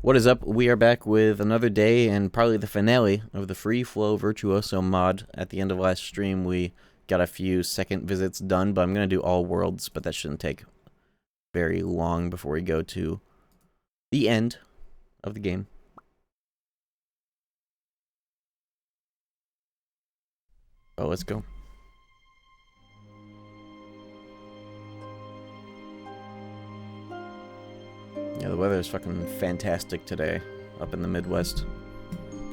What is up? We are back with another day and probably the finale of the Free Flow Virtuoso mod. At the end of last stream, we got a few second visits done, but I'm going to do all worlds, but that shouldn't take very long before we go to the end of the game. Oh, let's go. Yeah, the weather is fucking fantastic today up in the Midwest.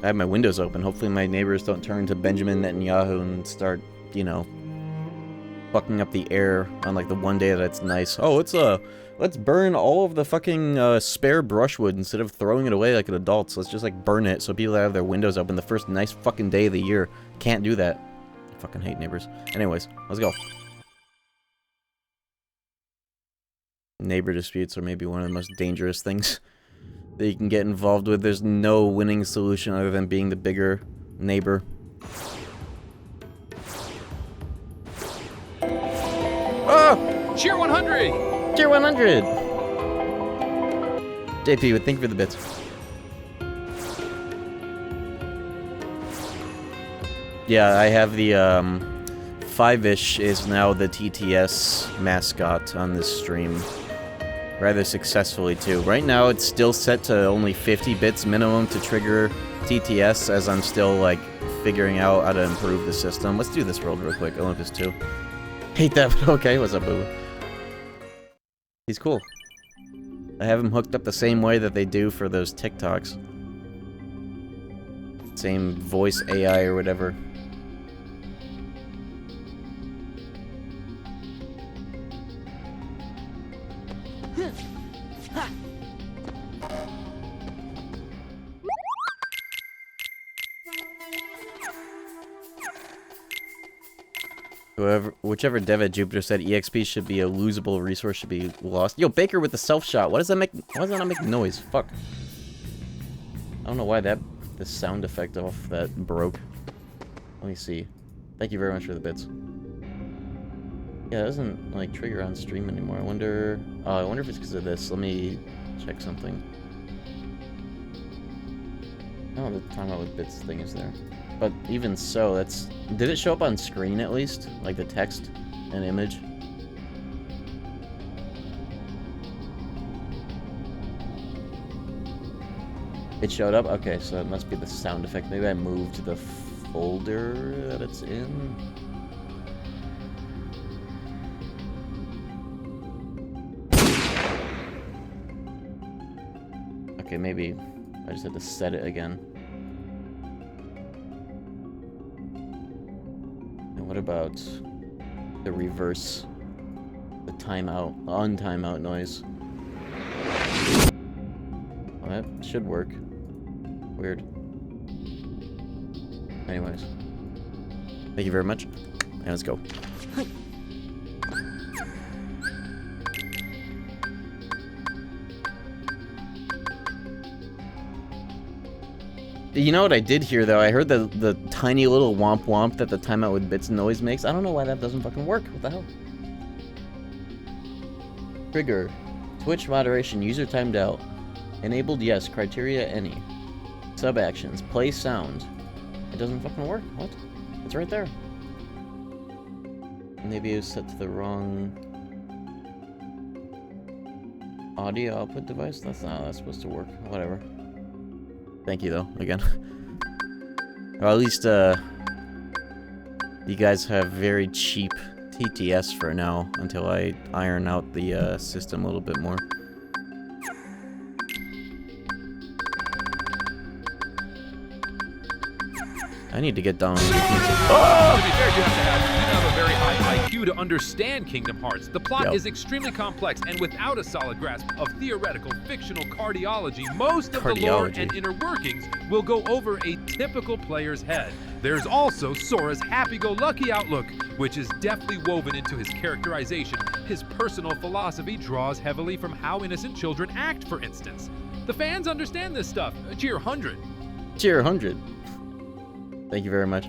I have my windows open. Hopefully my neighbors don't turn to Benjamin Netanyahu and start, you know, fucking up the air on like the one day that it's nice. Oh, let's burn all of the fucking spare brushwood instead of throwing it away like an adult. So let's just like burn it so people that have their windows open the first nice fucking day of the year can't do that. I fucking hate neighbors. Anyways, let's go. Neighbor disputes are maybe one of the most dangerous things that you can get involved with. There's no winning solution other than being the bigger neighbor. Oh! Cheer 100! Cheer 100! JP, thank you for the bits. Yeah, I have the, 5-ish is now the TTS mascot on this stream. Rather successfully, too. Right now, it's still set to only 50 bits minimum to trigger TTS, as I'm still, like, figuring out how to improve the system. Let's do this world real quick. Olympus 2. Hate that, but okay. What's up, boo? He's cool. I have him hooked up the same way that they do for those TikToks. Same voice AI or whatever. Whichever dev at Jupiter said EXP should be a losable resource, should be lost. Yo, Baker with the self-shot. Why does that make? Why does that not make noise? Fuck. I don't know why the sound effect off that broke. Let me see. Thank you very much for the bits. Yeah, it doesn't like trigger on stream anymore. I wonder if it's because of this. Let me check something. Oh, the timeout with bits thing is there. But even so, that's... Did it show up on screen at least? Like the text and image? It showed up? Okay, so it must be the sound effect. Maybe I moved the folder that it's in. Okay, maybe I just had to set it again. What about the reverse, the timeout, untimeout noise? Well, that should work. Weird. Anyways, thank you very much, and let's go. You know what I did hear, though? I heard the tiny little womp womp that the timeout with bits noise makes. I don't know why that doesn't fucking work. What the hell? Trigger. Twitch moderation. User timed out. Enabled, yes. Criteria, any. Sub-actions. Play sound. It doesn't fucking work. What? It's right there. Maybe it was set to the wrong audio output device? That's not how that's supposed to work. Whatever. Thank you, though, again. Or at least, you guys have very cheap TTS for now, until I iron out the, system a little bit more. I need to get down. To be fair, you have a very high IQ to understand Kingdom Hearts. The plot is extremely complex, and without a solid grasp of theoretical, fictional cardiology, most of the lore and inner workings will go over a typical player's head. There's also Sora's happy-go-lucky outlook, which is deftly woven into his characterization. His personal philosophy draws heavily from how innocent children act, for instance. The fans understand this stuff. Cheer 100. Cheer 100. Thank you very much.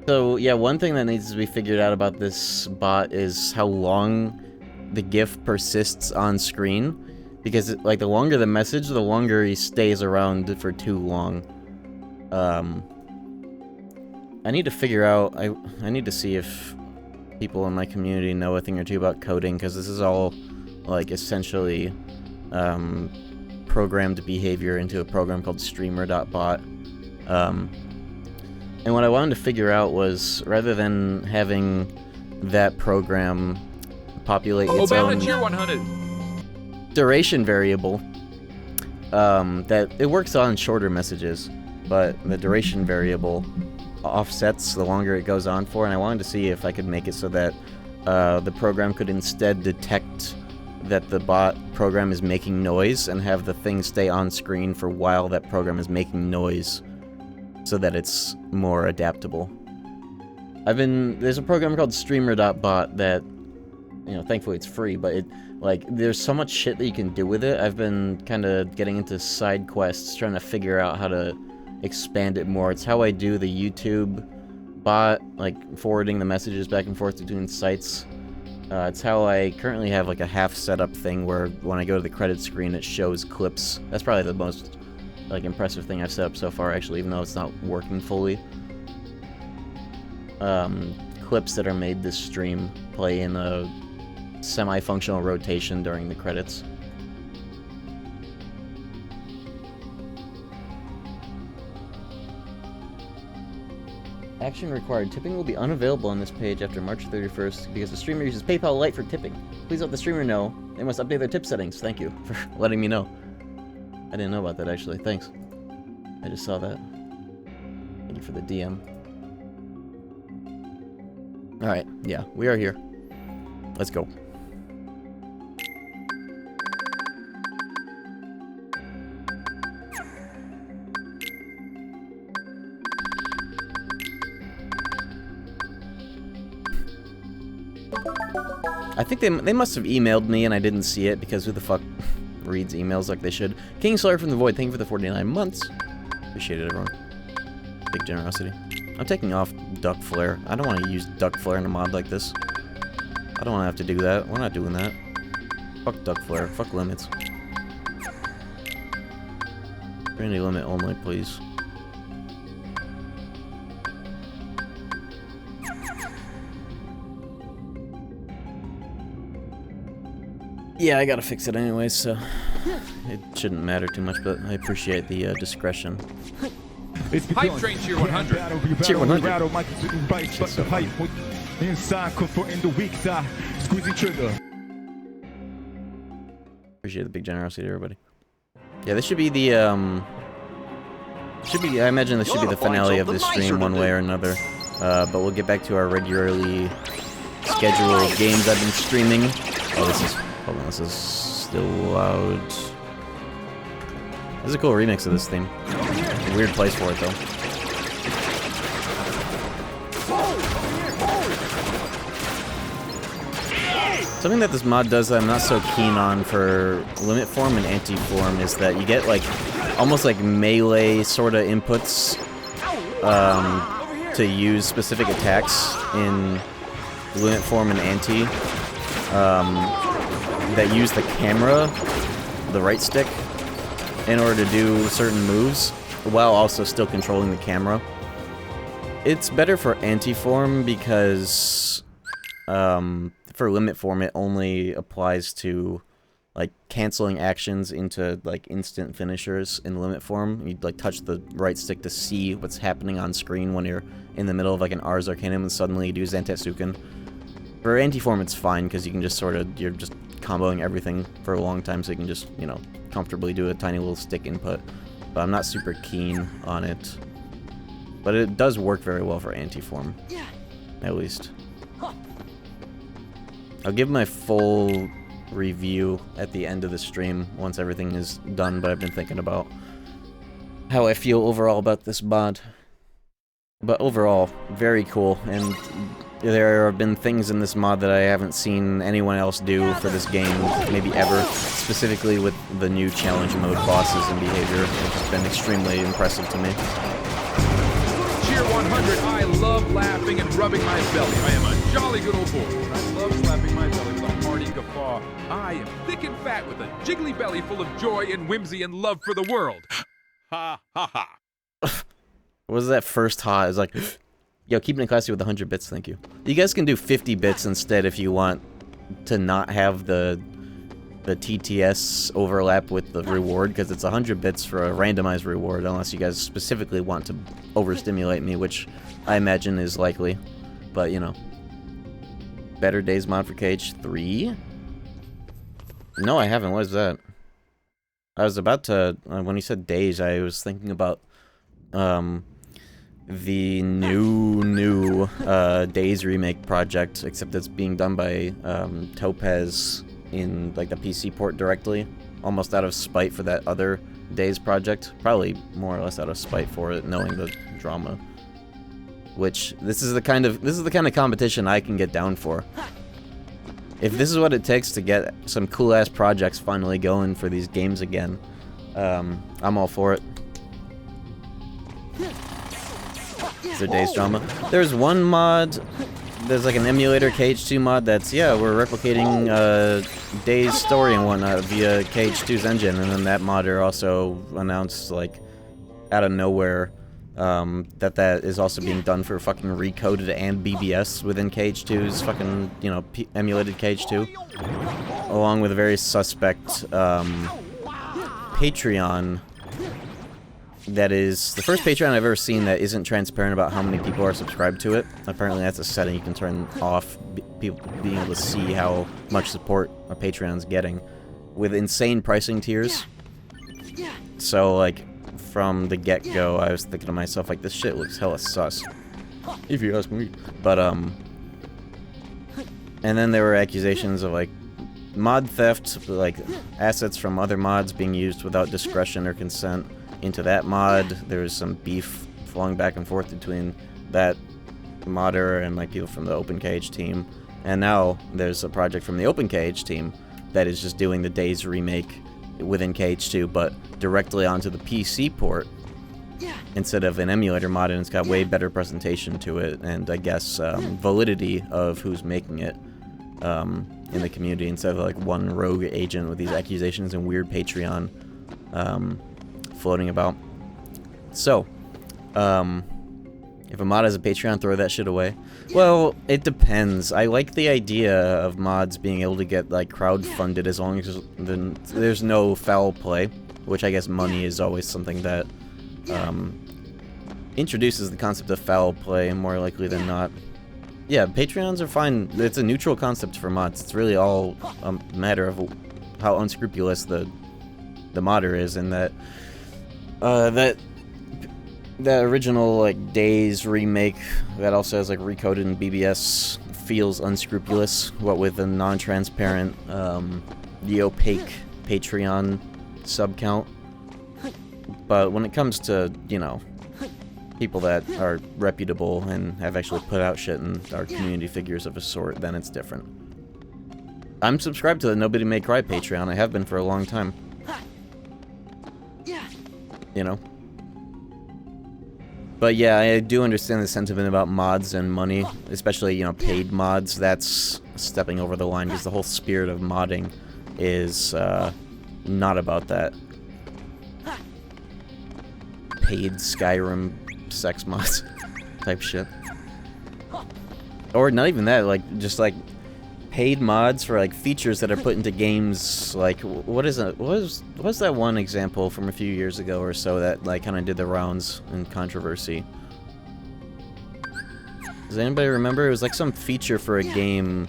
So, yeah, one thing that needs to be figured out about this bot is how long the GIF persists on screen. Because, like, the longer the message, the longer he stays around for too long. I need to figure out... I need to see if people in my community know a thing or two about coding, because this is all, like, essentially programmed behavior into a program called streamer.bot. And what I wanted to figure out was, rather than having that program populate its own Tier 100. duration variable, that it works on shorter messages, but the duration variable offsets the longer it goes on for, and I wanted to see if I could make it so that the program could instead detect that the bot program is making noise and have the thing stay on screen for while that program is making noise, so that it's more adaptable. There's a program called streamer.bot that, you know, thankfully it's free, but it, like, there's so much shit that you can do with it. I've been kind of getting into side quests, trying to figure out how to expand it more. It's how I do the YouTube bot, like, forwarding the messages back and forth between sites. It's how I currently have, like, a half setup thing where when I go to the credit screen, it shows clips. That's probably the most, like, impressive thing I've set up so far, actually, even though it's not working fully. Clips that are made this stream play in a semi-functional rotation during the credits. Action required. Tipping will be unavailable on this page after March 31st because the streamer uses PayPal Lite for tipping. Please let the streamer know they must update their tip settings. Thank you for letting me know. I didn't know about that, actually. Thanks. I just saw that. Thank you for the DM. Alright, yeah, we are here. Let's go. I think they must have emailed me and I didn't see it, because who the fuck reads emails like they should. King Slayer from the Void, thank you for the 49 months. Appreciate it, everyone. Big generosity. I'm taking off Duck Flare. I don't want to use Duck Flare in a mod like this. I don't want to have to do that. We're not doing that. Fuck Duck Flare. Fuck limits. Trinity limit only, please. Yeah, I gotta fix it anyways, so it shouldn't matter too much, but I appreciate the discretion. Hype Train Tier 100. Tier 100. Appreciate the big generosity, everybody. Yeah, this should be the I imagine this should be the finale of this stream one way or another. But we'll get back to our regularly scheduled games I've been streaming. Oh, hold on, this is still loud. This is a cool remix of this theme. A weird place for it, though. Something that this mod does that I'm not so keen on for limit form and anti-form is that you get, like, almost like melee sort of inputs to use specific attacks in limit form and anti that use the camera, the right stick, in order to do certain moves while also still controlling the camera. It's better for anti-form because for limit form it only applies to like canceling actions into like instant finishers in limit form. You'd like touch the right stick to see what's happening on screen when you're in the middle of like an Ars Arcanum and suddenly you do Zantetsuken. For anti-form it's fine because you can just you're just comboing everything for a long time, so you can just, you know, comfortably do a tiny little stick input. But I'm not super keen on it. But it does work very well for anti-form. At least. I'll give my full review at the end of the stream once everything is done, but I've been thinking about how I feel overall about this mod. But overall, very cool, and there have been things in this mod that I haven't seen anyone else do for this game, maybe ever, specifically with the new challenge mode bosses and behavior, which has been extremely impressive to me. Tier 100, I love laughing and rubbing my belly. I am a jolly good old boy. I love slapping my belly with a hearty guffaw. I am thick and fat with a jiggly belly full of joy and whimsy and love for the world. Ha ha ha. What was that first ha? It was like, yo, keeping it classy with 100 bits, thank you. You guys can do 50 bits instead if you want to not have the TTS overlap with the reward, because it's 100 bits for a randomized reward, unless you guys specifically want to overstimulate me, which I imagine is likely. But, you know. Better Days mod for KH3? No, I haven't. What is that? I was about to... when you said Days, I was thinking about... the new Days remake project, except it's being done by Topaz in like the PC port directly, almost out of spite for that other Days project. Probably more or less out of spite for it, knowing the drama. Which this is the kind of competition I can get down for. If this is what it takes to get some cool ass projects finally going for these games again, I'm all for it. Is there Days drama? There's one mod. There's like an emulator KH2 mod that's, yeah, we're replicating Days story and whatnot via KH2's engine, and then that modder also announced, like, out of nowhere, that is also being done for fucking Recoded and BBS within KH2's fucking, you know, emulated KH2, along with a very suspect Patreon. That is the first Patreon I've ever seen that isn't transparent about how many people are subscribed to it. Apparently that's a setting you can turn off, people being able to see how much support a Patreon's getting, with insane pricing tiers. So, like, from the get-go, I was thinking to myself, like, this shit looks hella sus, if you ask me. But, and then there were accusations of, like, mod theft, like, assets from other mods being used without discretion or consent into that mod. There was some beef flung back and forth between that modder and like people from the OpenKH team, and now there's a project from the OpenKH team that is just doing the Days remake within KH2, but directly onto the PC port instead of an emulator mod, and it's got way better presentation to it, and I guess validity of who's making it in the community, instead of like one rogue agent with these accusations and weird Patreon floating about. So, if a mod has a Patreon, throw that shit away. Well, it depends. I like the idea of mods being able to get like crowd-funded as long as there's no foul play, which I guess money is always something that introduces the concept of foul play more likely than not. Yeah, Patreons are fine. It's a neutral concept for mods. It's really all a matter of how unscrupulous the modder is, and that that original like Days remake that also has like Recoded and BBS feels unscrupulous, what with a non-transparent, the opaque Patreon sub count. But when it comes to, you know, people that are reputable and have actually put out shit and are community figures of a sort, then it's different. I'm subscribed to the Nobody May Cry Patreon. I have been for a long time. You know? But yeah, I do understand the sentiment about mods and money, especially, you know, paid mods. That's stepping over the line, because the whole spirit of modding is not about that. Paid Skyrim sex mods type shit. Or not even that, like, just like paid mods for like features that are put into games. Like, what is that one example from a few years ago or so that like kind of did the rounds in controversy? Does anybody remember? It was like some feature for a game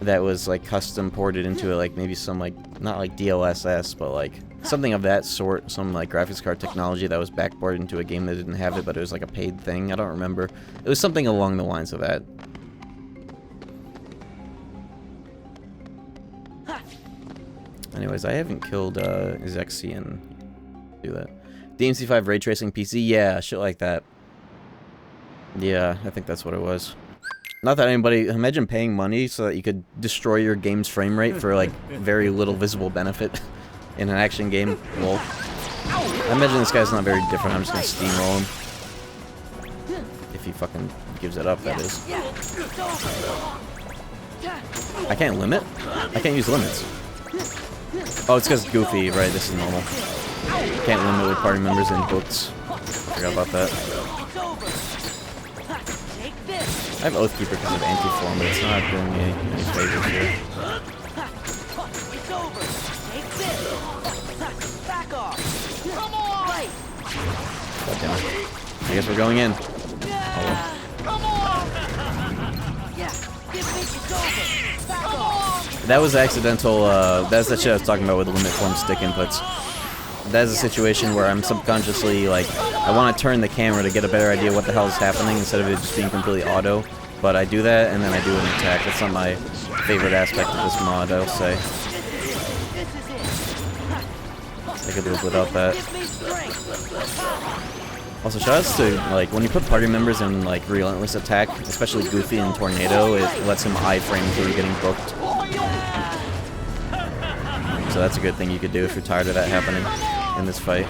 that was like custom ported into it, like maybe some like, not like DLSS, but like something of that sort, some like graphics card technology that was backported into a game that didn't have it, but it was like a paid thing. I don't remember. It was something along the lines of that. Anyways, I haven't killed Zexian. Do that. DMC5 ray tracing PC, yeah, shit like that. Yeah, I think that's what it was. Not that anybody, imagine paying money so that you could destroy your game's frame rate for like very little visible benefit in an action game. Lol. I imagine this guy's not very different. I'm just gonna steamroll him. If he fucking gives it up, that is. I can't limit? I can't use limits. Oh, it's because Goofy, right? This is normal. Can't limit with party members in books. Forgot about that. I have Oathkeeper because of anti-form, but it's not doing me any favors here. God damn it. I guess we're going in. Oh. That was accidental, that's the shit I was talking about with the limit form stick inputs. That is a situation where I'm subconsciously, like, I want to turn the camera to get a better idea what the hell is happening instead of it just being completely auto. But I do that, and then I do an attack. That's not my favorite aspect of this mod, I'll say. I could do it without that. Also, shoutouts to, like, when you put party members in, like, Relentless Attack, especially Goofy and Tornado, it lets him iframe through getting booked. So that's a good thing you could do if you're tired of that happening in this fight.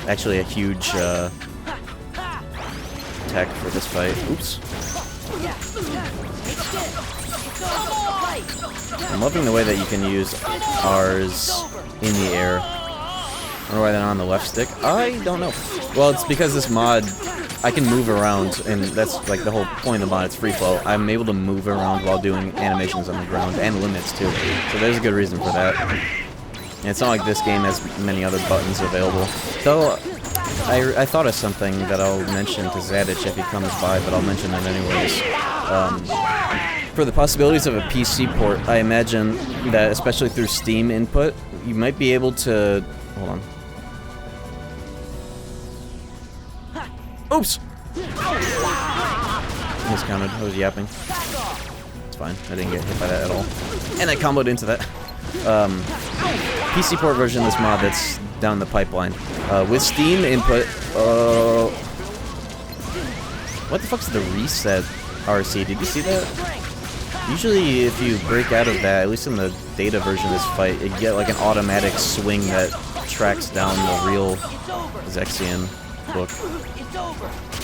Actually, a huge attack for this fight. Oops. I'm loving the way that you can use R's in the air. I don't know why they're not on the left stick. I don't know. Well, it's because this mod, I can move around, and that's like the whole point of the mod, it's free flow. I'm able to move around while doing animations on the ground, and limits too. So there's a good reason for that. And it's not like this game has many other buttons available. Though, I thought of something that I'll mention to Zadich if he comes by, but I'll mention it anyways. For the possibilities of a PC port, I imagine that, especially through Steam input, you might be able to... Hold on. Oops! Miscounted. I was yapping. It's fine. I didn't get hit by that at all. And I comboed into that. PC port version of this mod that's down the pipeline. With Steam input, what the fuck's the reset RC? Did you see that? Usually if you break out of that, at least in the data version of this fight, you get like an automatic swing that tracks down the real Zexian book.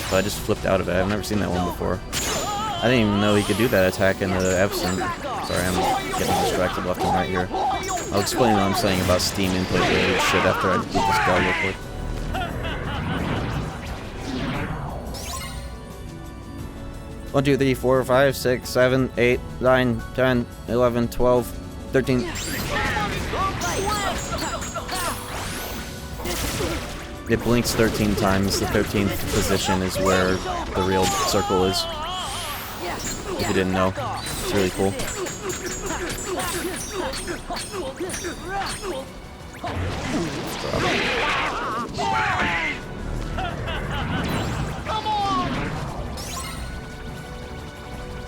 So I just flipped out of it. I've never seen that one before. I didn't even know he could do that attack in the Absent. Sorry, I'm getting distracted left and right here. I'll explain what I'm saying about Steam input related shit after I beat this guy real quick. 1, 2, 3, 4, 5, 6, 7, 8, 9, 10, 11, 12, 13. It blinks 13 times. The 13th position is where the real circle is. If you didn't know. It's really cool.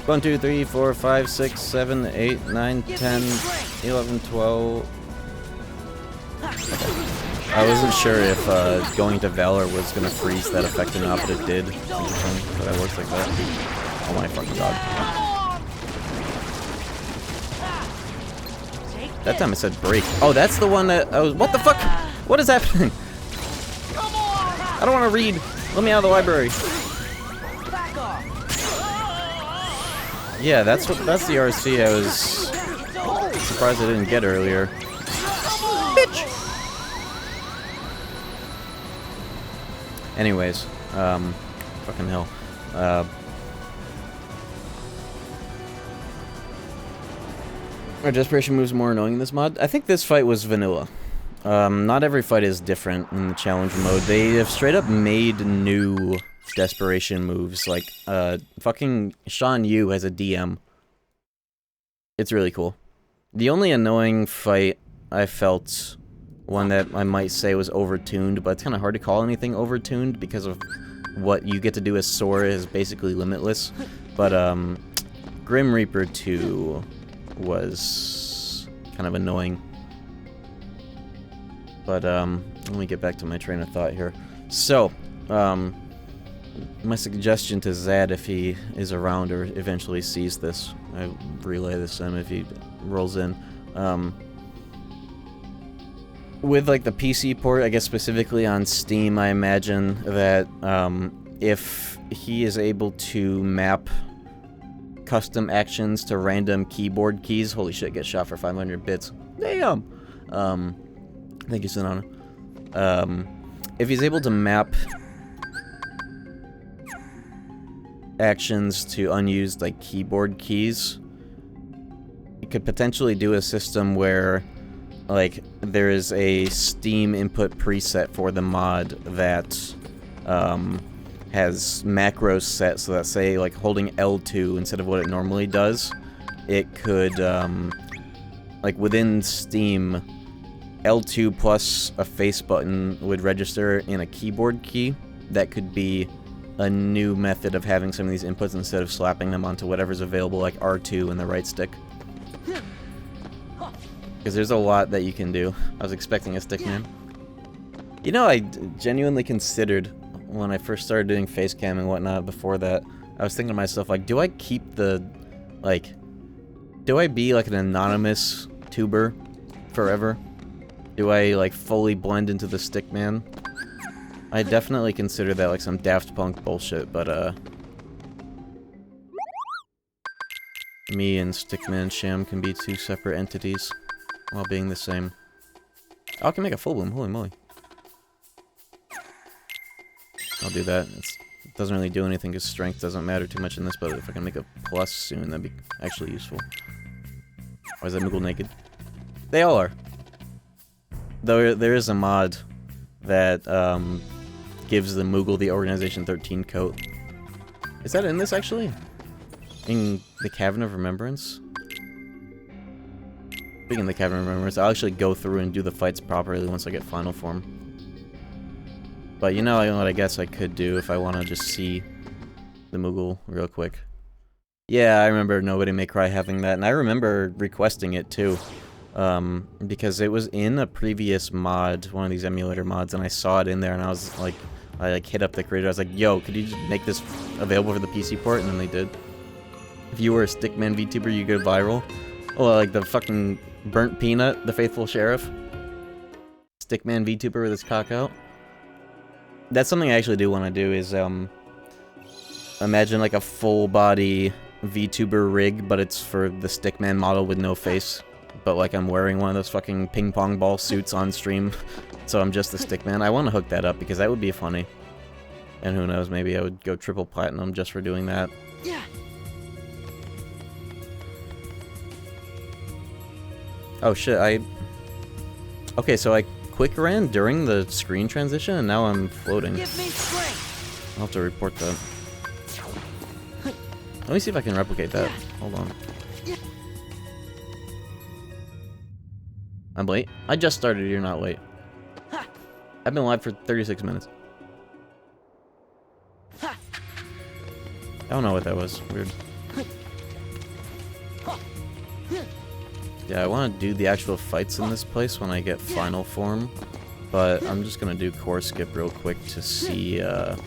One, 2, 3, 4, 5, 6, 7, 8, 9, 10, 11, 12. Okay. I wasn't sure if going to Valor was gonna freeze that effect or not, but it did. But that works like that. Oh my fucking god. That time it said break. Oh, that's the one that I was. What the fuck? What is happening? I don't want to read. Let me out of the library. Yeah, that's the RC I was surprised I didn't get earlier. Bitch. Anyways, fucking hell. Are desperation moves more annoying in this mod? I think this fight was vanilla. Not every fight is different in the challenge mode. They have straight up made new desperation moves. Like, fucking Shan Yu has a DM. It's really cool. The only annoying fight I felt, one that I might say was overtuned, but it's kind of hard to call anything overtuned because of what you get to do as Sora is basically limitless. But, Grim Reaper 2 was kind of annoying. But, let me get back to my train of thought here. So, my suggestion to Zad, if he is around or eventually sees this, I relay this to him if he rolls in. With, like, the PC port, I guess specifically on Steam, I imagine that, if he is able to map custom actions to random keyboard keys. Holy shit, get shot for 500 bits. Damn! Thank you, Sonana. If he's able to map actions to unused, like, keyboard keys, you could potentially do a system where, like, there is a Steam input preset for the mod that, has macros set so that, say, like, holding L2 instead of what it normally does, it could, like, within Steam, L2 plus a face button would register in a keyboard key. That could be a new method of having some of these inputs instead of slapping them onto whatever's available, like R2 in the right stick. Because there's a lot that you can do. I was expecting a stickman. You know, I genuinely considered, when I first started doing face cam and whatnot before that, I was thinking to myself, like, do I keep the, like, do I be, like, an anonymous tuber forever? Do I, like, fully blend into the stickman? I definitely consider that, like, some Daft Punk bullshit, but, me and Stickman Sham can be two separate entities while being the same. Oh, I can make a full bloom, holy moly. I'll do that. It doesn't really do anything because strength doesn't matter too much in this, but if I can make a plus soon, that'd be actually useful. Why is that Moogle naked? They all are. Though there is a mod that gives the Moogle the Organization 13 coat. Is that in this, actually? In the Cavern of Remembrance? Speaking of the Cavern of Remembrance, I'll actually go through and do the fights properly once I get final form. But you know what I guess I could do if I want to just see the Moogle real quick. Yeah, I remember Nobody May Cry having that, and I remember requesting it too. Because it was in a previous mod, one of these emulator mods, and I saw it in there, and I was like, I hit up the creator, I was like, yo, could you just make this available for the PC port? And then they did. If you were a Stickman VTuber, you go viral. Oh, like the fucking Burnt Peanut, the Faithful Sheriff. Stickman VTuber with his cock out. That's something I actually do want to do, is, imagine like a full body VTuber rig, but it's for the Stickman model with no face. But, like, I'm wearing one of those fucking ping-pong ball suits on stream, so I'm just the Stickman. I want to hook that up, because that would be funny. And who knows, maybe I would go triple platinum just for doing that. Yeah. Oh, shit, okay, so I quick ran during the screen transition, and now I'm floating. Give me strength. I'll have to report that. Let me see if I can replicate that. Hold on. I'm late? I just started, you're not late. I've been live for 36 minutes. I don't know what that was. Weird. Yeah, I want to do the actual fights in this place when I get final form. But I'm just going to do core skip real quick to see the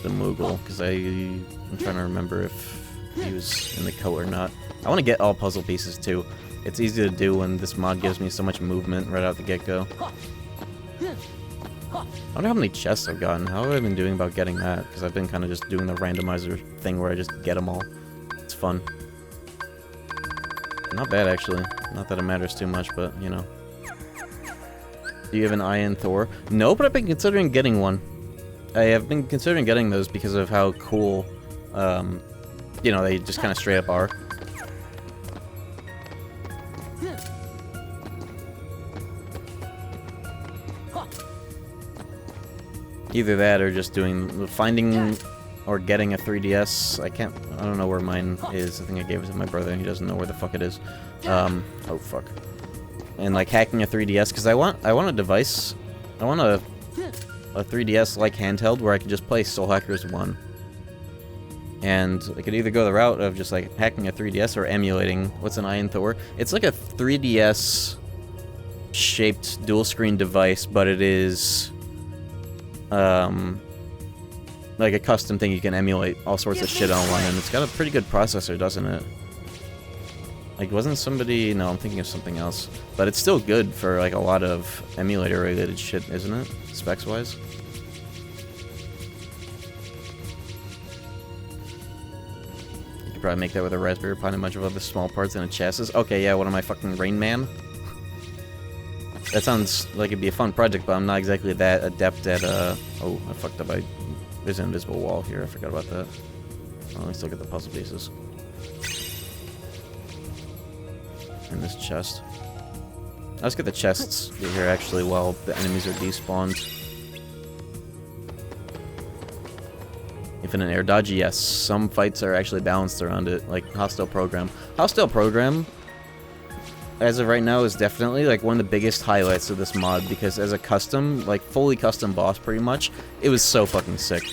Moogle. Because I'm trying to remember if he was in the coat or not. I want to get all puzzle pieces too. It's easy to do when this mod gives me so much movement right out the get-go. I wonder how many chests I've gotten. How have I been doing about getting that? Because I've been kind of just doing the randomizer thing where I just get them all. It's fun. Not bad, actually. Not that it matters too much, but, you know. Do you have an Iron Thor? No, but I've been considering getting one. I have been considering getting those because of how cool, you know, they just kind of straight up are. Either that or just finding or getting a 3DS. I don't know where mine is. I think I gave it to my brother and he doesn't know where the fuck it is. Oh fuck. And like hacking a 3DS, because I want a device. I want a 3DS like handheld where I can just play Soul Hackers 1. And I could either go the route of just like hacking a 3DS or emulating what's an Iron Thor. It's like a 3DS shaped dual screen device, but it is like a custom thing you can emulate all sorts of shit on one, and it's got a pretty good processor, doesn't it? Like, wasn't somebody... No, I'm thinking of something else. But it's still good for, like, a lot of emulator-related shit, isn't it? Specs-wise. You could probably make that with a Raspberry Pi and a bunch of other small parts and a chassis. Okay, yeah, what am I, fucking Rain Man? That sounds like it'd be a fun project, but I'm not exactly that adept at, oh, I fucked up. There's an invisible wall here. I forgot about that. Oh, I still get the puzzle pieces. In this chest. Let's get the chests here, actually, while the enemies are despawned. Infinite air dodge, yes. Some fights are actually balanced around it, like Hostile Program. Hostile Program, as of right now, is definitely like one of the biggest highlights of this mod, because as a custom, like fully custom boss pretty much, it was so fucking sick.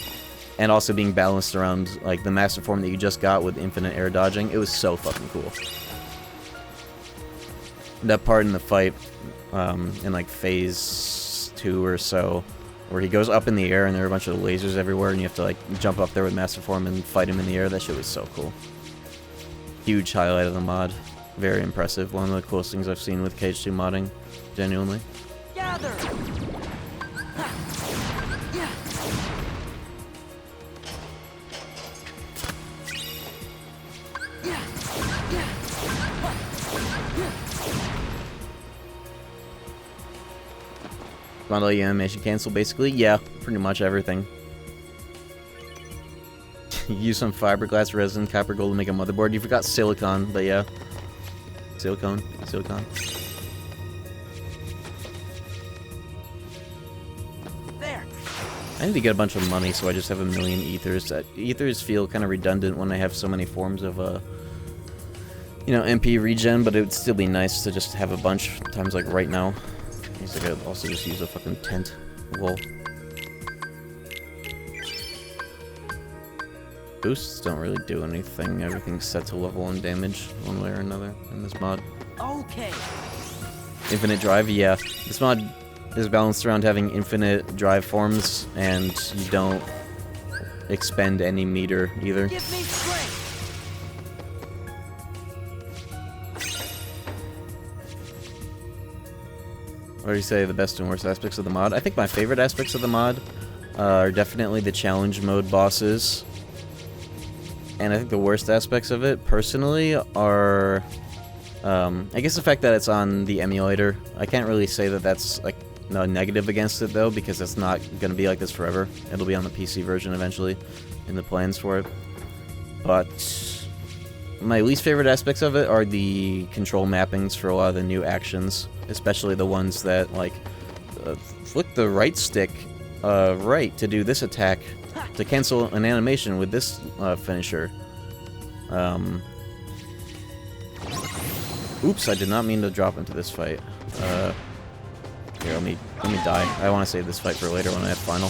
And also being balanced around like the master form that you just got with infinite air dodging, it was so fucking cool. That part in the fight, in like phase 2 or so, where he goes up in the air and there are a bunch of lasers everywhere and you have to like jump up there with master form and fight him in the air, that shit was so cool. Huge highlight of the mod. Very impressive. One of the coolest things I've seen with KH2 modding. Genuinely. Gather. Model animation cancel, basically? Yeah, pretty much everything. Use some fiberglass, resin, copper, gold to make a motherboard. You forgot silicon, but yeah. Silicon. There. I need to get a bunch of money, so I just have a million ethers. Ethers feel kind of redundant when I have so many forms of, you know, MP regen, but it would still be nice to just have a bunch, times like right now. I guess I could also just use a fucking tent wall. Boosts don't really do anything. Everything's set to level and damage one way or another in this mod. Okay. Infinite drive, yeah. This mod is balanced around having infinite drive forms, and you don't expend any meter either. Give me strength. What do you say the best and worst aspects of the mod? I think my favorite aspects of the mod are definitely the challenge mode bosses. And I think the worst aspects of it, personally, are... I guess the fact that it's on the emulator. I can't really say that that's, like, no negative against it, though, because it's not going to be like this forever. It'll be on the PC version eventually, in the plans for it. But my least favorite aspects of it are the control mappings for a lot of the new actions. Especially the ones that, like, flick the right stick right to do this attack, to cancel an animation with this finisher. Oops, I did not mean to drop into this fight. Here, let me die. I want to save this fight for later when I have final.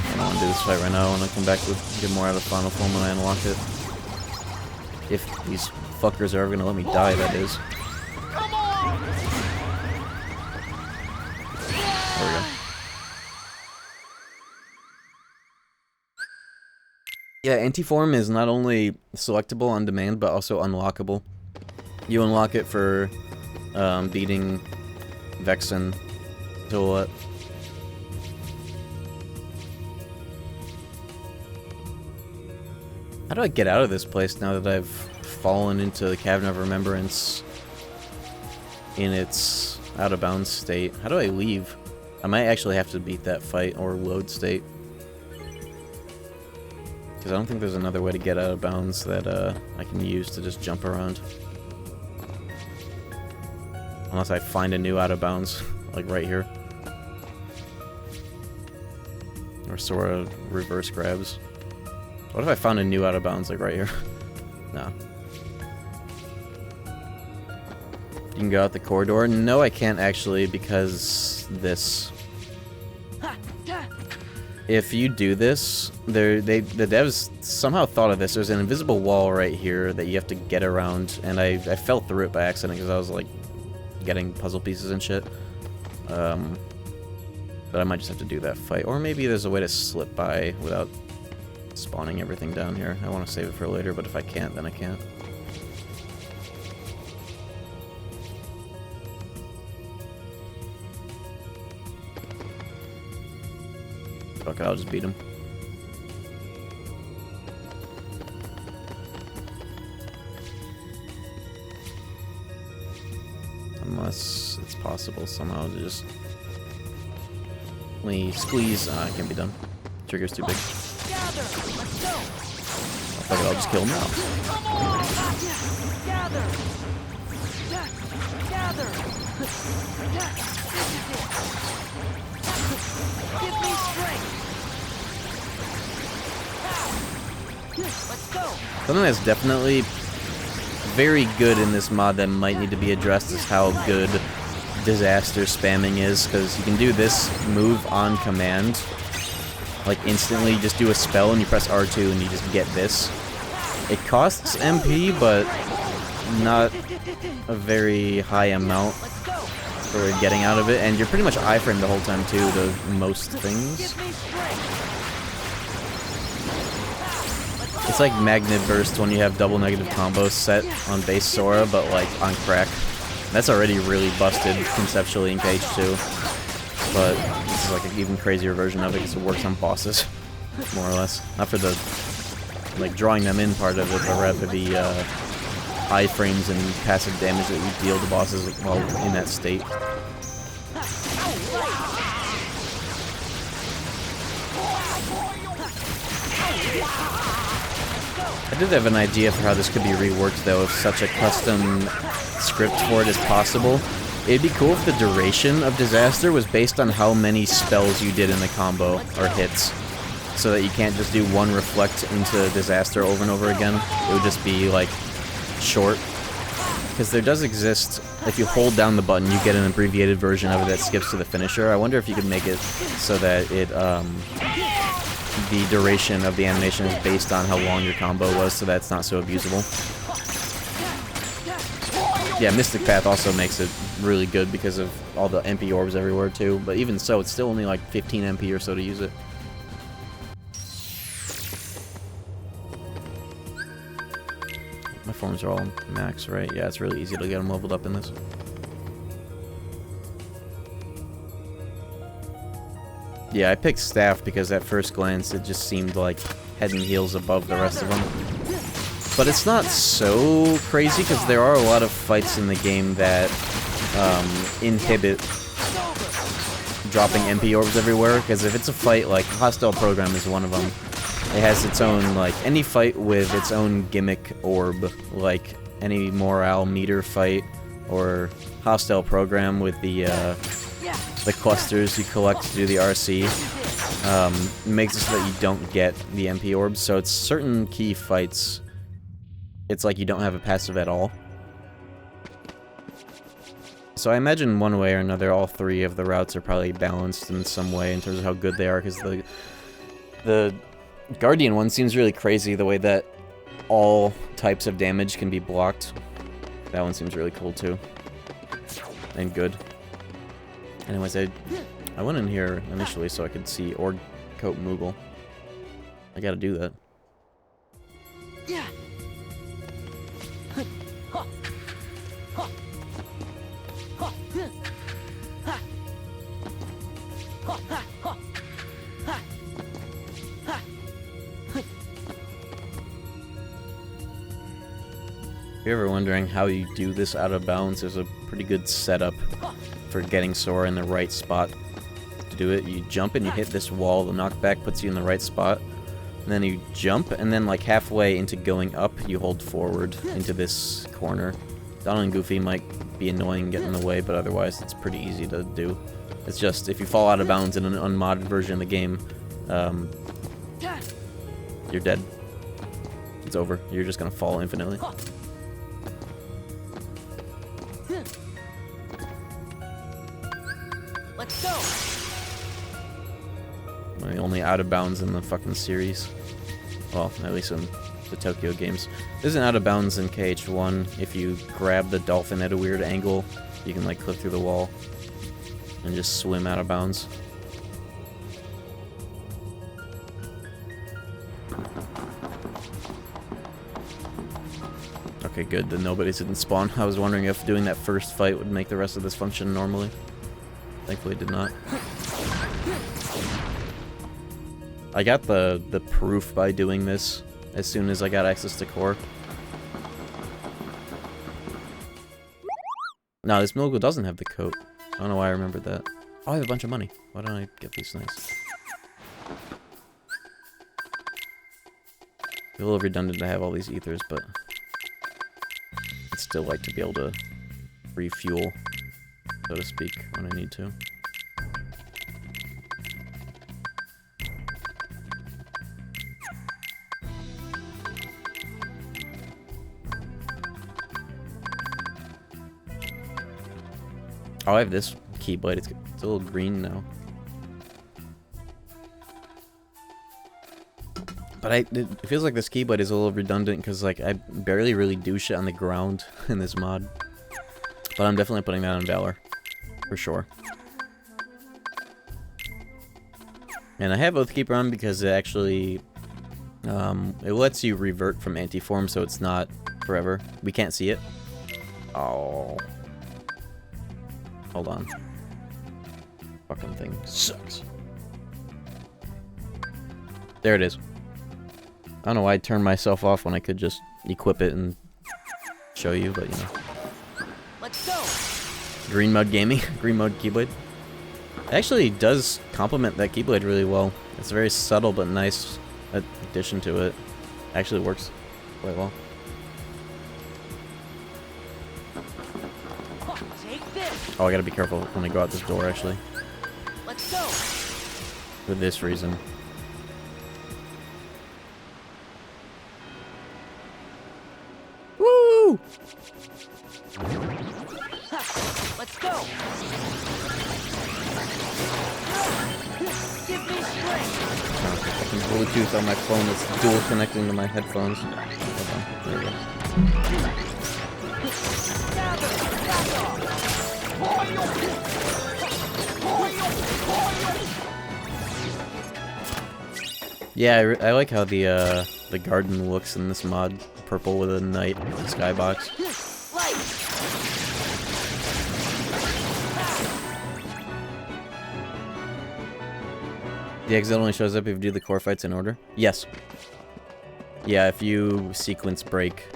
I don't want to do this fight right now. I want to come back with get more out of final form when I unlock it. If these fuckers are ever going to let me die, that is. There we go. Yeah, anti-form is not only selectable on demand, but also unlockable. You unlock it for beating Vexen Silhouette. How do I get out of this place now that I've fallen into the Cavern of Remembrance in its out-of-bounds state? How do I leave? I might actually have to beat that fight or load state. Because I don't think there's another way to get out of bounds that I can use to just jump around. Unless I find a new out-of-bounds, like right here. Or sort of reverse grabs. What if I found a new out-of-bounds, like right here? No. You can go out the corridor? No, I can't actually, because this. If you do this, the devs somehow thought of this. There's an invisible wall right here that you have to get around, and I fell through it by accident because I was, like, getting puzzle pieces and shit. But I might just have to do that fight. Or maybe there's a way to slip by without spawning everything down here. I want to save it for later, but if I can't, then I can't. Fuck it, I'll just beat him. Unless it's possible somehow to just... Let me squeeze. Ah, it can't be done. Trigger's too big. Gather. Let's go. Fuck it, I'll just kill him now. Gather. Gather. This is it. Give me strength. Let's go. Something that's definitely very good in this mod that might need to be addressed is how good disaster spamming is, because you can do this move on command. Like instantly, you just do a spell and you press R2 and you just get this. It costs MP, but not a very high amount for getting out of it, and you're pretty much iframe the whole time too, to most things. It's like Magnet Burst when you have double negative combos set on base Sora, but like on crack. That's already really busted conceptually in KH2, but this is like an even crazier version of it because it works on bosses, more or less. Not for the like drawing them in part of it, but rather the iframes and passive damage that you deal to bosses while in that state. I did have an idea for how this could be reworked, though, if such a custom script for it is possible. It'd be cool if the duration of Disaster was based on how many spells you did in the combo, or hits, so that you can't just do one Reflect into Disaster over and over again. It would just be, like, short. Because there does exist, if you hold down the button, you get an abbreviated version of it that skips to the finisher. I wonder if you could make it so that it, the duration of the animation is based on how long your combo was, so that's not so abusable. Yeah, Mystic Path also makes it really good because of all the MP orbs everywhere too, but even so, it's still only like 15 MP or so to use it. My forms are all max, right? Yeah, it's really easy to get them leveled up in this. Yeah, I picked Staff because at first glance it just seemed like head and heels above the rest of them. But it's not so crazy because there are a lot of fights in the game that inhibit dropping MP orbs everywhere. Because if it's a fight, like Hostile Program is one of them. It has its own, like, any fight with its own gimmick orb, like any morale meter fight, or Hostile Program with the clusters you collect to do the RC, makes it so that you don't get the MP orbs. So it's certain key fights, it's like you don't have a passive at all. So I imagine one way or another all three of the routes are probably balanced in some way in terms of how good they are, because the Guardian one seems really crazy, the way that all types of damage can be blocked. That one seems really cool too. And good. Anyways, I went in here initially so I could see Org Coat Moogle. I gotta do that. Yeah. If you're ever wondering how you do this out of bounds, there's a pretty good setup for getting Sora in the right spot to do it. You jump and you hit this wall, the knockback puts you in the right spot, and then you jump, and then like halfway into going up, you hold forward into this corner. Donald and Goofy might be annoying, get in the way, but otherwise it's pretty easy to do. It's just, if you fall out of bounds in an unmodded version of the game, you're dead. It's over. You're just gonna fall infinitely. Let's go. My only out of bounds in the fucking series. Well, at least in the Tokyo games. There's an out of bounds in KH1. If you grab the dolphin at a weird angle, you can like clip through the wall and just swim out of bounds. Okay, good. The nobodies didn't spawn. I was wondering if doing that first fight would make the rest of this function normally. Thankfully it did not. I got the proof by doing this as soon as I got access to core. No, this Milgo doesn't have the coat. I don't know why I remembered that. Oh, I have a bunch of money. Why don't I get these things? It's a little redundant to have all these ethers, but I'd still like to be able to refuel, so to speak, when I need to. Oh, I have this Keyblade. It's a little green now. But it feels like this Keyblade is a little redundant because, like, I barely really do shit on the ground in this mod. But I'm definitely putting that on Valor. For sure. And I have Oathkeeper on because it actually... it lets you revert from anti-form, so it's not forever. We can't see it. Oh... Hold on. Fucking thing sucks. There it is. I don't know why I turned myself off when I could just equip it and show you, but you know. Let's go. Green Mud Gaming, Green Mud Keyblade. It actually does complement that Keyblade really well. It's a very subtle but nice addition to it. Actually works quite well. Oh, I gotta be careful when I go out this door, actually. Let's go. For this reason. Woo! Let's go. Give me strength. Fucking Bluetooth on my phone that's dual connecting to my headphones. Hold on. There we go. Yeah, I like how the garden looks in this mod. Purple with a night skybox. The exit only shows up if you do the core fights in order? Yes. Yeah, if you sequence break.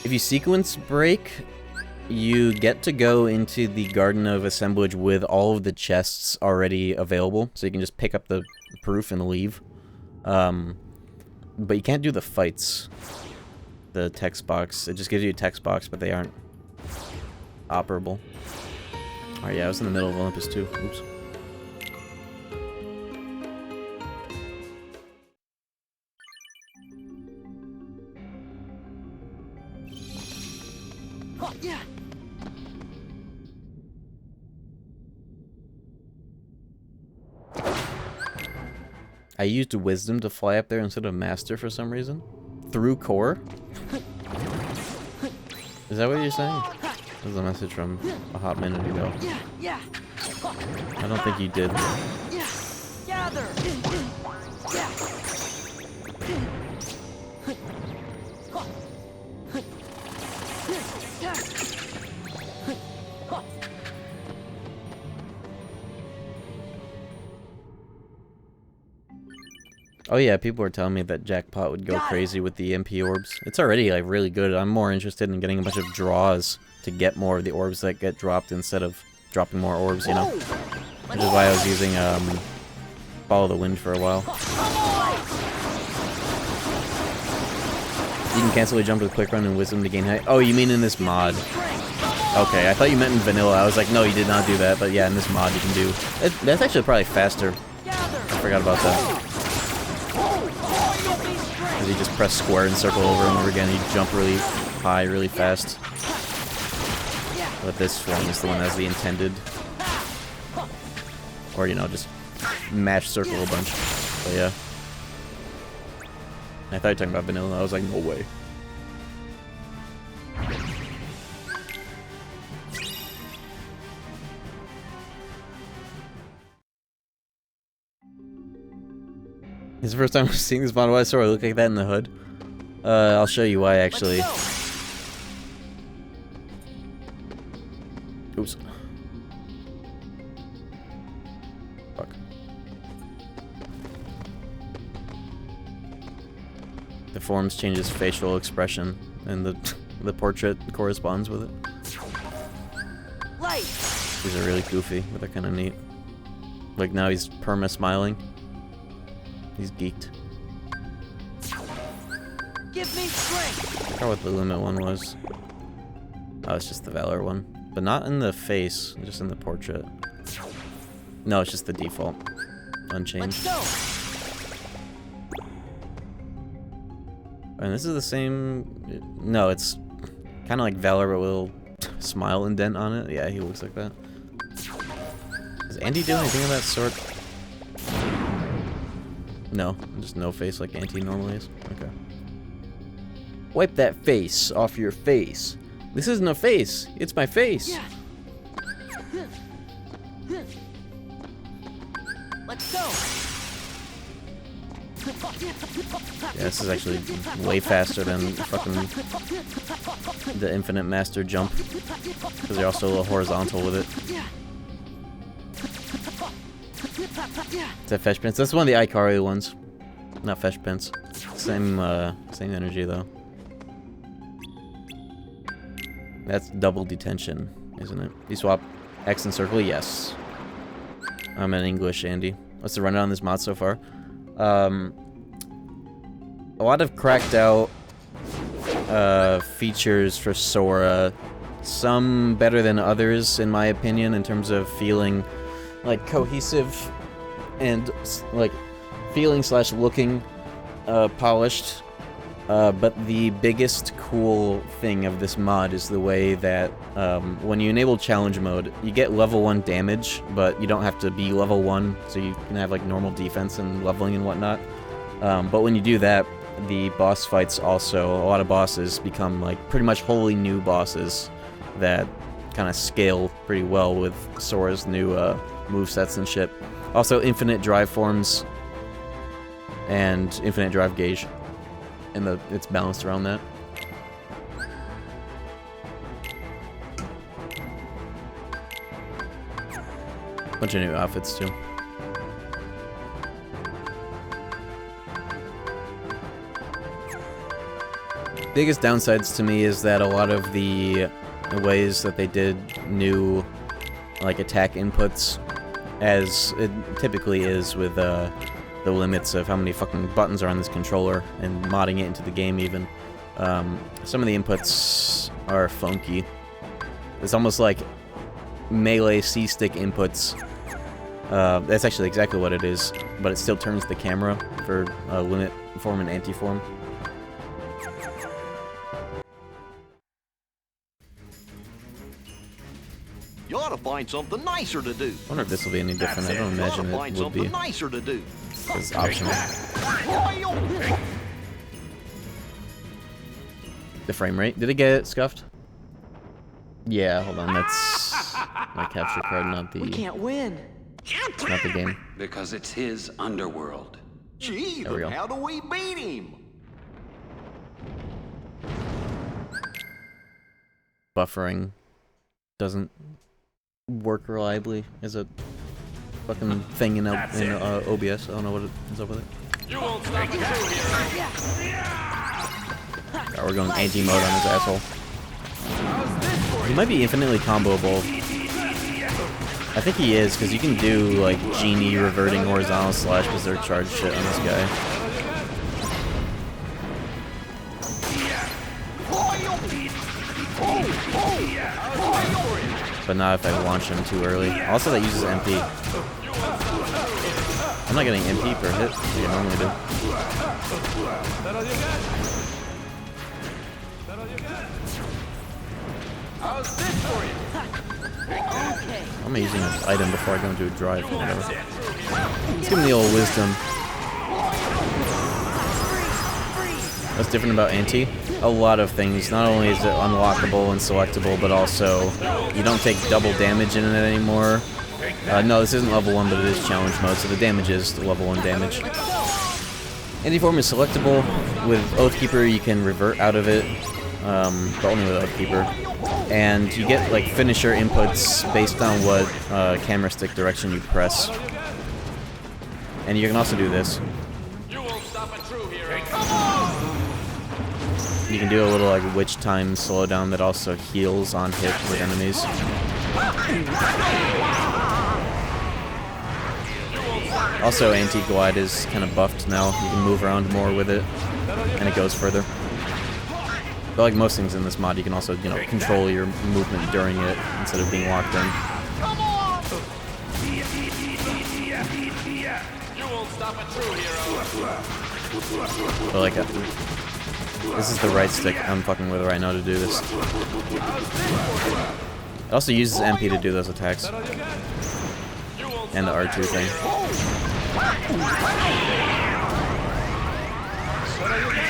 If you sequence break, you get to go into the Garden of Assemblage with all of the chests already available, so you can just pick up the proof and leave. But you can't do the fights. The text box. It just gives you a text box, but they aren't operable. Alright, yeah, I was in the middle of Olympus too. Oops. Yeah. I used Wisdom to fly up there instead of Master for some reason. Through core? Is that what you're saying? That was a message from a hot minute ago. Yeah. I don't think you did. Yeah. Gather. Yeah. Oh yeah, people were telling me that Jackpot would go crazy with the MP orbs. It's already like really good. I'm more interested in getting a bunch of draws to get more of the orbs that get dropped instead of dropping more orbs, you know? Which is why I was using Follow the Wind for a while. You can cancel a jump with Quick Run and Wisdom to gain height. Oh, you mean in this mod? Okay, I thought you meant in vanilla. I was like, no, you did not do that. But yeah, in this mod you can do... That's actually probably faster. I forgot about that. Because you just press square and circle over and over again. You jump really high, really fast. But this one is the one that's the intended. Or, you know, just mash circle a bunch. But yeah. I thought you were talking about vanilla. I was like, no way. It's the first time I'm seeing this mod. Why I look like that in the hood? I'll show you why, actually. Oops. Fuck. forms change his facial expression, and the portrait corresponds with it. Light. These are really goofy, but they're kind of neat. Like now he's perma-smiling. He's geeked. Give me strength. I forgot what the limit one was. Oh, it's just the Valor one. But not in the face, just in the portrait. No, it's just the default. Unchanged. Let's go. And this is the same... No, it's kind of like Valor with a little smile indent on it. Yeah, he looks like that. Does Andy do anything of that sort? No, just no face like Andy normally is. Okay. Wipe that face off your face. This isn't a face. It's my face. Yeah. Let's go. Yeah, this is actually way faster than fucking the Infinite Master jump. Because they're also a little horizontal with it. Is that Fesh Pence? That's one of the iCarly ones. Not Fesh Pence. Same energy though. That's double detention, isn't it? You swap X and circle? Yes. I'm in English, Andy. What's the rundown on this mod so far? A lot of cracked out features for Sora. Some better than others, in my opinion, in terms of feeling like cohesive and like feeling / looking polished. But the biggest cool thing of this mod is the way that when you enable challenge mode, you get level 1 damage, but you don't have to be level 1, so you can have like normal defense and leveling and whatnot. But when you do that, the boss fights also, a lot of bosses become like pretty much wholly new bosses that kind of scale pretty well with Sora's new movesets and shit. Also, infinite drive forms and infinite drive gauge. And it's balanced around that. Bunch of new outfits too. Biggest downsides to me is that a lot of the ways that they did new like attack inputs, as it typically is with the limits of how many fucking buttons are on this controller and modding it into the game even. Some of the inputs are funky. It's almost like melee C-stick inputs. That's actually exactly what it is, but it still turns the camera for limit form and anti-form. You ought to find something nicer to do. I wonder if this will be any different. I don't imagine it would be. Nicer to do. It's optional. The frame rate. Did it get scuffed? Yeah, hold on. That's my capture card, not We the can't win. game. Because it's his underworld. Gee, There we then go. how do we beat him? Buffering doesn't work reliably as a fucking thing in OBS. I don't know what is up with it. You won't stop it, Oh, we're going anti-mode on his asshole. He might be infinitely comboable. I think he is, because you can do, like, genie reverting horizontal / berserk charge shit on this guy. But not if I launch him too early. Also, that uses MP. I'm not getting MP per hit, like I normally do. How's this for you? Okay. I'm using an item before I go into a drive. Whatever. Let's give him the old wisdom. What's different about Anti? A lot of things. Not only is it unlockable and selectable, but also you don't take double damage in it anymore. No, this isn't level 1, but it is challenge mode, so the damage is the level 1 damage. Anti-form is selectable. With Oathkeeper, you can revert out of it, but only with Oathkeeper. And you get like finisher inputs based on what camera stick direction you press. And you can also do this. You won't stop a true hero. Come on! You can do a little like witch time slowdown that also heals on hit with enemies. Also, anti-glide is kind of buffed now. You can move around more with it, and it goes further. But like most things in this mod, you can also, you know, control your movement during it instead of being locked in. But like, this is the right stick I'm fucking with right now to do this. It also uses MP to do those attacks. And the R2 thing.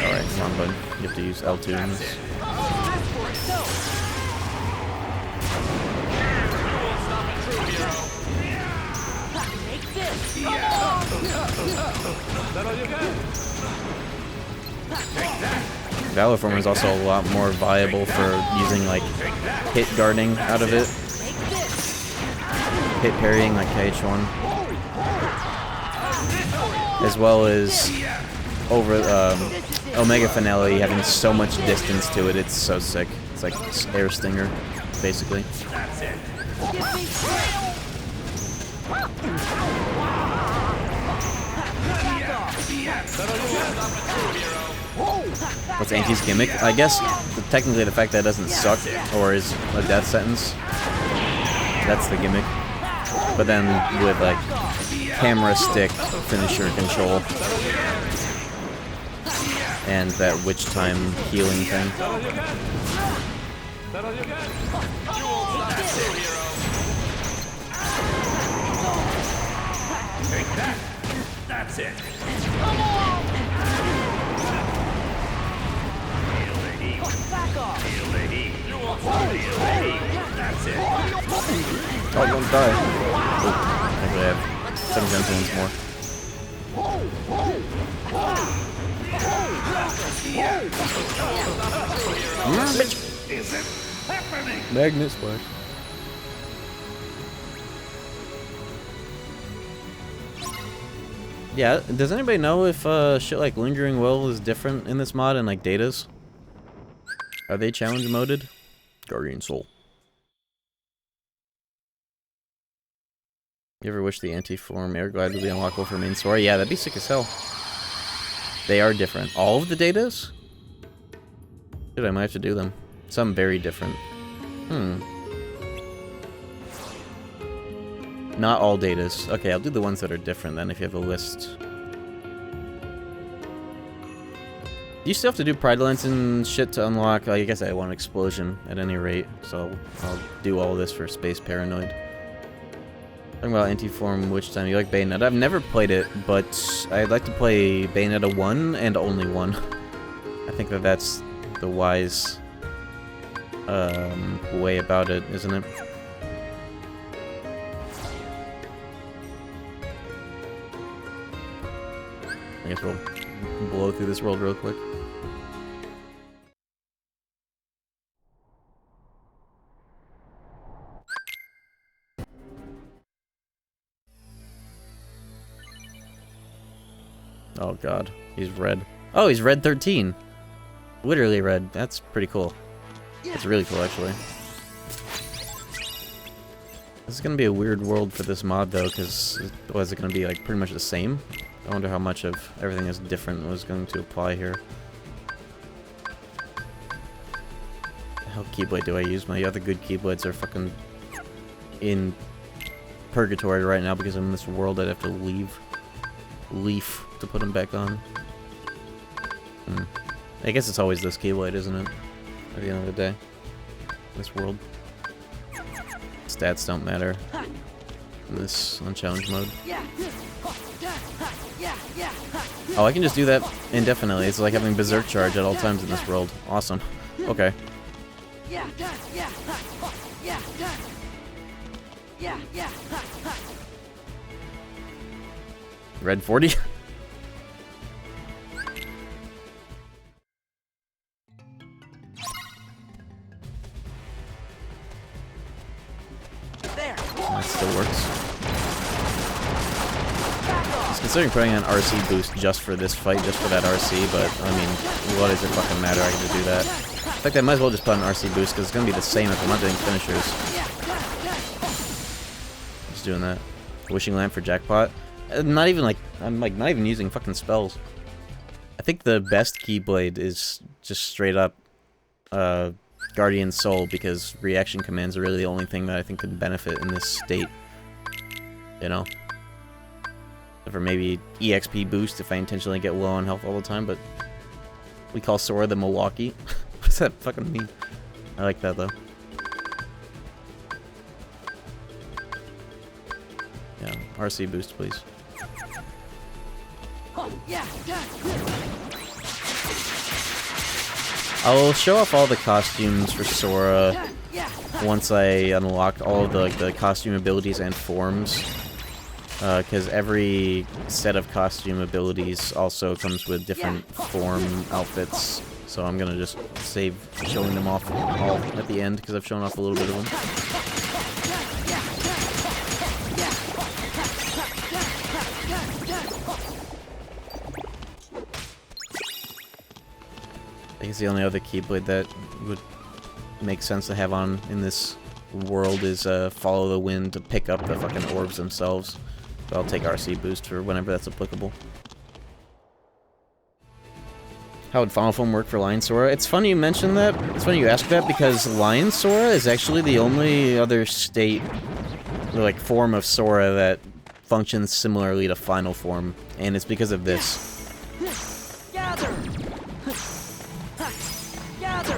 Alright, come on, bud. You have to use L2 in this. Valor Form is also a lot more viable for using like hit guarding out of it. Hit parrying like KH1. As well as over Omega Finale having so much distance to it, it's so sick. It's like Air Stinger, basically. What's Anti's gimmick? I guess technically the fact that it doesn't suck or is a death sentence. That's the gimmick. But then with like camera stick finisher control and that witch time healing thing. That's it. Oh, you won't die. Oh, actually I have 7 genitals more. Bitch. Magnet splash. Yeah, does anybody know if shit like Lingering Will is different in this mod and like Datas? Are they challenge moded? Guardian Soul. You ever wish the anti-form air glide would be unlockable for main story? Yeah, that'd be sick as hell. They are different. All of the Datas? Dude, I might have to do them. Some very different. Not all Datas. Okay, I'll do the ones that are different then if you have a list. Do you still have to do Pride Lens and shit to unlock? I guess I want Explosion at any rate, so I'll do all this for Space Paranoid. Talking about anti-form witch time, you like Bayonetta? I've never played it, but I'd like to play Bayonetta 1 and only 1. I think that that's the wise way about it, isn't it? I guess we'll blow through this world real quick. Oh god, he's red. Oh, he's red 13. Literally red. That's pretty cool. That's really cool, actually. This is gonna be a weird world for this mod, though, because was it gonna be like pretty much the same? I wonder how much of everything is different was going to apply here. How Keyblade do I use? My other good Keyblades are fucking in purgatory right now because in this world I'd have to leaf to put them back on. I guess it's always this Keyblade, isn't it? At the end of the day. This world. Stats don't matter in this on challenge mode. Oh, I can just do that indefinitely. It's like having Berserk Charge at all times in this world. Awesome. Okay. Red 40? That still works. was considering putting an RC boost just for this fight, just for that RC, but, I mean, what does it fucking matter? I can just do that. In fact, I might as well just put an RC boost, because it's going to be the same if I'm not doing finishers. Just doing that. Wishing Lamp for jackpot. Not even, like, I'm, like, not even using fucking spells. I think the best Keyblade is just straight up, Guardian Soul, because reaction commands are really the only thing that I think could benefit in this state. You know? Except for maybe EXP boost if I intentionally get low on health all the time, but we call Sora the Milwaukee. What does that fucking mean? I like that, though. Yeah, RC boost, please. I'll show off all the costumes for Sora once I unlock all of the costume abilities and forms. Because every set of costume abilities also comes with different form outfits. So I'm gonna just save showing them off all at the end, because I've shown off a little bit of them. I guess the only other Keyblade that would make sense to have on in this world is Follow the Wind to pick up the fucking orbs themselves. But I'll take RC boost for whenever that's applicable. How would Final Form work for Lion Sora? It's funny you mentioned that. It's funny you ask that, because Lion Sora is actually the only other state, or like form of Sora that functions similarly to Final Form, and it's because of this.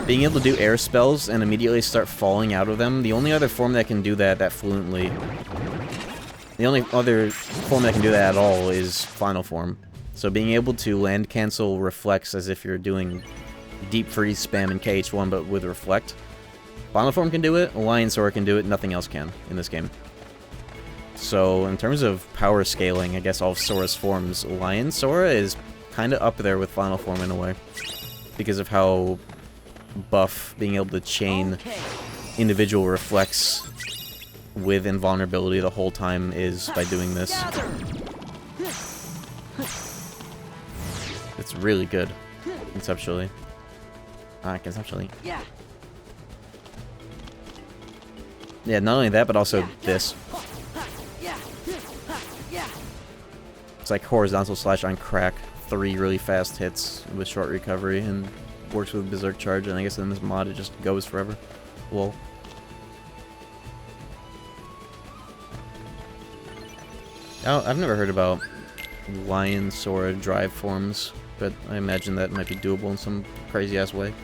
Being able to do air spells and immediately start falling out of them, the only other form that can do that fluently, the only other form that can do that at all is Final Form. So being able to land cancel reflects as if you're doing deep freeze spam in KH1 but with reflect. Final Form can do it, Lion Sora can do it, nothing else can in this game. So in terms of power scaling, I guess all of Sora's forms, Lion Sora is kind of up there with Final Form in a way. Because of how buff being able to chain individual reflects with invulnerability the whole time is by doing this. It's really good, conceptually. Conceptually. Yeah, not only that, but also this. It's like horizontal slash on crack, 3 really fast hits with short recovery, and works with Berserk Charge, and I guess in this mod it just goes forever. Lol. Oh, I've never heard about Lion Sora drive forms, but I imagine that might be doable in some crazy-ass way.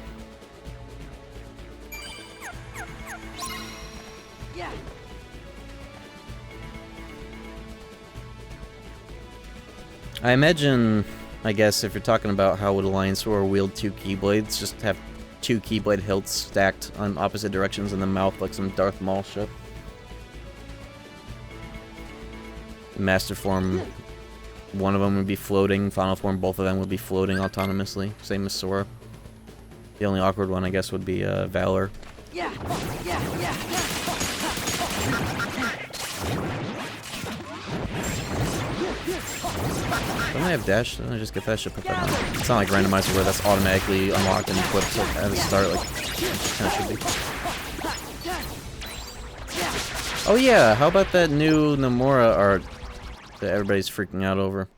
I imagine, I guess, if you're talking about how would a Lion Sora wield 2 Keyblades, just have 2 Keyblade hilts stacked on opposite directions in the mouth like some Darth Maul shit. Master Form, one of them would be floating. Final Form, both of them would be floating autonomously. Same as Sora. The only awkward one, I guess, would be Valor. Don't I have dash? Don't I just get that shit? Put that on. It's not like randomizer where that's automatically unlocked and equipped at the start, like kind of should be. Oh yeah, how about that new Nomura art that everybody's freaking out over?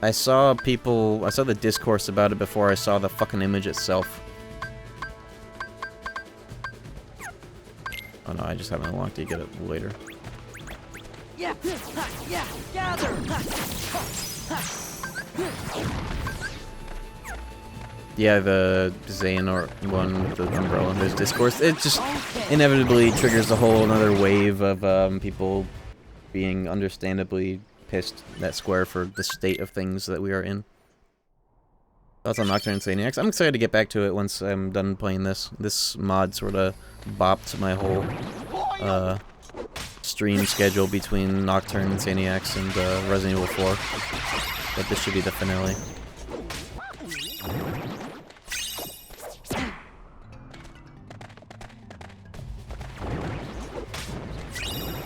I saw the discourse about it before I saw the fucking image itself. Oh no, I just haven't unlocked it. You get it later. Yeah, the Xehanort one with the umbrella and there's discourse. It just inevitably triggers a whole another wave of people being understandably pissed at Square for the state of things that we are in. Thoughts on Nocturne and Xaniax? I'm excited to get back to it once I'm done playing this. This mod sort of bopped my whole stream schedule between Nocturne and Xaniax and Resident Evil 4. But this should be the finale.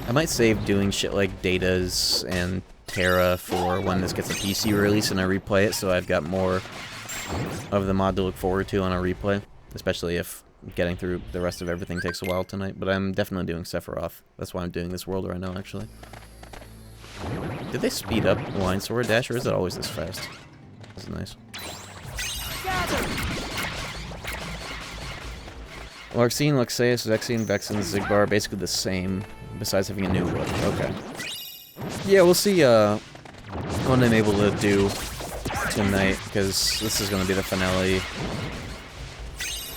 I might save doing shit like datas and Terra for when this gets a PC release and I replay it, so I've got more of the mod to look forward to on a replay, especially if getting through the rest of everything takes a while tonight. But I'm definitely doing Sephiroth. That's why I'm doing this world right now, actually. Did they speed up Line Sword Dash, or is it always this fast? That's nice. Larxene, Luxeus, Vexine, Vexen, Zigbar are basically the same, besides having a new look. Okay. Yeah, we'll see what I'm able to do tonight, because this is going to be the finale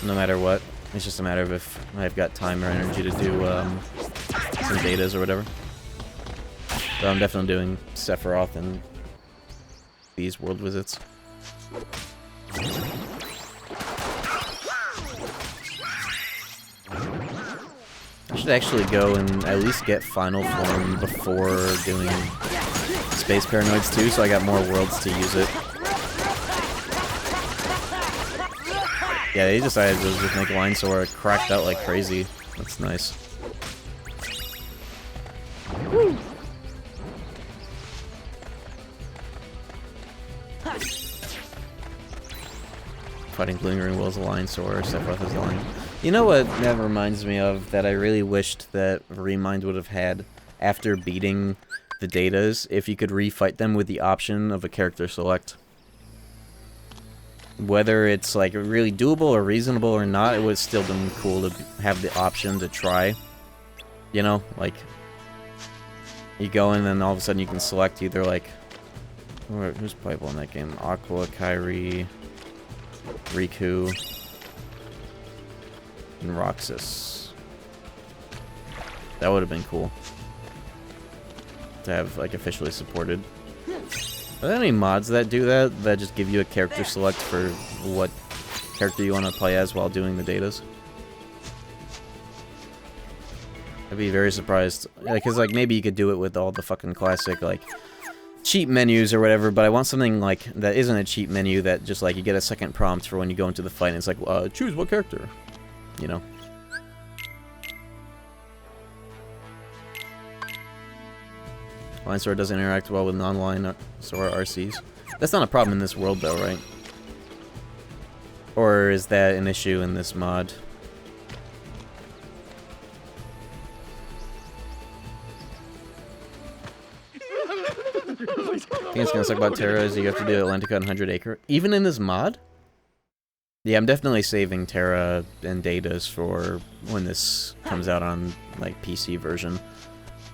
no matter what. It's just a matter of if I've got time or energy to do some betas or whatever. But I'm definitely doing Sephiroth and these world visits. I should actually go and at least get final form before doing Space Paranoids too, so I got more worlds to use it. Yeah, they decided to just make Line Sword cracked out like crazy. That's nice. Woo. Fighting Lingering Will's a Line Sword, Sephiroth is a Line. You know what that reminds me of that I really wished that Remind would have had after beating the Datas, if you could refight them with the option of a character select. Whether it's like really doable or reasonable or not, it would still been cool to have the option to try. You know, like you go in and then all of a sudden you can select either like who's playable in that game? Aqua, Kairi, Riku, and Roxas. That would have been cool to have like officially supported. Are there any mods that do that, that just give you a character select for what character you want to play as while doing the datas? I'd be very surprised, because like maybe you could do it with all the fucking classic like cheat menus or whatever, but I want something like that isn't a cheat menu, that just like you get a second prompt for when you go into the fight and it's like, choose what character, you know? Line Sword doesn't interact well with non-line Sword RCs. That's not a problem in this world though, right? Or is that an issue in this mod? I think it's gonna suck about Terra is you have to do Atlantica and 100 Acre. Even in this mod? Yeah, I'm definitely saving Terra and Datas for when this comes out on like PC version.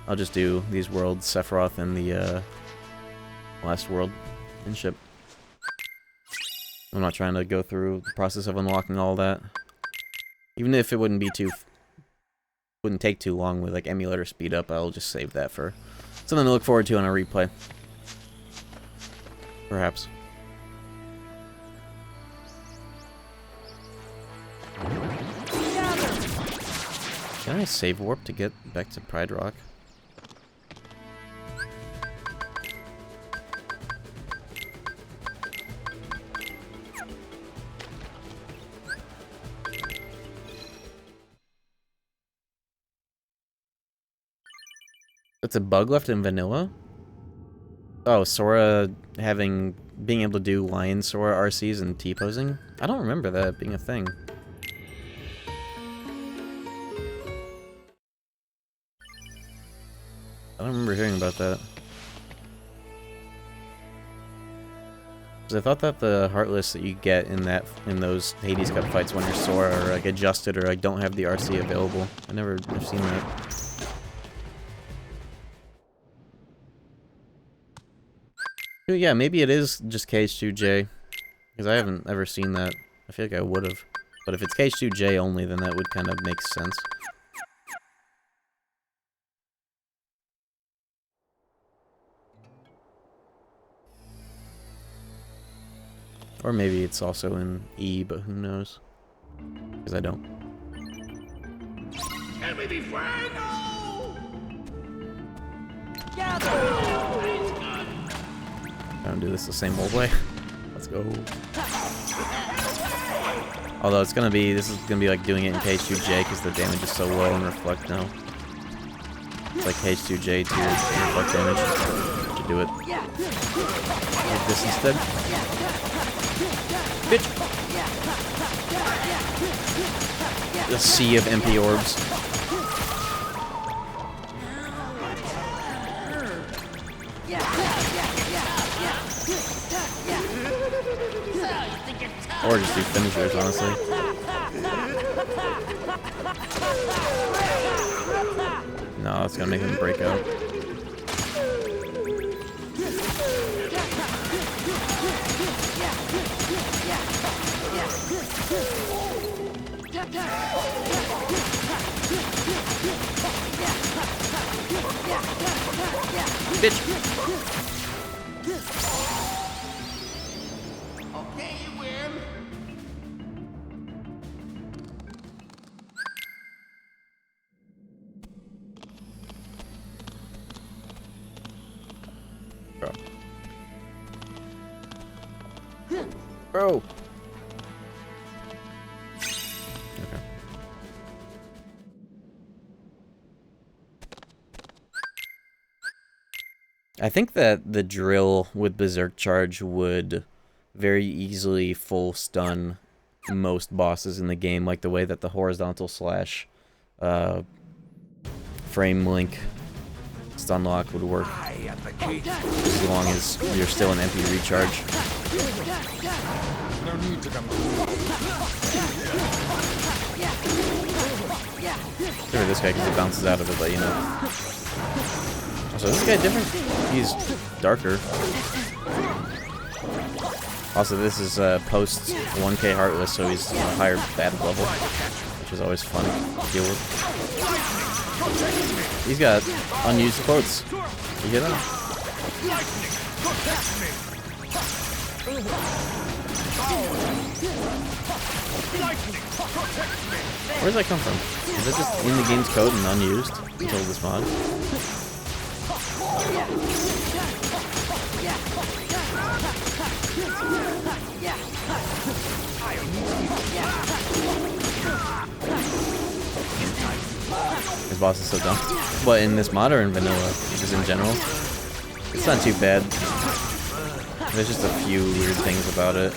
I'll just do these worlds, Sephiroth and the last world and ship. I'm not trying to go through the process of unlocking all that. Even if it wouldn't take too long with like emulator speed up, I'll just save that for something to look forward to on a replay. Perhaps. Can I save warp to get back to Pride Rock? It's a bug left in vanilla? Oh, Sora being able to do Lion Sora RCs and T-posing? I don't remember that being a thing. I don't remember hearing about that. 'Cause I thought that the Heartless that you get in those Hades Cup fights when you're Sora are like adjusted or like don't have the RC available. I've seen that. Yeah, maybe it is just KH2J, because I haven't ever seen that. I feel like I would have. But if it's KH2J only, then that would kind of make sense. Or maybe it's also in E, but who knows? Because I don't. Can we be friends? I don't do this the same old way. Let's go. Although this is gonna be like doing it in KH2J because the damage is so low and reflect now. It's like KH2J to reflect damage. do it. Like this instead. Bitch! The sea of MP orbs. Or just do finishers, honestly. No, it's gonna make him break out. Bitch! Okay, you win. Bro. Okay. I think that the drill with Berserk Charge would very easily full stun most bosses in the game, like the way that the horizontal slash frame link stun lock would work. As long as you're still in MP recharge. No need to come. Sure, this guy, because he bounces out of it, but you know. So is this guy different? He's darker. Also, this is post 1K Heartless, so he's a higher battle level, which is always fun to deal with. He's got unused quotes. You get them? Where does that come from? Is that just in the game's code and unused until this mod? This boss is so dumb. But in this mod or in vanilla, just in general, it's not too bad. There's just a few weird things about it.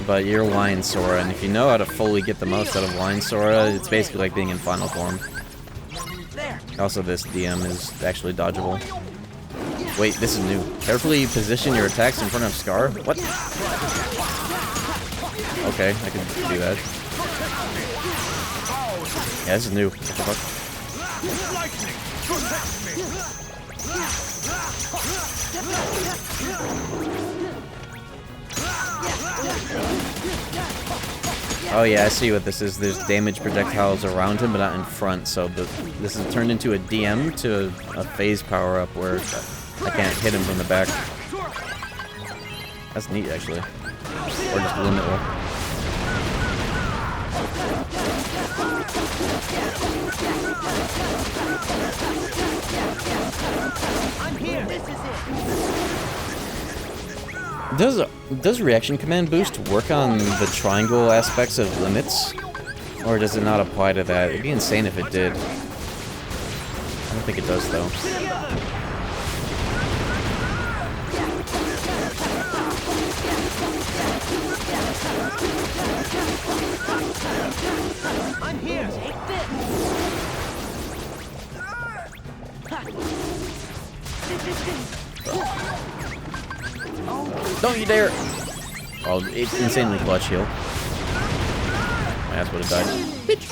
But you're Lion Sora, and if you know how to fully get the most out of Lion Sora, it's basically like being in final form. Also, this DM is actually dodgeable. Wait, this is new. Carefully position your attacks in front of Scar? What? Okay, I can do that. Yeah, this is new. What the fuck? Oh yeah, I see what this is. There's damage projectiles around him, but not in front. So this is turned into a DM to a phase power-up where I can't hit him from the back. That's neat, actually. Or just limit one. I'm here. This is it. Does reaction command boost work on the triangle aspects of limits? Or does it not apply to that? It'd be insane if it did. I don't think it does, though. I'm here. Take this. Don't you dare! Oh, it's insanely clutch heal. That's what it died. Bitch.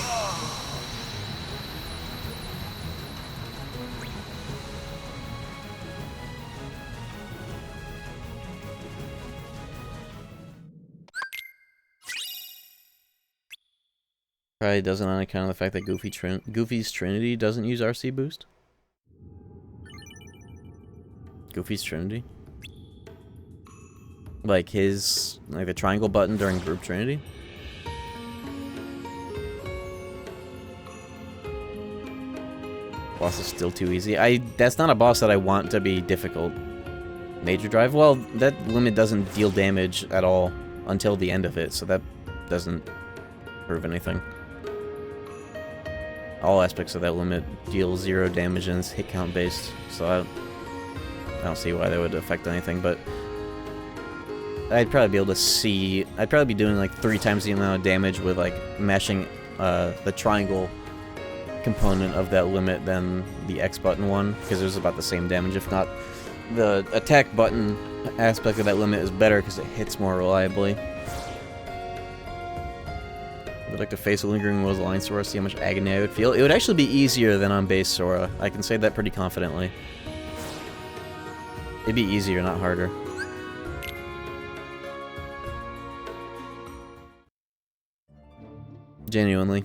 Probably doesn't on account of the fact that Goofy's Trinity doesn't use RC boost. Goofy's Trinity? Like the triangle button during group Trinity? Boss is still too easy. That's not a boss that I want to be difficult. Major Drive? Well, that limit doesn't deal damage at all until the end of it, so that doesn't prove anything. All aspects of that limit deal 0 damage and it's hit count based, so I don't see why that would affect anything, but I'd probably be able to see... I'd probably be doing like 3 times the amount of damage with like mashing the triangle component of that limit than the X button one, because it was about the same damage, if not. The attack button aspect of that limit is better because it hits more reliably. I'd like to face a lingering will's line Sora, see how much agony I would feel. It would actually be easier than on base Sora. I can say that pretty confidently. It'd be easier, not harder. Genuinely.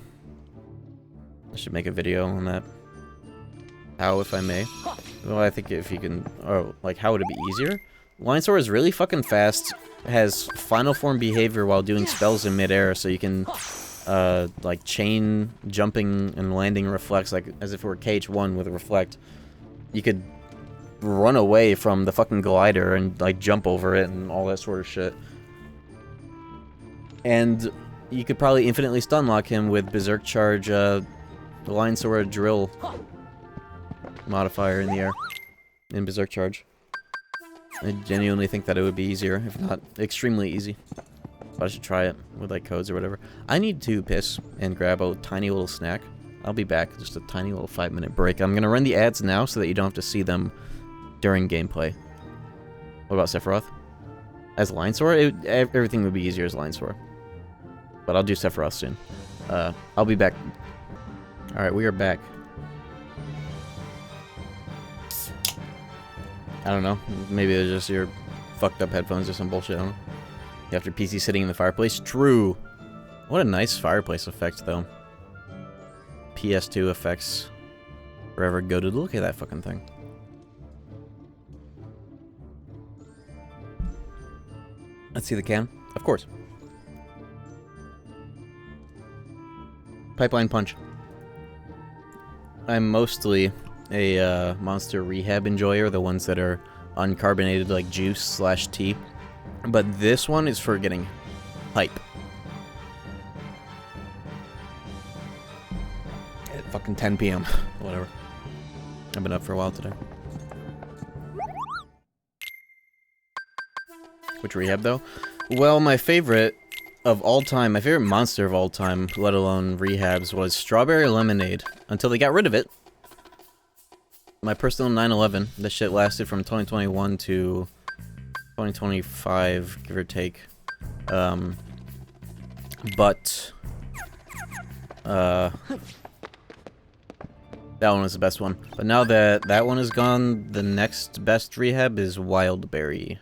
I should make a video on that. How, if I may? Well, I think if you can... Oh, like, how would it be easier? Line Sora is really fucking fast. Has final form behavior while doing spells in midair, so you can... like chain jumping and landing reflects, like as if it were KH1 with a reflect. You could run away from the fucking glider and like jump over it and all that sort of shit. And you could probably infinitely stun lock him with Berserk Charge, the Line Sora Drill modifier in the air in Berserk Charge. I genuinely think that it would be easier, if not extremely easy. But I should try it with like codes or whatever. I need to piss and grab a tiny little snack. I'll be back. Just a tiny little 5-minute break. I'm gonna run the ads now so that you don't have to see them during gameplay. What about Sephiroth? As Line Sora? Everything would be easier as Line Sora. But I'll do Sephiroth soon. I'll be back. Alright, we are back. I don't know. Maybe it's just your fucked up headphones or some bullshit. I don't know. After PC sitting in the fireplace? True. What a nice fireplace effect, though. PS2 effects. Forever goated. Look at that fucking thing. Let's see the can. Of course. Pipeline Punch. I'm mostly a Monster Rehab enjoyer, the ones that are uncarbonated like juice / tea. But this one is for getting hype. At fucking 10 p.m. Whatever. I've been up for a while today. Which rehab, though? Well, my favorite of all time, my favorite monster of all time, let alone rehabs, was Strawberry Lemonade. Until they got rid of it. My personal 9/11. This shit lasted from 2021 to 2025, give or take. But that one was the best one. But now that that one is gone, the next best rehab is Wildberry.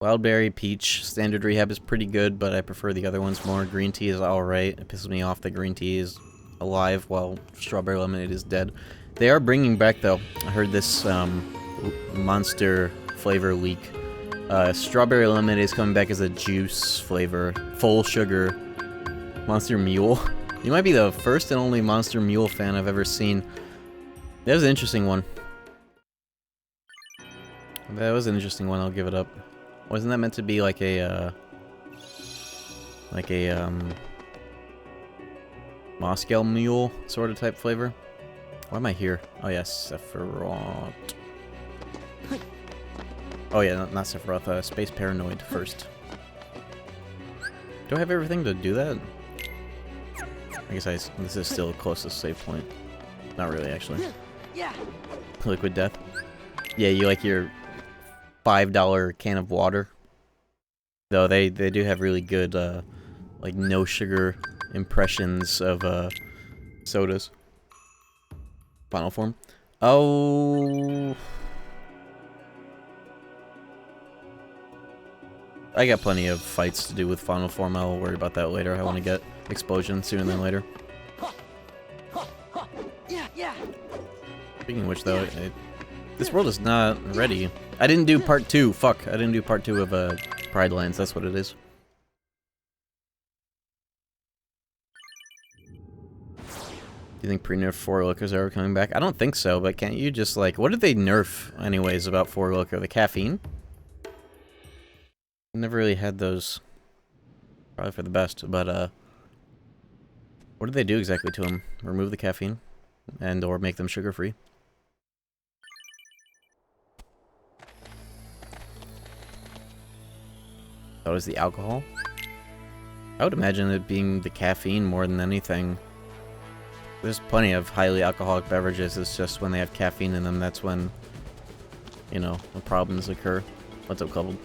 Wildberry, Peach, standard rehab is pretty good, but I prefer the other ones more. Green tea is alright. It pisses me off that green tea is alive while Strawberry Lemonade is dead. They are bringing back, though. I heard this monster flavor leak. Strawberry Lemonade is coming back as a juice flavor. Full sugar. Monster Mule. You might be the first and only Monster Mule fan I've ever seen. That was an interesting one. I'll give it up. Wasn't that meant to be like a, Moscow Mule sort of type flavor? Why am I here? Oh yes, Sephiroth. Oh yeah, not Sephiroth, Space Paranoid first. Do I have everything to do that? I guess this is still the closest save point. Not really, actually. Yeah. Liquid Death. Yeah, you like your $5 can of water. Though they do have really good, like no sugar impressions of, sodas. Final form. Oh... I got plenty of fights to do with Final Form. I'll worry about that later. I want to get Explosion sooner than later. Yeah. Speaking of which, though, this world is not ready. I didn't do part 2. Fuck. I didn't do part 2 of Pride Lands. That's what it is. Do you think pre-nerf 4 Lookers are ever coming back? I don't think so, but can't you just, like... What did they nerf, anyways, about 4 Looker? The caffeine? Never really had those. Probably for the best, but, what did they do exactly to them? Remove the caffeine? And or make them sugar-free? thought it was the alcohol. I would imagine it being the caffeine more than anything. There's plenty of highly alcoholic beverages. It's just when they have caffeine in them, that's when, you know, the problems occur. What's up, coupled?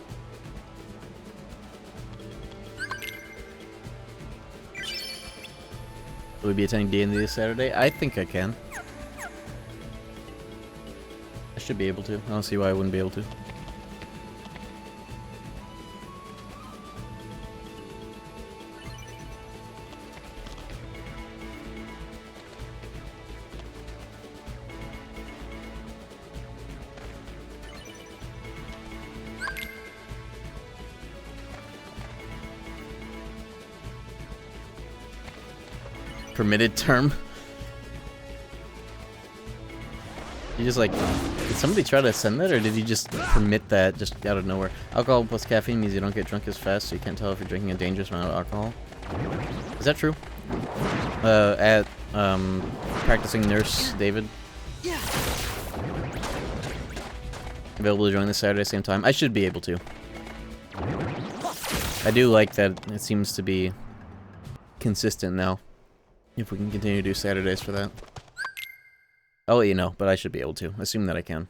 Will we be attending D&D this Saturday? I think I can. I should be able to. I don't see why I wouldn't be able to. Permitted term. You just like, did somebody try to send that, or did you just permit that just out of nowhere? Alcohol plus caffeine means you don't get drunk as fast, so you can't tell if you're drinking a dangerous amount of alcohol. Is that true? At practicing nurse David. Available to join this Saturday same time. I should be able to. I do like that it seems to be consistent now. If we can continue to do Saturdays for that. I'll let you know, but I should be able to. Assume that I can.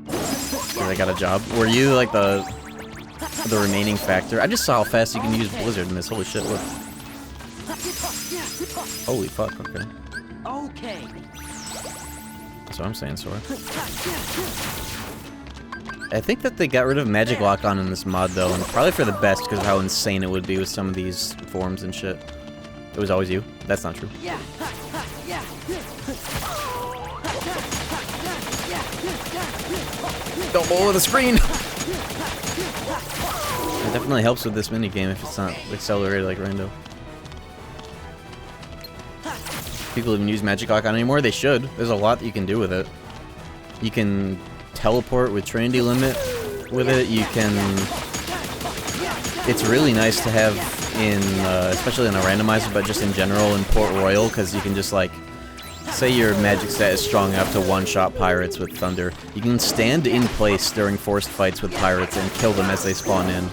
I got a job. Were you like the remaining factor? I just saw how fast you can use Blizzard in this. Holy shit, look. Holy fuck, okay. Okay. That's what I'm saying, Sora. I think that they got rid of Magic Lock-On in this mod, though, and probably for the best because of how insane it would be with some of these forms and shit. It was always you? That's not true. Don't blow the screen! It definitely helps with this minigame if it's not accelerated like Rando. People even use Magic Lock-On anymore? They should. There's a lot that you can do with it. You can teleport with Trinity Limit with it. You can... It's really nice to have in, especially in a randomizer, but just in general in Port Royal, because you can just like, say your magic set is strong enough to one-shot pirates with Thunder. You can stand in place during forced fights with pirates and kill them as they spawn in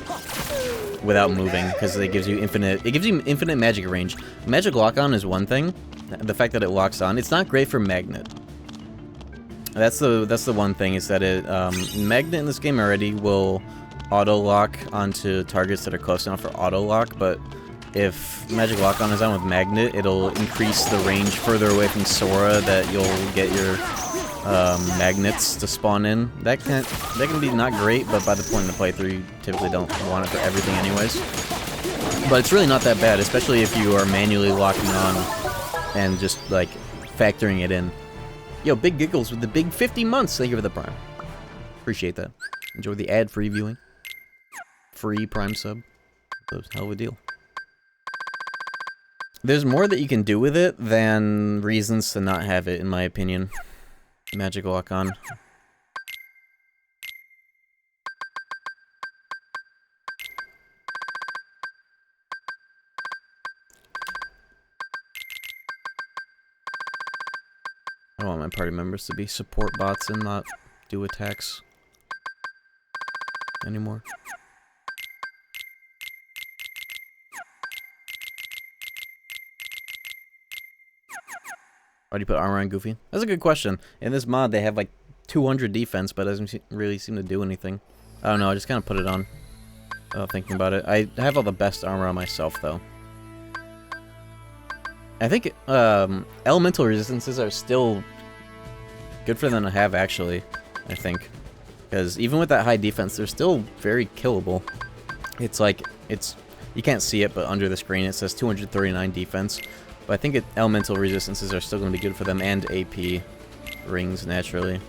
without moving, because it gives you infinite magic range. Magic Lock-On is one thing. The fact that it locks on, it's not great for Magnet. That's the one thing, is that it Magnet in this game already will auto-lock onto targets that are close enough for auto-lock, but if Magic Lock-On is on with Magnet, it'll increase the range further away from Sora that you'll get your magnets to spawn in. That can be not great, but by the point in the playthrough, you typically don't want it for everything anyways. But it's really not that bad, especially if you are manually locking on and just, like, factoring it in. Yo, Big Giggles with the big 50 months. Thank you for the Prime. Appreciate that. Enjoy the ad-free viewing. Free Prime sub. That was a hell of a deal. There's more that you can do with it than reasons to not have it, in my opinion. Magic Lock-On. I don't want my party members to be support bots and not do attacks anymore. Why do you put armor on Goofy? That's a good question. In this mod, they have like 200 defense, but it doesn't really seem to do anything. I don't know, I just kind of put it on. Thinking about it. I have all the best armor on myself, though. I think elemental resistances are still good for them to have, actually, I think. Because even with that high defense, they're still very killable. It's like, you can't see it, but under the screen it says 239 defense. But I think elemental resistances are still going to be good for them, and AP rings, naturally.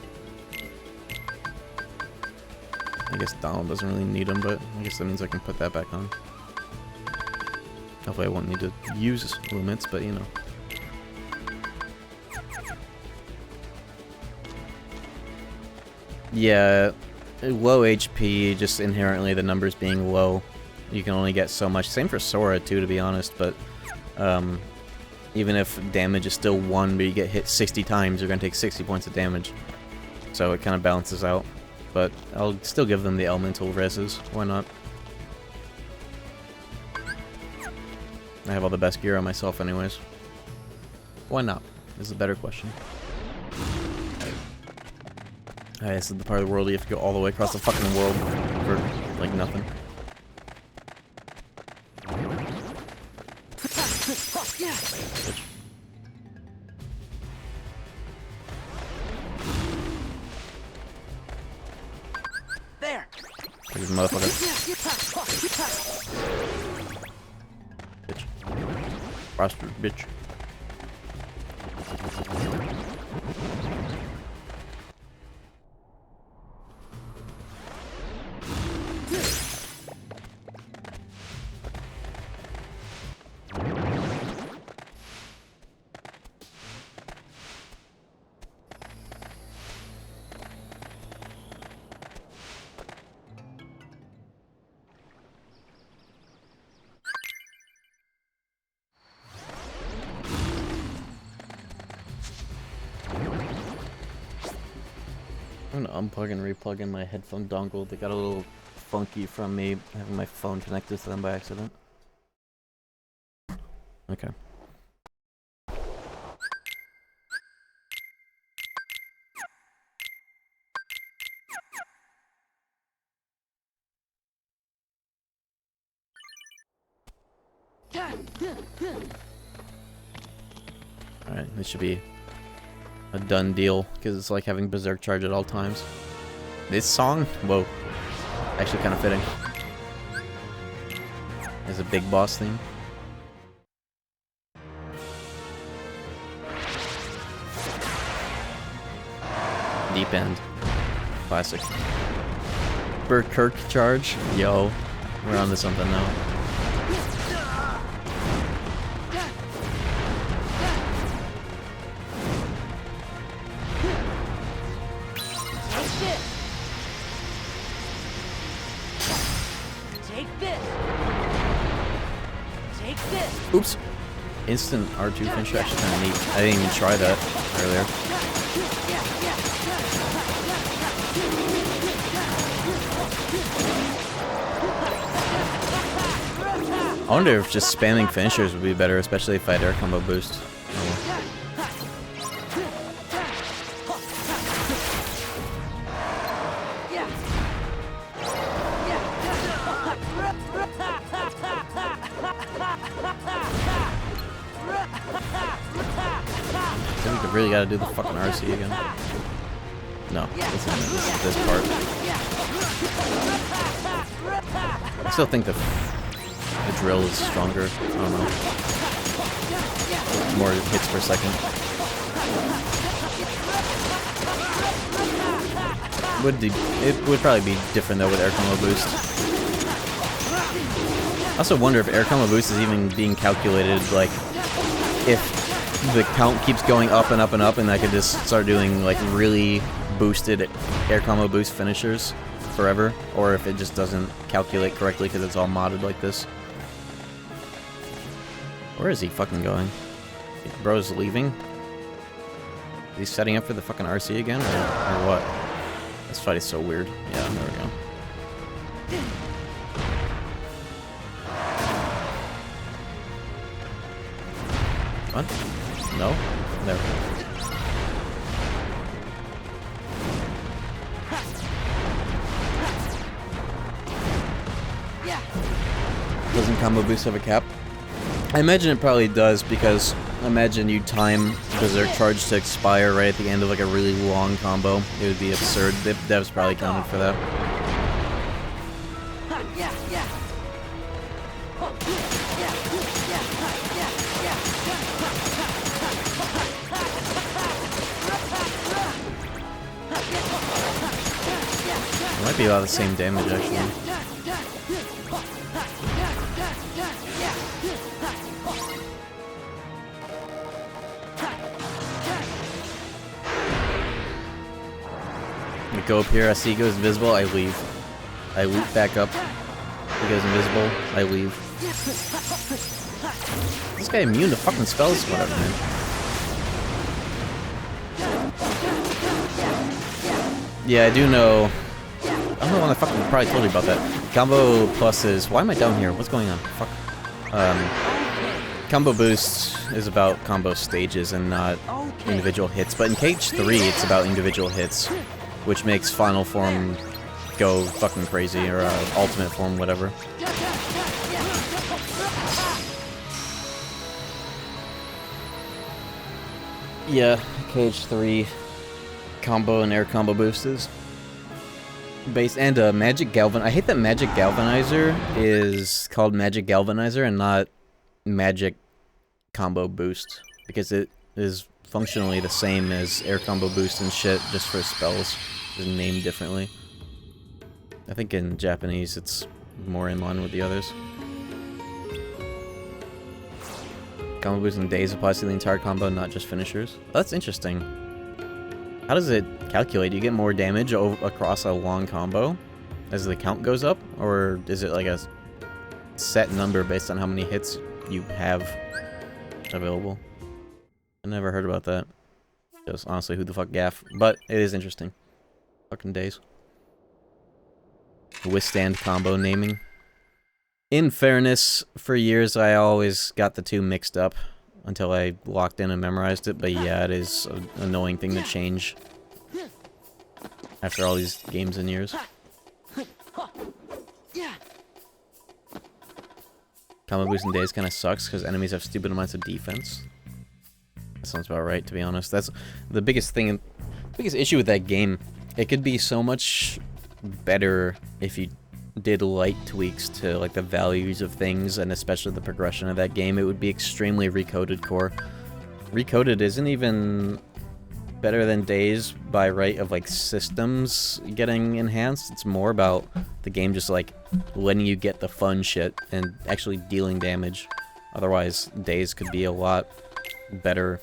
I guess Donald doesn't really need them, but I guess that means I can put that back on. Hopefully I won't need to use limits, but you know. Yeah, low HP, just inherently the numbers being low. You can only get so much. Same for Sora, too, to be honest, but even if damage is still 1, but you get hit 60 times, you're going to take 60 points of damage. So it kind of balances out. but I'll still give them the elemental reses. Why not? I have all the best gear on myself anyways. Why not? Is a better question. This is the part of the world you have to go all the way across the fucking world for, like, nothing. Bitch. There. Here's the motherfucker. Bitch. Bastard, bitch. I'm gonna unplug and replug in my headphone dongle. They got a little funky from me having my phone connected to them by accident. Okay. Alright, this should be a done deal, because it's like having Berserk charge at all times. This song? Whoa. Actually kind of fitting. As a big boss theme. Deep End. Classic. Berserk charge? Yo. We're on to something now. Oops. Instant R2 finisher actually kind of neat. I didn't even try that earlier. I wonder if just spamming finishers would be better, especially if I had air combo boost. I really gotta do the fucking RC again. No, this part. I still think the drill is stronger. I don't know. More hits per second. It would probably be different though with air combo boost. I also wonder if air combo boost is even being calculated, like if the count keeps going up and up and up, and I could just start doing like really boosted air combo boost finishers forever, or if it just doesn't calculate correctly because it's all modded like this. Where is he fucking going? Bro's leaving? He's setting up for the fucking RC again, or what? This fight is so weird. Yeah, there we go. What? No? There we go. Doesn't combo boost have a cap? I imagine it probably does, because imagine you time Berserk charge to expire right at the end of like a really long combo. It would be absurd. Devs probably counted for that. It might be about the same damage actually. I go up here, I see he goes invisible, I leave. I loop back up. He goes invisible, I leave. This guy immune to fucking spells? Whatever, man. Yeah, I do know I'm the one that fucking probably told you about that. Combo plus is... Why am I down here? What's going on? Fuck. Combo boost is about combo stages and not individual hits. But in KH3, it's about individual hits, which makes final form go fucking crazy, or ultimate form, whatever. Yeah, KH3 combo and air combo boost is based, and Magic Galvan. I hate that Magic Galvanizer is called Magic Galvanizer and not Magic Combo Boost, because it is functionally the same as air combo boost and shit, just for spells. It's named differently. I think in Japanese it's more in line with the others. Combo boost in days applies to the entire combo, not just finishers. That's interesting. How does it calculate? Do you get more damage across a long combo as the count goes up? Or is it like a set number based on how many hits you have available? I never heard about that. Just honestly, who the fuck gaff? But it is interesting. Fucking days. Withstand combo naming. In fairness, for years I always got the two mixed up until I locked in and memorized it, but yeah, it is an annoying thing to change after all these games and years. Combo boost in days kind of sucks because enemies have stupid amounts of defense. That sounds about right, to be honest. That's the biggest thing, biggest issue with that game. It could be so much better if you did light tweaks to like the values of things, and especially the progression of that game. It would be extremely recoded core. Recoded isn't even better than Days by right of like systems getting enhanced. It's more about the game just like letting you get the fun shit and actually dealing damage. Otherwise, Days could be a lot better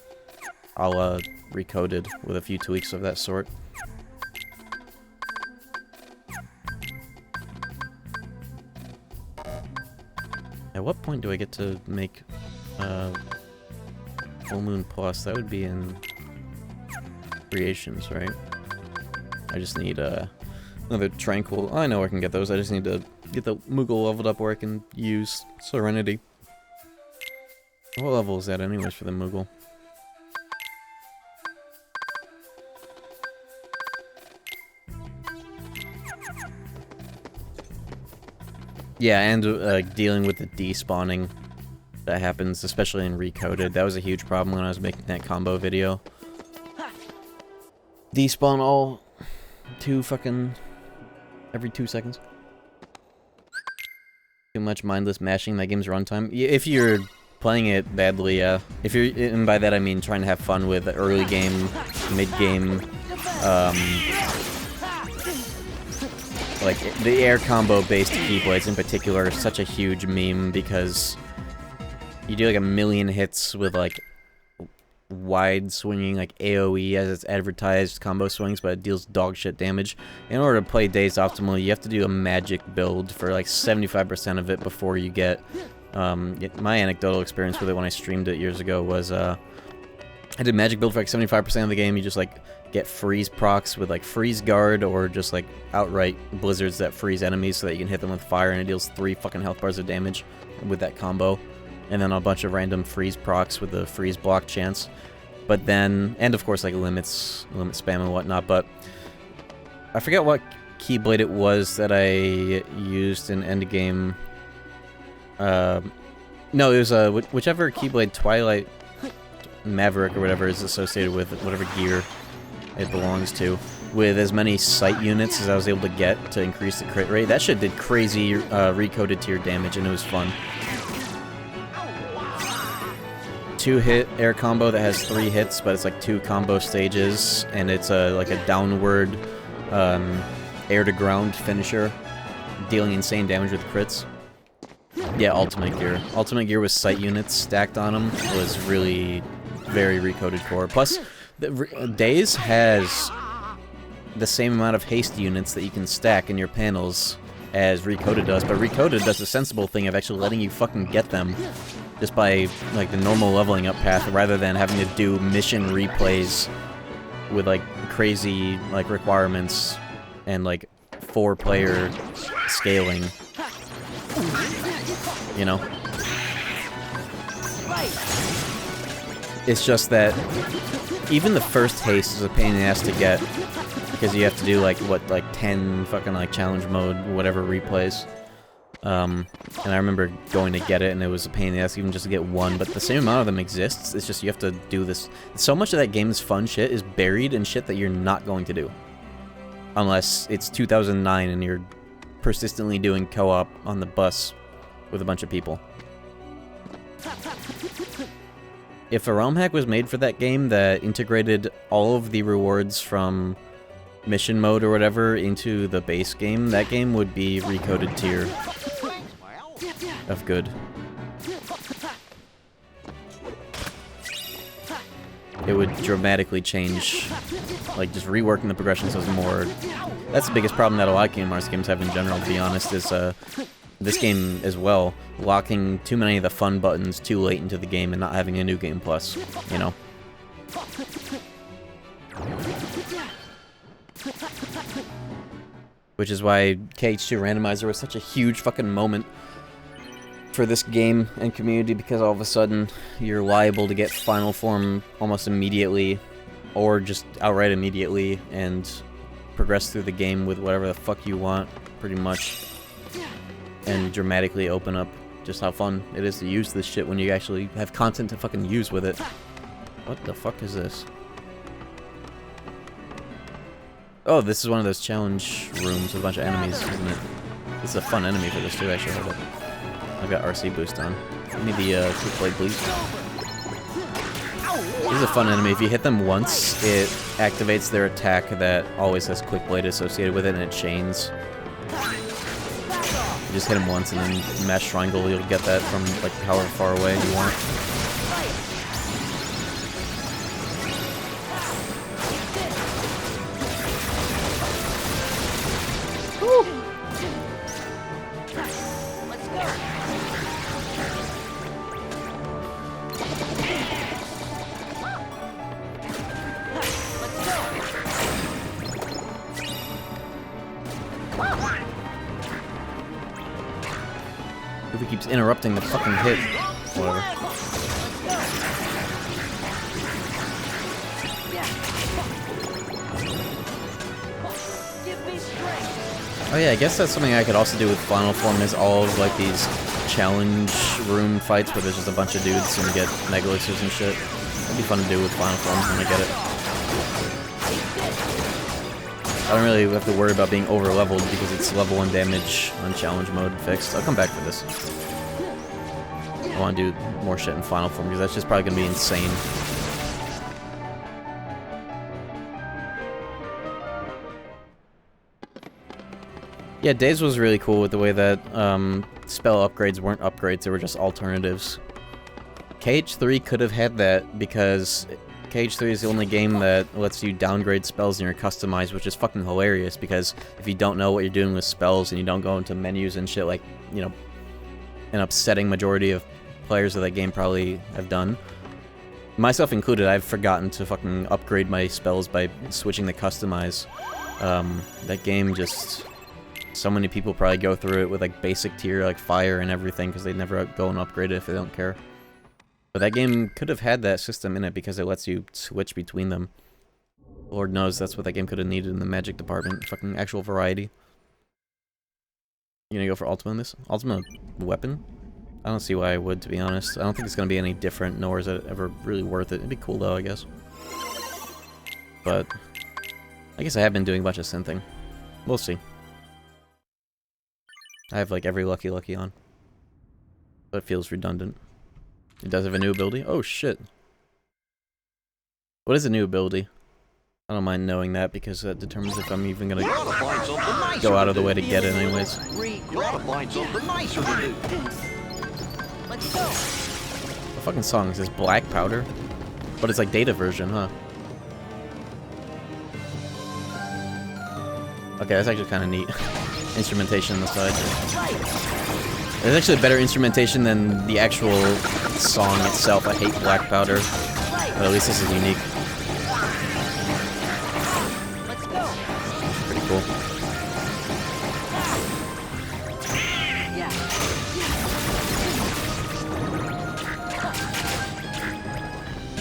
a la Recoded with a few tweaks of that sort. At what point do I get to make Full Moon Plus? That would be in Creations, right? I just need another Tranquil. Oh, I know I can get those. I just need to get the Moogle leveled up where I can use Serenity. What level is that anyways for the Moogle? Yeah, and dealing with the despawning that happens, especially in Recoded. That was a huge problem when I was making that combo video. Despawn all every 2 seconds. Too much mindless mashing that game's runtime. If you're playing it badly, yeah. If you're, and by that I mean trying to have fun with the early game, mid game, like, the air combo-based Keyblades in particular are such a huge meme because you do like a million hits with like wide swinging like AoE as it's advertised combo swings, but it deals dog shit damage. In order to play Days optimally, you have to do a magic build for like 75% of it before you get my anecdotal experience with it when I streamed it years ago was I did magic build for like 75% of the game. You just like get freeze procs with like freeze guard or just like outright blizzards that freeze enemies so that you can hit them with fire, and it deals 3 fucking health bars of damage with that combo. And then a bunch of random freeze procs with the freeze block chance. But then, and of course like limit spam and whatnot, but I forget what Keyblade it was that I used in endgame. No, it was whichever Keyblade Twilight Maverick or whatever is associated with whatever gear it belongs to, with as many sight units as I was able to get to increase the crit rate. That shit did crazy recoded tier damage, and it was fun. 2-hit air combo that has 3 hits, but it's like 2 combo stages, and it's like a downward air to ground finisher, dealing insane damage with crits. Yeah, Ultimate Gear. Ultimate Gear with sight units stacked on them was really very recoded core. Plus, Days has the same amount of haste units that you can stack in your panels as Recoded does, but Recoded does the sensible thing of actually letting you fucking get them just by like the normal leveling up path, rather than having to do mission replays with like crazy like requirements and like 4-player scaling. You know? It's just that even the first haste is a pain in the ass to get, because you have to do like 10 fucking like challenge mode, whatever replays. And I remember going to get it, and it was a pain in the ass even just to get one, but the same amount of them exists, it's just you have to do this. So much of that game's fun shit is buried in shit that you're not going to do. Unless it's 2009 and you're persistently doing co-op on the bus with a bunch of people. If a ROM hack was made for that game that integrated all of the rewards from mission mode or whatever into the base game, that game would be recoded tier of good. It would dramatically change, like just reworking the progression so it's more... That's the biggest problem that a lot of Kingdom Hearts games have in general, to be honest, is this game as well, locking too many of the fun buttons too late into the game and not having a new game plus, you know? Which is why KH2 Randomizer was such a huge fucking moment for this game and community, because all of a sudden you're liable to get final form almost immediately, or just outright immediately, and progress through the game with whatever the fuck you want, pretty much, and dramatically open up just how fun it is to use this shit when you actually have content to fucking use with it. What the fuck is this? Oh, this is one of those challenge rooms with a bunch of enemies, isn't it? This is a fun enemy for this too, actually. Hold up. I've got RC boost on. Give me the quick blade, please. This is a fun enemy. If you hit them once, it activates their attack that always has quick blade associated with it, and it chains. You just hit them once, and then mash triangle, you'll get that from like however far away you want. If he keeps interrupting the fucking hit. Whatever. Oh yeah, I guess that's something I could also do with Final Form, is all of like these challenge room fights where there's just a bunch of dudes and get Mega Elixirs and shit. That'd be fun to do with Final Form when I get it. I don't really have to worry about being over-leveled because it's level 1 damage on challenge mode fixed. I'll come back for this. I want to do more shit in Final Form because that's just probably going to be insane. Yeah, Days was really cool with the way that spell upgrades weren't upgrades, they were just alternatives. KH3 could have had that because KH3 is the only game that lets you downgrade spells in your customized, which is fucking hilarious, because if you don't know what you're doing with spells and you don't go into menus and shit like, you know, an upsetting majority of players of that game probably have done, myself included, I've forgotten to fucking upgrade my spells by switching to customize. That game just... So many people probably go through it with like basic tier, like fire and everything, because they never go and upgrade it if they don't care. But that game could have had that system in it because it lets you switch between them. Lord knows that's what that game could have needed in the magic department. Fucking actual variety. You gonna go for Ultima in this? Ultima weapon? I don't see why I would, to be honest. I don't think it's gonna be any different, nor is it ever really worth it. It'd be cool though, I guess. But I guess I have been doing a bunch of synthing. We'll see. I have like every Lucky Lucky on. But it feels redundant. It does have a new ability? Oh shit. What is a new ability? I don't mind knowing that because that determines if I'm even gonna go out of the way to get it anyways. You ought to find something nicer to do. Let's go. The fucking song is this Black Powder? But it's like data version, huh? Okay, that's actually kind of neat. Instrumentation on the side. There's actually a better instrumentation than the actual song itself. I hate Black Powder, but at least this is unique. Let's go. Pretty cool.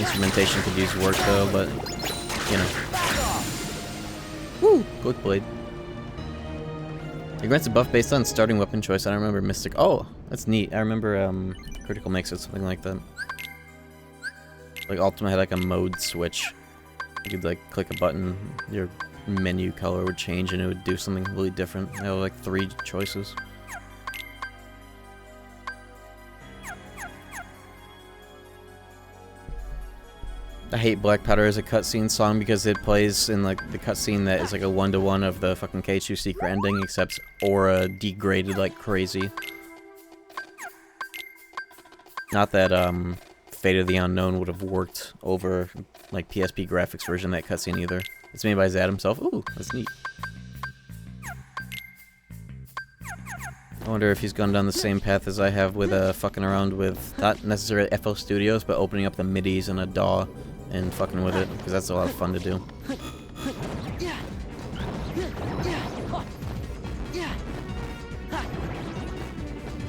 instrumentation could use work though, but you know. Woo! Quick blade. It grants a buff based on starting weapon choice. I don't remember Mystic. Oh, that's neat. I remember Critical makes it something like that. Like Ultima had like a mode switch. You could like click a button, your menu color would change and it would do something completely different. I had like 3 choices. I hate Black Powder as a cutscene song because it plays in like the cutscene that is like a 1-to-1 of the fucking K2 secret ending, except Aura degraded like crazy. Not that Fate of the Unknown would have worked over like PSP graphics version of that cutscene either. It's made by Zad himself. Ooh, that's neat. I wonder if he's gone down the same path as I have with fucking around with not necessarily FL Studios, but opening up the midis and a DAW and fucking with it, because that's a lot of fun to do. You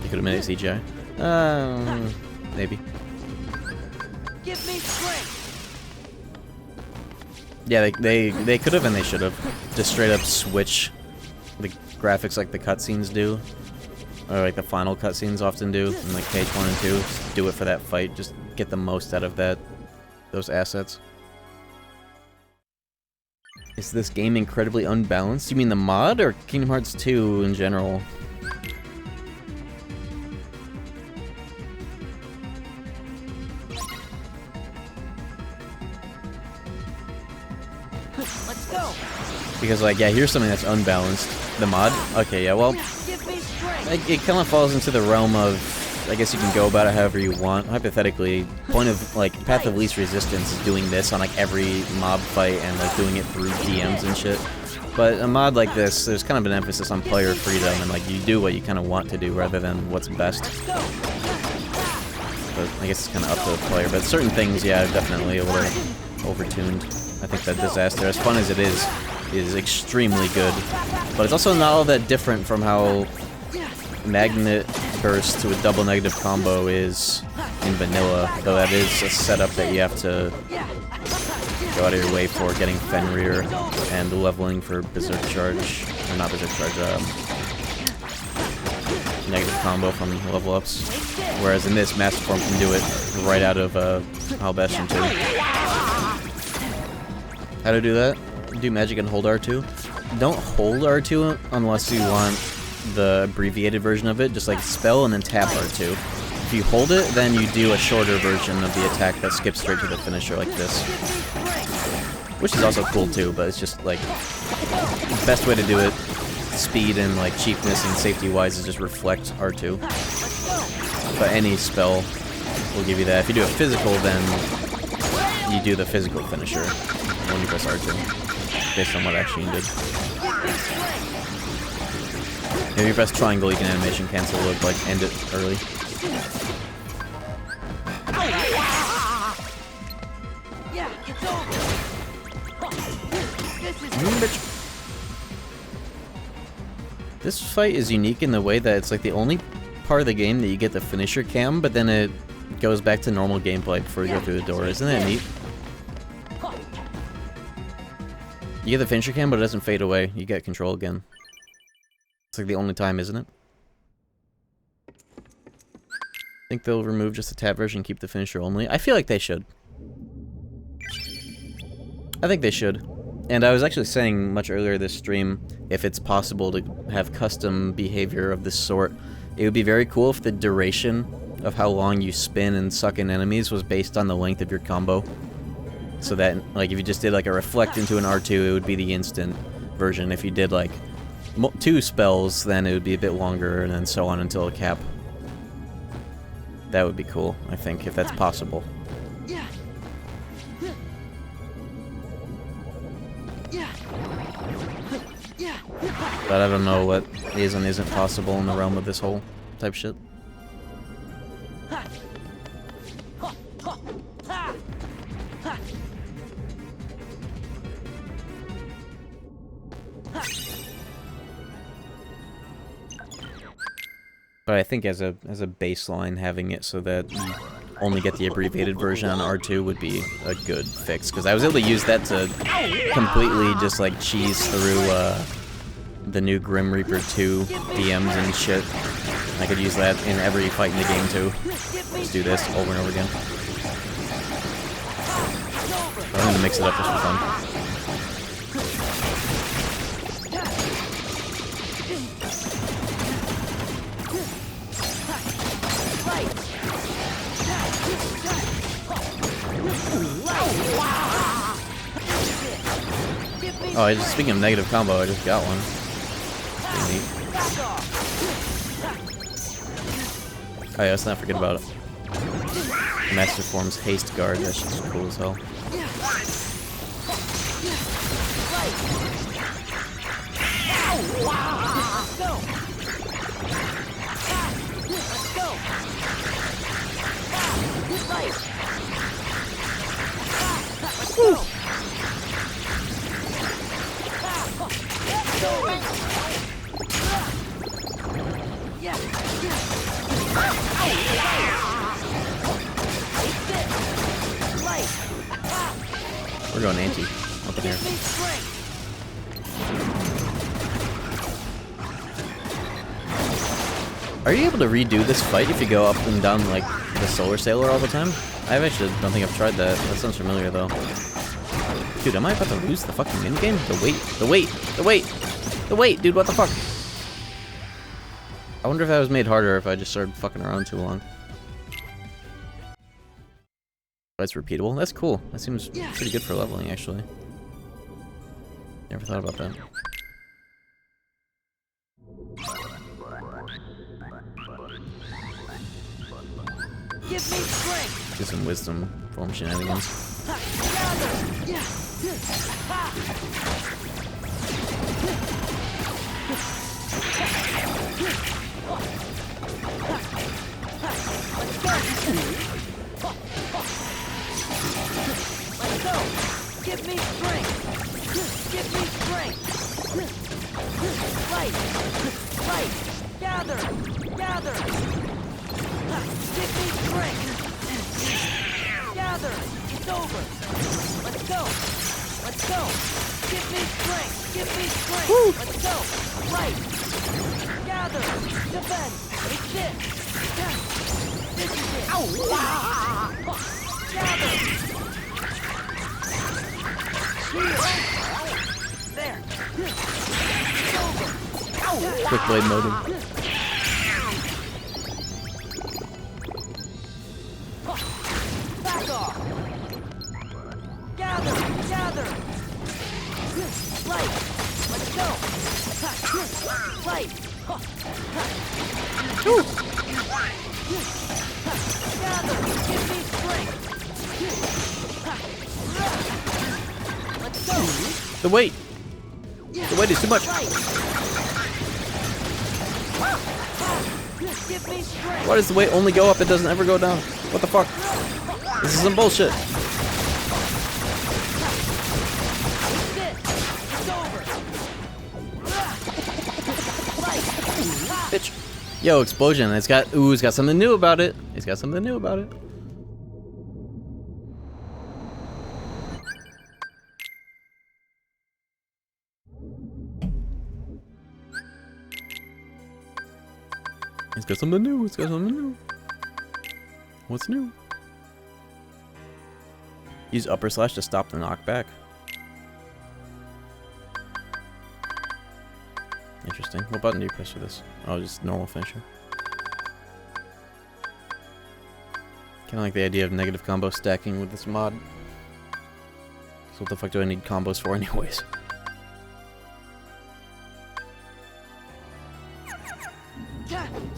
could have made it CGI. Maybe. Give me strength. Yeah, they could have and they should have. Just straight up switch the graphics like the cutscenes do. Or like the final cutscenes often do, in like page 1 and 2. Just do it for that fight, just get the most out of those assets. Is this game incredibly unbalanced? You mean the mod, or Kingdom Hearts 2 in general? Let's go. Because like, yeah, here's something that's unbalanced. The mod? Okay, yeah, well, Give me strength. it kind of falls into the realm of, I guess you can go about it however you want. Hypothetically, point of, like, path of least resistance is doing this on, like, every mob fight and, like, doing it through DMs and shit. But a mod like this, there's kind of an emphasis on player freedom and, like, you do what you kind of want to do rather than what's best. But I guess it's kind of up to the player. But certain things, yeah, definitely a little overtuned. I think that Disaster, as fun as it is extremely good. But it's also not all that different from how Magnet Burst to a double negative combo is in vanilla, though that is a setup that you have to go out of your way for, getting Fenrir and leveling for Berserk Charge, or not Berserk Charge, negative combo from level ups. Whereas in this, Master Form can do it right out of Halbastion 2. How to do that? Do magic and hold R2. Don't hold R2 unless you want the abbreviated version of it, just like spell and then tap R2. If you hold it, then you do a shorter version of the attack that skips straight to the finisher like this. Which is also cool too, but it's just like, the best way to do it, speed and like cheapness and safety wise, is just reflect R2. But any spell will give you that. If you do a physical, then you do the physical finisher when you press R2, based on what action you did. If you press triangle, you can animation cancel it, like end it early. Yeah, it's over. This is Bitch. This fight is unique in the way that it's like the only part of the game that you get the finisher cam, but then it goes back to normal gameplay before you go through the door. Isn't that neat? You get the finisher cam, but it doesn't fade away. You get control again. It's like the only time, isn't it? Think they'll remove just the tab version and keep the finisher only? I feel like they should. I think they should. And I was actually saying much earlier this stream, if it's possible to have custom behavior of this sort, it would be very cool if the duration of how long you spin and suck in enemies was based on the length of your combo. So that, like, if you just did, like, a reflect into an R2, it would be the instant version. If you did, like, 2 spells, then it would be a bit longer, and then so on until a cap. That would be cool, I think, if that's possible. But I don't know what is and isn't possible in the realm of this whole type shit. But I think as a baseline, having it so that you only get the abbreviated version on R2 would be a good fix, because I was able to use that to completely just like cheese through the new Grim Reaper 2 BMs and shit. I could use that in every fight in the game too. Just do this over and over again. I'm gonna mix it up just for fun. Oh, speaking of negative combo, I just got one. Pretty neat. Oh yeah, let's not forget about it. Master Form's Haste Guard, that shit's cool as hell. We're going anti up in here. Are you able to redo this fight if you go up and down like the Solar Sailor all the time? I actually don't think I've tried that. That sounds familiar though. Dude, am I about to lose the fucking minigame? The weight, dude, what the fuck? I wonder if that was made harder if I just started fucking around too long. That's repeatable. That's cool. That seems pretty good for leveling, actually. Never thought about that. Give me strength. Do some wisdom form shenanigans. Let's go. Give me strength. Give me strength. Fight. Fight. Gather. Gather. Give me strength. Gather. It's over. Let's go. Let's go. Give me strength. Give me strength. Woo. Let's go. Right. Gather. Defend. Take this. This is it. Ow. Gather. There. It's over. Quick blade modem. Back off. Gather. Gather. Right. Let's go. Right. Gather. Give me strength. Let's go. The weight is too much. Give me strength. Why does the weight only go up? It doesn't ever go down. What the fuck? This is some bullshit. It's over. Bitch. Yo, explosion. It's got something new about it. It's got something new about it. It's got something new. It's got something new. What's new? Use upper slash to stop the knockback. Interesting. What button do you press for this? Oh, just normal finisher. Kinda like the idea of negative combo stacking with this mod. So what the fuck do I need combos for anyways?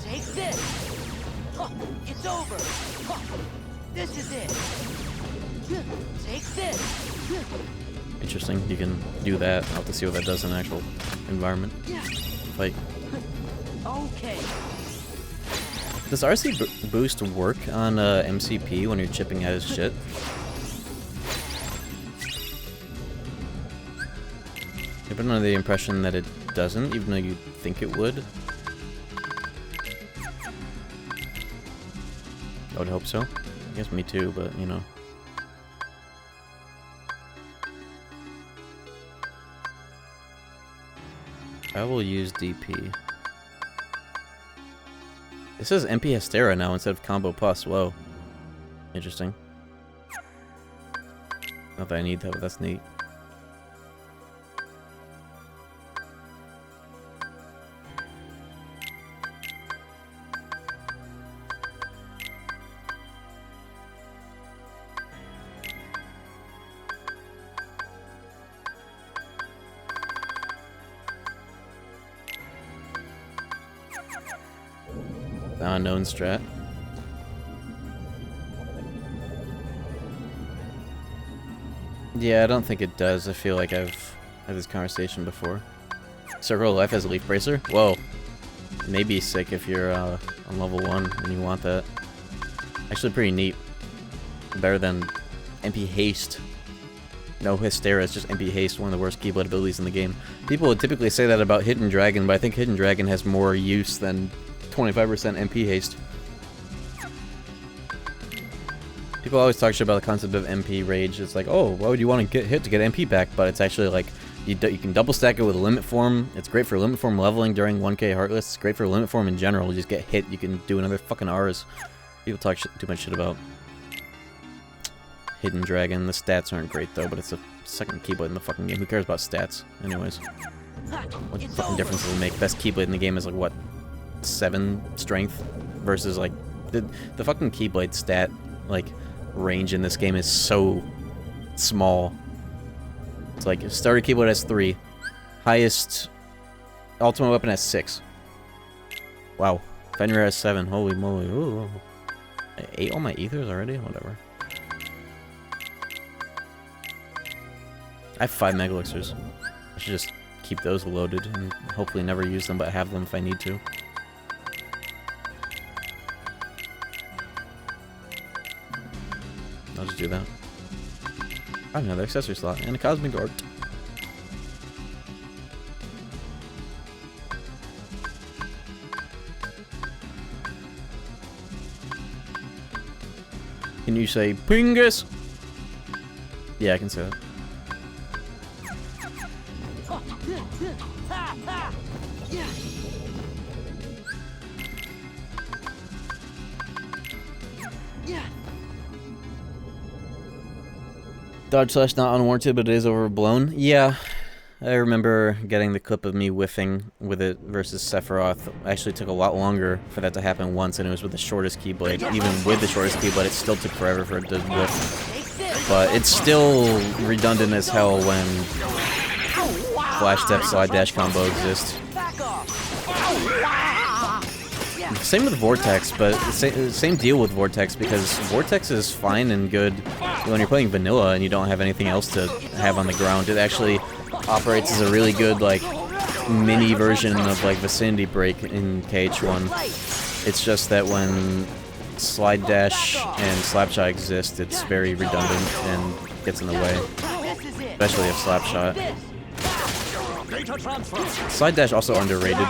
Take this. It's over. This is it. Take this. Interesting. You can do that. I'll have to see what that does in an actual environment. Fight. Okay. Does RC boost work on MCP when you're chipping at his shit? I've been under the impression that it doesn't, even though you'd think it would. I would hope so. guess me too, but you know. I will use DP. It says MP Hystera now instead of Combo Plus. Whoa. Interesting. Not that I need that, but that's neat. The unknown strat. Yeah, I don't think it does. I feel like I've had this conversation before. Circle of Life has a Leaf Bracer? Whoa. Maybe sick if you're on level 1 and you want that. Actually pretty neat. Better than MP Haste. No Hystera, it's just MP Haste, one of the worst Keyblade abilities in the game. People would typically say that about Hidden Dragon, but I think Hidden Dragon has more use than 25% MP Haste. People always talk shit about the concept of MP Rage. It's like, oh, why would you want to get hit to get MP back? But it's actually like, you can double stack it with a Limit Form. It's great for Limit Form leveling during 1K Heartless. It's great for Limit Form in general. You just get hit, you can do another fucking R's. People talk too much shit about Hidden Dragon. The stats aren't great though, but it's a second Keyblade in the fucking game. Who cares about stats? Anyways. What fucking difference does it make? Best Keyblade in the game is like, what? 7 strength? Versus like, the fucking Keyblade stat, like, range in this game is so small. It's like starter Keyblade has 3, highest ultimate weapon has 6. Wow, Fenrir has 7. Holy moly! Ooh. I ate all my ethers already. Whatever. I have 5 Mega Elixirs. I should just keep those loaded and hopefully never use them, but have them if I need to. I'll just do that. I have another accessory slot and a Cosmic Art. Can you say Pingus? Yeah, I can say that. Dodge slash not unwarranted, but it is overblown. Yeah, I remember getting the clip of me whiffing with it versus Sephiroth. Actually took a lot longer for that to happen once, and it was with the shortest Keyblade. Even with the shortest Keyblade, it still took forever for it to whiff. But it's still redundant as hell when flash step slide dash combo exists. Same with Vortex, but same deal with Vortex, because Vortex is fine and good when you're playing vanilla and you don't have anything else to have on the ground. It actually operates as a really good, like, mini version of, like, Vicinity Break in KH1. It's just that when Slide Dash and Slapshot exist, it's very redundant and gets in the way. Especially if Slapshot. Slide Dash also underrated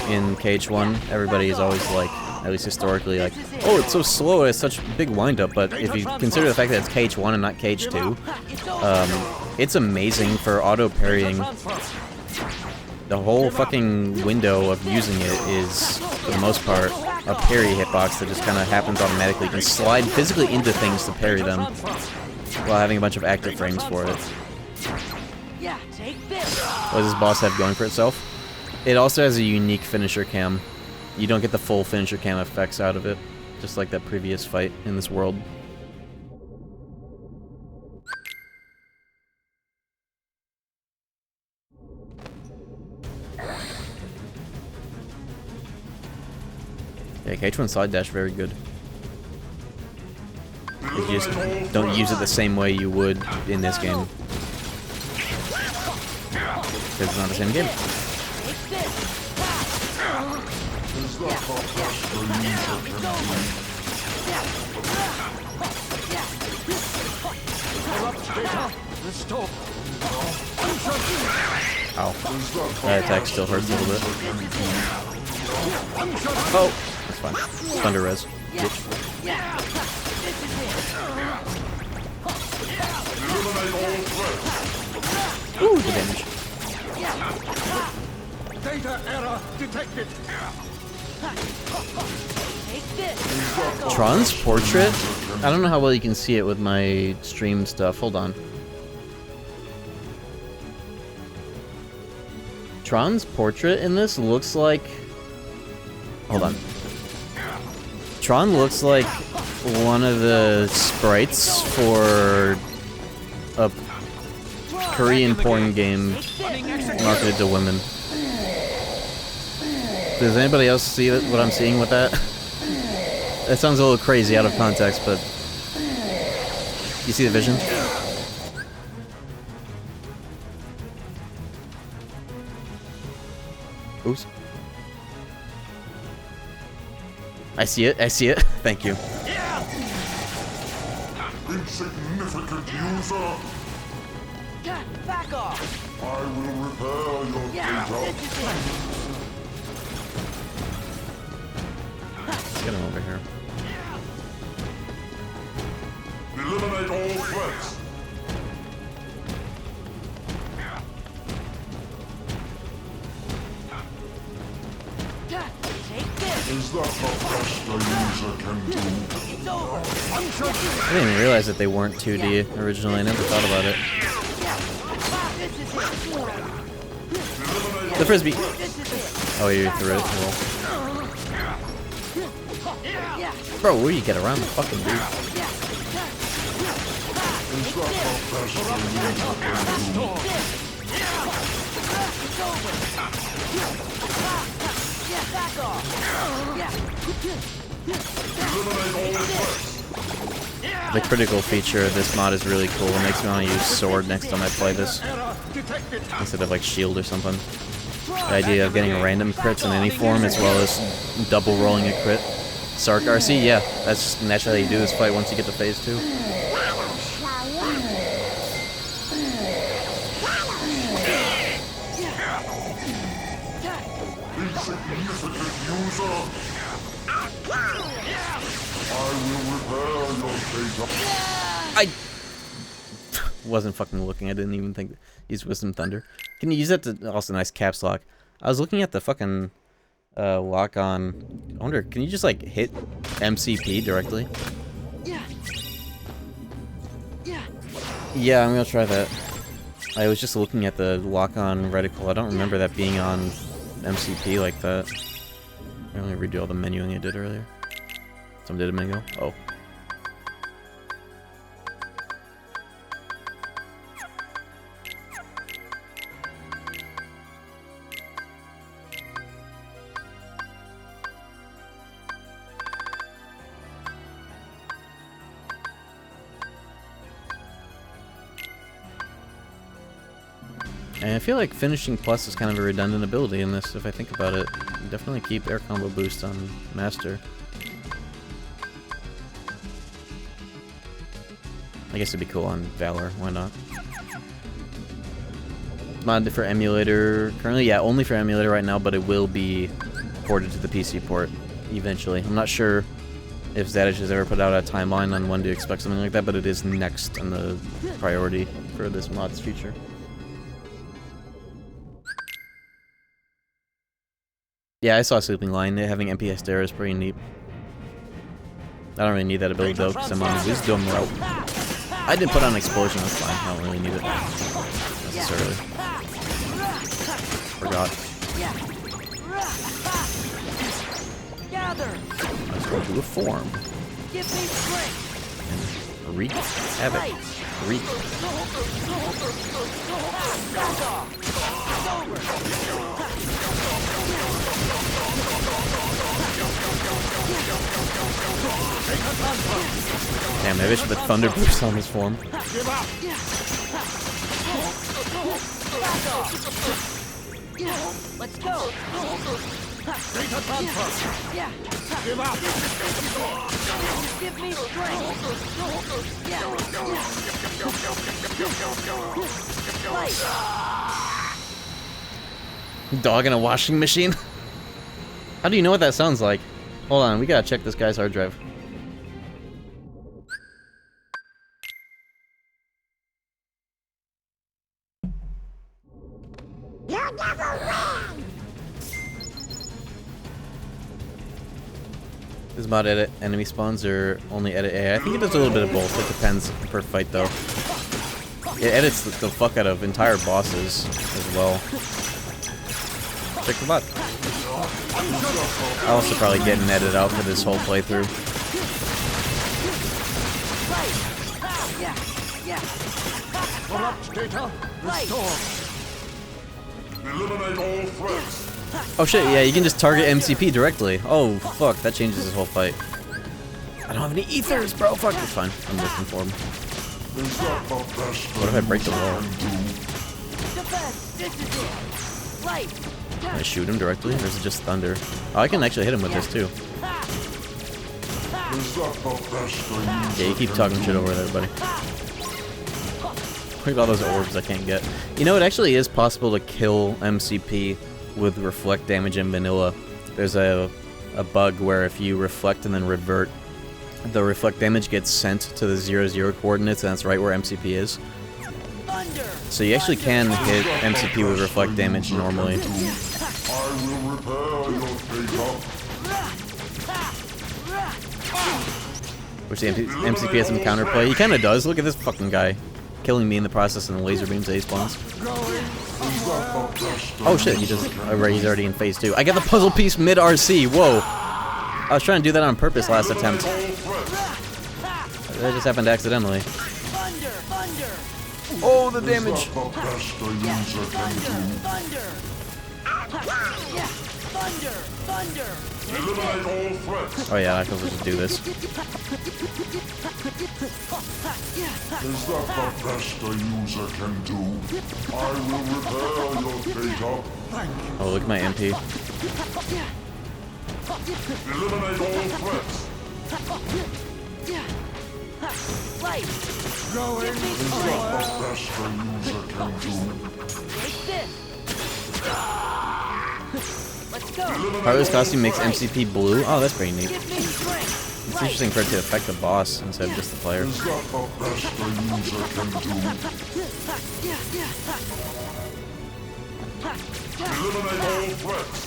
in KH1. Everybody is always like, at least historically, like, oh, it's so slow, it's such a big windup, but if you consider the fact that it's KH1 and not KH2, it's amazing for auto parrying. The whole fucking window of using it is, for the most part, a parry hitbox that just kind of happens automatically. You can slide physically into things to parry them while having a bunch of active frames for it. What does this boss have going for itself? It also has a unique finisher cam. You don't get the full finisher cam effects out of it, just like that previous fight in this world. Yeah, KH1 Slide Dash, very good. You just don't use it the same way you would in this game. Because it's not the same game. Ow. That attack still hurts a little bit. Oh! That's fine. Thunder res. Yeah. Yeah. This is it. Ooh, the damage. Data error detected. Take this. Tron's portrait? I don't know how well you can see it with my stream stuff. Hold on. Tron's portrait in this looks like... Hold on. Tron looks like one of the sprites for a Korean porn game marketed to women. Does anybody else see what I'm seeing with that? That sounds a little crazy out of context, but... You see the vision? Oops. I see it, I see it. Thank you. Insignificant user, Back off. I will repair your Yeah. data. This is it. Let's get him over here. Eliminate all threats. Take this. Is that the best a user can do? It's over. I didn't even realize that they weren't 2D originally. I never thought about it. This is it. The frisbee! This is it. Oh, you threw it. Well. Yeah. Bro, where do you get around the fucking dude? Is that the best a user can do? It's over. Yeah, back off. Eliminate all threats. The critical feature of this mod is really cool. It makes me want to use sword next time I play this. Instead of like shield or something. The idea of getting random crits in any form as well as double rolling a crit. Sark RC, yeah, that's just naturally how you do this fight once you get to phase 2. Insignificant user, I will repair your data. I wasn't fucking looking. I didn't even think to use Wisdom Thunder. Can you use that to also nice caps lock? I was looking at the fucking lock on. I wonder, can you just like hit MCP directly? Yeah. Yeah. Yeah, I'm gonna try that. I was just looking at the lock on reticle. I don't remember that being on MCP like that. I only redo all the menuing I did earlier. Someone did a minute ago. Oh. And I feel like finishing plus is kind of a redundant ability in this, if I think about it. Definitely keep air combo boost on master. I guess it'd be cool on Valor, why not? Mod for emulator, currently, yeah, only for emulator right now, but it will be ported to the PC port eventually. I'm not sure if Zadich has ever put out a timeline on when to expect something like that, but it is next on the priority for this mod's future. Yeah, I saw Sleeping Lion. Having MPS there is pretty neat. I don't really need that ability though, because I'm on Wisdom route. I did put on Explosion, that's fine. I don't really need it necessarily. Forgot. Gather. Let's go do a form. Give me strength. And wreak havoc. Wreak. Back off. It's over. Damn, maybe I should put Thunder Boost on this form. Back off. Yeah. Let's go. Yeah. Give up. Give me strength. Yeah. Fight. Dog in a washing machine? How do you know what that sounds like? Hold on, we gotta check this guy's hard drive. Does mod edit enemy spawns or only edit AI? I think it does a little bit of both. It depends per fight though. It edits the fuck out of entire bosses as well. Check the mod. I'll also probably get an edit out for this whole playthrough. Corrupt data restored. Eliminate all threats. Oh shit, yeah, you can just target MCP directly. Oh fuck, that changes this whole fight. I don't have any ethers, bro. Fuck, it's fine. I'm looking for him. Is that the best What if I break the wall? Defense, this is it. Right. Can I shoot him directly, or is it just thunder? Oh, I can actually hit him with this too. Is that the best Yeah, you keep talking shit over there, buddy. Look at all those orbs I can't get. You know, it actually is possible to kill MCP with reflect damage in vanilla. There's a bug where if you reflect and then revert, the reflect damage gets sent to the 0-0 coordinates, and that's right where MCP is. So you actually can hit MCP with reflect damage normally. I will repair your data. Which the MCP has some counterplay. He kinda does. Look at this fucking guy. Killing me in the process and the laser beams that he spawns. Oh shit, he's already in phase 2. I got the puzzle piece mid-RC, whoa! I was trying to do that on purpose last attempt. That just happened accidentally. Oh, the damage! Eliminate all threats. Oh yeah, I can just do this. Is that the best a user can do? I will repair your data. Oh, look at my MP. Eliminate all threats. Right. Is that the best a user can do? Take this. Let's go. Harley's costume makes MCP blue. Oh, that's pretty neat. Give me strength. It's interesting for it to affect the boss instead of just the player. Is that the best a user can do? Eliminate all threats.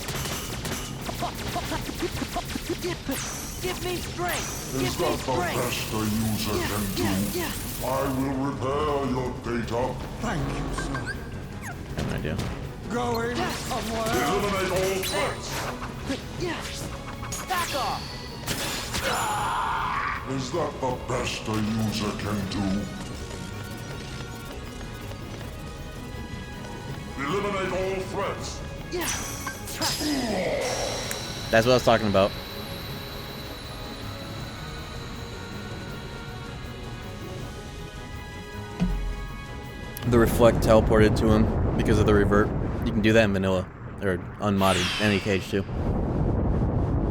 Give me strength. Is Give me that the strength. best a user can do? I will repair your data. Thank you, sir. I have no idea. Going somewhere. Eliminate all threats. Back off. Is that the best a user can do? Eliminate all threats. That's what I was talking about. The reflect teleported to him because of the revert. You can do that in vanilla, or unmodded, any cage too.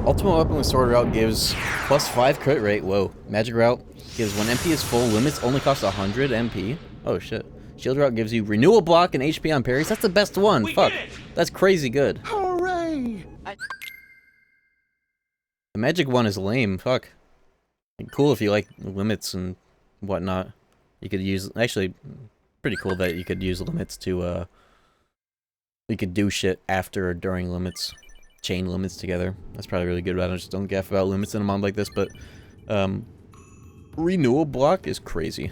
Ultimate weapon with sword route gives +5 crit rate. Whoa. Magic route gives when MP is full, limits only cost 100 MP. Oh shit. Shield route gives you renewal block and HP on parries. That's the best one. Fuck. That's crazy good. Hooray! The magic one is lame. Fuck. Cool if you like limits and whatnot. You could use, actually, pretty cool that you could use limits to, you could do shit after or during limits. Chain limits together. That's probably really good, but I just don't gaff about limits in a mod like this, but, renewal block is crazy.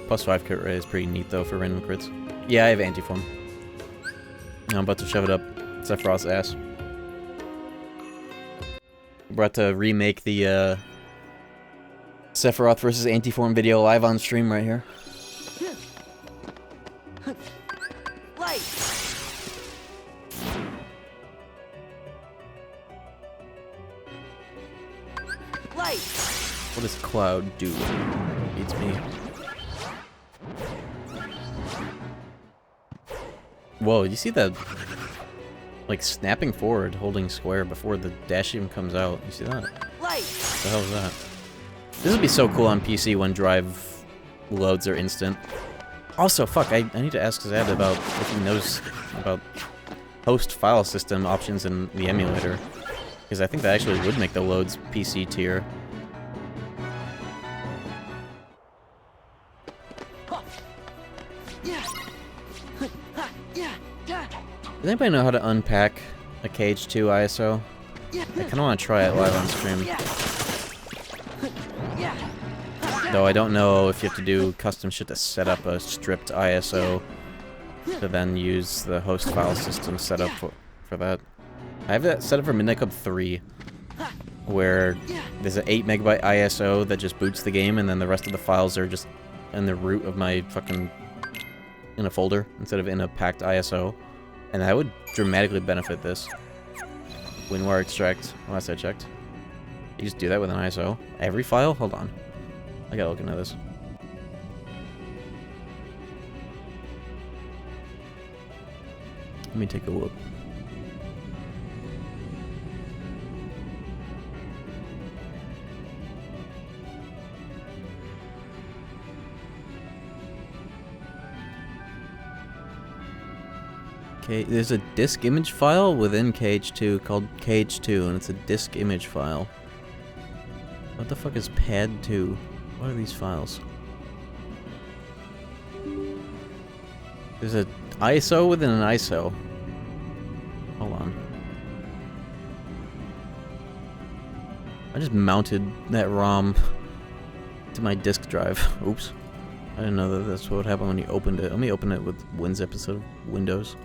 +5 crit rate is pretty neat, though, for random crits. Yeah, I have anti-form. Now I'm about to shove it up Sephiroth's ass. We're about to remake the, Sephiroth versus Antiform video live on stream right here. Light. Light. What does Cloud do? Beats me. Whoa, you see that? Like snapping forward, holding square before the dash even comes out. You see that? Light. What the hell is that? This would be so cool on PC when drive loads are instant. Also, fuck, I need to ask Zad about if he knows about host file system options in the emulator. Because I think that actually would make the loads PC tier. Does anybody know how to unpack a Cage 2 ISO? I kind of want to try it live on stream. Though I don't know if you have to do custom shit to set up a stripped ISO to then use the host file system setup for that. I have that set up for Midnight Club 3, where there's an 8 megabyte ISO that just boots the game, and then the rest of the files are just in the root of my fucking... in a folder, instead of in a packed ISO. And that would dramatically benefit this. WinRAR extract, last I checked. You just do that with an ISO? Every file? Hold on. I gotta look into this. Let me take a look. Okay, there's a disk image file within Cage 2 called Cage 2, and it's a disk image file. What the fuck is pad 2? What are these files? There's a ISO within an ISO. Hold on. I just mounted that ROM to my disk drive. Oops. I didn't know that that's what would happen when you opened it. Let me open it with Win's episode of Windows.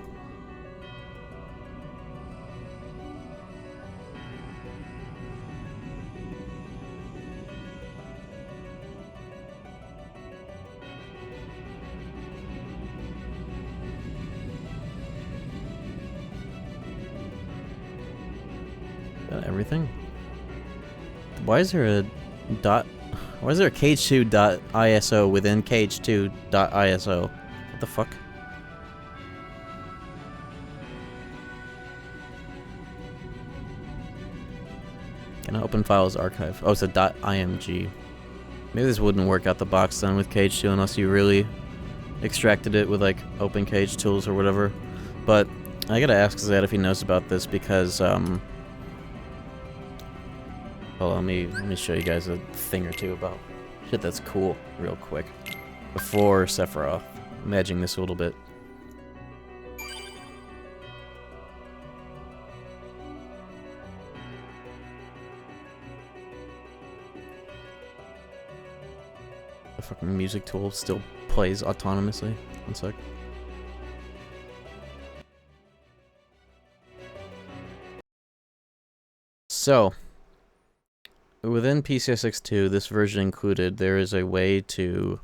Everything? Why is there a dot? Why is there a Cage2.iso within Cage2.iso? What the fuck? Can I open files archive? Oh, it's a .img. Maybe this wouldn't work out the box then with Cage 2 unless you really extracted it with like Open Cage tools or whatever. But I gotta ask Zed if he knows about this because well, let me show you guys a thing or two about shit that's cool real quick before Sephiroth. Imagining this a little bit. The fucking music tool still plays autonomously. One sec. So, within PCSX2, this version included, there is a way to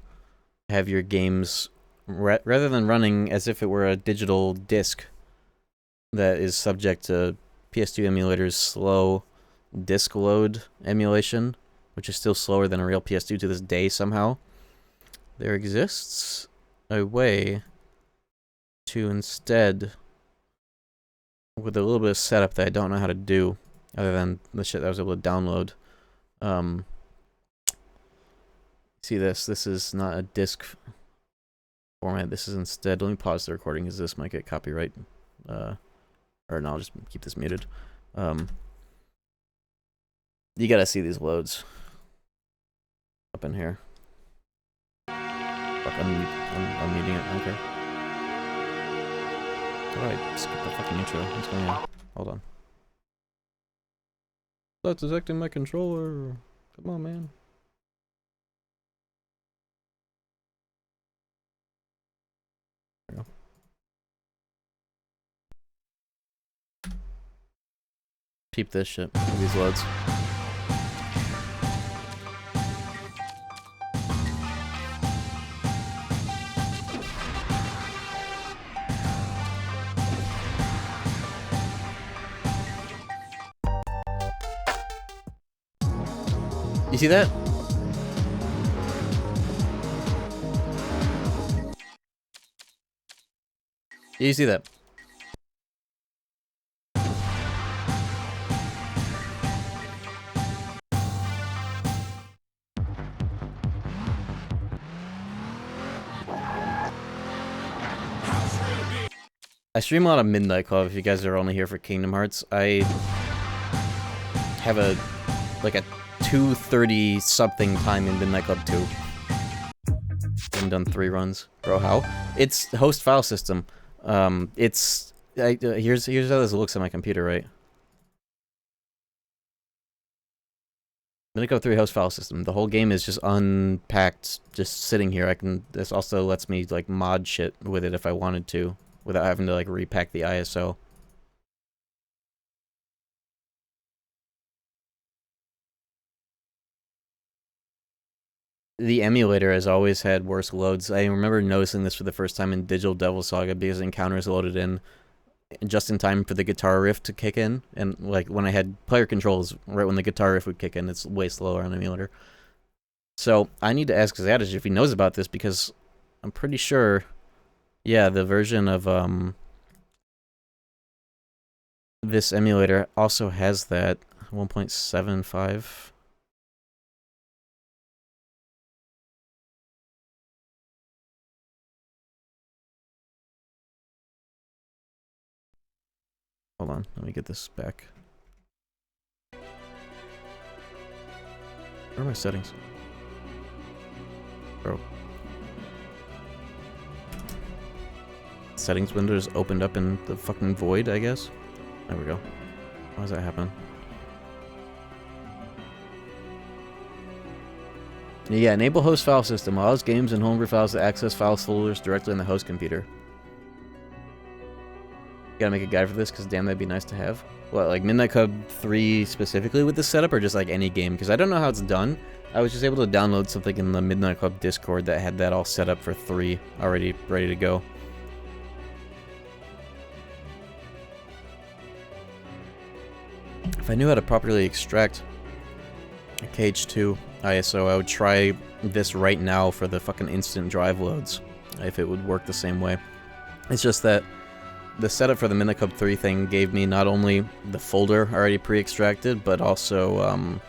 have your games, rather than running as if it were a digital disc that is subject to PS2 emulators' slow disk load emulation, which is still slower than a real PS2 to this day somehow. There exists a way to instead, with a little bit of setup that I don't know how to do, other than the shit that I was able to download. See this? This is not a disc format. This is instead. Let me pause the recording because this might get copyright. Or no, I'll just keep this muted. You gotta see these loads up in here. Fuck, I'm muting it. I don't care. Alright, skip the fucking intro. What's going on? Hold on. That's detecting my controller. Come on, man. There we go. Peep this shit. Look at these loads. You see that? You see that? I stream a lot of Midnight Club if you guys are only here for Kingdom Hearts. I have a 2:30 something time in Midnight Club 2. I've done 3 runs. Bro, how? It's host file system. Here's how this looks on my computer, right? Midnight Club 3 host file system. The whole game is just unpacked, just sitting here. This also lets me like mod shit with it if I wanted to, without having to like repack the ISO. The emulator has always had worse loads. I remember noticing this for the first time in Digital Devil Saga because Encounters loaded in just in time for the guitar riff to kick in, and like when I had player controls, right when the guitar riff would kick in, it's way slower on emulator. So I need to ask Zadish if he knows about this, because I'm pretty sure, yeah, the version of this emulator also has that 1.75. Hold on, let me get this back. Where are my settings? Bro. Settings window is opened up in the fucking void, I guess? There we go. Why does that happen? Yeah, enable host file system. Allows games and homebrew files to access file folders directly on the host computer. Gotta make a guide for this, because damn, that'd be nice to have. What, like Midnight Club 3 specifically with this setup, or just like any game? Because I don't know how it's done. I was just able to download something in the Midnight Club Discord that had that all set up for 3, already ready to go. If I knew how to properly extract a Cage 2 ISO, I would try this right now for the fucking instant drive loads, if it would work the same way. It's just that the setup for the Midnight Club 3 thing gave me not only the folder already pre-extracted, but also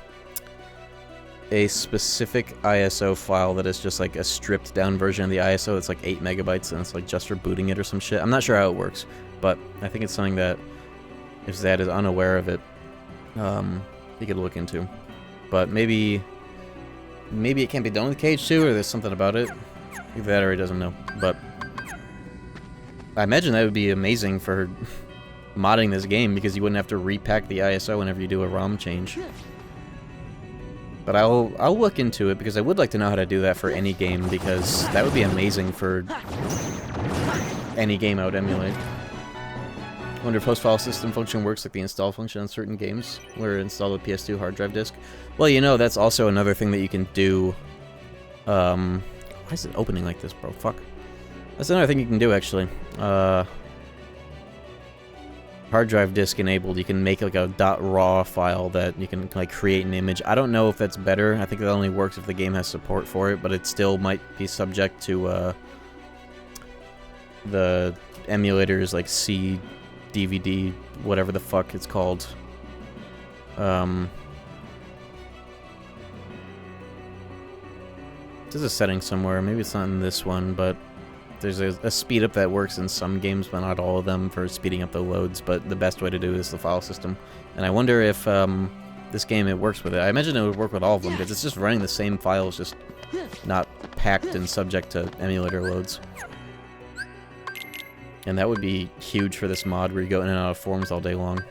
a specific ISO file that is just like a stripped down version of the ISO. It's like 8 megabytes, and it's like just for booting it or some shit. I'm not sure how it works, but I think it's something that, if Zad is unaware of it, he could look into. But maybe it can't be done with Cage 2, or there's something about it. Either that or he doesn't know. But I imagine that would be amazing for modding this game, because you wouldn't have to repack the ISO whenever you do a ROM change. But I'll look into it, because I would like to know how to do that for any game, because that would be amazing for any game I would emulate. I wonder if host file system function works like the install function on certain games, where it installed a PS2 hard drive disk. Well, you know, that's also another thing that you can do. Why is it opening like this, bro? Fuck. That's another thing you can do, actually. Hard drive disk enabled, you can make like a .raw file that you can like create an image. I don't know if that's better. I think that only works if the game has support for it, but it still might be subject to the emulators like C, DVD, whatever the fuck it's called. There's a setting somewhere. Maybe it's not in this one, but there's a speed up that works in some games, but not all of them, for speeding up the loads. But the best way to do is the file system. And I wonder if this game, it works with it. I imagine it would work with all of them, because it's just running the same files, just not packed and subject to emulator loads. And that would be huge for this mod, where you go in and out of forms all day long.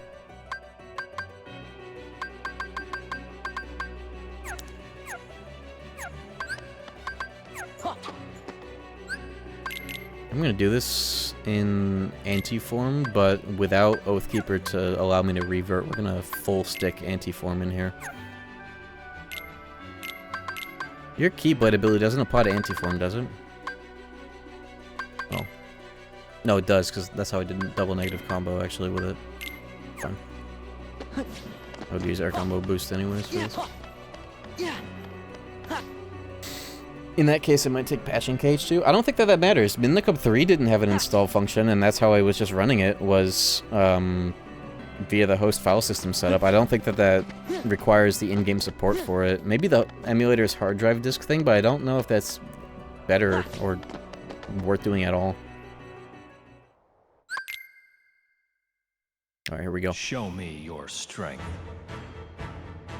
I'm gonna do this in anti-form, but without Oathkeeper to allow me to revert. We're gonna full stick anti-form in here. Your Keyblade ability doesn't apply to anti-form, does it? Oh. No, it does, because that's how I did double negative combo, actually, with it. Fine. I would use air combo boost anyways for this. In that case, it might take patching Cage 2. I don't think that matters. Midnight Club 3 didn't have an install function, and that's how I was just running it, was via the host file system setup. I don't think that requires the in-game support for it. Maybe the emulator's hard drive disk thing, but I don't know if that's better or worth doing at all. Alright, here we go. Show me your strength.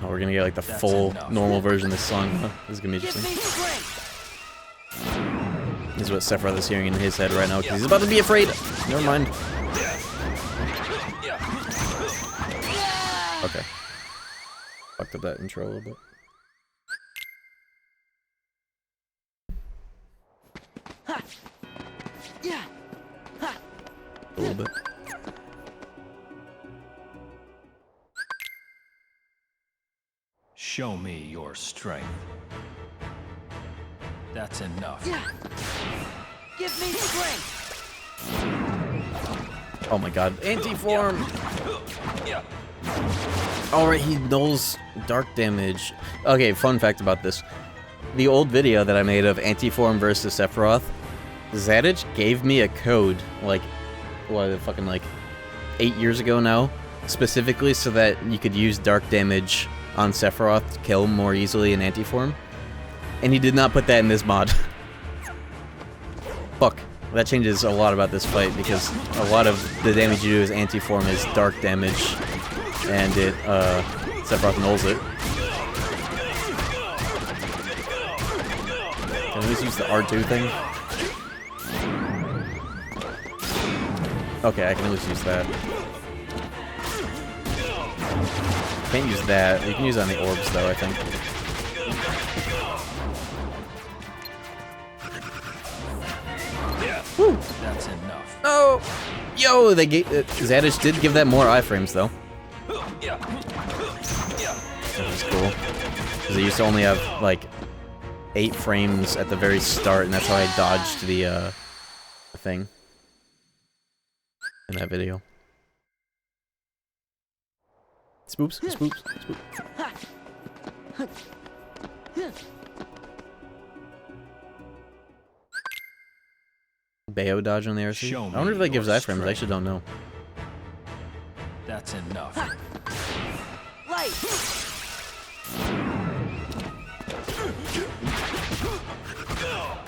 Oh, we're gonna get like the That's full enough. normal version of this song. Huh? This is gonna be Give interesting. me strength. This is what Sephiroth is hearing in his head right now because he's about to be afraid. Never mind. Okay. Fucked up that intro a little bit. Ha. Yeah. Ha. A little bit. Show me your strength. That's enough. Yeah. Give me strength. Oh my god. Anti-form! Alright, he knows dark damage. Okay, fun fact about this. The old video that I made of Anti-form versus Sephiroth, Zadich gave me a code, like, what, fucking like 8 years ago now, specifically so that you could use dark damage on Sephiroth to kill him more easily in Anti-form. And he did not put that in this mod. Fuck. That changes a lot about this fight, because a lot of the damage you do as Anti-form is dark damage, and it, Sephiroth nulls it. Can we just use the R2 thing? Okay, I can at least use that. Can't use that. You can use it on the orbs, though, I think. Woo. That's enough. Oh! Yo, they gave... Zadich did give that more iframes, though. Which is cool. Because I used to only have, like, 8 frames at the very start, and that's how I dodged the thing. In that video. Spoops, spoops, spoops. Bayo dodge on the RC? Show I wonder if me that gives your iframes, I strength. actually don't know. That's enough. Light.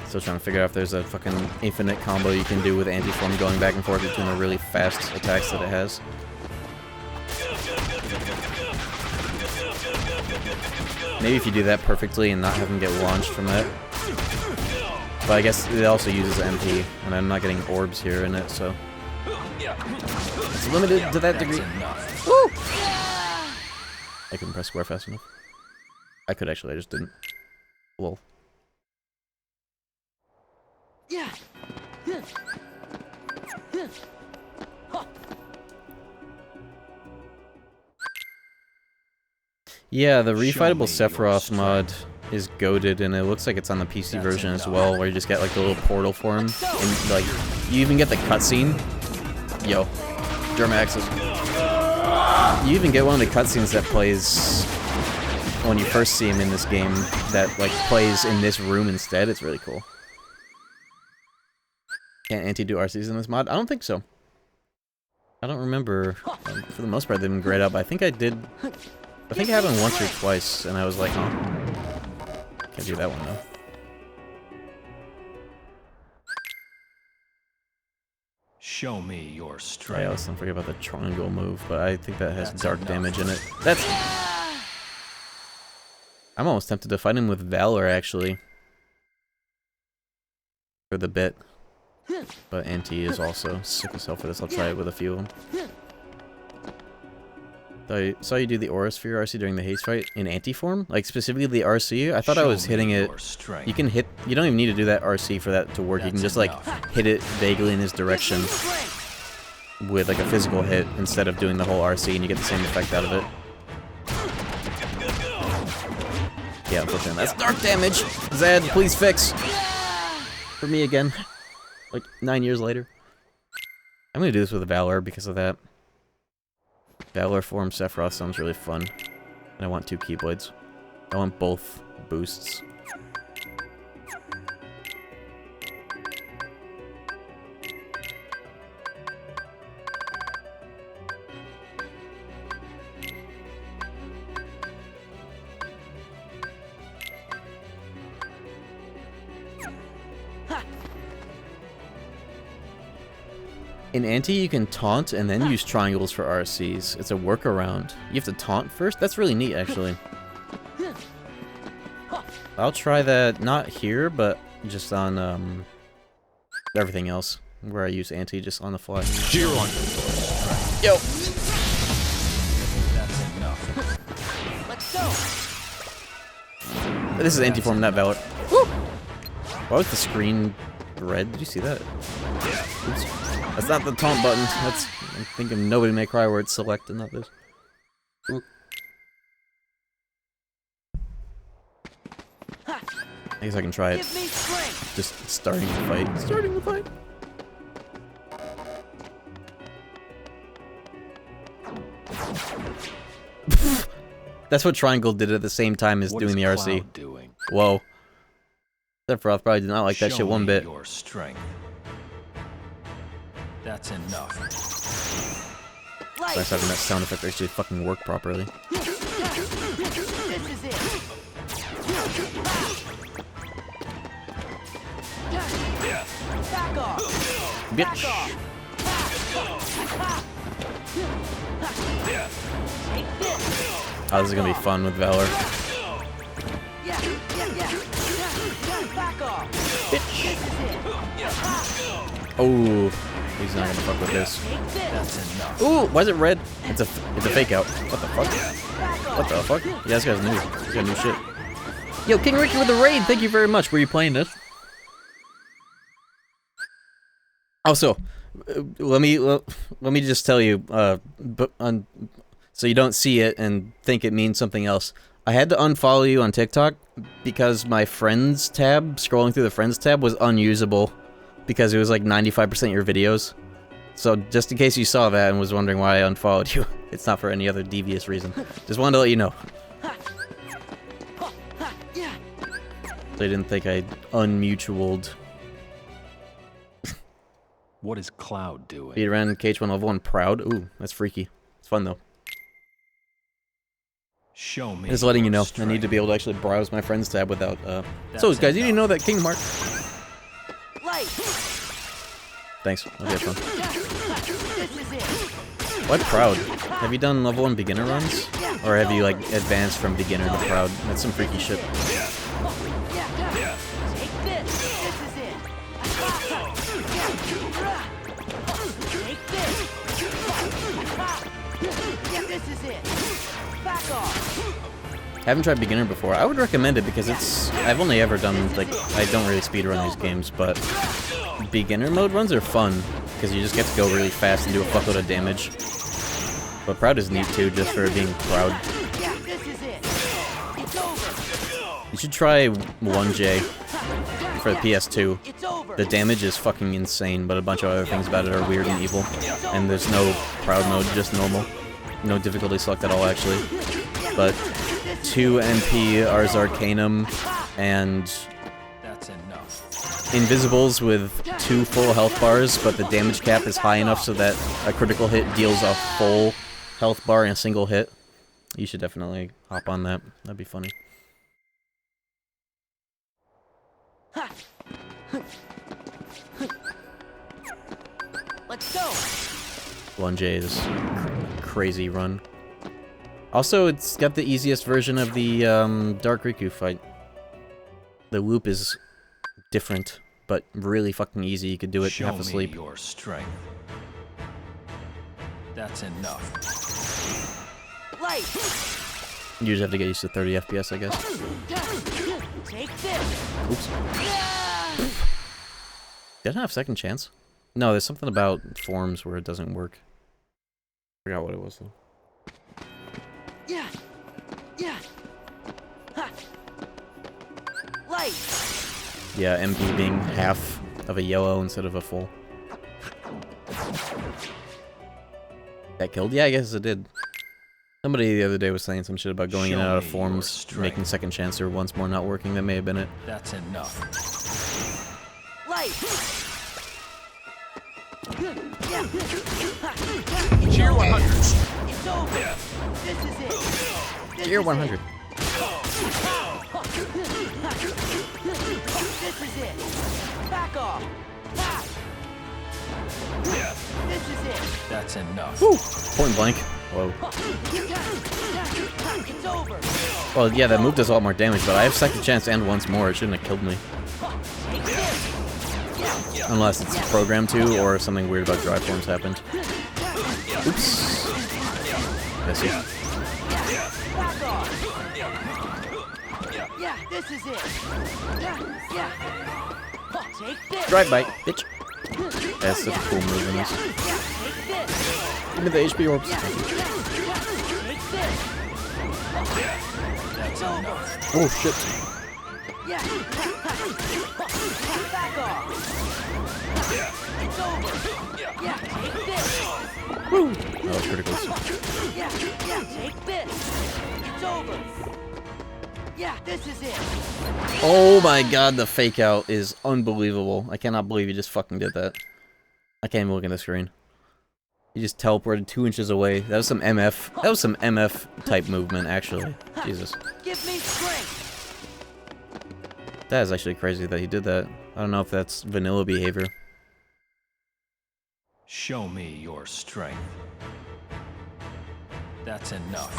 Still trying to figure out if there's a fucking infinite combo you can do with Anti-form going back and forth between the really fast attacks that it has. Maybe if you do that perfectly and not have him get launched from that. But I guess it also uses MP, and I'm not getting orbs here in it, so... It's limited to that degree. Enough. Woo! I couldn't press square fast enough. I could actually, I just didn't. Lol. Yeah. Yeah, the Show refightable me your Sephiroth mod is goated, and it looks like it's on the PC version as well, where you just get like the little portal for him, and like you even get the cutscene. Yo, German access. You even get one of the cutscenes that plays when you first see him in this game, that like plays in this room instead. It's really cool. Can't anti do RCs in this mod? I don't think so. I don't remember. For the most part, they've been grayed out, but I think I did. I think it happened once or twice, and I was like, huh. Can't do that one, though. Show me your I strength. also don't forget about the triangle move, but I think that has That's dark enough. damage in it. That's... I'm almost tempted to fight him with Valor, actually. For the bit. But Anti is also sick as hell for this. I'll try it with a few of them. I saw you do the Aura Sphere RC during the haste fight in Anti-form? Like, specifically the RC? I thought I was hitting it... You can hit... You don't even need to do that RC for that to work. You can just, like, hit it vaguely in his direction with, like, a physical hit instead of doing the whole RC, and you get the same effect out of it. Yeah, unfortunately, that's dark damage! Zed, please fix! For me again. Like, 9 years later. I'm gonna do this with a Valor because of that. Valor form Sephiroth sounds really fun. And I want 2 Keyblades. I want both boosts. In Anti, you can taunt and then use triangles for RCs. It's a workaround. You have to taunt first? That's really neat, actually. I'll try that, not here, but just on, everything else, where I use Anti just on the fly. Cheer on. Yo! That's enough. Let's go. This is Anti-form, not Valor. Woo! Why was the screen red? Did you see that? Oops. That's not the taunt button. That's, I'm thinking Nobody May Cry where it's selected, not this. Ooh. I guess I can try it. Give me strength. Just starting the fight. Starting the fight. That's what Triangle did at the same time as What doing is the RC. Cloud doing? Whoa. Sephiroth probably did not like that Show shit one me bit. Your strength. That's enough. Light. Nice having that sound effect actually fucking work properly. This is it. Back off. Back Bitch. off. Take this. Oh, this is gonna be fun with Valor. Yeah. Back off. Bitch. This is it. Oh, he's not gonna fuck with this. Take this. That's enough. Ooh, why is it red? It's a fake out. What the fuck? What the fuck? Yeah, this guy's new. He's got new shit. Yo, King Ricky with the raid. Thank you very much. Were you playing this? Also, let me just tell you, so you don't see it and think it means something else. I had to unfollow you on TikTok because my friends tab, scrolling through the friends tab, was unusable because it was like 95% your videos. So just in case you saw that and was wondering why I unfollowed you, it's not for any other devious reason. Just wanted to let you know. So I didn't think I unmutualed. What is Cloud doing? Beat around KH1 level 1 proud. Ooh, that's freaky. It's fun though. Show me. Just letting you your know, I strength. need to be able to actually browse my friends tab without, So That's guys, you didn't know enough. that Kingdom Hearts... Light. Thanks, I'll get fun. This is it. What proud? Have you done level 1 beginner runs? Or have you, like, advanced from beginner to proud? That's some freaky shit. Take this. This is it. Take this. Yeah, this is it. Back off. Haven't tried beginner before. I would recommend it because it's... I've only ever done, like... I don't really speedrun these games, but... Beginner mode runs are fun, because you just get to go really fast and do a fuckload of damage. But proud is neat too, just for being proud. Yeah, this is it. It's over. You should try 1J for the PS2. It's over. The damage is fucking insane, but a bunch of other things about it are weird and evil. And there's no proud mode, just normal. No difficulty select at all, actually. But 2 MP, Ars Arcanum, and That's enough. Invisibles with 2 full health bars, but the damage cap is high enough so that a critical hit deals a full health bar in a single hit. You should definitely hop on that. That'd be funny. Let's go. 1J is crazy run. Also, it's got the easiest version of the Dark Riku fight. The loop is different, but really fucking easy. You could do it Show half me asleep. your strength. That's enough. Light. You just have to get used to 30 FPS, I guess. Take this. Oops. Yeah. Did I have second chance? No, there's something about forms where it doesn't work. Forgot what it was though. Yeah. Yeah. Ha. Light. Yeah, MP being half of a yellow instead of a full. That killed? Yeah, I guess it did. Somebody the other day was saying some shit about going in and out of forms, making second chance or once more not working. That may have been it. That's enough. Light. Cheer 100. It's over. This is it. This Gear is 100. It. This is it. Back off. Ha. This is it. That's enough. Woo! Point blank. Whoa. It's over. Well, yeah, that move does a lot more damage, but I have second chance and once more. It shouldn't have killed me. Take this. Unless it's programmed to, or something weird about dry forms happened. Oops. Messy. Back off. Yeah, this is it. Yeah. Take this. Drive by, bitch. That's such a cool move in this. Take this. Give me the HP orbs. Take this. It's over. Oh shit. Yeah. Back off. It's over. Yeah, take this. Woo! Oh, criticals. Yeah, take this. It's over. Yeah, this is it. Oh my god, the fake out is unbelievable. I cannot believe you just fucking did that. I can't even look at the screen. You just teleported 2 inches away. That was some MF. That was some MF type movement, actually. Jesus. Give me strength. That is actually crazy that he did that. I don't know if that's vanilla behavior. Show me your strength. That's enough.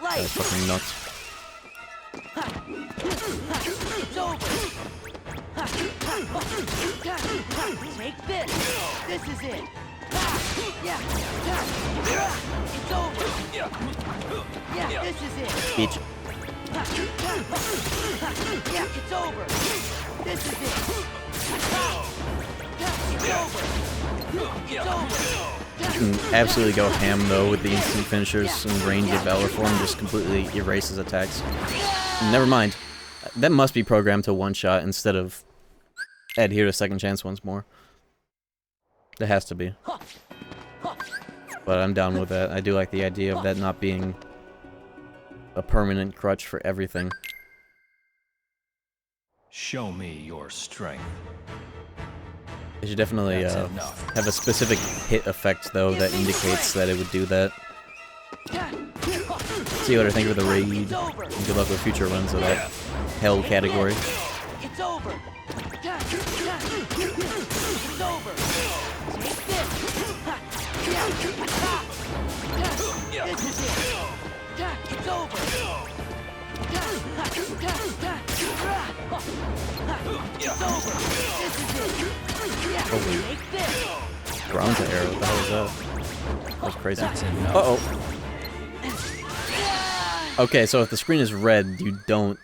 That is fucking nuts. It's over. Take this. This is it. Yeah. It's over. Yeah, this is it. Beach. Yeah, it's over. This is it. It's over. It's over. You can absolutely go ham though with the instant finishers and range of Valor form just completely erases attacks. Never mind. That must be programmed to one shot instead of adhere to second chance once more. That has to be. But I'm down with that. I do like the idea of that not being a permanent crutch for everything. Show me your strength. They should definitely have a specific hit effect though that indicates that it would do that. See what I think of the raid. And good luck with future runs of that hell category. It's over. It's over. Take this. This is it. It's over. It's over. This is it. Holy Take this. ground to arrow, what the hell is that? That was crazy. That's enough. Uh-oh. Okay, so if the screen is red, you don't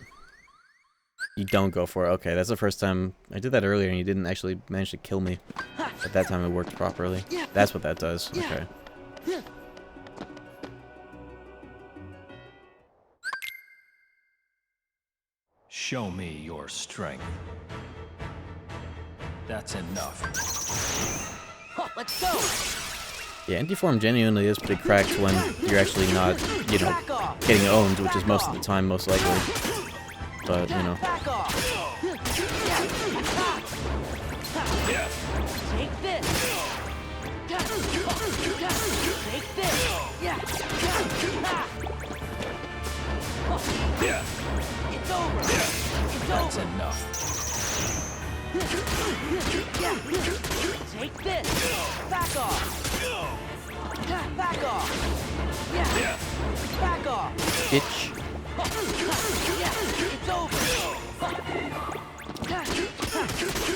go for it. Okay, that's the first time I did that earlier and you didn't actually manage to kill me. At that time it worked properly. That's what that does. Okay. Show me your strength. That's enough. Let's go. Yeah, anti-form genuinely is pretty cracked when you're actually not, you know, getting owned, which is most of the time, most likely. But, you know. Back off. Take this. Take this. Yeah. It's over. It's That's over. enough. Yeah. Take this. Back off. Back off. Yeah. Back off. Bitch. Yeah. It's over.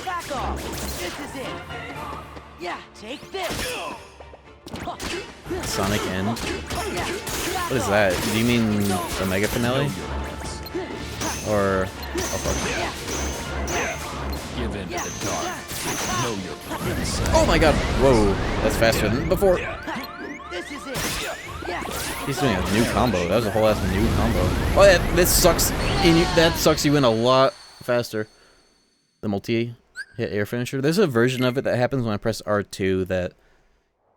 Back off. This is it. Yeah. Take this. Sonic End. Yeah. What is that? Do you mean the Mega Finale? Or... oh fuck. Give in to the dark. Know your limits. Oh my god! Whoa, that's faster than before. This is it. Yeah. He's doing a new combo. That was a whole ass new combo. Oh, this sucks. That sucks you in a lot faster. The multi-hit air finisher. There's a version of it that happens when I press R2 that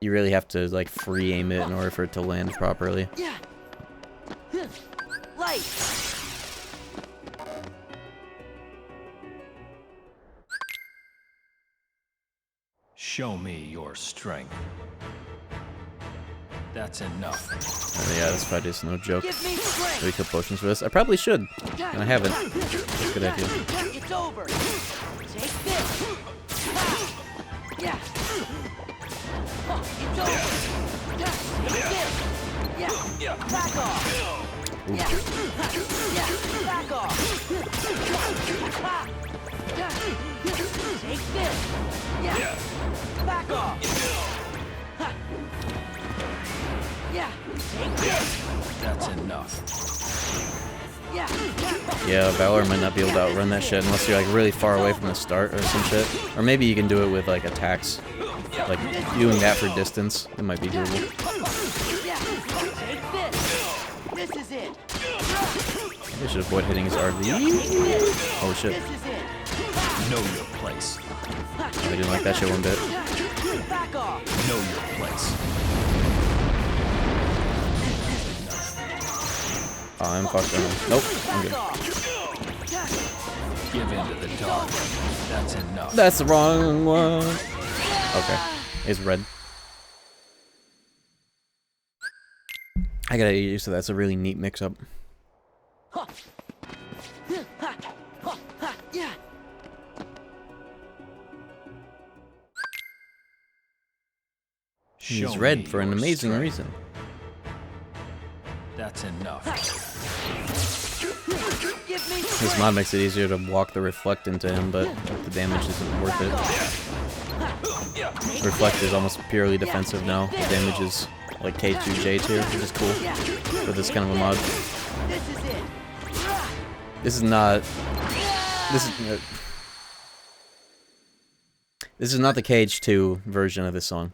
you really have to like free aim it in order for it to land properly. Yeah. Light. Show me your strength. That's enough. Oh, yeah, this fight is no joke. Give me strength. 3 kill potions for this. I probably should, and I haven't. That's a good idea. It's over. Take this. Yeah. It's over. Take this. Yeah. Back off. Yeah. Yeah. Back off. Take this. Yeah. Back off. Yeah. Take this. That's enough. Yeah. Yeah, Valor might not be able to outrun that shit unless you're like really far away from the start or some shit. Or maybe you can do it with like attacks. Like doing that for distance, it might be doable. Yeah. Take this. This is it. I should avoid hitting his RV. Oh shit. This is it. Know your place. I didn't like that shit one bit. Back off. Know your place. Oh, I'm fucked right now. Nope, I'm good. Give in to the dark. That's enough. That's the wrong one. Okay, it's red. I gotta get used to that. It's a really neat mix-up. Yeah. He's red for an amazing reason. That's enough. This mod makes it easier to walk the reflect into him, but the damage isn't worth it. Reflect is almost purely defensive now. The damage is like K2 J tier, which is cool for this kind of a mod. This is not. This is not the KH2 version of this song.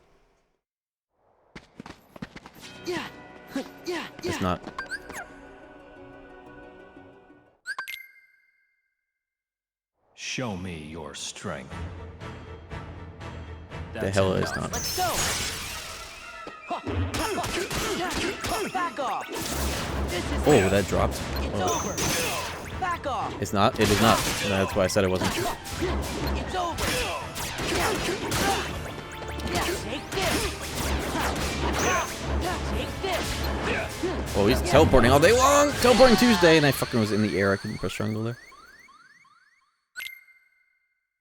It's not. Show me your strength. The hell it is not. Let's go. Back off. Oh, that dropped. It's over. Back off. It's not. It is not. That's why I said it wasn't. It's over. Yeah, take this. Take this. Oh, he's teleporting all day long. Teleporting Tuesday, and I fucking was in the air. I couldn't press triangle there.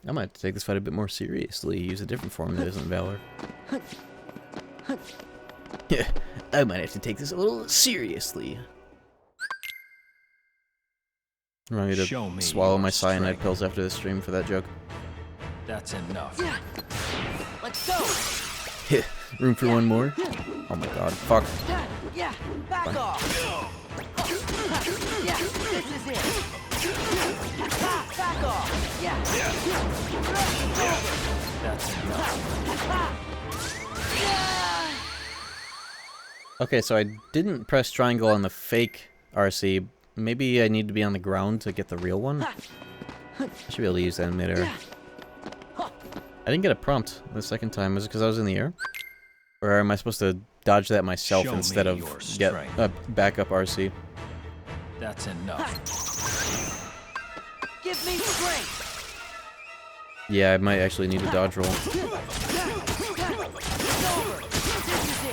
I might have to take this fight a bit more seriously. Use a different form that isn't Valor. Yeah, I might have to take this a little seriously. Remind me to swallow my cyanide pills after the stream for that joke. That's enough. Yeah. Let's go. Room for one more? Oh my god, fuck. Yeah, back off. Yeah, this is it. Back off. Yeah. That's enough. Okay, so I didn't press triangle on the fake RC. Maybe I need to be on the ground to get the real one? I should be able to use that in midair. I didn't get a prompt the second time. Was it because I was in the air? Or am I supposed to dodge that myself instead of get a backup RC? That's enough. Give me strength. Yeah, I might actually need a dodge roll.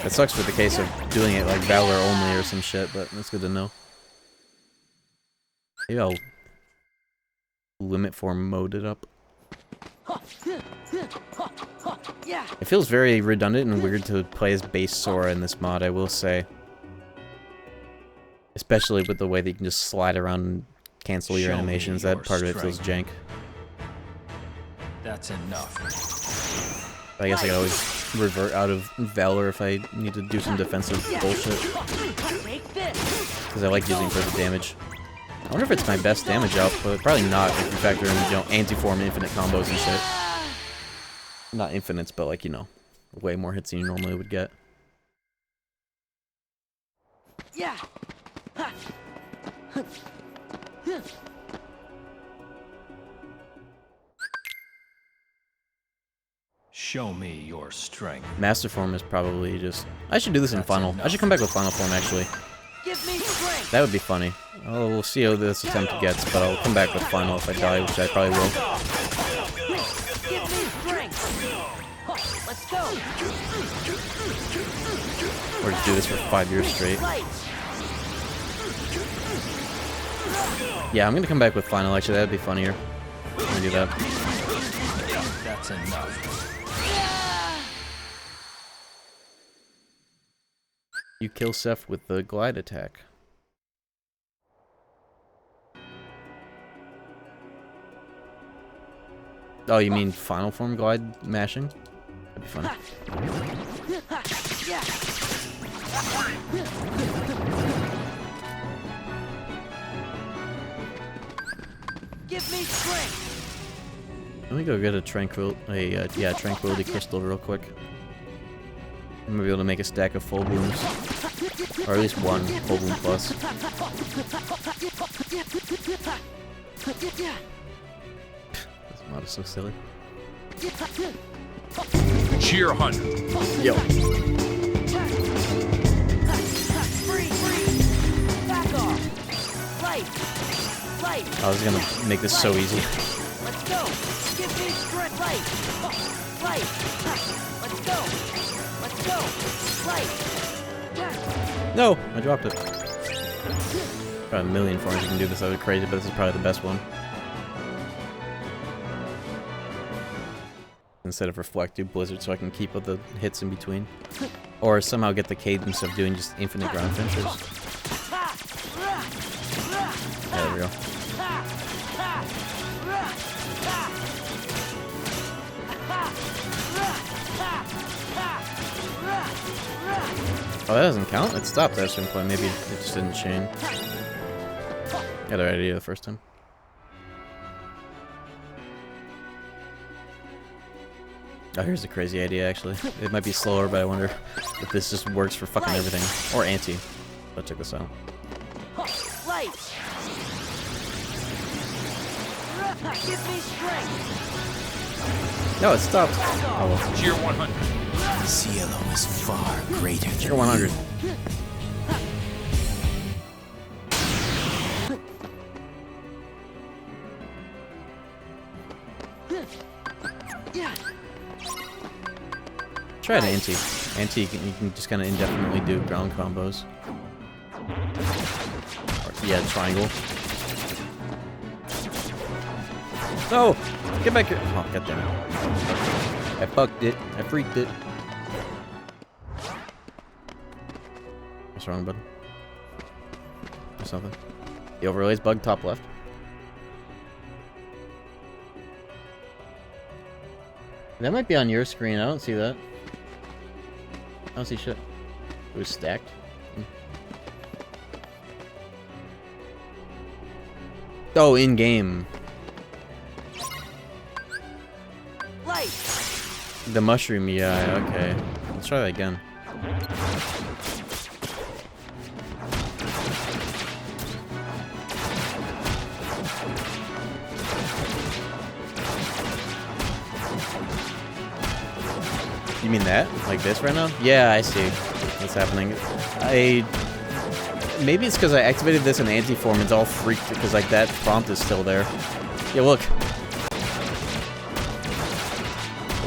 That sucks for the case of doing it like Valor only or some shit, but that's good to know. Maybe I'll limit form mode it up. It feels very redundant and weird to play as base Sora in this mod, I will say. Especially with the way that you can just slide around and cancel your animations. That part of it feels jank. That's enough. I guess I can always revert out of Valor if I need to do some defensive bullshit. Because I like using it for the damage. I wonder if it's my best damage output. Probably not if you factor in, you know, anti-form infinite combos and shit. Not infinites, but like, you know, way more hits than you normally would get. Yeah. Show me your strength. Master form is probably just... I should do this in final. I should come back with final form, actually. Give me strength. That would be funny. Oh, we'll see how this attempt gets, but I'll come back with final if I die, which I probably will. Give me strength. Let's go. Or just do this for 5 years straight. Yeah, I'm gonna come back with final, actually. That'd be funnier. I'm gonna do that. That's enough. You kill Seth with the glide attack. Oh, you mean final form glide mashing? That'd be fun. Give me strength. Let me go get a tranquility crystal real quick. I'm gonna be able to make a stack of full blooms. Or at least one full bloom plus. This mod is so silly. Cheer 100. Yo. Back off. Light. I was gonna make this so easy. Let's go. Give me strength. Light. Let's go. Light. No! I dropped it. Got a million forms you can do this other crazy, but this is probably the best one. Instead of reflect, do blizzard so I can keep up the hits in between. Or somehow get the cadence of doing just infinite ground finishers. There we go. Oh, that doesn't count? It stopped at a certain point. Maybe it just didn't chain. Got the right idea the first time. Oh, here's a crazy idea, actually. It might be slower, but I wonder if this just works for fucking everything. Or anti. But check this out. Light. Give me strength. No, it stopped. Oh well. Cheer 100. Cielo is far greater than Cheer 100. Try an anti. Anti, you can just kind of indefinitely do ground combos. Or, yeah, triangle. No! Get back here! Oh, god damn it. I fucked it. I freaked it. What's wrong, bud? Or something? The overlays bug top left. That might be on your screen. I don't see that. I don't see shit. It was stacked. Oh, in game. Light. The mushroom, yeah, okay. Let's try that again. You mean that? Like this right now? Yeah, I see what's happening. Maybe it's because I activated this in anti-form. It's all freaked because like that prompt is still there. Yeah, look.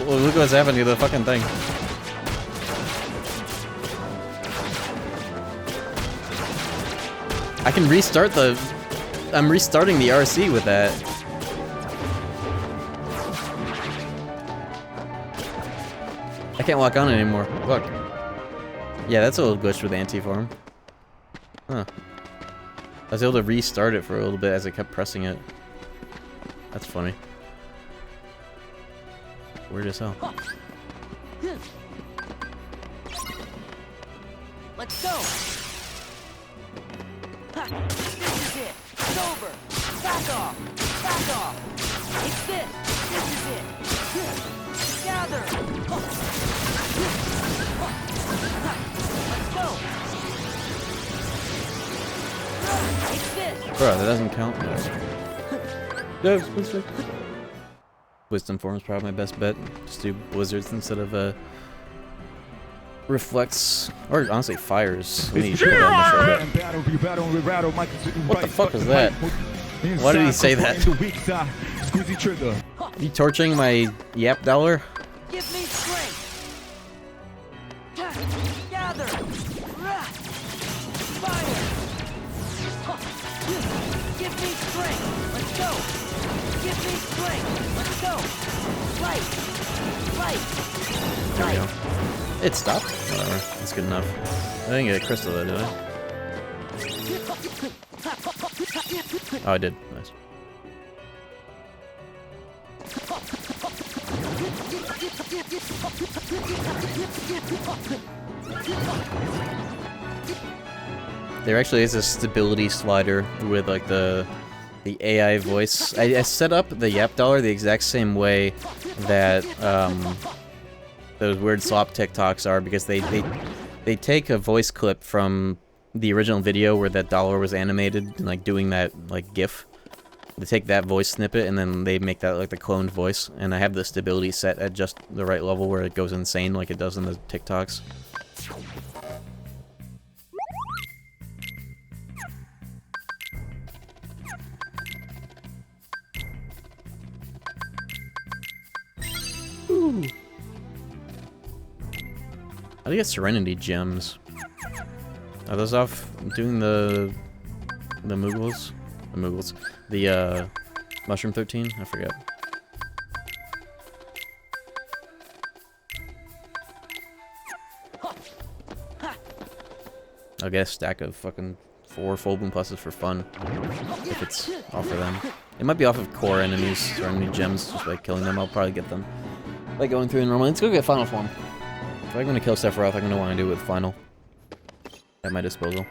Look what's happening to the fucking thing. I can restart the... I'm restarting the RC with that. I can't lock on anymore. Look. Yeah, that's a little glitch with anti-form. Huh. I was able to restart it for a little bit as I kept pressing it. That's funny. Weird as hell. Let's go. This is it. It's over. Back off. Back off. It's this. This is it. Gather. Let's go. It's this. Bro, that doesn't count. No. Wisdom form is probably my best bet. Just do blizzards instead of reflects, or honestly fires. We need to put that in the show. What the fuck was that? Why did he say that? Are you torching my yap dollar? Give me strength. Gather. Fire. Give me strength. Let's go. Give me strength. Let's go. Light. Light. There we Light. go. It stopped? Whatever. That's good enough. I didn't get a crystal though, did I? Oh, I did. Nice. There actually is a stability slider with like the AI voice. I set up the Yap Dollar the exact same way that those weird slop TikToks are, because they take a voice clip from the original video where that dollar was animated and like doing that like GIF. They take that voice snippet and then they make that like the cloned voice, and I have the stability set at just the right level where it goes insane like it does in the TikToks. Ooh. How do you get Serenity Gems? Are those off doing the Moogles? The Moogles. The Mushroom 13? I forget. I'll get a stack of fucking 4 full bloom pluses for fun. If it's off for them. It might be off of core enemies, Serenity Gems, just by killing them. I'll probably get them by going through normally. Let's go get Final Form. If I'm going to kill Sephiroth, I'm going to want to do it with Final at my disposal.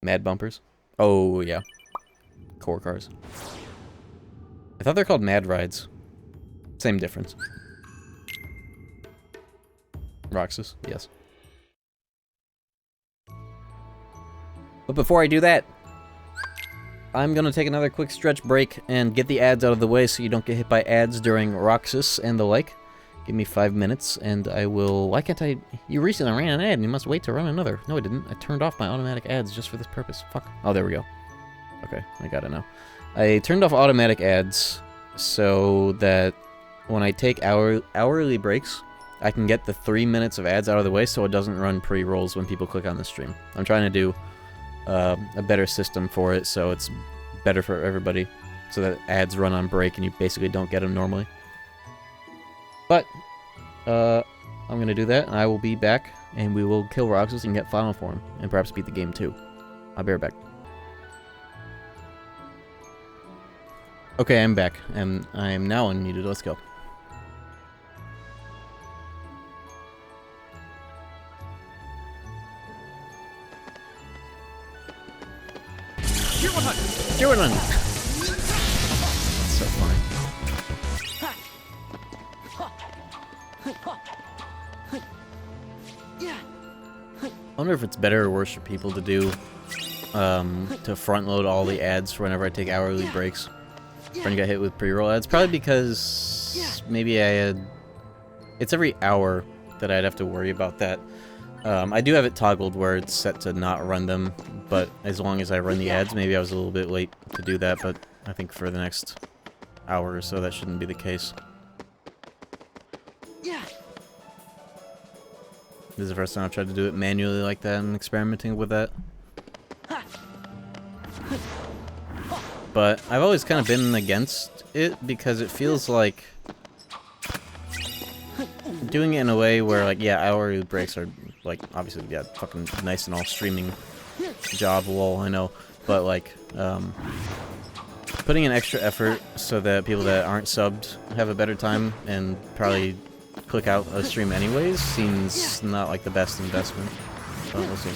Mad Bumpers? Oh, yeah. Core cars. I thought they're called Mad Rides. Same difference. Roxas, yes. But before I do that, I'm gonna take another quick stretch break and get the ads out of the way so you don't get hit by ads during Roxas and the like. Give me 5 minutes and I will... Why can't I... You recently ran an ad and you must wait to run another. No, I didn't. I turned off my automatic ads just for this purpose. Fuck. Oh, there we go. Okay, I got it now. I turned off automatic ads so that when I take hourly breaks, I can get the 3 minutes of ads out of the way so it doesn't run pre-rolls when people click on the stream. I'm trying to do a better system for it so it's better for everybody, so that ads run on break and you basically don't get them normally. But I'm gonna do that and I will be back and we will kill Roxas and get Final Form and perhaps beat the game too. I'll be right back. Okay, I'm back and I am now unmuted. Let's go. Tier 100. Tier 100. That's so funny. I wonder if it's better or worse for people to do, to front load all the ads for whenever I take hourly breaks. When you got hit with pre-roll ads. Probably because maybe I had... It's every hour that I'd have to worry about that. I do have it toggled where it's set to not run them, but as long as I run the ads, maybe I was a little bit late to do that, but I think for the next hour or so that shouldn't be the case. This is the first time I've tried to do it manually like that and experimenting with that. But I've always kind of been against it because it feels like doing it in a way where, like, yeah, hourly breaks are, like, obviously, yeah, fucking nice and all streaming job, lol, I know, but, like, putting in extra effort so that people that aren't subbed have a better time and probably click out a stream anyways seems not like the best investment. But we'll see.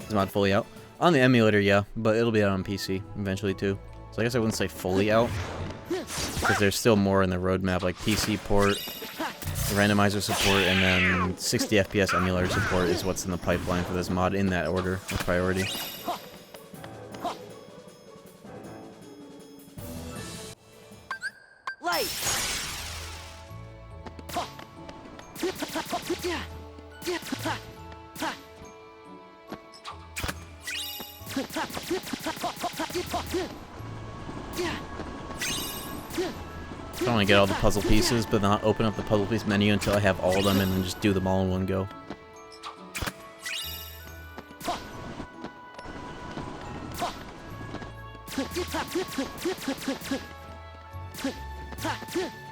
Is mod fully out? On the emulator, yeah, but it'll be out on PC eventually too. So I guess I wouldn't say fully out, because there's still more in the roadmap, like PC port, randomizer support, and then 60 FPS emulator support is what's in the pipeline for this mod in that order of priority. I want to get all the puzzle pieces, but not open up the puzzle piece menu until I have all of them and then just do them all in one go.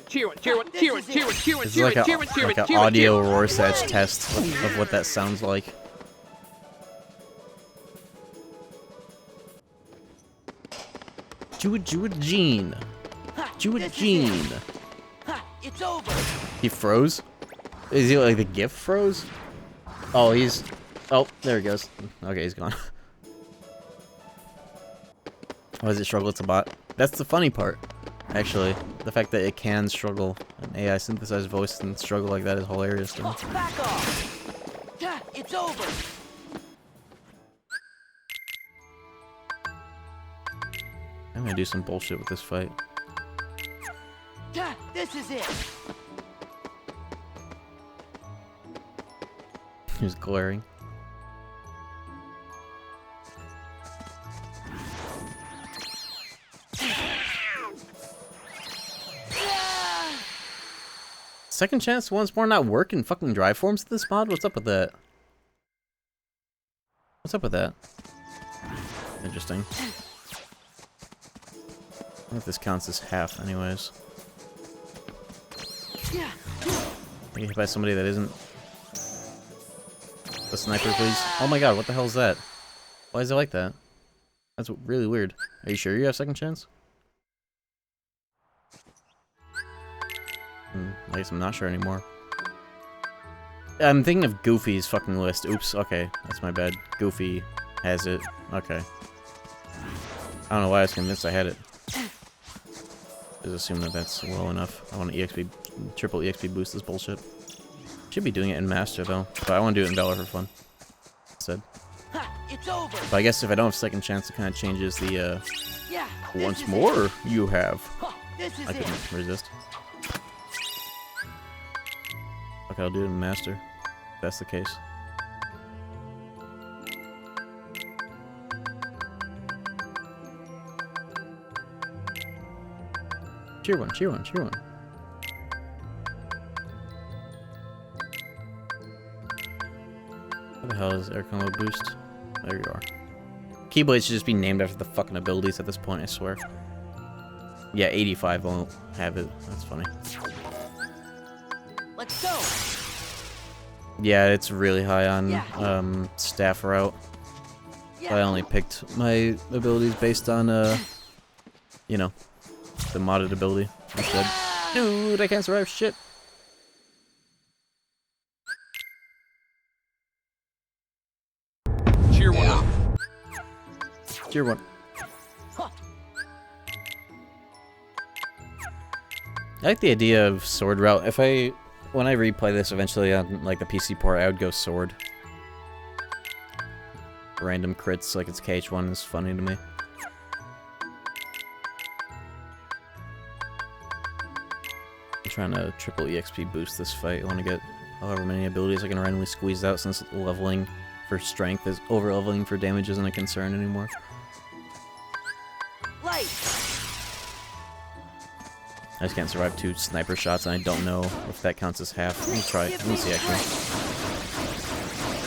cheering, cheering, cheering, cheering, cheering, cheering, This is like an audio Rorschach test of what that sounds like. Gene. Gene. It's over. He froze? Is he like the GIF froze? Oh, he's... Oh, there he goes. Okay, he's gone. Why does it struggle? It's a bot. That's the funny part, actually. The fact that it can struggle. An AI synthesized voice and struggle like that is hilarious to me. Back off. It's over. I'm gonna do some bullshit with this fight. This is it. He's glaring. Second chance once more not work in fucking drive forms of this mod? What's up with that? What's up with that? Interesting. I wonder if this counts as half anyways. I get hit by somebody that isn't a sniper, please. Oh my god, what the hell is that? Why is it like that? That's really weird. Are you sure you have second chance? I guess I'm not sure anymore. I'm thinking of Goofy's fucking list. Oops, okay. That's my bad. Goofy has it. Okay. I don't know why I was convinced I had it. Just assume that that's well enough. I want to EXP, triple EXP boost this bullshit. Should be doing it in Master though, but I want to do it in Valor for fun. Instead. It's over. But I guess if I don't have second chance, it kind of changes the once more you have. I couldn't resist. Okay, I'll do it in Master. If that's the case. Cheer one, cheer one, cheer one. What the hell is air combo boost? There you are. Keyblades should just be named after the fucking abilities at this point, I swear. Yeah, 85 won't have it. That's funny. Let's go. Yeah, it's really high on staff route. I only picked my abilities based on you know, the modded ability instead. Dude, I can't survive shit. Cheer one up. Cheer one. I like the idea of sword route. When I replay this eventually on like the PC port, I would go sword. Random crits like it's KH1 is funny to me. I'm trying to triple EXP boost this fight. I want to get however many abilities I can randomly squeeze out since leveling for strength is over leveling for damage isn't a concern anymore. Light. I just can't survive 2 sniper shots, and I don't know if that counts as half. Let me try. Let me see, actually. I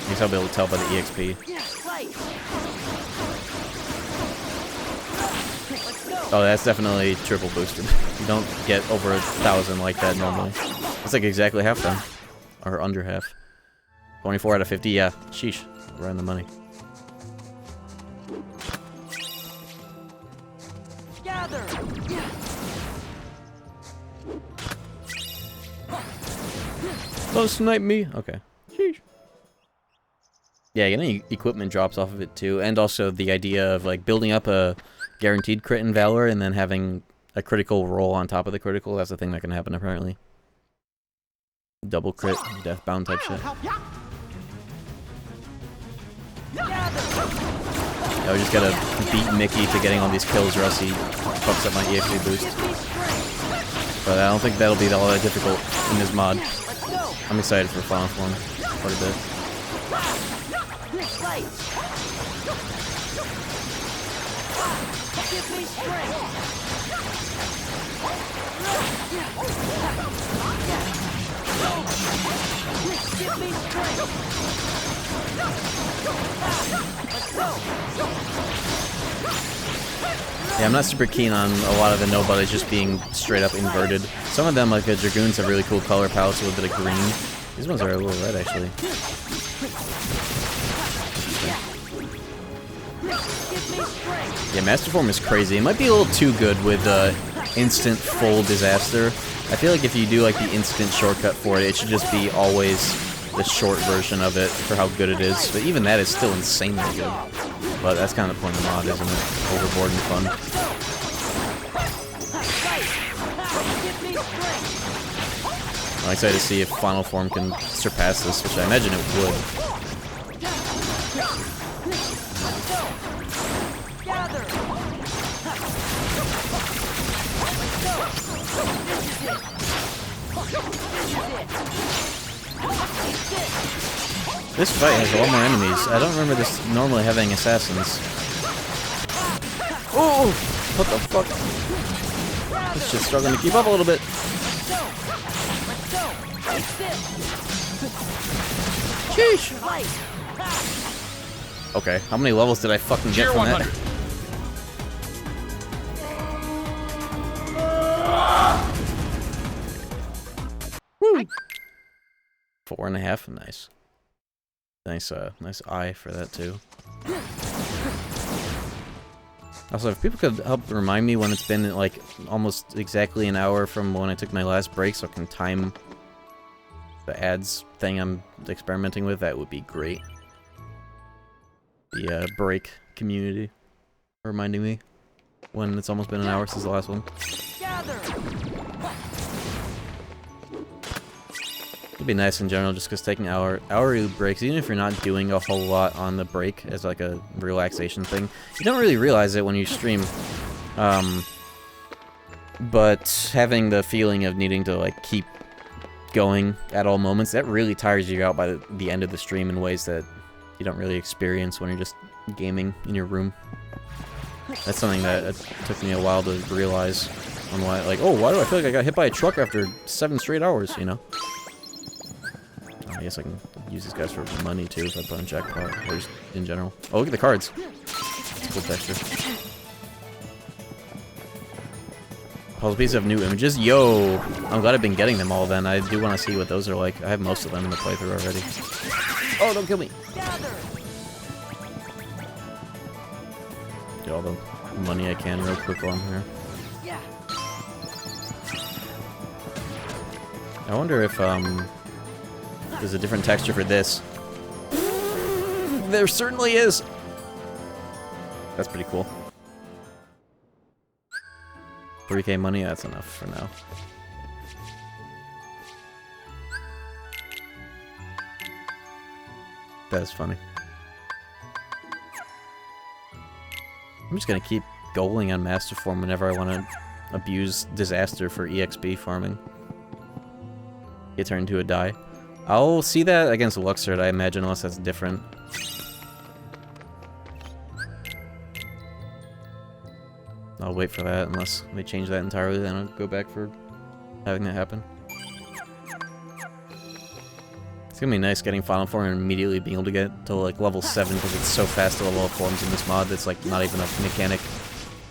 guess I'll be able to tell by the EXP. Oh, that's definitely triple boosted. You don't get over 1,000 like that normally. That's like exactly half then. Or under half. 24 out of 50, yeah. Sheesh. We're on the money. Gather. Don't snipe me. Okay. Sheesh. Yeah, getting equipment drops off of it too, and also the idea of like building up a guaranteed crit in Valor and then having a critical roll on top of the critical. That's the thing that can happen apparently. Double crit, deathbound type shit. Yeah, we just gotta beat Mickey to getting all these kills or else he fucks up my EXP boost. But I don't think that'll be all that difficult in this mod. I'm excited for Final Form quite a bit. Give me strength. Give me strength. Let's go. Yeah, I'm not super keen on a lot of the nobodies just being straight up inverted. Some of them, like the Dragoons, have really cool color palettes with a bit of green. These ones are a little red, actually. Yeah, Master Form is crazy. It might be a little too good with instant full disaster. I feel like if you do like the instant shortcut for it, it should just be always the short version of it for how good it is. But even that is still insanely good. But that's kind of the point of the mod, isn't it? Overboard and fun. I'm excited to see if Final Form can surpass this, which I imagine it would. This fight has a lot more enemies. I don't remember this normally having assassins. Oh! What the fuck? This shit's struggling to keep up a little bit. Sheesh! Okay, how many levels did I fucking get from that? Woo! 4.5, nice. Nice eye for that too. Also, if people could help remind me when it's been like almost exactly an hour from when I took my last break, so I can time the ads thing I'm experimenting with, that would be great. The break community reminding me when it's almost been an hour since the last one. It'd be nice in general, just because taking hourly breaks, even if you're not doing a whole lot on the break as like a relaxation thing, you don't really realize it when you stream. But having the feeling of needing to like keep going at all moments, that really tires you out by the end of the stream in ways that you don't really experience when you're just gaming in your room. That's something that it took me a while to realize on why, like, oh, why do I feel like I got hit by a truck after 7 straight hours, you know? I guess I can use these guys for money too if I put on jackpot, or just in general. Oh, look at the cards. Cool texture. Puzzle piece of new images. Yo! I'm glad I've been getting them all then. I do want to see what those are like. I have most of them in the playthrough already. Oh, don't kill me! Get all the money I can real quick while I'm here. I wonder if, there's a different texture for this. There certainly is! That's pretty cool. 3K money, that's enough for now. That's funny. I'm just gonna keep goaling on Master Form whenever I want to abuse Disaster for EXP farming. Get turned into a die. I'll see that against Luxord, I imagine, unless that's different. I'll wait for that, unless they change that entirely, then I'll go back for having that happen. It's gonna be nice getting Final Form and immediately being able to get to like level 7, because it's so fast to level up forms in this mod, it's like not even a mechanic.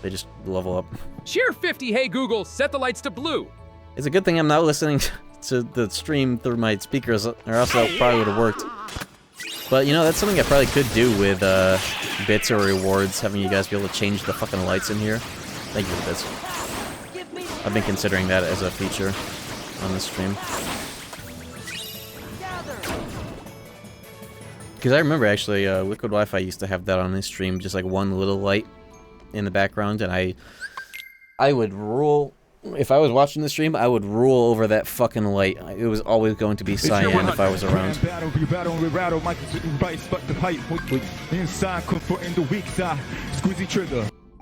They just level up. Cheer 50, hey Google, set the lights to blue. It's a good thing I'm not listening to the stream through my speakers, or else that probably would have worked. But, you know, that's something I probably could do with bits or rewards, having you guys be able to change the fucking lights in here. Thank you for this. I've been considering that as a feature on this stream. Because I remember, actually, Liquid Wi-Fi used to have that on his stream, just like one little light in the background, and I would rule. If I was watching the stream, I would rule over that fucking light. It was always going to be cyan if I was around.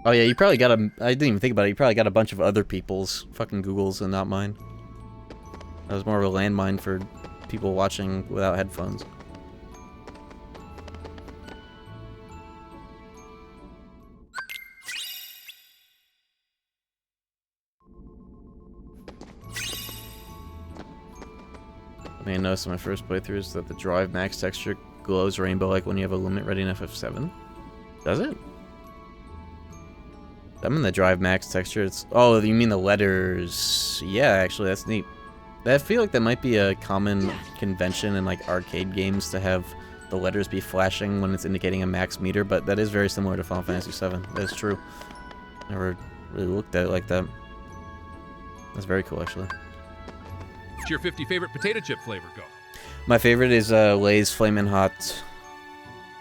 Oh yeah, you probably got a... I didn't even think about it. You probably got a bunch of other people's fucking Googles and not mine. That was more of a landmine for people watching without headphones. I mean, I noticed in my first playthroughs that the Drive Max texture glows rainbow like when you have a limit ready in FF7. Does it? I'm in the Drive Max texture. It's... Oh, you mean the letters? Yeah, actually, that's neat. I feel like that might be a common convention in like arcade games to have the letters be flashing when it's indicating a max meter, but that is very similar to Final Fantasy VII. That is true. Never really looked at it like that. That's very cool, actually. What's your 50 favorite potato chip flavor? Go. My favorite is Lay's Flamin' Hot.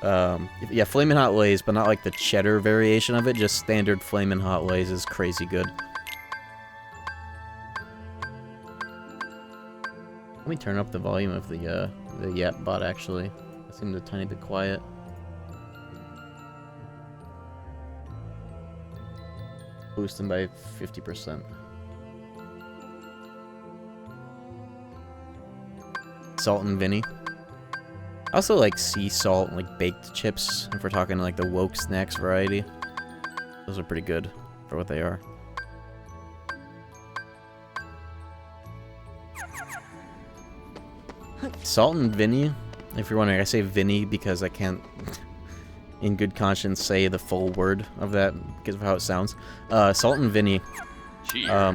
Yeah, Flamin' Hot Lay's, but not like the cheddar variation of it. Just standard Flamin' Hot Lay's is crazy good. Let me turn up the volume of the Yap bot, actually. It seemed a tiny bit quiet. Boost him by 50%. Salt and Vinny. I also like sea salt, like baked chips, if we're talking like the woke snacks variety. Those are pretty good for what they are. Salt and Vinny, if you're wondering, I say Vinny because I can't, in good conscience, say the full word of that because of how it sounds. Salt and Vinny. Jiren?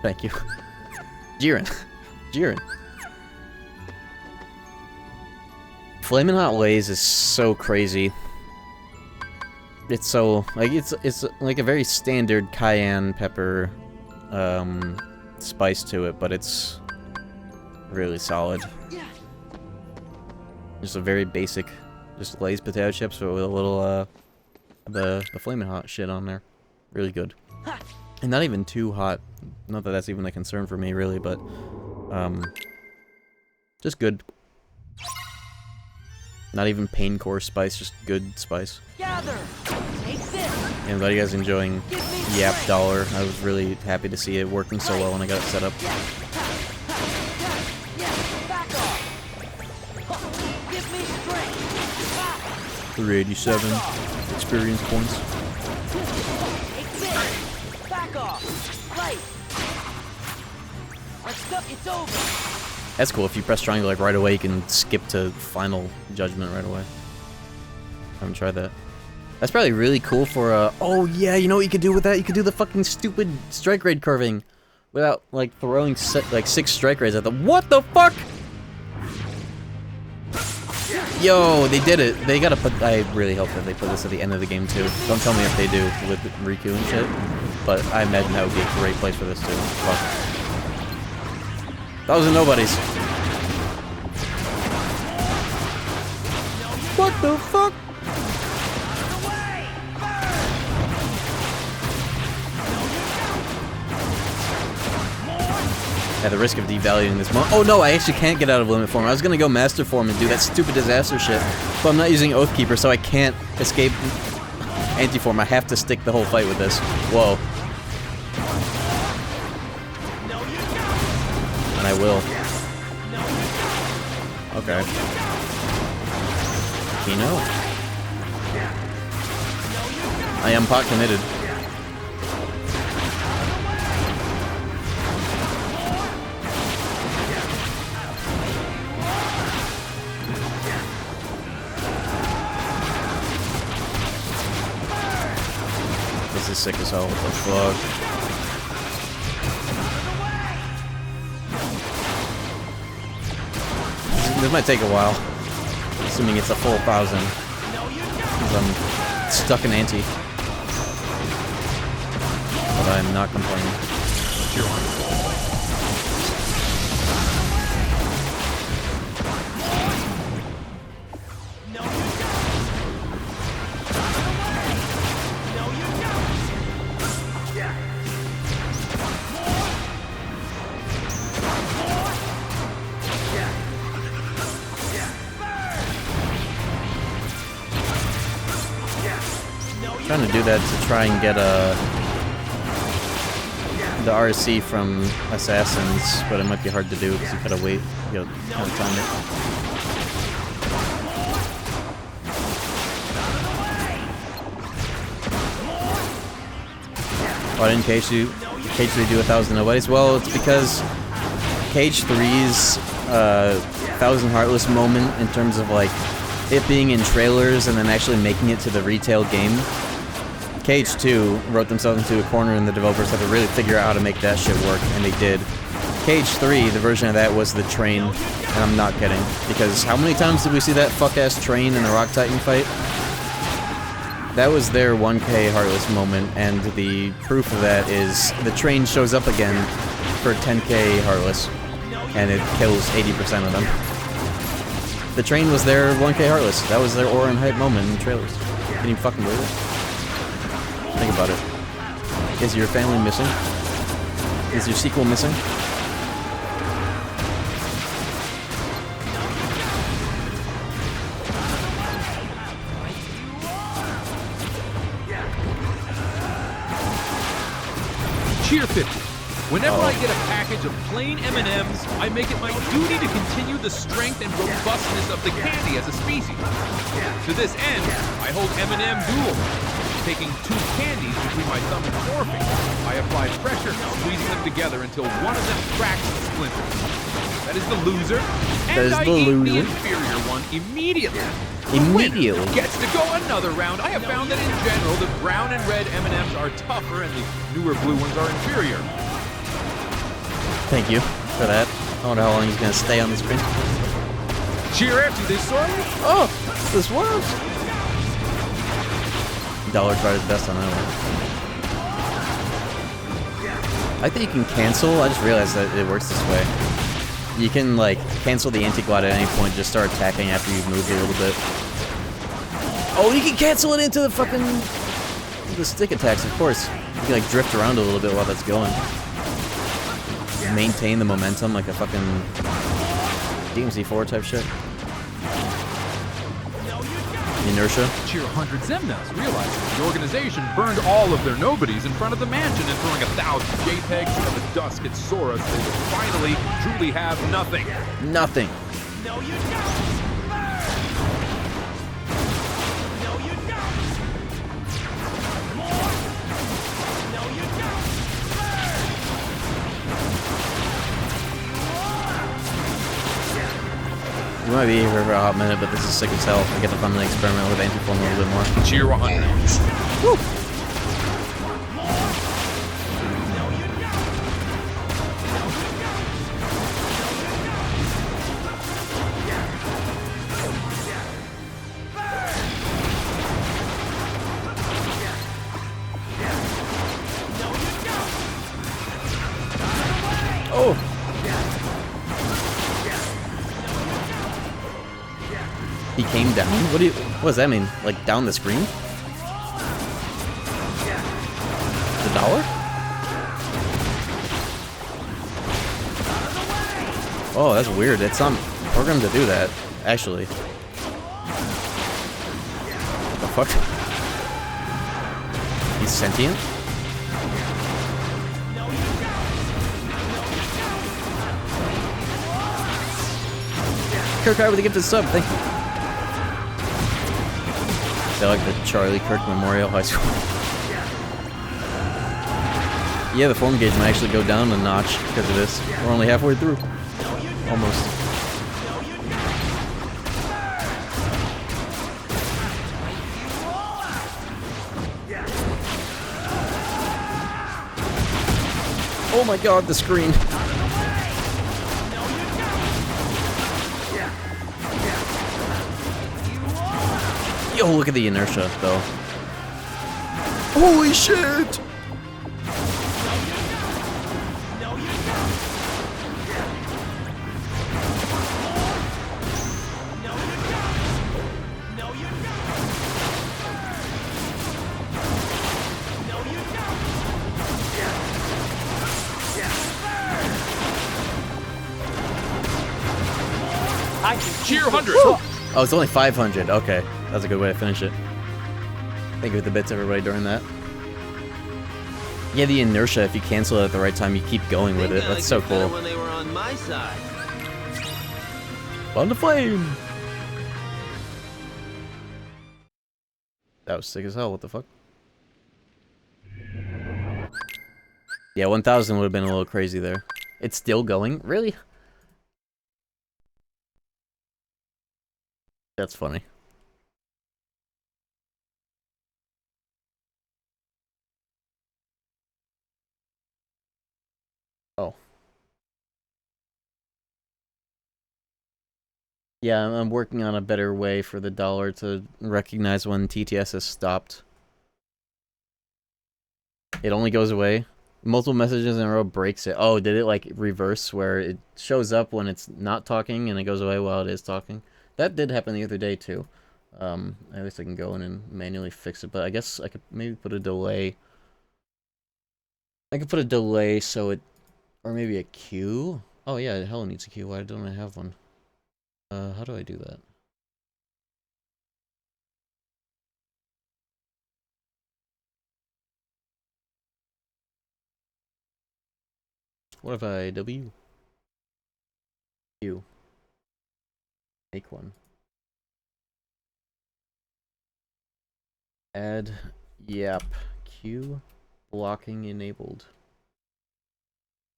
Thank you. Jiren. Flamin' Hot Lay's is so crazy. It's so like it's like a very standard cayenne pepper spice to it, but it's really solid. Just a very basic, just Lay's potato chips with a little the Flamin' Hot shit on there. Really good. And not even too hot. Not that that's even a concern for me, really, but just good. Not even pain core spice, just good spice. Gather. Take this. And glad you guys enjoying Yap Dollar. I was really happy to see it working so well when I got it set up. Back off. Give me strength. 387 experience points. Take this. Back off. Right. Let's go. It's over. That's cool. If you press triangle like right away, you can skip to final judgment right away. I haven't tried that. That's probably really cool for oh yeah, you know what you could do with that? You could do the fucking stupid strike rate curving without like throwing like 6 strike rates at them. What the fuck? Yo, they did it. They gotta put. I really hope that they put this at the end of the game too. Don't tell me if they do with Riku and shit. But I imagine that would be a great place for this too. Fuck. Those are nobodies. What the fuck? At the risk of devaluing this moment. Oh no, I actually can't get out of limit form. I was gonna go master form and do that stupid disaster shit. But I'm not using Oathkeeper, so I can't escape anti-form. I have to stick the whole fight with this. Whoa. And I will. Okay. Kino. I am pot committed. This is sick as hell. What the fuck? This might take a while, assuming it's a full 1,000. Because I'm stuck in anti. but I'm not complaining. Trying to do that to try and get the RC from Assassins, but it might be hard to do because you gotta wait, you gotta kind of time it. Why didn't Cage 3 do 1,000 Nobodies? Well, it's because Cage 3's 1,000 Heartless moment in terms of like it being in trailers and then actually making it to the retail game. Cage 2 wrote themselves into a corner and the developers had to really figure out how to make that shit work, and they did. Cage 3, the version of that was the train, and I'm not kidding, because how many times did we see that fuck-ass train in the Rock Titan fight? That was their 1K Heartless moment, and the proof of that is the train shows up again for 10K Heartless, and it kills 80% of them. The train was their 1K Heartless. That was their Aura and Hype moment in the trailers. Can you fucking believe it? Think about it. Is your family missing? Is your sequel missing? Cheer 50. Whenever I get a package of plain M&Ms, I make it my duty to continue the strength and robustness of the candy as a species. To this end, I hold M&M dual. Taking 2 candies between my thumb and forefinger, I apply pressure, squeezing them together until one of them cracks and splinters. That is the loser, and I eat the inferior one immediately. Immediately? Gets to go another round. I have found that in general, the brown and red M&Ms are tougher and the newer blue ones are inferior. Thank you for that. I wonder how long he's gonna stay on the screen. Cheer after this, sorry? Oh, this works! Dollar tried his best on that one. I think you can cancel. I just realized that it works this way. You can, like, cancel the anti-glide at any point, just start attacking after you've moved a little bit. Oh, you can cancel it into the fucking... the stick attacks, of course. You can, like, drift around a little bit while that's going. Maintain the momentum like a fucking DMC4 type shit. Inertia. Cheer 100 Zemnas realizing the organization burned all of their nobodies in front of the mansion and throwing 1,000 JPEGs into the dusk at Sora so they would finally, truly have nothing. Nothing. No, you don't! No, you don't! More! No, you don't! We might be here for a hot minute, but this is sick as hell. I get to finally experiment with anti-form a little bit more. Cheer 100. Woo! Oh! He came down? What does that mean? Like, down the screen? The dollar? Oh, that's weird. It's not programmed to do that, actually. What the fuck? He's sentient? Kirk with a gifted sub, thank you. Is that like the Charlie Kirk Memorial High School? Yeah, the form gauge might actually go down a notch because of this. We're only halfway through. Almost. Oh my god, the screen. Yo, look at the inertia, though. Holy shit! I think Cheer he's 100. Oh, it's only 500. Okay, that's a good way to finish it. Thank you for the bits, everybody, during that. Yeah, the inertia, if you cancel it at the right time, you keep going with it. That's so cool. When they were on my side. On the flame! That was sick as hell, what the fuck? Yeah, 1000 would have been a little crazy there. It's still going? Really? That's funny. Oh. Yeah, I'm working on a better way for the dollar to recognize when TTS has stopped. It only goes away. Multiple messages in a row breaks it. Oh, did it like reverse where it shows up when it's not talking and it goes away while it is talking? That did happen the other day too. At least I can go in and manually fix it, but I guess I could maybe put a delay. I could put a delay so it, or maybe a queue. Oh yeah, it hell needs a queue. Why don't I have one? How do I do that? What if I W? Q. Make one. Add yap. Q. Blocking enabled.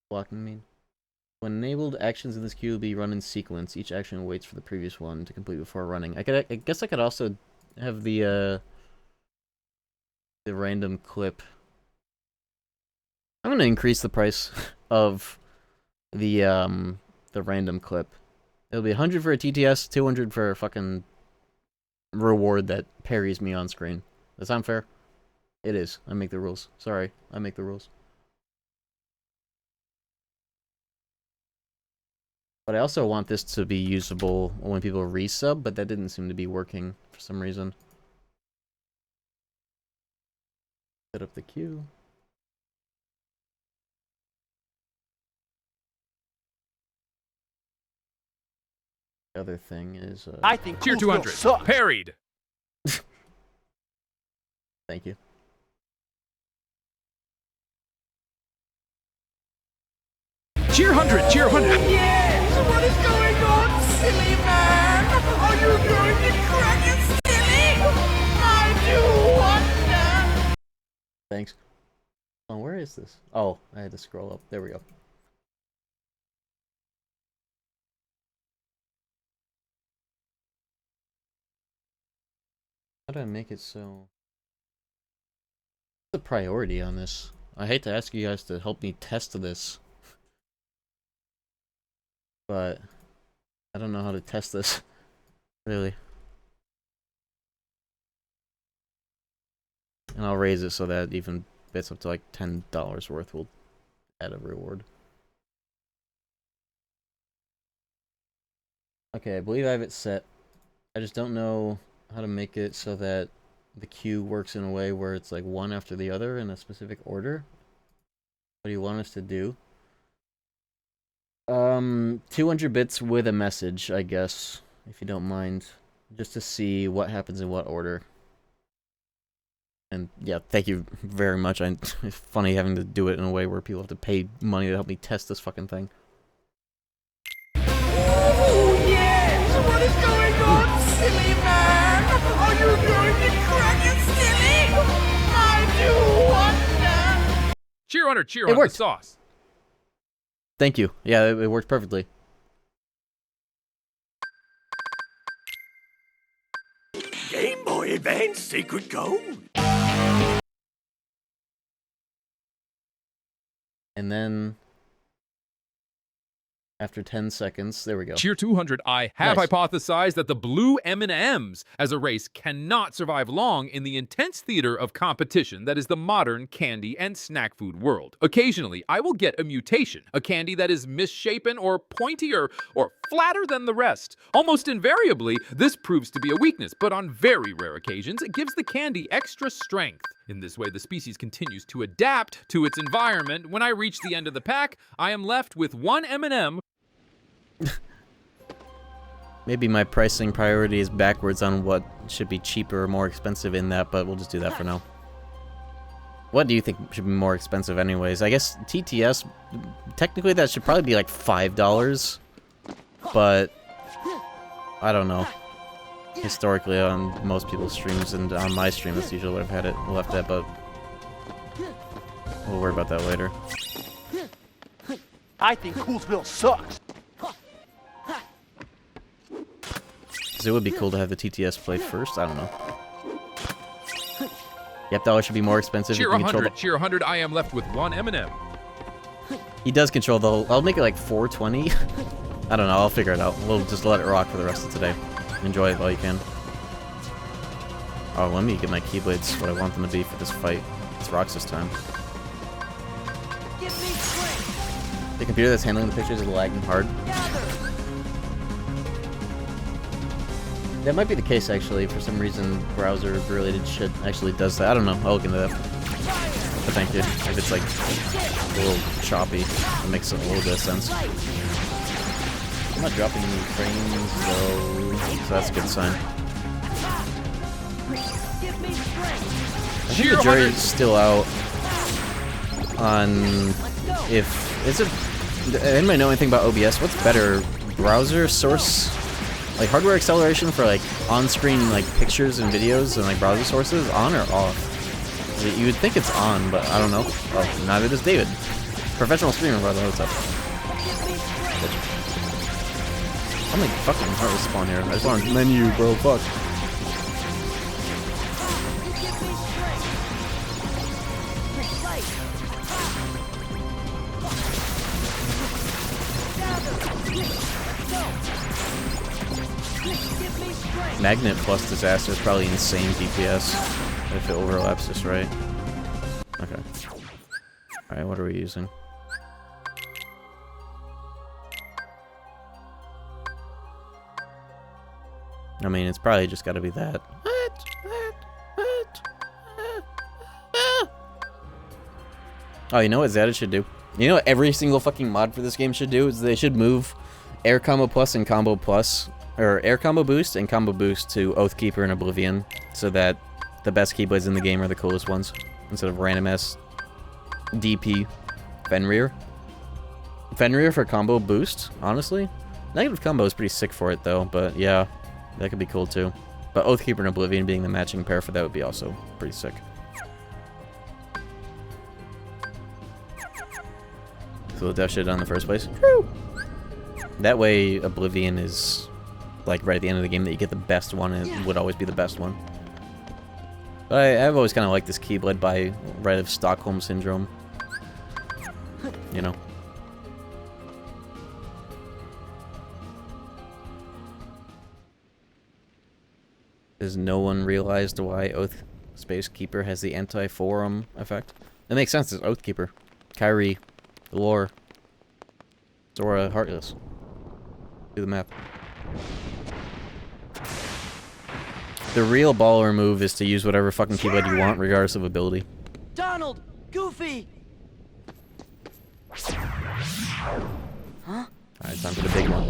Blocking mean? When enabled, actions in this queue will be run in sequence. Each action waits for the previous one to complete before running. I guess I could also have the random clip. I'm gonna increase the price of the random clip. It'll be 100 for a TTS, 200 for a fucking reward that parries me on screen. Does that sound fair? It is. I make the rules. Sorry, I make the rules. But I also want this to be usable when people resub, but that didn't seem to be working for some reason. Set up the queue. The other thing is... I think Tier Coolsville 200. sucks. Parried. Thank you. Cheer 100. Cheer 100. Yes! What is going on, silly man? Are you going to crack it, silly? I do wonder. Thanks. Oh, where is this? Oh, I had to scroll up. There we go. How do I make it so... What's the priority on this? I hate to ask you guys to help me test this. But... I don't know how to test this. Really. And I'll raise it so that even bits up to like $10 worth will add a reward. Okay, I believe I have it set. I just don't know how to make it so that the queue works in a way where it's like one after the other in a specific order. What do you want us to do? 200 bits with a message, I guess, if you don't mind, just to see what happens in what order. And yeah, thank you very much. It's funny having to do it in a way where people have to pay money to help me test this fucking thing. Oh, yes! What is going on, silly man? Are you going to crack it, silly? I do wonder. Cheer 100. Cheer It 100. worked. Sauce. Thank you. Yeah, it worked perfectly. Game Boy Advance Secret Code. And then... after 10 seconds, there we go. Cheer 200. I have Nice. hypothesized that the blue M&Ms as a race cannot survive long in the intense theater of competition that is the modern candy and snack food world. Occasionally, I will get a mutation, a candy that is misshapen or pointier or flatter than the rest. Almost invariably, this proves to be a weakness, but on very rare occasions, it gives the candy extra strength. In this way, the species continues to adapt to its environment. When I reach the end of the pack, I am left with one M&M. Maybe my pricing priority is backwards on what should be cheaper or more expensive in that, but we'll just do that for now. What do you think should be more expensive anyways? I guess TTS, technically that should probably be like $5, but I don't know. Historically on most people's streams and on my stream that's usually what I've had it left at, but we'll worry about that later. I think Coolsville sucks. So it would be cool to have the TTS play first, I don't know. Yep, $1 should be more expensive. Cheer 100, cheer 100, I am left with 1 M&M. He does control the whole... I'll make it like 420. I don't know, I'll figure it out. We'll just let it rock for the rest of today. Enjoy it while you can. Oh, let me get my Keyblades what I want them to be for this fight. It's Roxas time. The computer that's handling the pictures is lagging hard. That might be the case, actually. For some reason, browser-related shit actually does that. I don't know. I'll look into that. But thank you. If it's, like, a little choppy, it makes a little bit of sense. I'm not dropping any frames, though, so that's a good sign. I think the jury's still out on if... Is it... Anybody know anything about OBS? What's better? Browser source... Like, hardware acceleration for, like, on-screen, like, pictures and videos and, like, browser sources, on or off? You would think it's on, but I don't know. Oh, neither does David. Professional streamer, by the way, what's up? How many fucking heart spawn here? I just want a menu, bro, fuck. Magnet plus Disaster is probably insane DPS if it overlaps just right. Okay. Alright, what are we using? I mean, it's probably just gotta be that. Oh, you know what Zeta should do? You know what every single fucking mod for this game should do? Is they should move Air Combo Plus and Combo Plus, or Air Combo Boost and Combo Boost to Oathkeeper and Oblivion, so that the best Keyblades in the game are the coolest ones, instead of random ass DP Fenrir. Fenrir for Combo Boost, honestly? Negative Combo is pretty sick for it though, but yeah, that could be cool too. But Oathkeeper and Oblivion being the matching pair for that would be also pretty sick. So that shit done in the first place. Woo! That way Oblivion is like right at the end of the game that you get the best one, and it would always be the best one. But I've always kind of liked this Keyblade by right of Stockholm Syndrome. You know. Has no one realized why Oath Space Keeper has the anti-forum effect? It makes sense, it's Oathkeeper. Kyrie, Lore, Zora, Heartless. Do the math. The real baller move is to use whatever fucking Keyblade you want, regardless of ability. Donald! Goofy! Huh? Alright, time for the big one.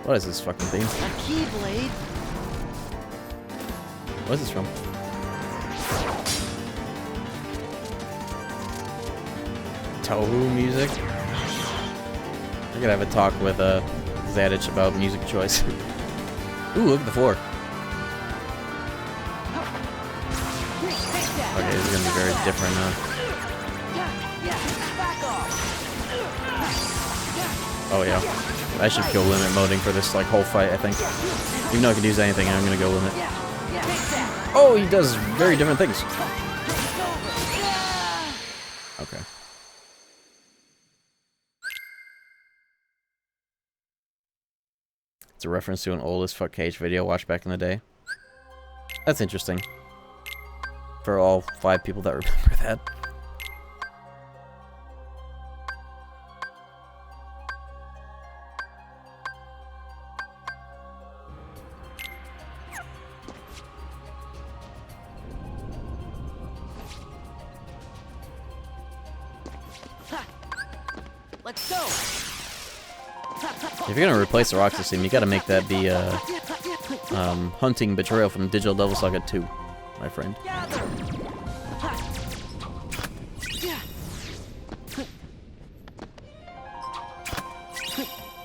What is this fucking thing? A Keyblade? What is this from? Tohu music? I could have a talk with Zadich about music choice. Ooh, look at the floor. Okay, this is gonna be very different now. Oh yeah. I should go limit moding for this like whole fight, I think. Even though I could use anything, I'm gonna go limit. Oh, he does very different things. Okay. It's a reference to an old as fuck Cage video watched back in the day. That's interesting. For all 5 people that remember that. Let's go! If you're gonna replace the Roxas theme, you gotta make that be Hunting Betrayal from Digital Devil Saga 2, my friend.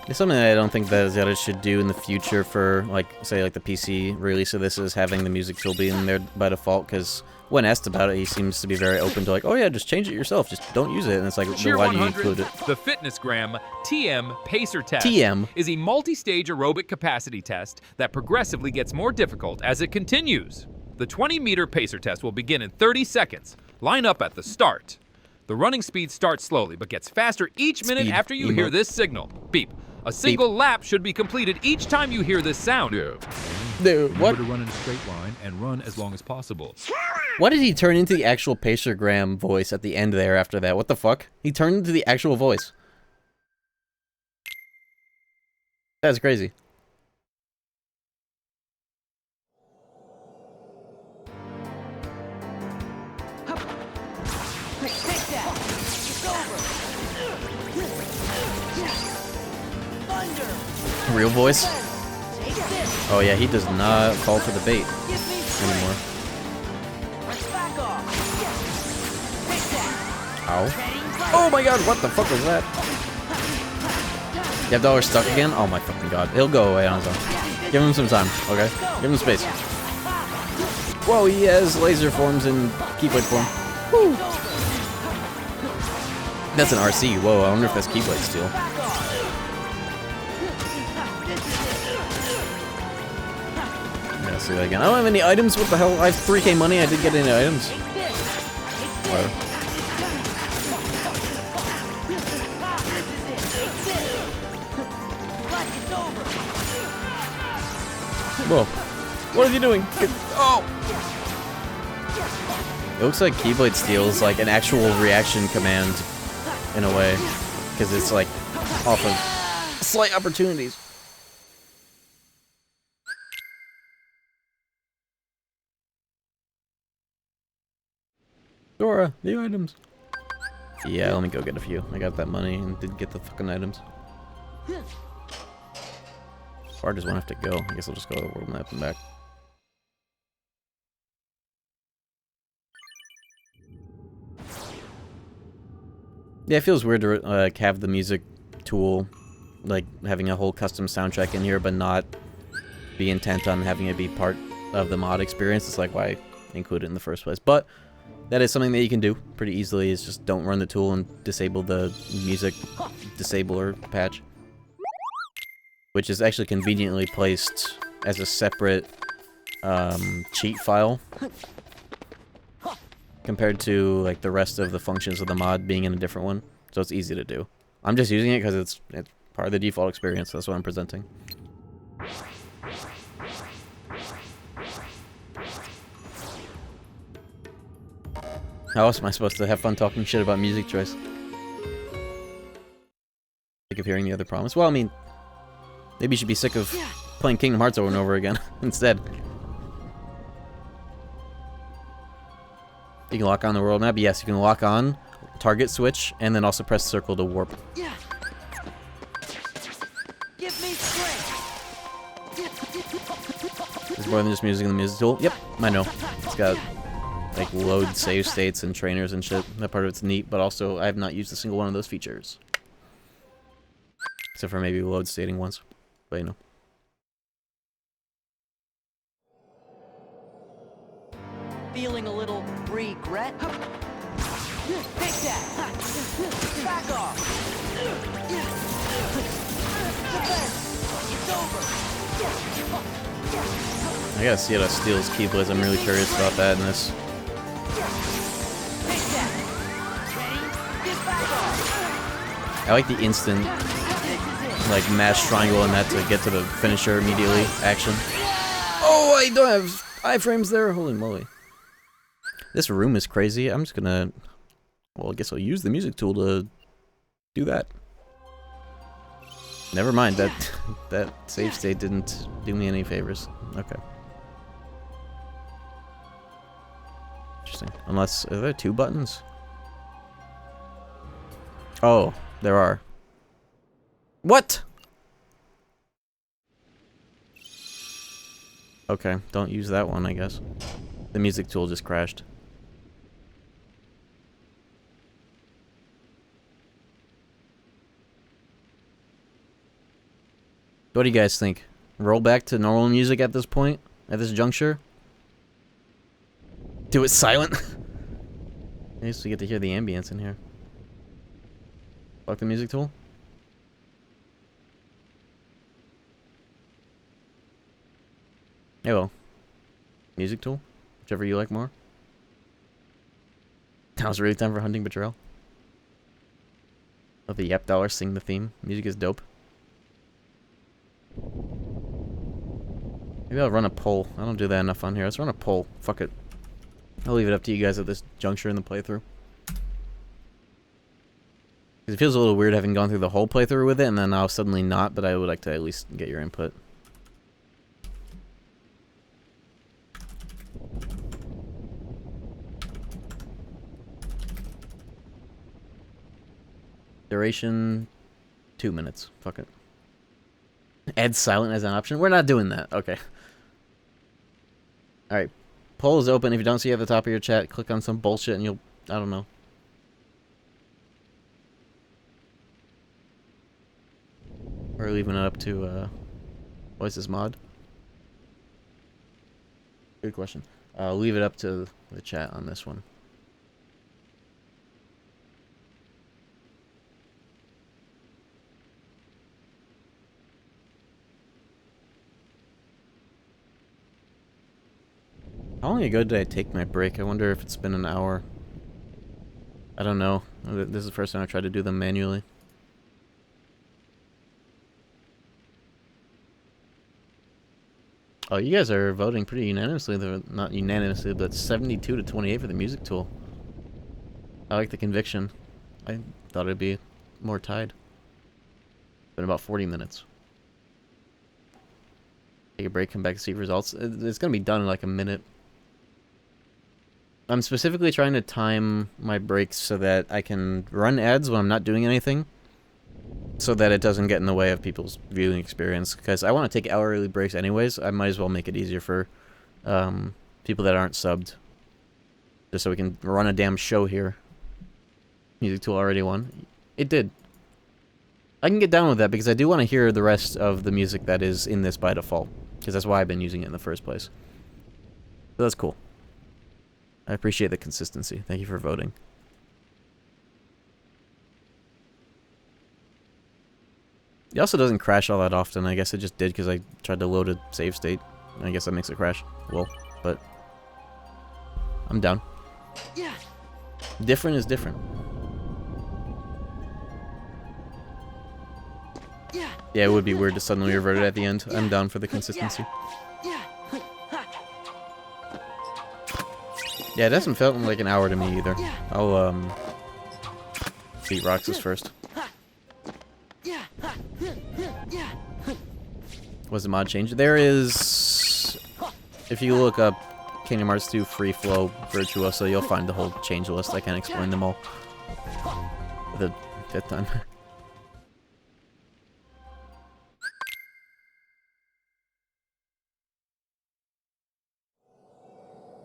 It's something that I don't think that Zelda should do in the future for, like, say, like the PC release of this is having the music tool be in there by default, because when asked about it, he seems to be very open to like, oh yeah, just change it yourself, just don't use it, and it's like, then why do you include it? The Fitnessgram TM Pacer Test TM is a multi-stage aerobic capacity test that progressively gets more difficult as it continues. The 20-meter Pacer Test will begin in 30 seconds. Line up at the start. The running speed starts slowly, but gets faster each minute after you hear this signal. Beep. A single lap should be completed each time you hear this sound. Dude, Remember to run in a straight line and run as long as possible. Why did he turn into the actual Pacergram voice at the end there after that? What the fuck? He turned into the actual voice. That's crazy. Real voice? Oh yeah, he does not fall for the bait anymore. Ow. Oh my god, what the fuck was that? You have dollar stuck again? Oh my fucking god. He'll go away on his own. Give him some time, okay? Give him space. Whoa, he has laser forms and Keyblade form. Woo. That's an RC. Whoa, I wonder if that's Keyblade steel. See that again. I don't have any items. What the hell? I have 3K money. I didn't get any items. Whatever. Whoa. What is he doing? Oh! It looks like Keyblade Steel is like an actual reaction command in a way. Because it's like off of slight opportunities. Dora, the items. Yeah, let me go get a few. I got that money and did get the fucking items. Far does one have to go? I guess I'll just go to the world map and back. Yeah, it feels weird to have the music tool, like having a whole custom soundtrack in here, but not be intent on having it be part of the mod experience. It's like, why include it in the first place? But that is something that you can do pretty easily, is just don't run the tool and disable the music disabler patch. Which is actually conveniently placed as a separate cheat file. Compared to like the rest of the functions of the mod being in a different one. So it's easy to do. I'm just using it because it's part of the default experience. That's what I'm presenting. How else am I supposed to have fun talking shit about music choice? Sick of hearing the other problems? Well, I mean, maybe you should be sick of playing Kingdom Hearts over and over again instead. You can lock on the world map? Yes, you can lock on, target switch, and then also press circle to warp. Give me strength. There's more than just music in the music tool. Yep, I know. It's got like load save states and trainers and shit. That part of it's neat, but also I have not used a single one of those features. Except for maybe load stating once. But you know. Feeling a little regret? Take that! Back off! It's over! I gotta see how to steal his Keyblades. I'm really curious about that in this. I like the instant, like, mash triangle in that to get to the finisher immediately action. Oh, I don't have iframes there. Holy moly. This room is crazy. I'm just gonna... Well, I guess I'll use the music tool to do that. Never mind, that save state didn't do me any favors. Okay. Interesting. Unless... Are there 2 buttons? Oh, there are. What? Okay, don't use that one, I guess. The music tool just crashed. What do you guys think? Roll back to normal music at this point? At this juncture? Do it silent? At least we get to hear the ambience in here. Fuck the music tool? Hey, well. Music tool? Whichever you like more. Now's really time for Hunting Betrayal. Let the Yep Dollar sing the theme. Music is dope. Maybe I'll run a poll. I don't do that enough on here. Let's run a poll. Fuck it. I'll leave it up to you guys at this juncture in the playthrough. Because it feels a little weird having gone through the whole playthrough with it and then now suddenly not, but I would like to at least get your input. Duration, 2 minutes. Fuck it. Add silent as an option. We're not doing that. Okay. Alright. Poll is open. If you don't see it at the top of your chat, click on some bullshit and you'll... I don't know. We're leaving it up to, what is this mod? Good question. I'll leave it up to the chat on this one. How long ago did I take my break? I wonder if it's been an hour. I don't know. This is the first time I tried to do them manually. Oh, you guys are voting pretty unanimously. They're not unanimously, but 72 to 28 for the music tool. I like the conviction. I thought it'd be more tied. Been about 40 minutes. Take a break, come back to see results. It's gonna be done in like a minute. I'm specifically trying to time my breaks so that I can run ads when I'm not doing anything, so that it doesn't get in the way of people's viewing experience. Because I want to take hourly breaks anyways. I might as well make it easier for people that aren't subbed, just so we can run a damn show here. Music tool already won. It did. I can get down with that because I do want to hear the rest of the music that is in this by default, because that's why I've been using it in the first place. So that's cool. I appreciate the consistency. Thank you for voting. It also doesn't crash all that often. I guess it just did because I tried to load a save state. I guess that makes it crash. Well, but I'm down. Yeah. Different is different. Yeah, it would be weird to suddenly revert it at the end. I'm down for the consistency. Yeah, it doesn't feel like an hour to me either. I'll beat Roxas first. Was the mod change? There is... If you look up Kingdom Hearts 2 Free Flow Virtuoso, you'll find the whole change list. I can't explain them all for the 5th time.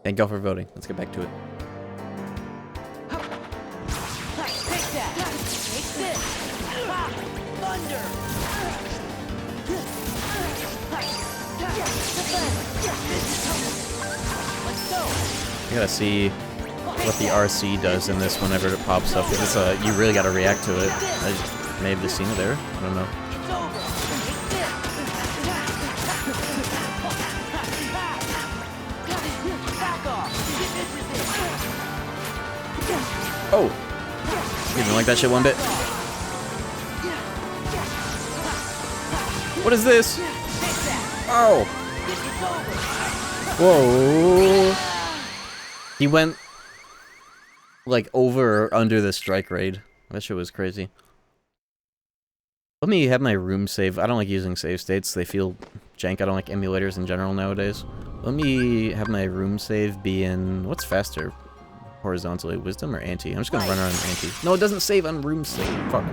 Thank y'all for voting. Let's get back to it. Take that. Take this. Thunder. Let's go. You gotta see what the RC does in this whenever it pops up. It's you really gotta react to it. I may have just seen it there. I don't know. It's over. Take this. Back off. Get interested. Oh! You didn't like that shit one bit? What is this? Oh! Whoa! He went like over or under the strike raid. That shit was crazy. Let me have my room save. I don't like using save states. They feel jank. I don't like emulators in general nowadays. Let me have my room save be in... What's faster? Horizontally, wisdom or anti? I'm just gonna run around anti. No, it doesn't save on room save. Fuck.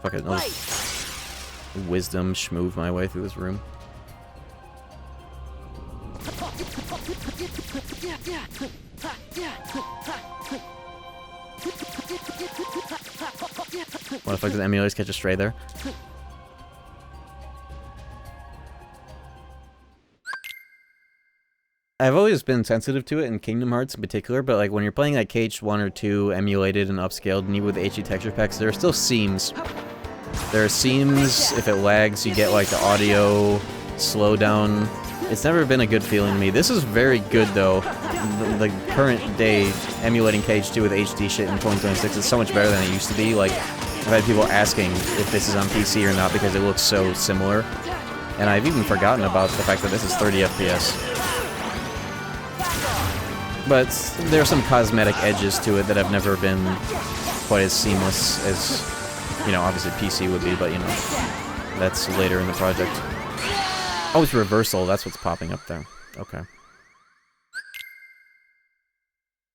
Fuck it. No. Wisdom, schmoove my way through this room. What if I did emulators catch a stray there? I've always been sensitive to it in Kingdom Hearts in particular, but like when you're playing like KH1 or 2 emulated and upscaled, and even with HD texture packs, there are still seams. There are seams, if it lags, you get like the audio slowdown. It's never been a good feeling to me. This is very good though. The current day emulating KH2 with HD shit in 2026 is so much better than it used to be. Like, I've had people asking if this is on PC or not because it looks so similar. And I've even forgotten about the fact that this is 30 FPS. But there are some cosmetic edges to it that have never been quite as seamless as, you know, obviously PC would be, but, you know, that's later in the project. Oh, it's reversal. That's what's popping up there. Okay.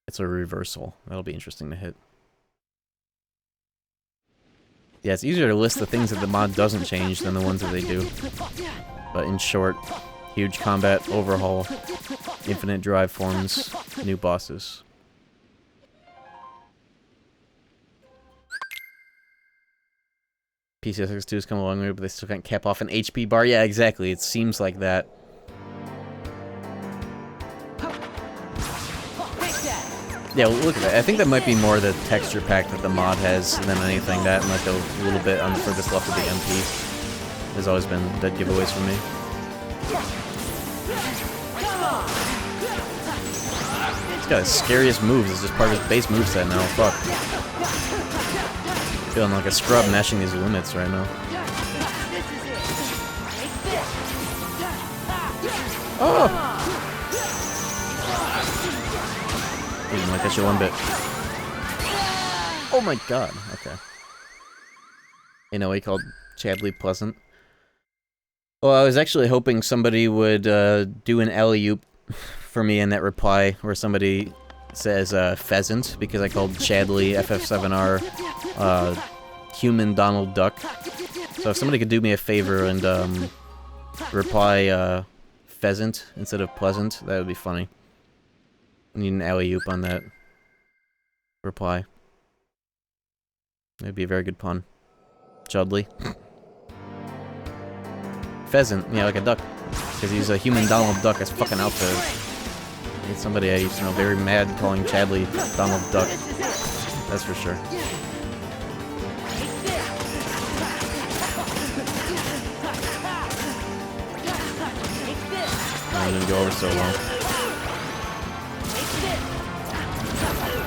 It's a reversal. That'll be interesting to hit. Yeah, it's easier to list the things that the mod doesn't change than the ones that they do. But in short, huge combat, overhaul, infinite drive forms, new bosses. PCSX2 has come a long way, but they still can't cap off an HP bar. Yeah, exactly. It seems like that. Yeah, look at that. I think that might be more the texture pack that the mod has than anything. That and like a little bit on the furthest left of the MP has always been dead giveaways for me. He's got his scariest moves. It's just part of his base moveset now. Fuck. Feeling like a scrub mashing these limits right now. Oh! Didn't like that shit one bit. Oh my god. Okay. You know, he called Chadley pleasant. Well, I was actually hoping somebody would do an alley-oop for me in that reply where somebody says pheasant because I called Chadley FF7R human Donald Duck. So if somebody could do me a favor and reply pheasant instead of pleasant, that would be funny. I need an alley-oop on that reply. That'd be a very good pun. Chudley. Pheasant, yeah, like a duck. Because he's a human Donald Duck. That's fucking outfit. Need somebody I used to know very mad calling Chadley Donald Duck. That's for sure. I didn't go over so long.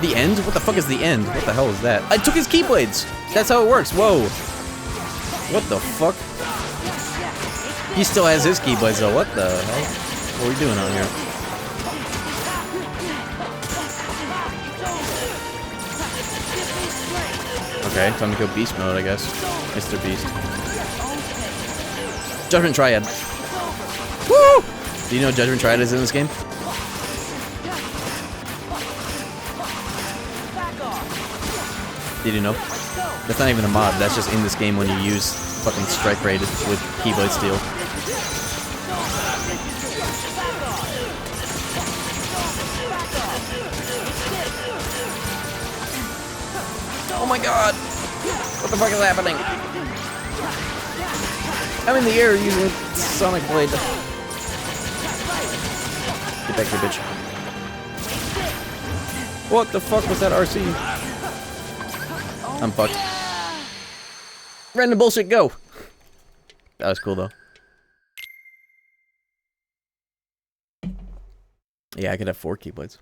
The end? What the fuck is the end? What the hell is that? I took his keyblades! That's how it works, whoa! What the fuck? He still has his keyblades though, what the hell? What are we doing out here? Okay, time to go beast mode, I guess. Mr. Beast. Judgment Triad. Woo! Do you know Judgment Triad is in this game? Did you know? That's not even a mod, that's just in this game when you use fucking Strike Raid with Keyblade Steel. Oh my god! What the fuck is happening? I'm in the air using Sonic Blade. Get back here, bitch. What the fuck was that RC? I'm fucked. Random bullshit, go! That was cool, though. Yeah, I could have 4 Keyblades.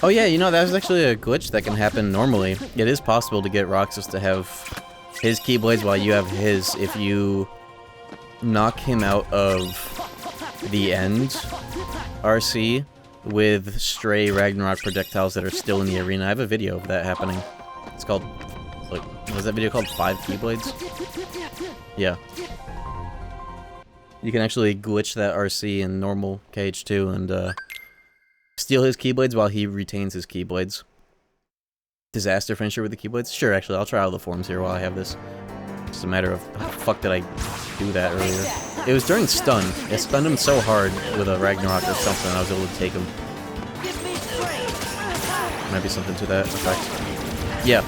Oh yeah, you know, that was actually a glitch that can happen normally. It is possible to get Roxas to have his Keyblades while you have his if you knock him out of the end RC with stray Ragnarok projectiles that are still in the arena. I have a video of that happening. It's called, like, was that video called 5 Keyblades? Yeah. You can actually glitch that RC in normal KH2 and steal his Keyblades while he retains his Keyblades. Disaster finisher with the Keyblades? Sure, actually, I'll try all the forms here while I have this. Just a matter of how the fuck did I do that earlier? It was during stun. I stunned him so hard with a Ragnarok or something, I was able to take him. Might be something to that effect. Yeah.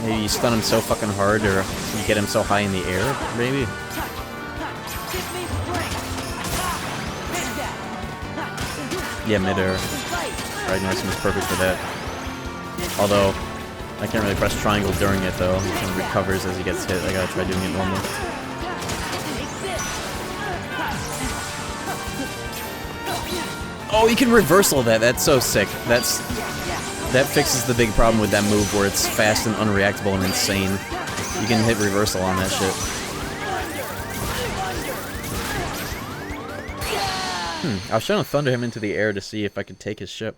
Maybe you stun him so fucking hard, or you get him so high in the air, maybe? Yeah, mid-air. Ragnar seems perfect for that. Although, I can't really press triangle during it though. He kind of recovers as he gets hit. I gotta try doing it normally. Oh, you can reversal that. That's so sick. That fixes the big problem with that move where it's fast and unreactable and insane. You can hit reversal on that shit. I was trying to thunder him into the air to see if I could take his ship.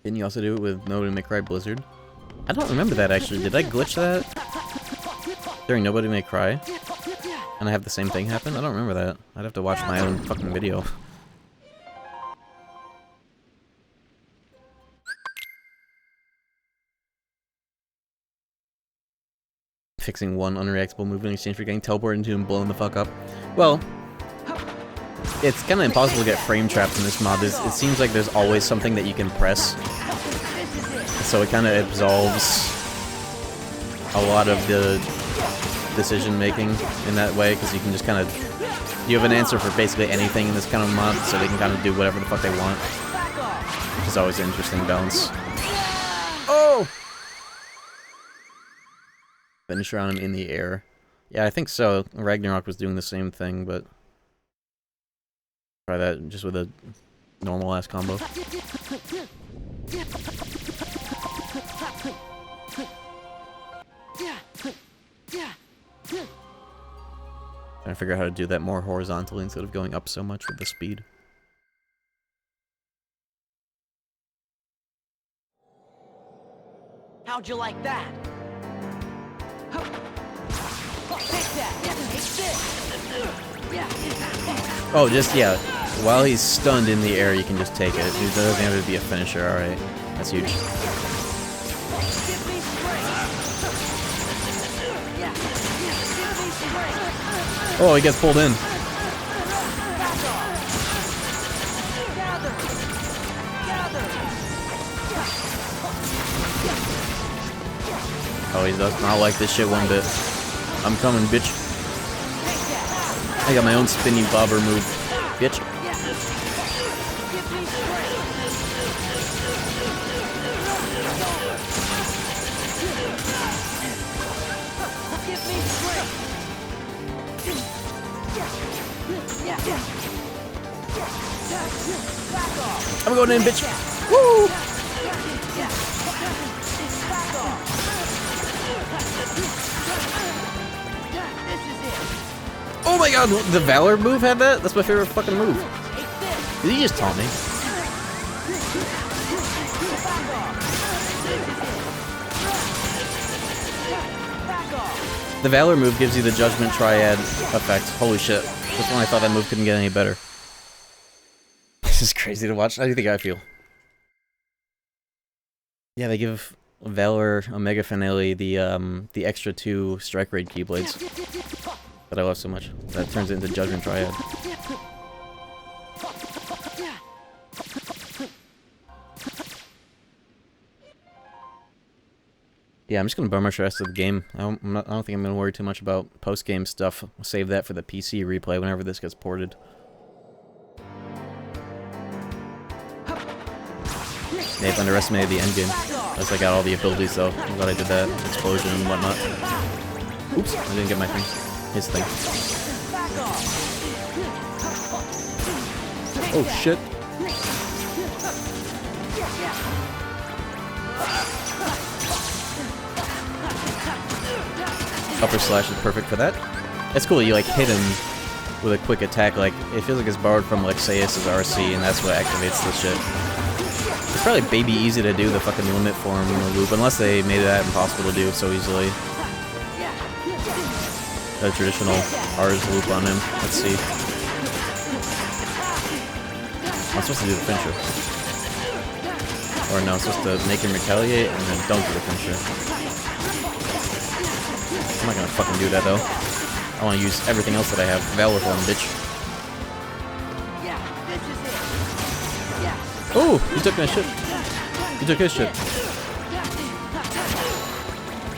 Didn't you also do it with Nobody May Cry Blizzard? I don't remember that actually. Did I glitch that? During Nobody May Cry? And I have the same thing happen? I don't remember that. I'd have to watch my own fucking video. Fixing one unreactable move in exchange for getting teleported into and blown the fuck up. Well, it's kind of impossible to get frame trapped in this mod. It seems like there's always something that you can press. So it kind of absolves a lot of the decision making in that way, because you can just kind of... You have an answer for basically anything in this kind of mod, so they can kind of do whatever the fuck they want. Which is always an interesting balance. Oh! Finisher on him in the air. Yeah, I think so. Ragnarok was doing the same thing, but... Try that just with a normal-ass combo. Trying to figure out how to do that more horizontally instead of going up so much with the speed. How'd you like that? Oh, just, yeah. While he's stunned in the air, you can just take it. It doesn't have to be a finisher, alright. That's huge. Oh, he gets pulled in. Oh, he does not like this shit one bit. I'm coming, bitch. I got my own spinning bobber move, bitch. I'm going in, bitch. Woo! Oh my god, the Valor move had that? That's my favorite fucking move. Did he just taunt me? The Valor move gives you the Judgment Triad effect. Holy shit. This one I thought that move couldn't get any better. This is crazy to watch. How do you think I feel? Yeah, they give Valor Omega Finale the extra 2 Strike Raid Keyblades that I love so much. That turns it into Judgment Triad. Yeah, I'm just gonna bum rush the rest of the game. I don't think I'm gonna worry too much about post-game stuff. I'll save that for the PC replay whenever this gets ported. They have underestimated the endgame. As I got all the abilities though. I'm glad I did that. Explosion and whatnot. Oops, I didn't get my thing. His thing. Oh shit. Upper slash is perfect for that. It's cool, you like hit him with a quick attack, like it feels like it's borrowed from like Sayus' RC, and that's what activates the shit. It's probably baby easy to do the fucking limit form loop, unless they made that impossible to do so easily. The traditional R's loop on him. Let's see. I'm supposed to do the finisher. Or no, I'm supposed to make him retaliate and then don't do the finisher. I'm not gonna fucking do that though. I want to use everything else that I have. Valor form, bitch. Yeah, this is it. Yeah. Oh, he took my shit. He took his shit.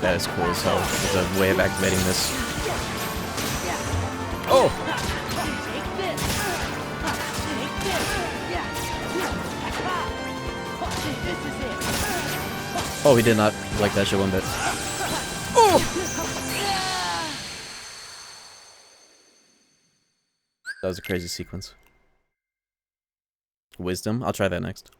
That is cool as hell. There's a way of activating this. Oh! Take this. Take this. Yeah. This is it. Oh, he did not like that shit one bit. Oh! That was a crazy sequence. Wisdom? I'll try that next.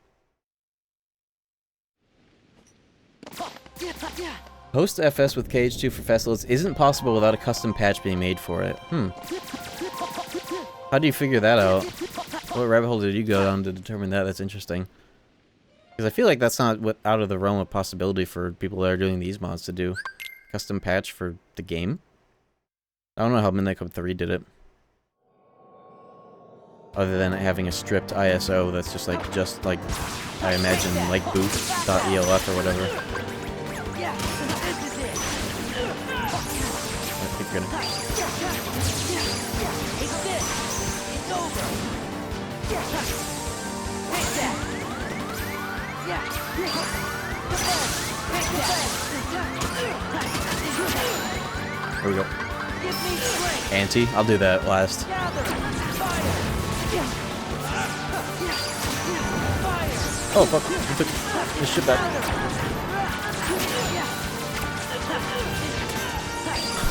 Host FS with KH2 for festivals isn't possible without a custom patch being made for it. How do you figure that out? What rabbit hole did you go down to determine that? That's interesting. Because I feel like that's not out of the realm of possibility for people that are doing these mods to do. Custom patch for the game? I don't know how Midnight Club 3 did it. Other than having a stripped ISO that's just like I imagine, like boot.elf or whatever. Yeah, this is it. I keep gonna... Take this. It's over. Take that. Yeah. Take that. Here we go. Give me strength. Anti? I'll do that last. Gather. Fire. Oh fuck, he took his shit back.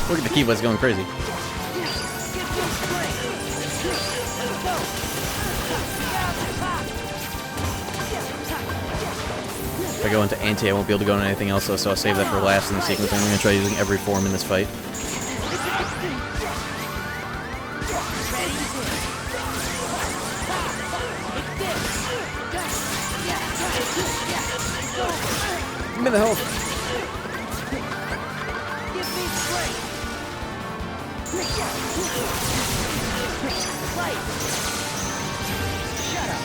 Look at the keyboard's going crazy. If I go into anti, I won't be able to go into anything else, so I'll save that for last in the sequence. I'm going to try using every form in this fight. Give me the health. Give me strength. Right. Shut up.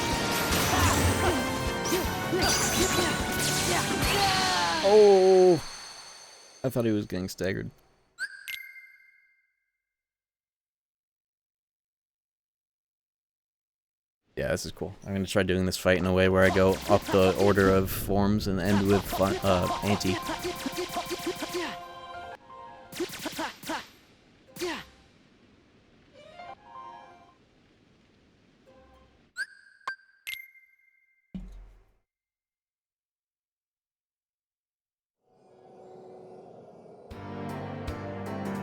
Oh! I thought he was getting staggered. Yeah, this is cool. I'm gonna try doing this fight in a way where I go up the order of forms and end with anti.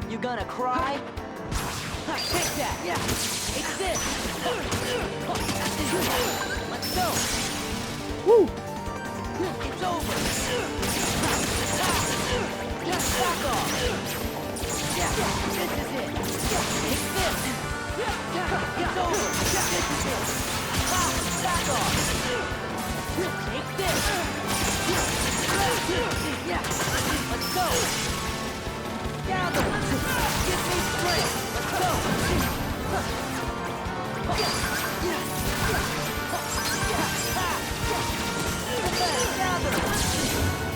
You gonna cry? Take that! Yeah! It's this! Let's go! Woo! It's over! Just back off! Yeah, this is it! Take this! It's over! This is it! Back off! Take this! Yeah, let's go! Gather! Give me strength! Let's go! Gather!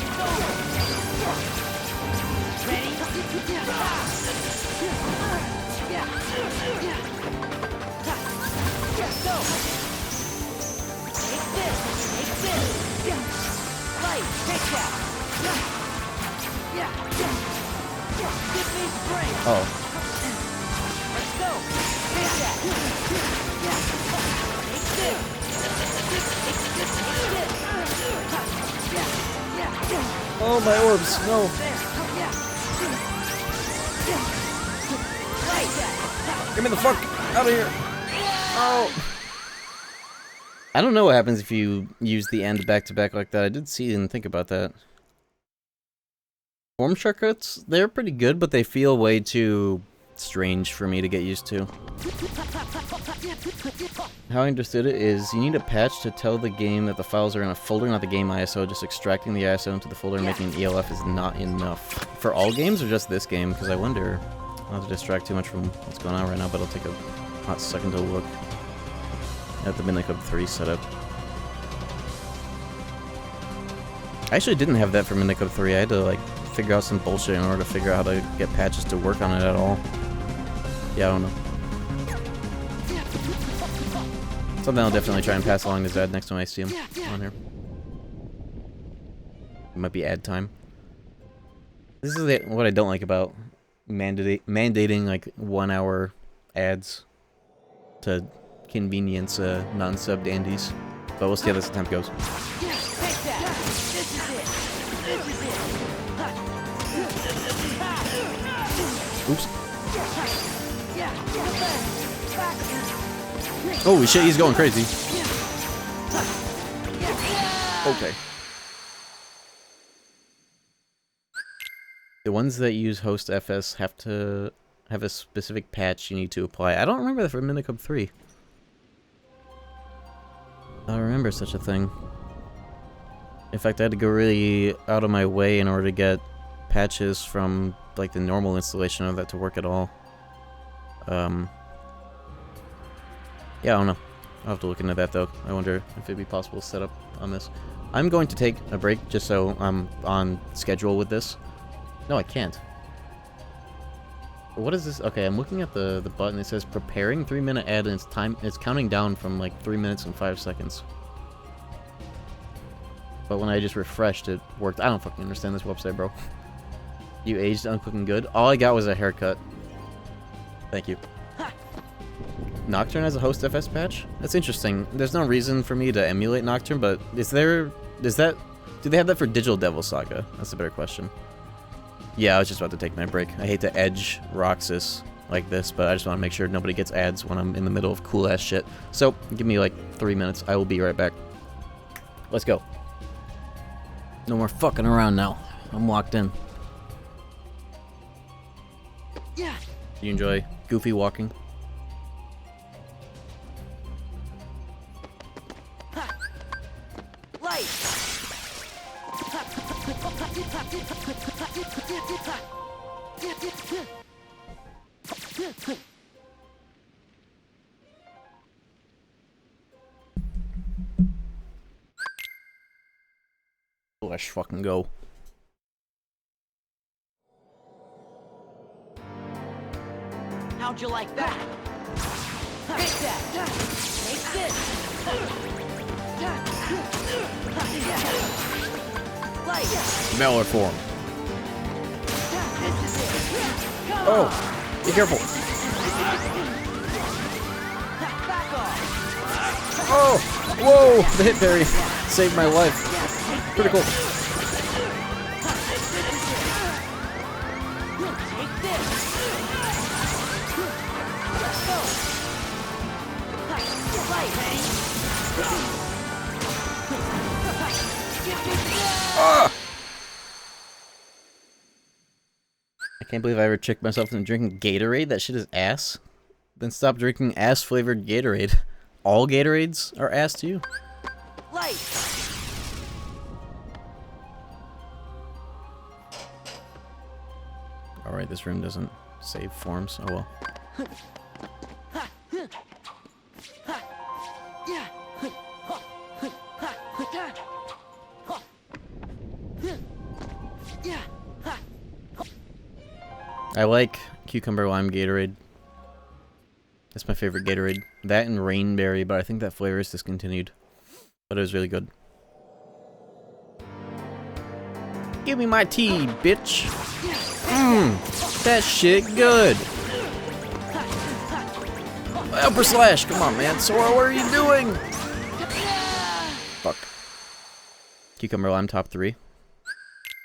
It's over! Ready? Go! Take this! Take this! Light! Take that! Yeah! Give me strength! Oh. Let's go! Take that! Yeah! Take this! Yeah! Oh, my orbs! No! Get me the fuck out of here! Oh! I don't know what happens if you use the end back to back like that. I did see and think about that. Form shortcuts, they're pretty good, but they feel way too strange for me to get used to. How I understood it is you need a patch to tell the game that the files are in a folder, not the game ISO. Just extracting the ISO into the folder and making an ELF is not enough. For all games or just this game? Because I wonder. I'll have to distract too much from what's going on right now, but I'll take a hot second to look at the Midnight Club 3 setup. I actually didn't have that for Midnight Club 3. I had to like figure out some bullshit in order to figure out how to get patches to work on it at all. Yeah, I don't know. Something I'll definitely try and pass along to Zed next time I see him on here. It might be ad time. This is what I don't like about mandating like 1 hour ads to convenience non-subbed Andes. But we'll see how this attempt goes. Oops. Holy shit, he's going crazy. Okay. The ones that use host FS have to have a specific patch you need to apply. I don't remember that for Minicub 3. I don't remember such a thing. In fact, I had to go really out of my way in order to get patches from like the normal installation of that to work at all. Yeah, I don't know. I'll have to look into that though. I wonder if it'd be possible to set up on this. I'm going to take a break just so I'm on schedule with this. No, I can't. What is this? Okay, I'm looking at the button. It says preparing 3-minute ad and it's counting down from like 3 minutes and 5 seconds. But when I just refreshed, it worked. I don't fucking understand this website, bro. You aged uncooking good? All I got was a haircut. Thank you. Nocturne has a host FS patch? That's interesting. There's no reason for me to emulate Nocturne, but do they have that for Digital Devil Saga? That's a better question. Yeah, I was just about to take my break. I hate to edge Roxas like this, but I just want to make sure nobody gets ads when I'm in the middle of cool ass shit. So, give me like 3 minutes. I will be right back. Let's go. No more fucking around now. I'm locked in. Yeah. You enjoy goofy walking? Light. Let's fucking go. How'd you like that? Take that. Take this. Light. Mauler form. This is it. Oh, be careful. Back off. Oh, whoa, the hit parry saved my life. Pretty cool. Take this. Let's go. Light. Ah! I can't believe I ever tricked myself into drinking Gatorade. That shit is ass. Then stop drinking ass-flavored Gatorade. All Gatorades are ass to you? Light. Alright, this room doesn't save forms. Oh well. I like cucumber lime Gatorade. That's my favorite Gatorade. That and rainberry, but I think that flavor is discontinued. But it was really good. Give me my tea, bitch! Mmm, that shit good! Upper slash, come on, man. Sora, what are you doing? Fuck. Cucumber lime top 3.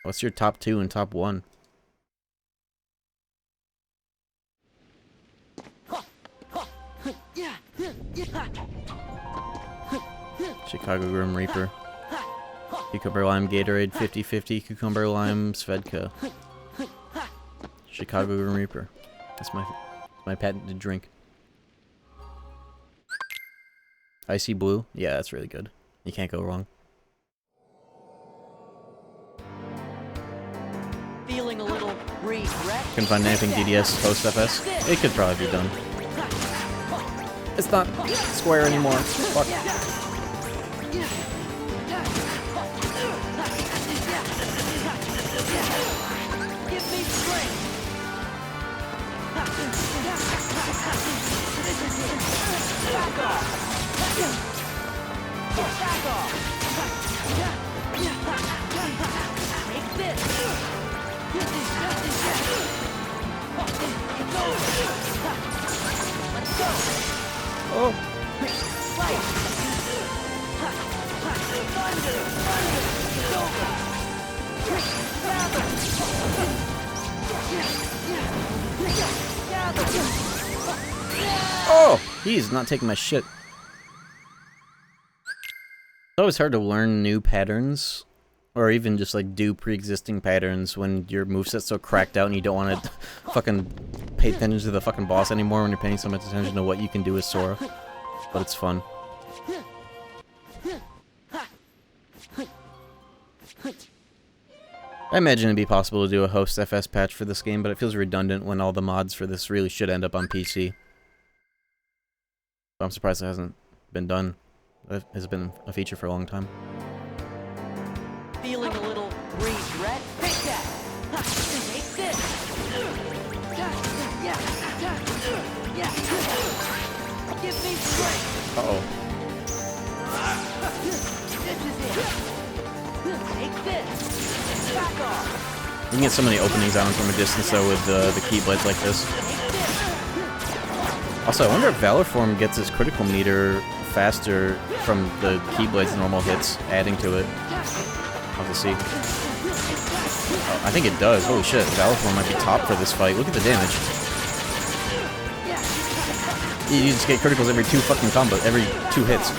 What's your top 2 and top 1? Chicago Grim Reaper. Cucumber lime Gatorade 50-50. Cucumber lime Svedka. Chicago Grim Reaper. That's my patented drink. Icy Blue. Yeah, that's really good. You can't go wrong. Feeling a little regret. Couldn't find anything DDS post FS. It could probably be done. It's not Square anymore. Fuck. Give me strength. Oh, he's not taking my shit. It's always hard to learn new patterns, or even just like do pre-existing patterns when your moveset's so cracked out and you don't want to fucking pay attention to the fucking boss anymore when you're paying so much attention to what you can do with Sora. But it's fun. I imagine it'd be possible to do a host FS patch for this game, but it feels redundant when all the mods for this really should end up on PC. I'm surprised it hasn't been done. It has been a feature for a long time. Feeling a little regret? Take that! Take this! Give me strength! Uh-oh. This is it! Take this! Back off! You can get so many openings on them from a distance, though, with the Keyblades like this. Also, I wonder if Valor Form gets its critical meter faster from the Keyblade's normal hits, adding to it. I'll have to see. Oh, I think it does. Holy shit, Valor Form might be top for this fight. Look at the damage. You just get criticals every two fucking combos, every 2 hits.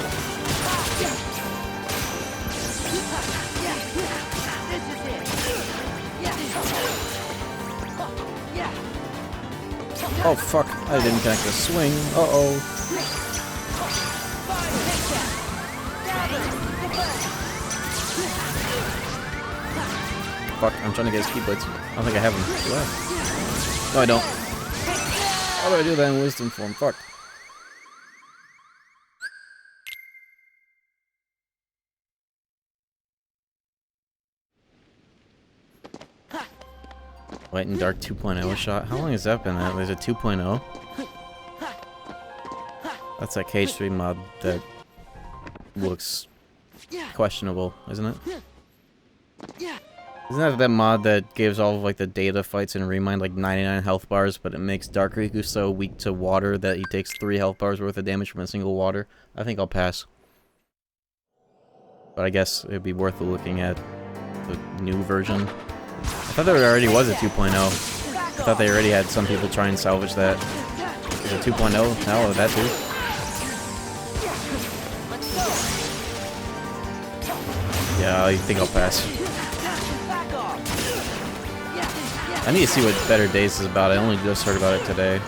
Oh fuck, I didn't connect the swing. Uh-oh. Fuck, I'm trying to get his Keyblades. I don't think I have them. Do I? No, I don't. How do I do that in Wisdom form? Fuck. Light and Dark 2.0 shot? How long has that been? There's a 2.0? That's that Cage 3 mod that looks questionable, isn't it? Isn't that that mod that gives all of like the data fights in Remind like 99 health bars, but it makes Dark Riku so weak to water that he takes 3 health bars worth of damage from a single water? I think I'll pass. But I guess it'd be worth looking at the new version. I thought there already was a 2.0. I thought they already had some people try and salvage that. There's a 2.0 now of that too. Yeah, I think I'll pass. I need to see what Better Days is about. I only just heard about it today.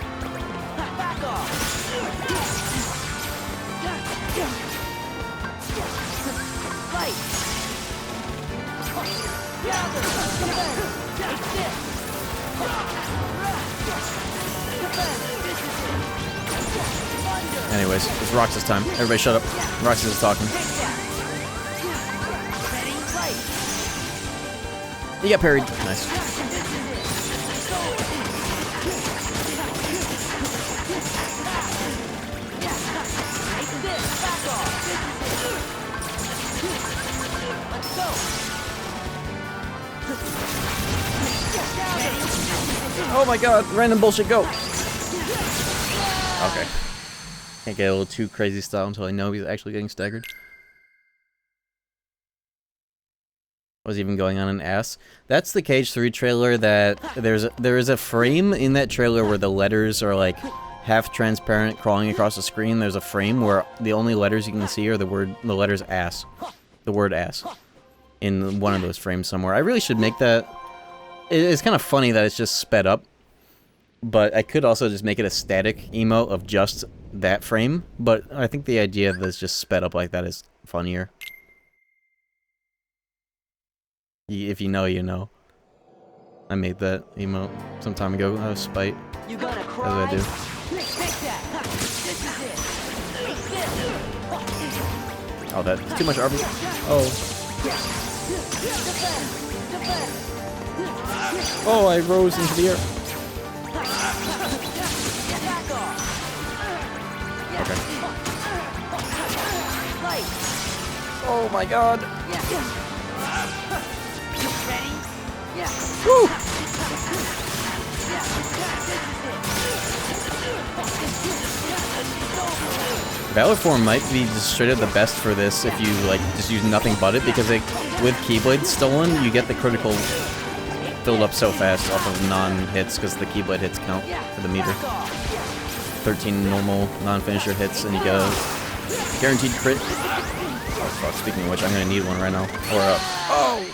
Anyways, it's Roxas time. Everybody shut up. Roxas is talking. You got parried. Nice. Oh my god, random bullshit, go! Okay. Can't get a little too crazy style until I know he's actually getting staggered. What's even going on in ass? That's the Cage 3 trailer that there is a frame in that trailer where the letters are like half transparent crawling across the screen. There's a frame where the only letters you can see are the letters ass. The word ass. In one of those frames somewhere. I really should make that. It's kind of funny that it's just sped up. But I could also just make it a static emote of just that frame. But I think the idea that it's just sped up like that is funnier. If you know, you know. I made that emote some time ago out of spite. You gonna cry? As I do. Oh, that's too much RB. Oh. Oh, I rose into the air. Okay. Light. Oh my god. Yeah. You ready? Yeah. Woo! Yeah. Valor Form might be just straight up the best for this if you like just use nothing but it, because it, with Keyblade stolen, you get the critical filled up so fast off of non-hits because the Keyblade hits count for the meter. 13 normal non-finisher hits, and you get a guaranteed crit. Oh fuck! Speaking of which, I'm gonna need one right now. Or oh.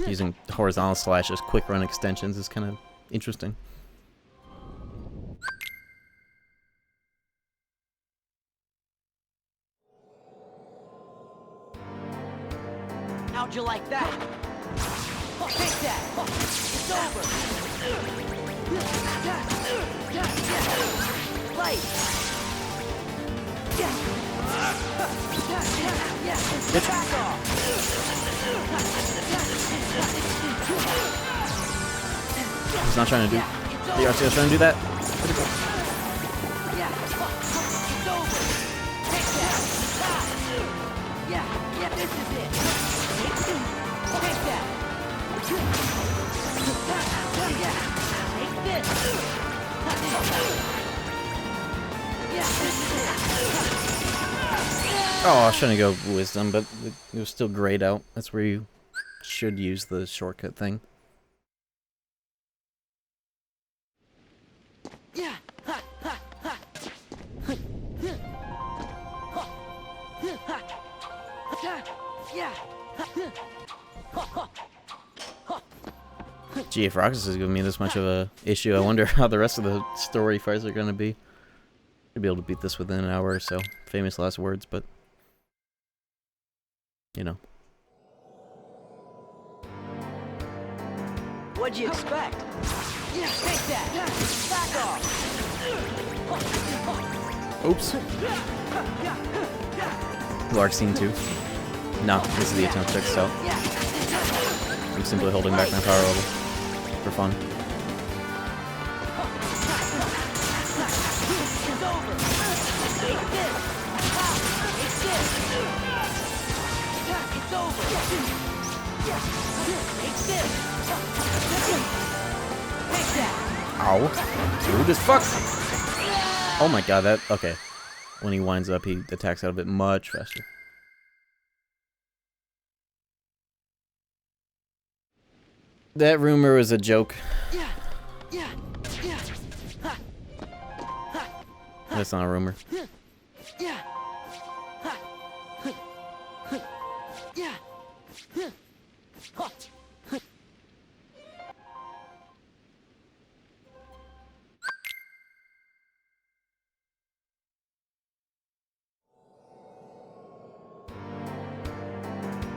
Using horizontal slashes, quick run extensions is kind of interesting. How'd you like that? Take that! It's over! Light! Back off! He's not trying to do. The RC's trying to do that. Critical. It's over! Take that! Yeah, this is it! Take that! Take this! Yeah, this is it! Oh, I was trying to go wisdom, but it was still grayed out. That's where you should use the shortcut thing. Yeah. Gee, if Roxas is giving me this much of a issue, I wonder how the rest of the story fights are going to be. Should be able to beat this within an hour or so. Famous last words, but you know. What'd you expect? Yeah, take that! Back off! Oops. Lark scene 2. No, this is the attempt to check this out. I'm simply holding back my power level for fun. Ow. Rude as fuck. Oh my god, that... Okay. When he winds up, he attacks out a bit much faster. That rumor was a joke. That's not a rumor.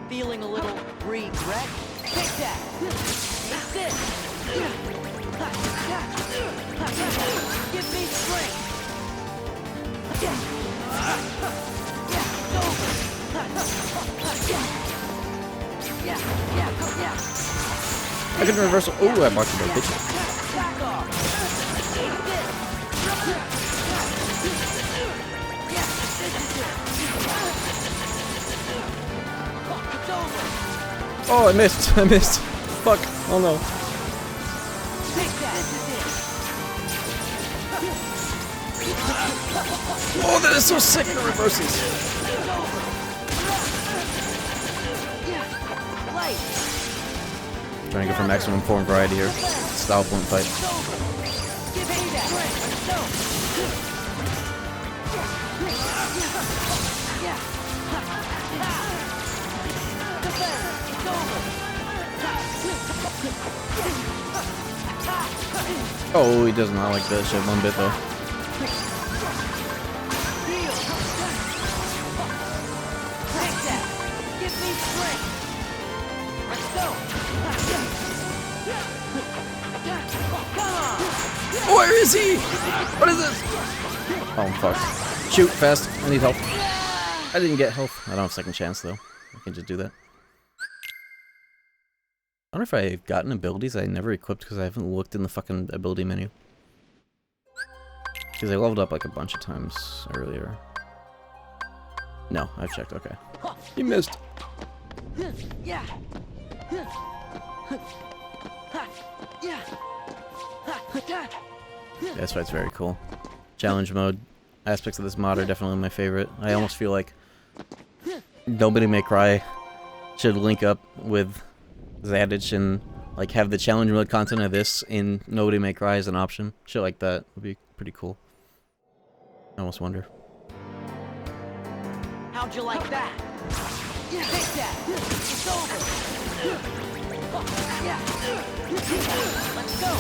Feeling a little regret? Take that! Take this! Give me strength! Yeah, it's over! Yeah. I can reversal. Oh, I blocked the bitch. Back off! Take this! Yeah, this is it! It's over! Oh, I missed. I missed. Fuck. Oh no. Take that! This is it! Oh, that is so sick, the reversals. Trying to go for maximum form variety here. Style point fight. Oh, he does not like that shit one bit though. Give me strength. Let's go. is he? What is this? Oh, I'm fucked. Shoot, fast. I need help. I didn't get health. I don't have second chance, though. I can just do that. I wonder if I've gotten abilities I never equipped because I haven't looked in the fucking ability menu. Because I leveled up like a bunch of times earlier. No, I've checked. Okay. You missed. That's why it's very cool. Challenge mode aspects of this mod are definitely my favorite. I almost feel like Nobody May Cry should link up with Zadich and like have the challenge mode content of this in Nobody May Cry as an option. Shit like that would be pretty cool. I almost wonder. How'd you like that? Take that. It's over. Let's go.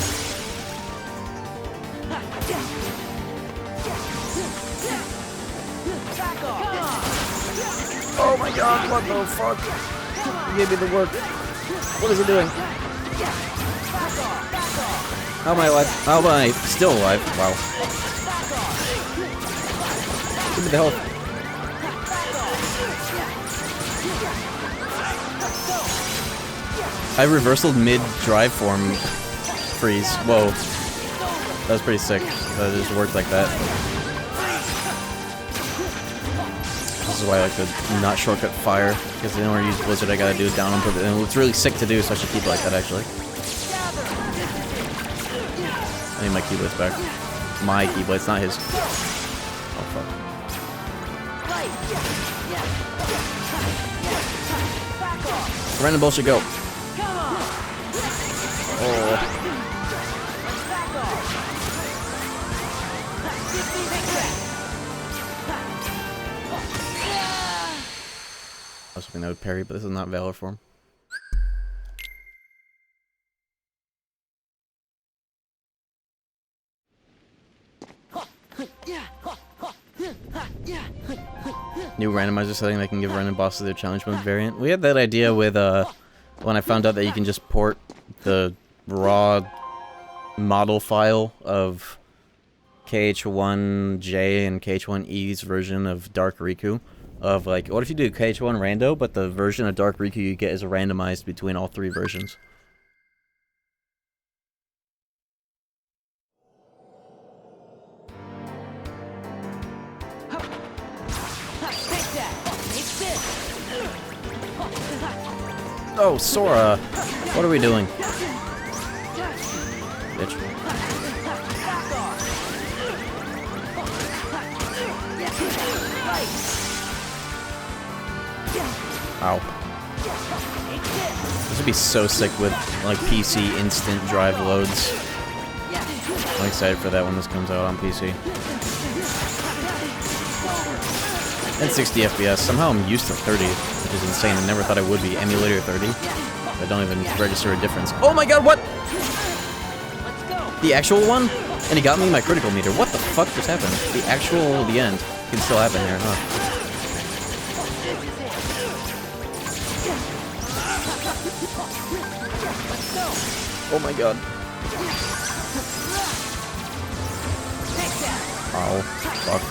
Back off. Oh my god, what the fuck? He gave me the work. What is it doing? How am I alive? How am I still alive? Wow. Give me the help. I reversaled mid-drive form freeze. Whoa. That was pretty sick. That just worked like that. This is why I like to not shortcut fire, because in order to use Blizzard I gotta do it down and put it in. It's really sick to do, so I should keep it like that actually. I need my Keyblades back. My Keyblades, not his. Oh fuck. Random bullshit, go. Oh. I was hoping that would parry, but this is not Valor form. New randomizer setting that can give random bosses their challenge mode variant. We had that idea with when I found out that you can just port the raw model file of KH1J and KH1E's version of Dark Riku. Of like, what if you do KH1 rando, but the version of Dark Riku you get is randomized between all three versions? Oh, Sora! What are we doing? Bitch. Ow. This would be so sick with, like, PC instant drive loads. I'm excited for that when this comes out on PC. And 60 FPS. Somehow I'm used to 30, which is insane. I never thought I would be. Emulator 30. I don't even register a difference. Oh my god, what?! The actual one? And he got me my critical meter. What the fuck just happened? The end can still happen here, huh? Oh my god. Ow. Fuck.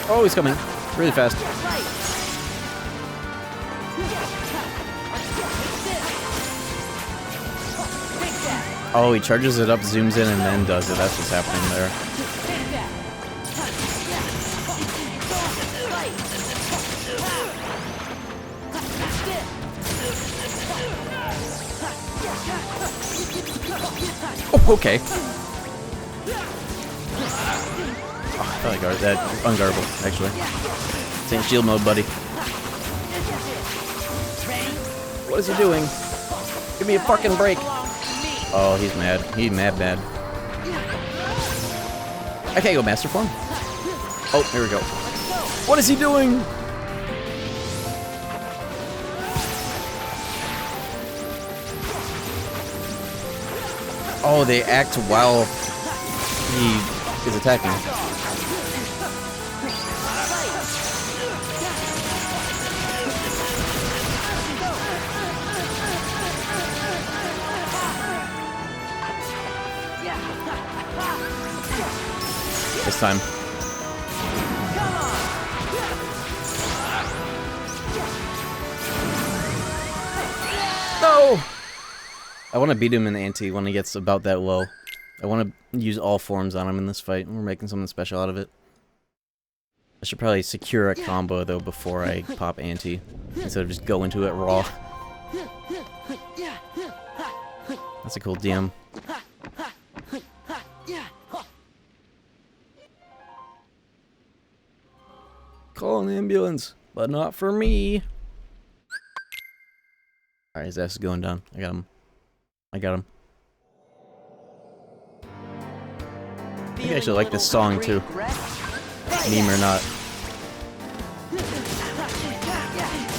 Oh, he's coming. Really fast. Oh, he charges it up, zooms in, and then does it. That's what's happening there. Oh, okay. Oh, I thought I guarded that. Unguardable, actually. This ain't shield mode, buddy. What is he doing? Give me a fucking break. Oh, he's mad. He's mad. I can't go master form. Oh, here we go. What is he doing? Oh, they act while he is attacking. This time. No! I want to beat him in ante when he gets about that low. I want to use all forms on him in this fight. We're making something special out of it. I should probably secure a combo, though, before I pop ante, instead of just go into it raw. That's a cool DM. Call an ambulance, but not for me. Alright, his ass is going down. I got him. I got him. I think I actually like this song too. Meme or not.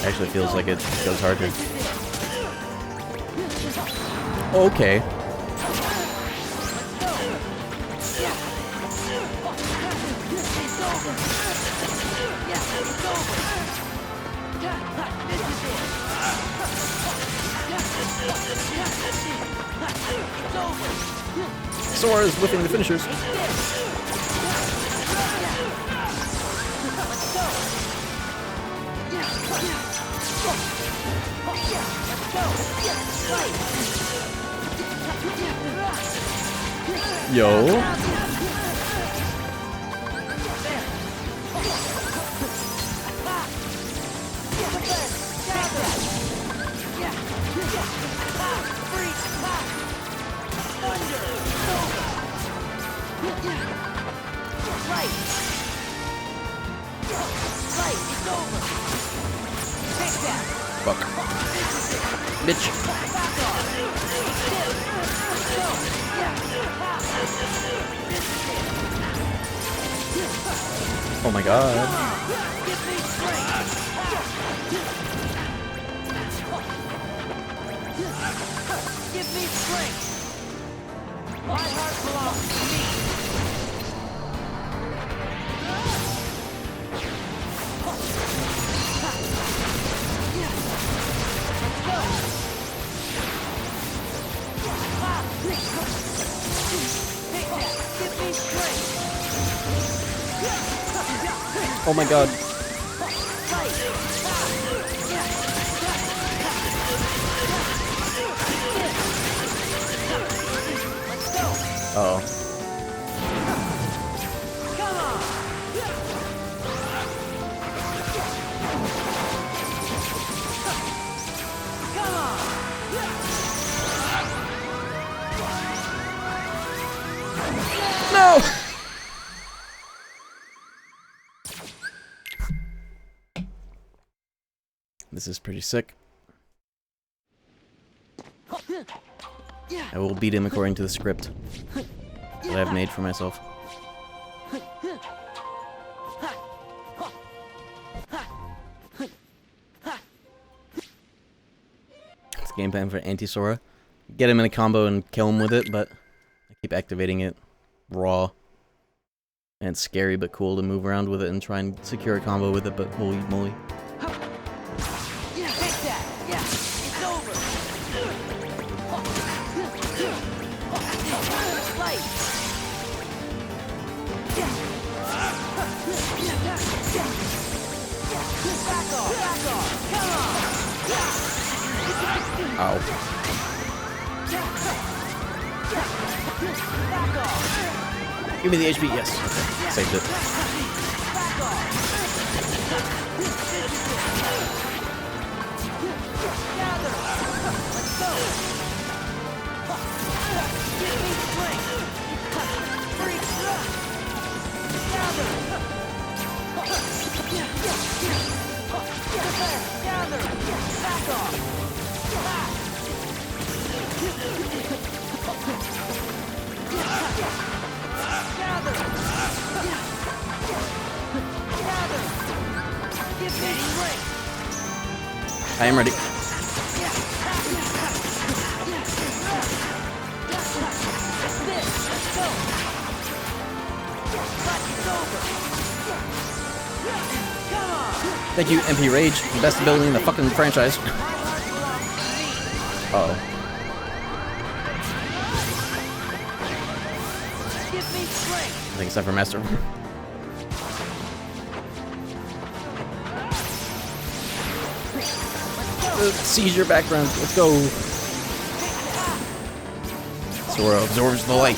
Actually feels like it goes harder. Okay. Sora is whipping the finishers. Yo. Fuck. Bitch. Oh my god. Give me strength. My heart belongs to me. Oh my god. Uh-oh. No! This is pretty sick. I will beat him according to the script that I've made for myself. It's game plan for Anti-Sora. Get him in a combo and kill him with it, but I keep activating it raw. And it's scary but cool to move around with it and try and secure a combo with it, but holy moly. Ow. Give me the HP, yes. Okay, saved it. I am ready. Thank you, MP Rage. The best ability in the fucking franchise. Uh-oh. think it's time for Master. Seizure background. Let's go. Sora absorbs the light.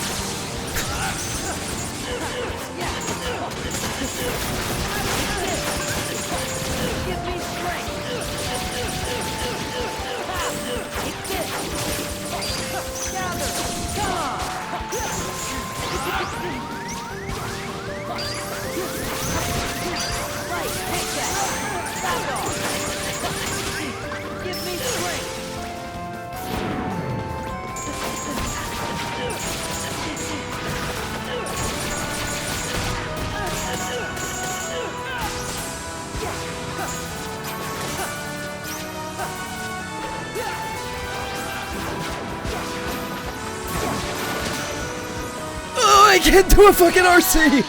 I can't do a fucking RC!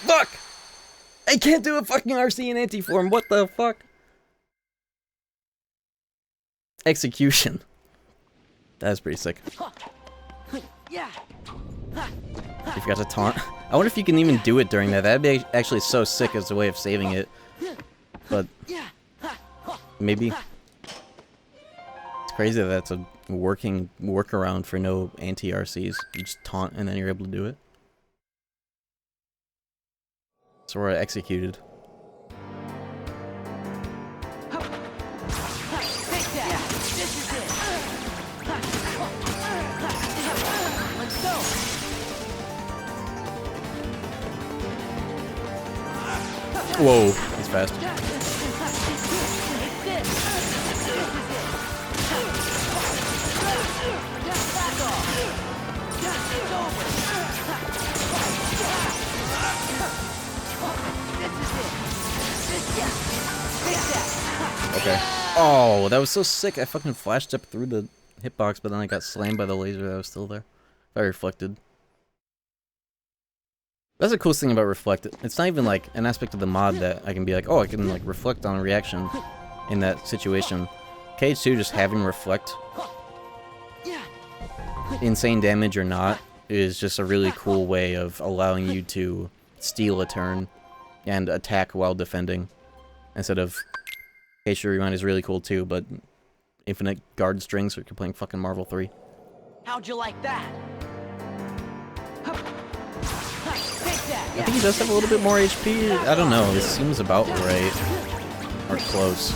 Fuck! I can't do a fucking RC in anti-form, what the fuck? Execution. That's pretty sick. You forgot to taunt. I wonder if you can even do it during that. That'd be actually so sick as a way of saving it. But maybe. It's crazy that that's a working workaround for no anti-RCs. You just taunt and then you're able to do it. Sora executed. Whoa, he's fast. Okay. Oh, that was so sick. I fucking flashed up through the hitbox, but then I got slammed by the laser that was still there. I reflected. That's the coolest thing about reflect. It's not even like an aspect of the mod that I can be like, oh, I can like reflect on a reaction in that situation. KH2 just having reflect, insane damage or not, is just a really cool way of allowing you to steal a turn and attack while defending. Instead of KH2 Rewind is really cool too, but infinite guard strings if you're playing fucking Marvel 3. How'd you like that? I think he does have a little bit more HP. I don't know. It seems about right. Or close.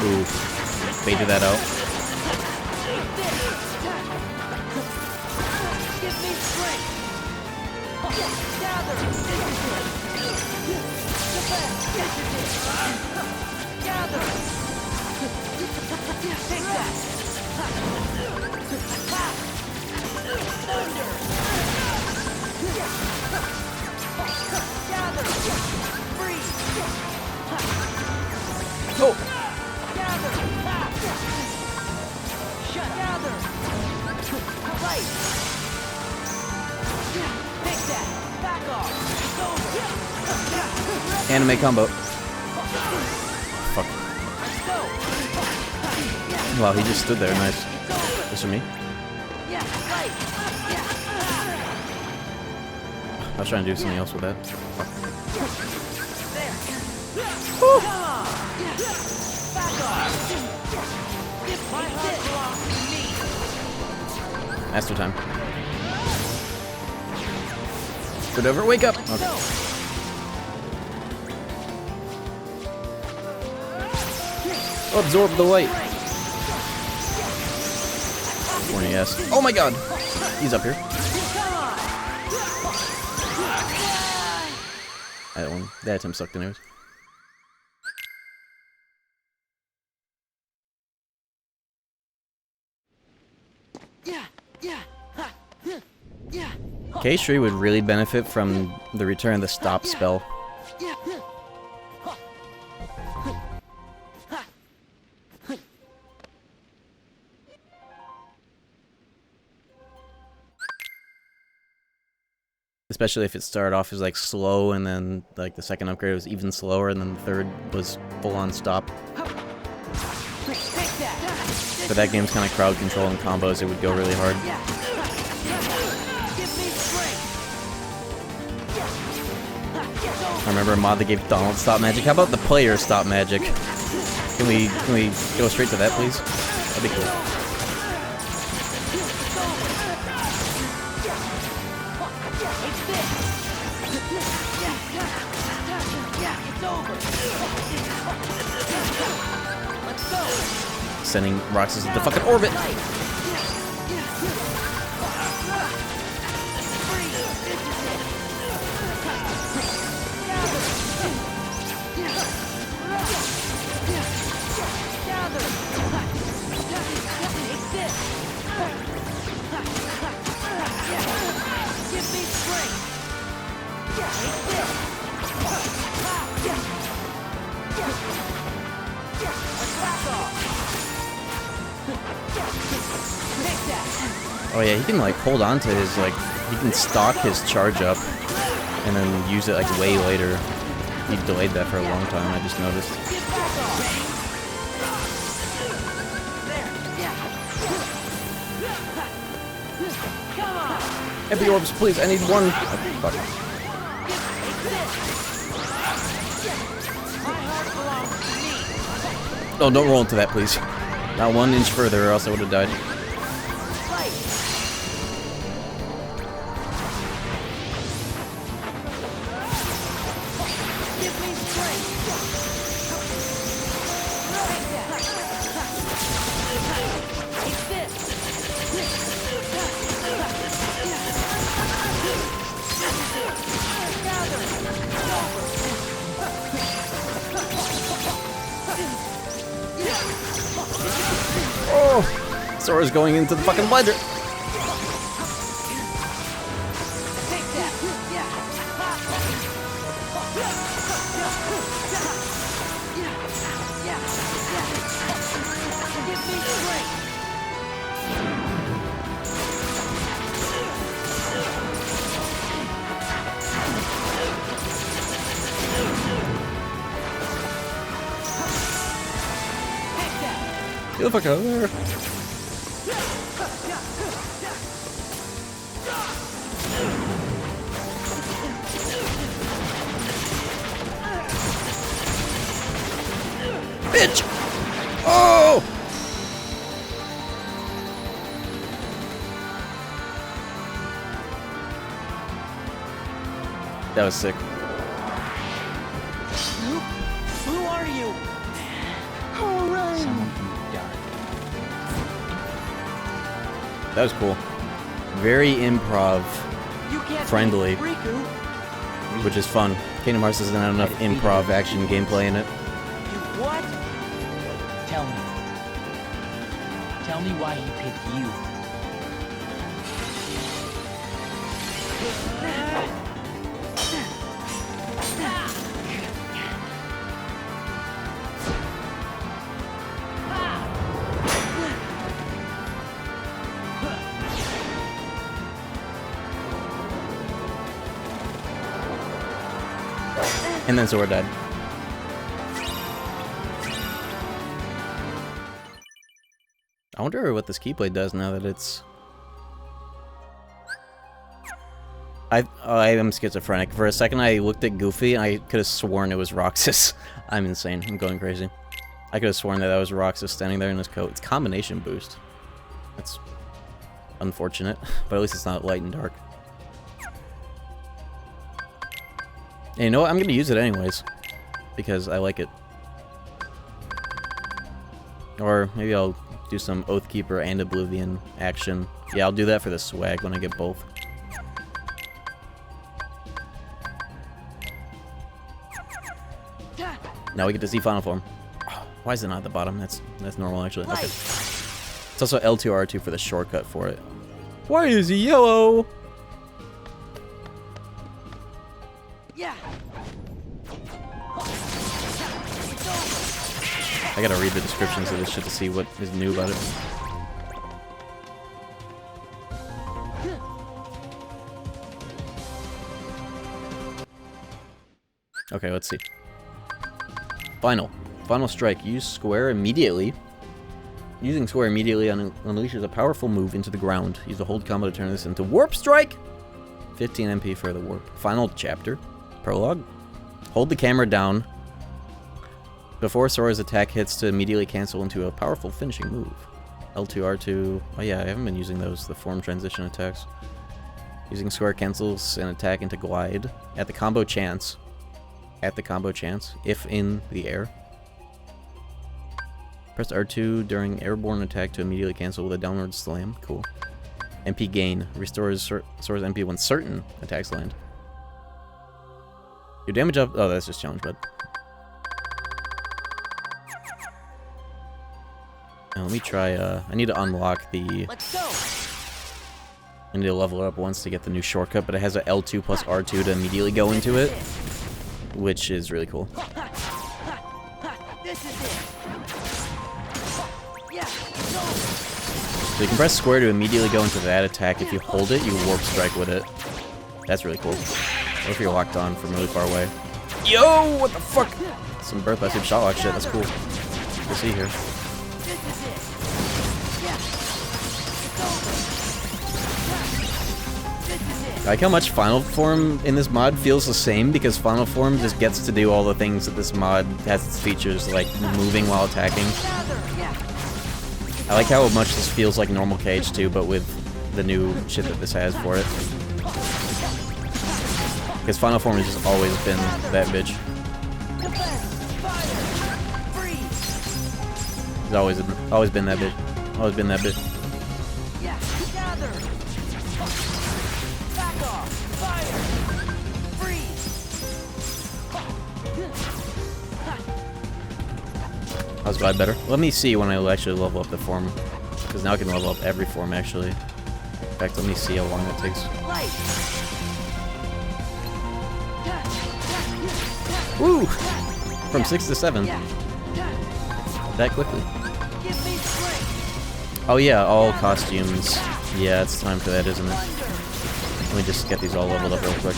Ooh. Baited that out. Oh! Anime combo. Fuck. Wow, he just stood there. Nice. This for me. I was trying to do something else with that. Fuck. Master time. Good over. Wake up. Okay. Absorb the light. Horny ass. Oh my god! He's up here. That one. That attempt sucked anyways. K3 would really benefit from the return of the stop spell. Especially if it started off as like slow, and then like the second upgrade was even slower, and then the third was full-on stop. But that game's kind of crowd control and combos, it would go really hard. I remember a mod that gave Donald stop magic. How about the player stop magic? Can we go straight to that, please? That'd be cool. Sending Roxas into fucking orbit. Oh yeah, he can like hold on to his like, he can stock his charge up and then use it like way later. He delayed that for a long time, I just noticed. Heavy orbs, please, I need one. Oh, fuck. Oh, don't roll into that, please. Not 1 inch further, or else I would have died. Oh! Sora's going into the fucking blender! Get the fuck out of there! Bitch! Oh! That was sick. Who are you? Someone from the dark. That was cool. Very improv You can't friendly, beat Riku. which is fun. Kingdom Hearts doesn't have enough improv action gameplay in it. You what? Tell me. Tell me why he picked you. And then Sora died. I wonder what this Keyblade does now that it's... I am schizophrenic. For a second I looked at Goofy and I could have sworn it was Roxas. I'm insane. I'm going crazy. I could have sworn that was Roxas standing there in his coat. It's combination boost. That's unfortunate, but at least it's not light and dark. And you know what? I'm gonna use it anyways, because I like it. Or maybe I'll do some Oathkeeper and Oblivion action. Yeah, I'll do that for the swag when I get both. Now we get to see Final Form. Oh, why is it not at the bottom? That's normal actually. Okay. It's also L2 R2 for the shortcut for it. Why is he yellow? Yeah. I gotta read the descriptions of this shit to see what is new about it. Okay, let's see. Final strike. Use square immediately. Using square immediately unleashes a powerful move into the ground. Use the hold combo to turn this into warp strike. 15 MP for the warp. Final chapter. Prologue. Hold the camera down before Sora's attack hits to immediately cancel into a powerful finishing move. L2, R2. Oh yeah, I haven't been using those, the form transition attacks. Using square cancels an attack into glide. At the combo chance. If in the air. Press R2 during airborne attack to immediately cancel with a downward slam. Cool. MP gain. Restores Sora's MP when certain attacks land. Your damage up... Oh, that's just challenge, bud. Now, let me try, I need to unlock the... Let's go. I need to level it up once to get the new shortcut, but it has a L2 plus R2 to immediately go into it, which is really cool. This is it. Yeah, So you can press square to immediately go into that attack. If you hold it, you warp strike with it. That's really cool. What if you're locked on from really far away? Yo, what the fuck? Some Birth by Super Shotlock shit, that's cool. Good to see here. I like how much Final Form in this mod feels the same, because Final Form just gets to do all the things that this mod has its features, like moving while attacking. I like how much this feels like normal KH2, but with the new shit that this has for it. Because Final Form has just always been that bitch. It's always been that bitch. Always been that bitch. How's glide better? Let me see when I actually level up the form. Because now I can level up every form, actually. In fact, let me see how long that takes. Woo! From 6 to 7. That quickly. Oh yeah, all costumes. Yeah, it's time for that, isn't it? Let me just get these all leveled up real quick.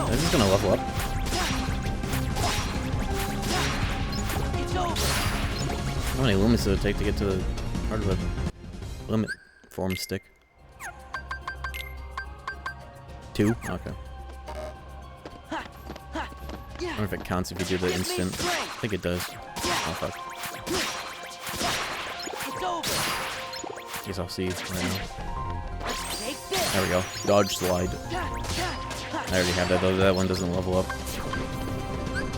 This is gonna level up. How many lumens does it take to get to the part of the limit form stick? 2? Okay. I wonder if it counts if you do the instant. I think it does. Oh fuck. Guess I'll see right now. There we go. Dodge slide. I already have that though. That one doesn't level up.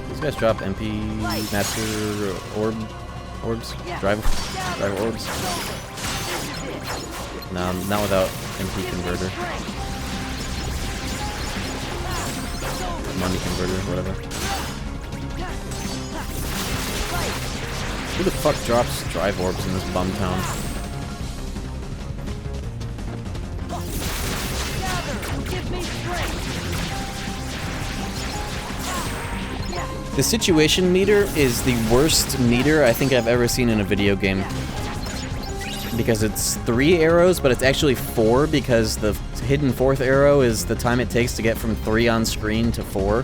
These guys drop MP Master orbs? Drive orbs? No, not without MP converter. Money converter, whatever. Who the fuck drops drive orbs in this bum town? The situation meter is the worst meter I think I've ever seen in a video game. Because it's 3 arrows, but it's actually 4 because the hidden 4th arrow is the time it takes to get from 3 on screen to 4.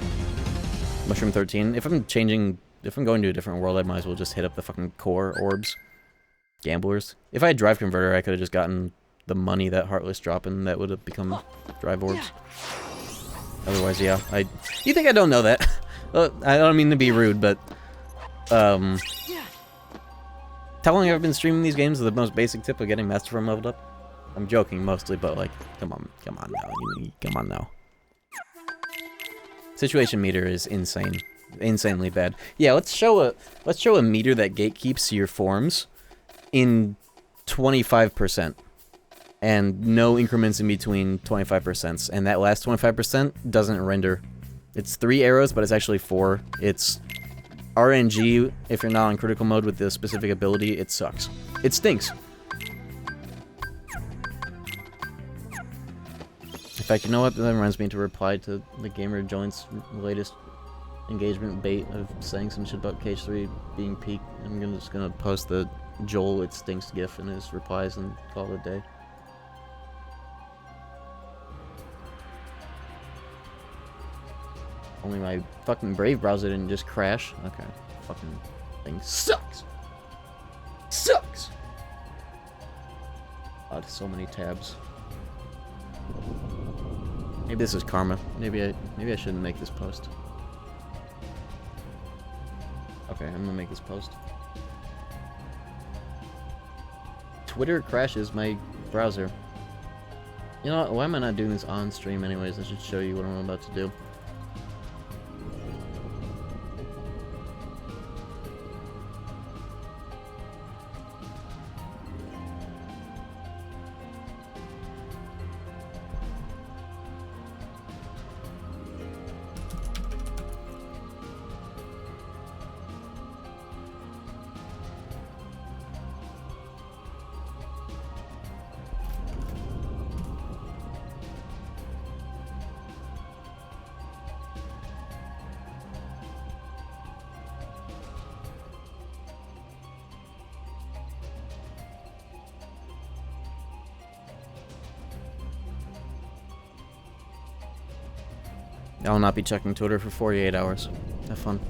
Mushroom 13. If I'm going to a different world, I might as well just hit up the fucking core orbs. Gamblers. If I had Drive Converter, I could have just gotten the money that Heartless drop and that would have become Drive Orbs. Otherwise, yeah. You think I don't know that? I don't mean to be rude, but how long I've been streaming these games is the most basic tip of getting Master Form leveled up. I'm joking mostly, but like, come on now, come on now. Situation meter is insane, insanely bad. Yeah, let's show a meter that gatekeeps your forms in 25%, and no increments in between 25%, and that last 25% doesn't render. It's 3 arrows, but it's actually 4. It's RNG, if you're not on critical mode with the specific ability, it sucks. It stinks. In fact, you know what? That reminds me to reply to the Gamer Joint's latest engagement bait of saying some shit about KH3 being peak. I'm just gonna post the Joel it stinks gif in his replies and call it a day. Only my fucking Brave browser didn't just crash. Okay. Fucking thing sucks. Sucks! God, so many tabs. Maybe this is karma. Maybe I shouldn't make this post. Okay, I'm gonna make this post. Twitter crashes my browser. You know what? Why am I not doing this on stream anyways? I should show you what I'm about to do. I will not be checking Twitter for 48 hours. Have fun.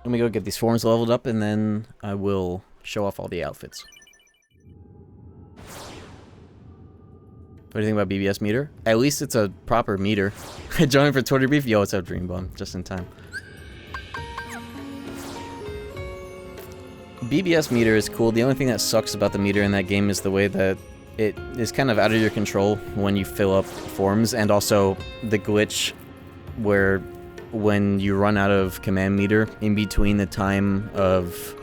Let me go get these forms leveled up, and then I will show off all the outfits. What do you think about BBS meter? At least it's a proper meter. Joining for Twitter beef? Yo, what's up, Dreambone? Just in time. BBS meter is cool. The only thing that sucks about the meter in that game is the way that it is kind of out of your control when you fill up forms, and also the glitch where when you run out of command meter in between the time of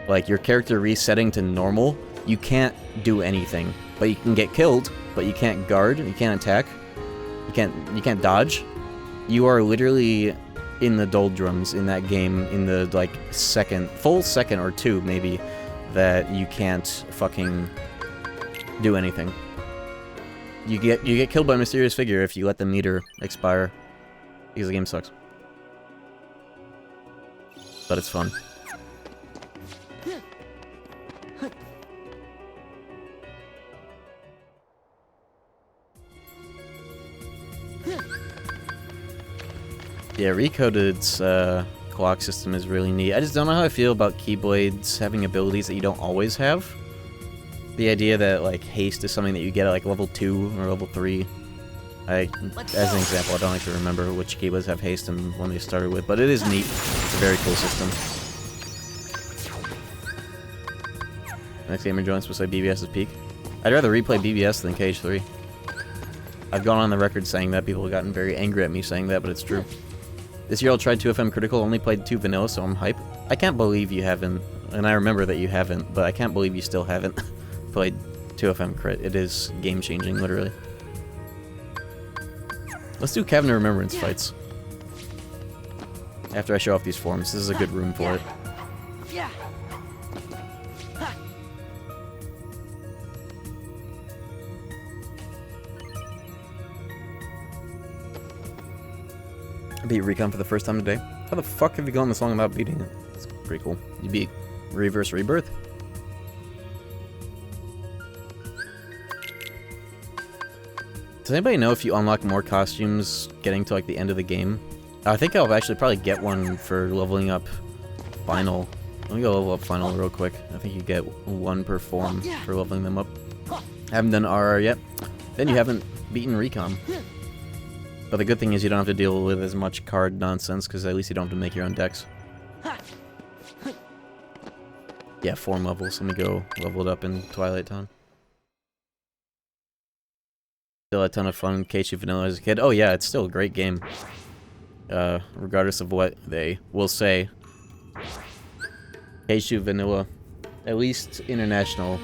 like your character resetting to normal, you can't do anything. But you can get killed, but you can't guard, you can't attack, you can't dodge. You are literally in the doldrums in that game in the like full second or two maybe that you can't fucking do anything. You get killed by a mysterious figure if you let the meter expire, because the game sucks. But it's fun. Yeah, Recoded's clock system is really neat. I just don't know how I feel about Keyblades having abilities that you don't always have. The idea that, like, haste is something that you get at, like, level 2 or level 3. As an example, I don't actually remember which Keyblades have haste and when they started with, but it is neat. It's a very cool system. Next Gamer Joints will say BBS is peak. I'd rather replay BBS than KH3. I've gone on the record saying that. People have gotten very angry at me saying that, but it's true. This year I'll try 2FM Critical, only played 2 Vanilla, so I'm hype. I can't believe you haven't, and I remember that you haven't, but I can't believe you still haven't played 2FM Crit. It is game-changing, literally. Let's do Cabinet Remembrance fights. After I show off these forms, this is a good room for it. I beat Recon for the first time today. How the fuck have you gone this long without beating it? It's pretty cool. You beat Reverse Rebirth? Does anybody know if you unlock more costumes getting to like the end of the game? I think I'll actually probably get one for leveling up Final. Let me go level up Final real quick. I think you get one per form for leveling them up. I haven't done RR yet. Then you haven't beaten Recon. But the good thing is you don't have to deal with as much card nonsense, because at least you don't have to make your own decks. Yeah, 4 levels. Let me go level it up in Twilight Town. Still a ton of fun. KH Vanilla as a kid. Oh yeah, it's still a great game. Regardless of what they will say. KH Vanilla, at least international.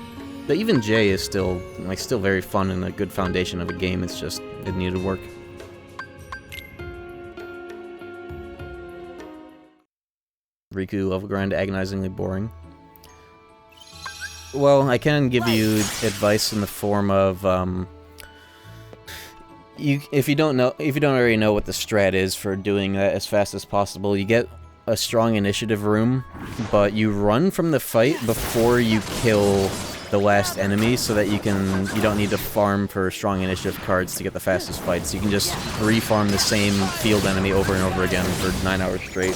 But even J is still very fun and a good foundation of a game. It's just, it needed work. Riku level grind agonizingly boring. Well, I can give you advice in the form of, if you don't already know what the strat is for doing that as fast as possible, you get a strong initiative room, but you run from the fight before you kill the last enemy, so that you don't need to farm for strong initiative cards to get the fastest fights. You can just re-farm the same field enemy over and over again for 9 hours straight.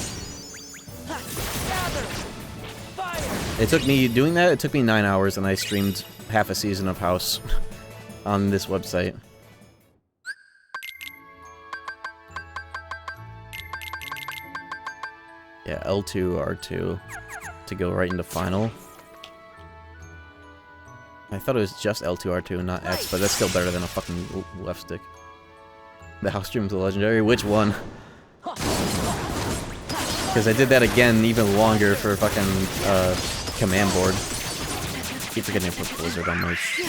It took me, doing that, it took me 9 hours, and I streamed half a season of House on this website. Yeah, L2, R2 to go right into final. I thought it was just L2, R2, not X, but that's still better than a fucking left stick. The house stream's a legendary? Which one? Because I did that again even longer for fucking command board. Keep forgetting to put Blizzard on my shit.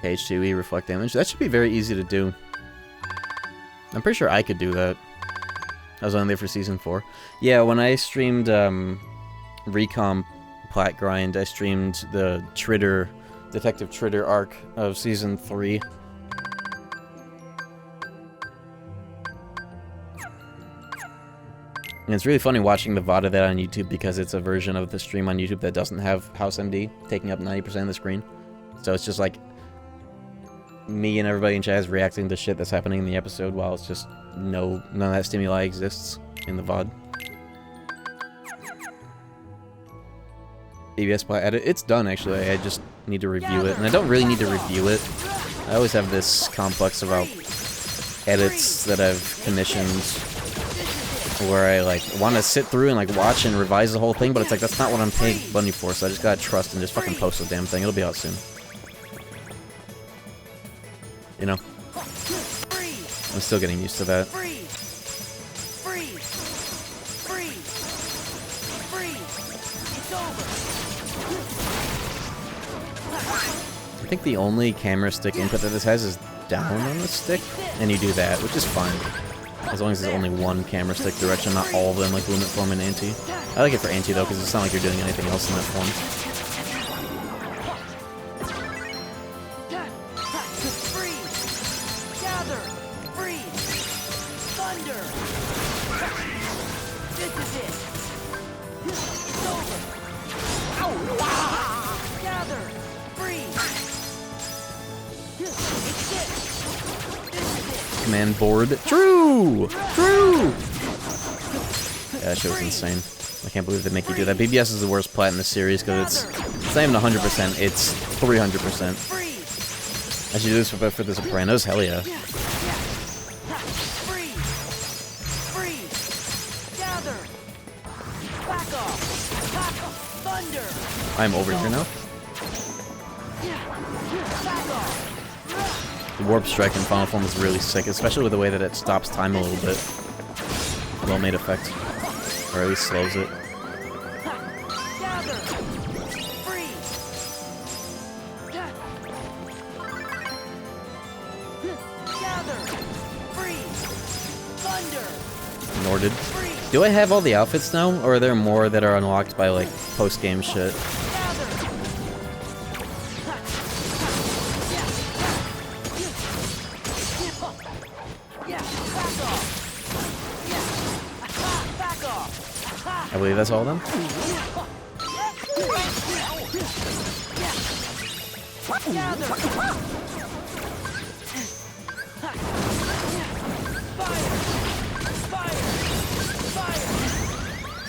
H2E, reflect damage. That should be very easy to do. I'm pretty sure I could do that. I was only there for Season 4. Yeah, when I streamed Recom Plat Grind, I streamed the Detective Tritter arc of Season 3. And it's really funny watching the VOD of that on YouTube, because it's a version of the stream on YouTube that doesn't have House MD taking up 90% of the screen. So it's just like me and everybody in chat is reacting to shit that's happening in the episode, while it's just none of that stimuli exists in the VOD. ABS Plat edit. It's done, actually. I just need to review it. And I don't really need to review it. I always have this complex about edits that I've commissioned, where I like want to sit through and like watch and revise the whole thing, but it's like that's not what I'm paying money for, so I just gotta trust and just fucking post the damn thing. It'll be out soon. You know? I'm still getting used to that. I think the only camera stick input that this has is down on the stick, and you do that, which is fine. As long as there's only one camera stick direction, not all of them, like Limit Form and Anti. I like it for Anti, though, because it's not like you're doing anything else in that form. Command board. True! True! Yeah, that shit was insane. I can't believe they make you do that. BBS is the worst plat in the series, because it's not even 100%, it's 300%. I should do this for the Sopranos? Hell yeah. I'm over here now. The Warp Strike in Final Form is really sick, especially with the way that it stops time a little bit. Well made effect. Or at least slows it. Norded. Do I have all the outfits now, or are there more that are unlocked by, like, post-game shit? I believe that's all of them.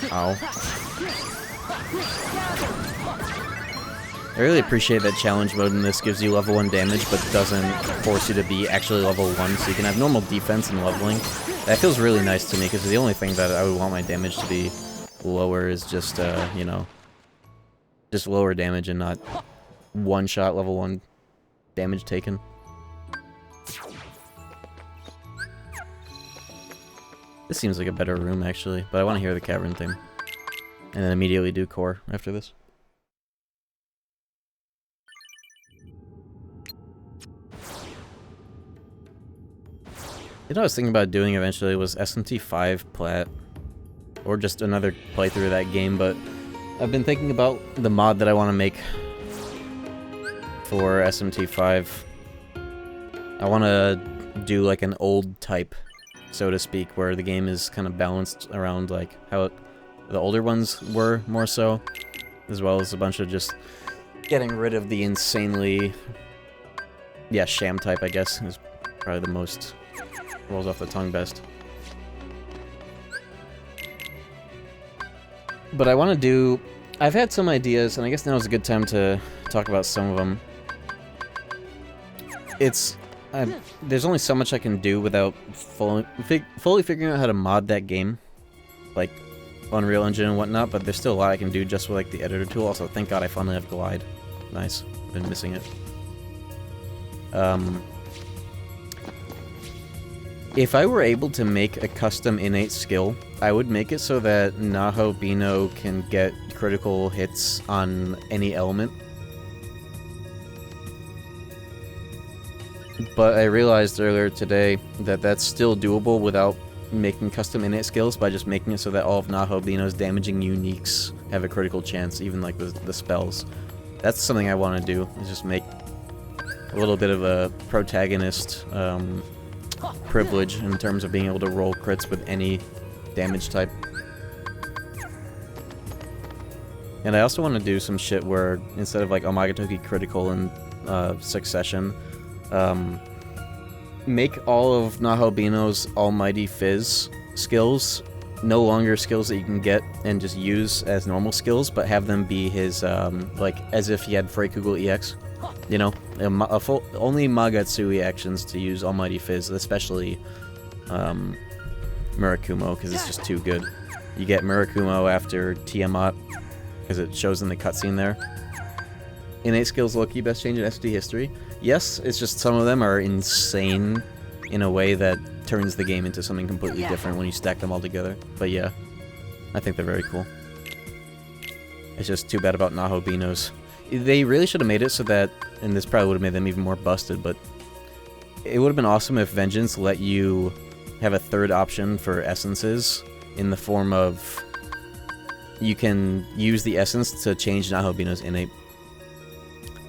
Ow. I really appreciate that challenge mode in this gives you level 1 damage, but doesn't force you to be actually level 1, so you can have normal defense and leveling. That feels really nice to me, because the only thing that I would want my damage to be lower is just, you know, just lower damage and not one-shot level 1 damage taken. This seems like a better room, actually, but I want to hear the cavern theme. And then immediately do core after this. You know what I was thinking about doing eventually was SMT5 plat. Or just another playthrough of that game, but I've been thinking about the mod that I want to make for SMT5. I want to do like an old type, so to speak, where the game is kind of balanced around like how the older ones were, more so, as well as a bunch of just getting rid of the insanely, yeah, sham type, I guess, is probably the most, rolls off the tongue best. But I want to do, I've had some ideas, and I guess now is a good time to talk about some of them. There's only so much I can do without fully figuring out how to mod that game, like Unreal Engine and whatnot, but there's still a lot I can do just with like the editor tool. Also, thank God I finally have Glide. Nice. Been missing it. If I were able to make a custom innate skill, I would make it so that Naho Bino can get critical hits on any element. But I realized earlier today that that's still doable without making custom innate skills, by just making it so that all of Naho Bino's damaging uniques have a critical chance, even like the spells. That's something I want to do, is just make a little bit of a protagonist privilege in terms of being able to roll crits with any damage type. And I also want to do some shit where, instead of like Omagatoki critical and Succession, make all of Naho Bino's Almighty Fizz skills no longer skills that you can get and just use as normal skills, but have them be his, like, as if he had Freikugel EX. You know, only Magatsui actions to use Almighty Fizz, especially Murakumo, because it's just too good. You get Murakumo after Tiamat, because it shows in the cutscene there. Innate skills low-key best change in SD history. Yes, it's just some of them are insane in a way that turns the game into something completely different when you stack them all together. But yeah, I think they're very cool. It's just too bad about Naho Bino's. They really should have made it so that, and this probably would have made them even more busted, but it would have been awesome if Vengeance let you have a third option for essences in the form of you can use the essence to change Naho Bino's innate.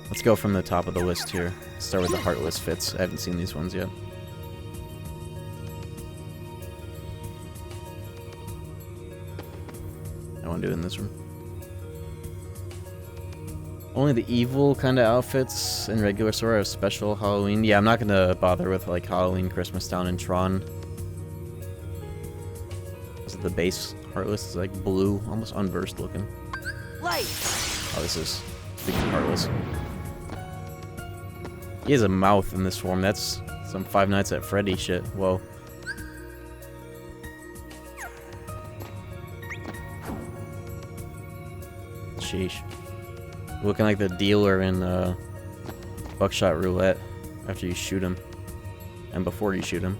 Let's go from the top of the list here. Start with the Heartless Fits. I haven't seen these ones yet. I want to do it in this room. Only the evil kind of outfits in regular Sora are special Halloween. Yeah, I'm not going to bother with like Halloween, Christmas Town, and Tron. Is it the base Heartless? Is like blue, almost unversed looking. Light. Oh, this is speaking of Heartless. He has a mouth in this form. That's some Five Nights at Freddy shit. Whoa. Sheesh. Looking like the dealer in Buckshot Roulette after you shoot him. And before you shoot him.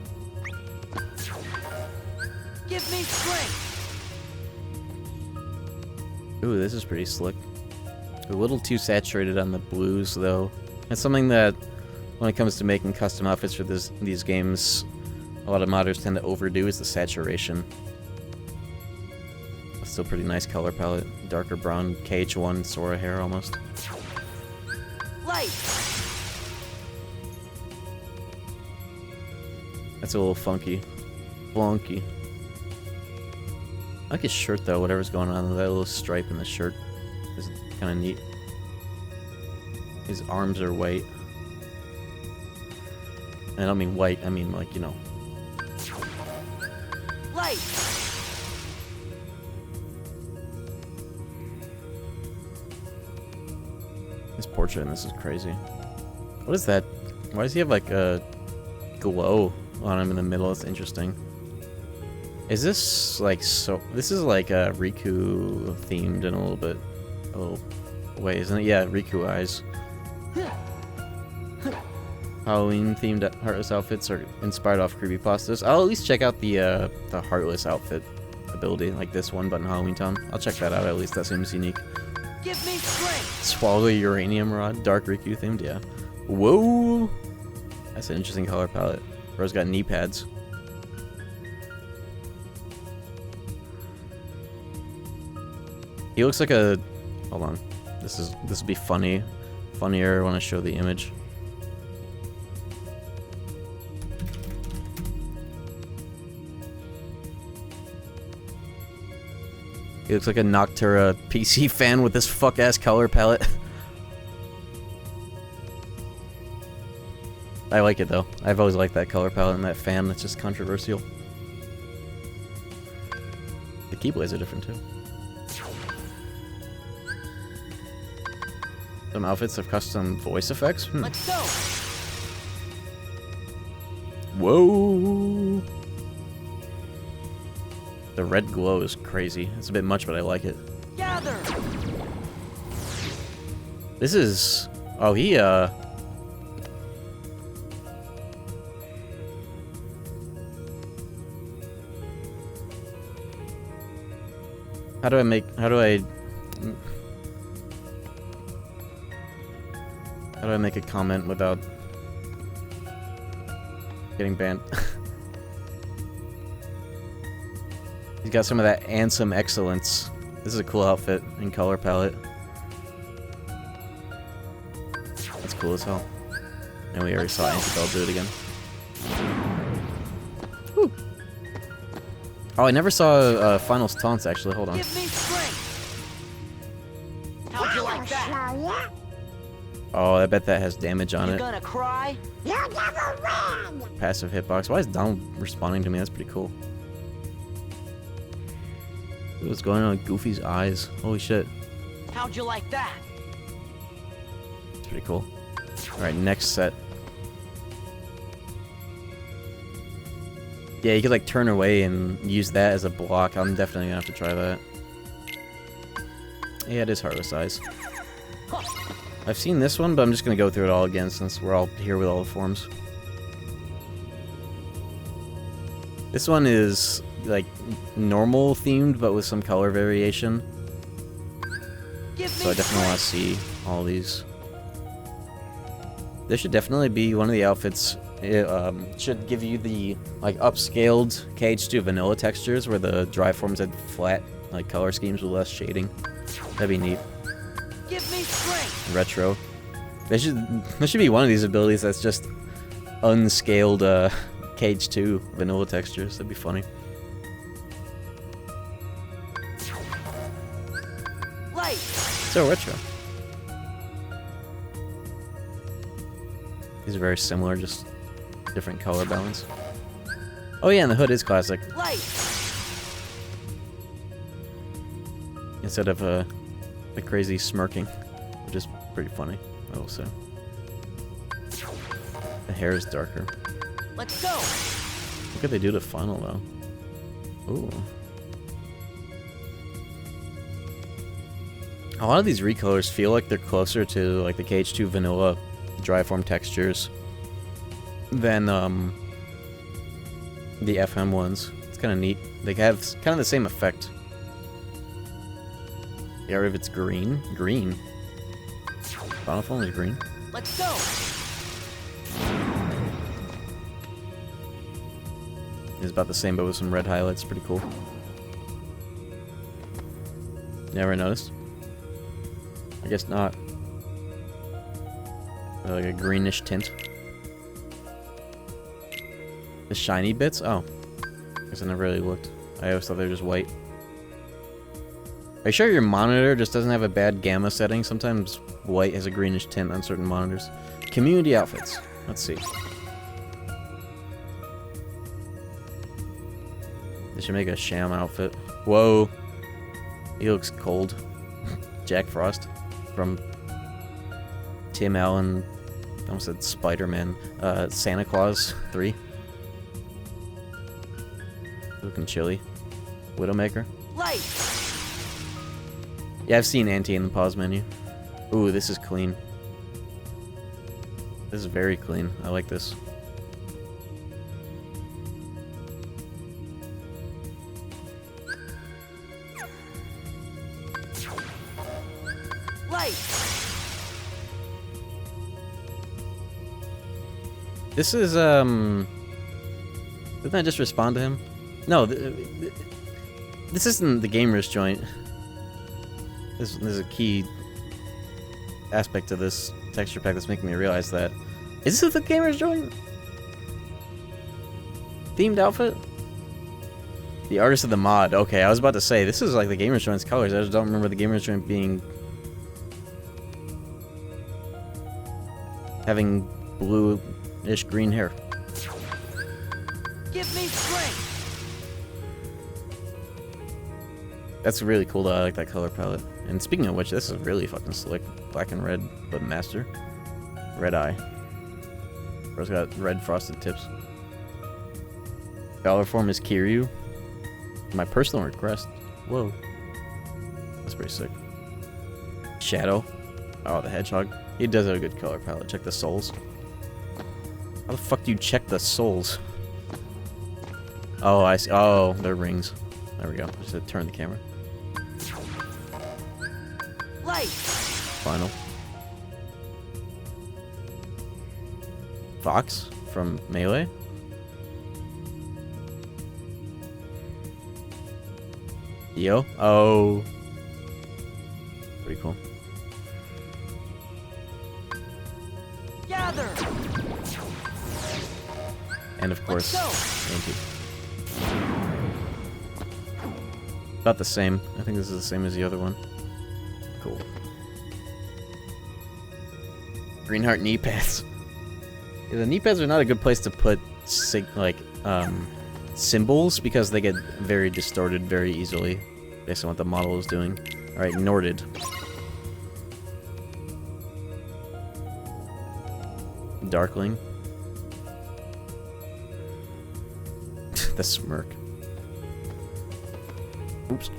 Give me strength. Ooh, this is pretty slick. A little too saturated on the blues, though. It's something that, when it comes to making custom outfits for these games, a lot of modders tend to overdo, is the saturation. Still pretty nice color palette. Darker brown, KH1 Sora hair almost. Light. That's a little funky. Flunky. I like his shirt though, whatever's going on with that little stripe in the shirt. Is kind of neat. His arms are white. I don't mean white, I mean like, you know. Light. His portrait in this is crazy. What is that? Why does he have like a glow on him in the middle? It's interesting. Is this like so? This is like Riku themed in a little way, isn't it? Yeah, Riku eyes. Halloween themed Heartless outfits are inspired off creepypastas. I'll at least check out the Heartless outfit ability, like this one, but in Halloween Town. I'll check that out at least. That seems unique. Give me strength. Swallow uranium rod, dark Riku themed, yeah. Whoa! That's an interesting color palette. Bro's got knee pads. He looks like a... Hold on. This will be funny. Funnier when I show the image. He looks like a Noctura PC fan with this fuck-ass color palette. I like it, though. I've always liked that color palette and that fan. That's just controversial. The keyblades are different, too. Some outfits have custom voice effects? Let's go! Whoa! The red glow is crazy. It's a bit much, but I like it. Gather! This is... Oh, he, How do I make... How do I make a comment without getting banned? He's got some of that Ansem excellence. This is a cool outfit and color palette. That's cool as hell. And we already saw Antibell do it again. Whew. Oh, I never saw Finals Taunts, actually. Hold on. Give me strength! How'd you like that? Oh, I bet that has damage on You it. gonna cry? You'll never win! Passive hitbox. Why is Donald responding to me? That's pretty cool. What's going on with Goofy's eyes? Holy shit. How'd you like that? It's pretty cool. Alright, next set. Yeah, you could like turn away and use that as a block. I'm definitely gonna have to try that. Yeah, it is Heartless Eyes. I've seen this one, but I'm just gonna go through it all again since we're all here with all the forms. This one is like normal themed, but with some color variation. So I definitely want to see all these. This should definitely be one of the outfits. It should give you the like upscaled KH2 vanilla textures where the dry forms had flat like color schemes with less shading. That'd be neat. Give me strength. Retro. There should be one of these abilities that's just unscaled KH2 vanilla textures. That'd be funny. Light. So retro. These are very similar, just different color balance. Oh yeah, and the hood is classic. Light. Instead of the crazy smirking, which is pretty funny, I will say. The hair is darker. Let's go. What could they do to final though? Ooh. A lot of these recolors feel like they're closer to like the KH2 vanilla dry form textures than the FM ones. It's kind of neat. They have kind of the same effect. Yeah, if it's green. Green. Final form is green. Let's go. It's about the same, but with some red highlights. Pretty cool. Never noticed? I guess not. Like a greenish tint. The shiny bits? Oh. I guess I never really looked. I always thought they were just white. Are you sure your monitor just doesn't have a bad gamma setting? Sometimes white has a greenish tint on certain monitors. Community outfits. Let's see. They should make a sham outfit. Whoa. He looks cold. Jack Frost from Tim Allen. I almost said Spider-Man. Santa Claus 3. Looking chilly. Widowmaker. Light. Yeah, I've seen Anti in the pause menu. Ooh, this is clean. This is very clean. I like this. Light. This is, didn't I just respond to him? No, this isn't the gamer's joint. This is a key aspect of this texture pack that's making me realize that. Is this the Gamer's Joint themed outfit? The artist of the mod. Okay, I was about to say, this is like the Gamer's Joint's colors. I just don't remember the Gamer's Joint being... having blue-ish green hair. Give me strength. That's really cool though. I like that color palette. And speaking of which, this is really fucking slick. Black and red, but master. Red eye. Bro's got red frosted tips. Dollar form is Kiryu. My personal request. Whoa. That's pretty sick. Shadow. Oh, the hedgehog. He does have a good color palette. Check the souls. How the fuck do you check the souls? Oh, I see. Oh, they're rings. There we go. Just to turn the camera. Light. Final. Fox from Melee. Yo. Oh. Pretty cool. Gather. And of course, Let's about the same. I think this is the same as the other one. Cool. Greenheart knee pads. Yeah, the knee pads are not a good place to put symbols because they get very distorted very easily based on what the model is doing. Alright, Norded. Darkling. The smirk. Oops.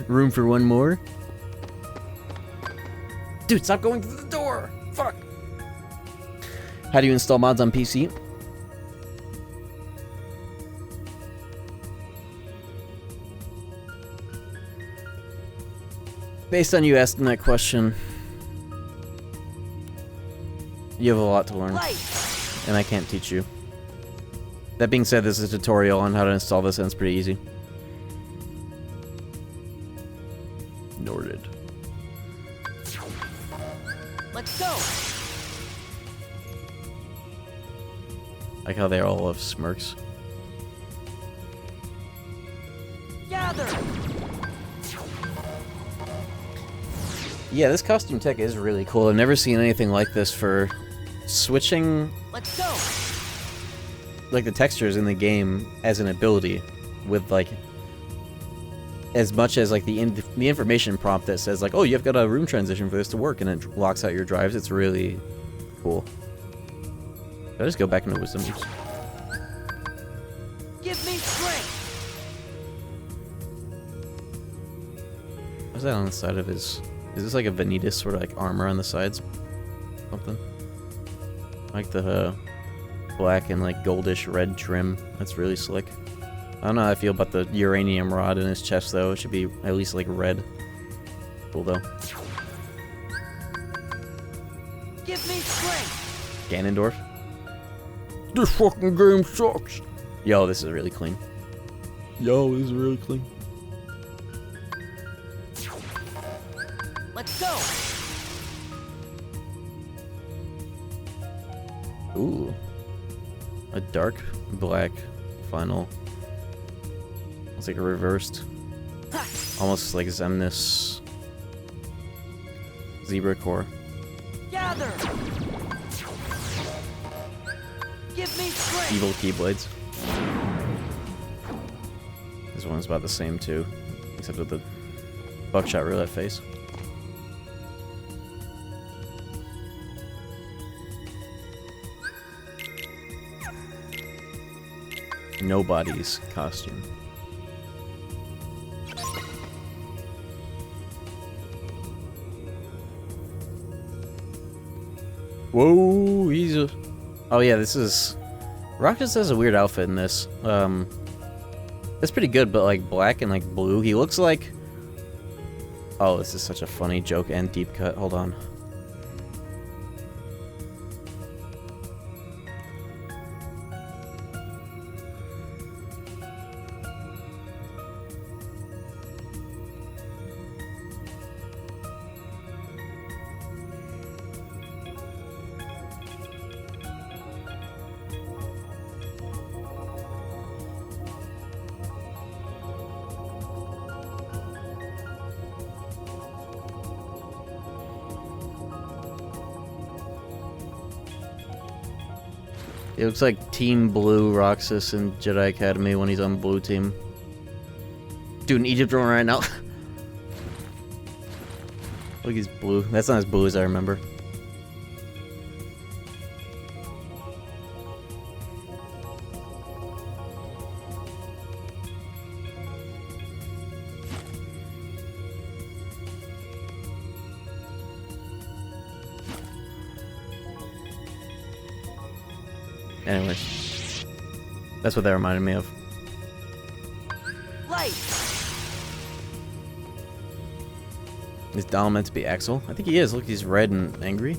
Room for one more? Dude, stop going through the door! Fuck! How do you install mods on PC? Based on you asking that question, you have a lot to learn, and I can't teach you. That being said, this is a tutorial on how to install this, and it's pretty easy. Norded. Let's go. Like how they all have smirks. Gather. Yeah, this costume tech is really cool. I've never seen anything like this for switching Let's go. like the textures in the game as an ability with like as much as like the information prompt that says like, oh, you've got a room transition for this to work, and it locks out your drives. It's really cool. Did I just go back into wisdom? Oops. Give me strength. What's that on the side of his? Is this like a Vanitas sort of like armor on the sides? Something. I like the black and like goldish red trim. That's really slick. I don't know how I feel about the uranium rod in his chest though. It should be at least like red. Cool though. Give me strength. Ganondorf. This fucking game sucks. Yo, this is really clean. Yo, this is really clean. Let's go. Ooh. A dark black final. It's like a reversed. Almost like Xemnas. Zebra core. Gather. Give me strength. Evil keyblades. This one's about the same too. Except with the buckshot roulette face. Nobody's costume. Whoa, he's a... Oh yeah, this is... Rock just has a weird outfit in this. It's pretty good, but like black and like blue. He looks like... Oh, this is such a funny joke and deep cut. Hold on. It looks like Team Blue Roxas in Jedi Academy when he's on blue team. Dude, an Egypt drone right now. Look, he's blue. That's not as blue as I remember. Anyways, that's what that reminded me of. Light. Is Donald meant to be Axel? I think he is. Look, he's red and angry.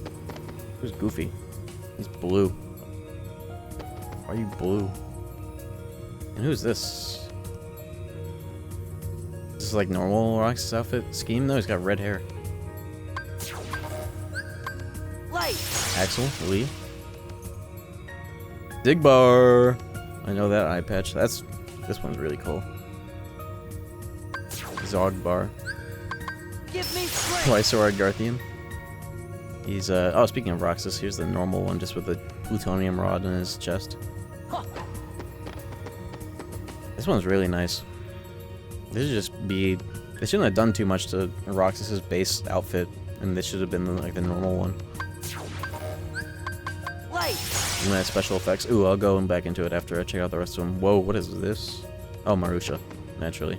Who's Goofy? He's blue. Why are you blue? And who's this? Is this like normal Roxas outfit scheme? No, he's got red hair. Light. Axel, Lee. Digbar! I know that eye patch. This one's really cool. Zogbar. Give me strength. Twice-Sword Garthian. He's, oh, speaking of Roxas, here's the normal one, just with the plutonium rod in his chest. This one's really nice. This should just be... They shouldn't have done too much to Roxas's base outfit, and this should have been, like, the normal one. Light. And then special effects. Ooh, I'll go back into it after I check out the rest of them. Whoa, what is this? Oh, Marusha, naturally.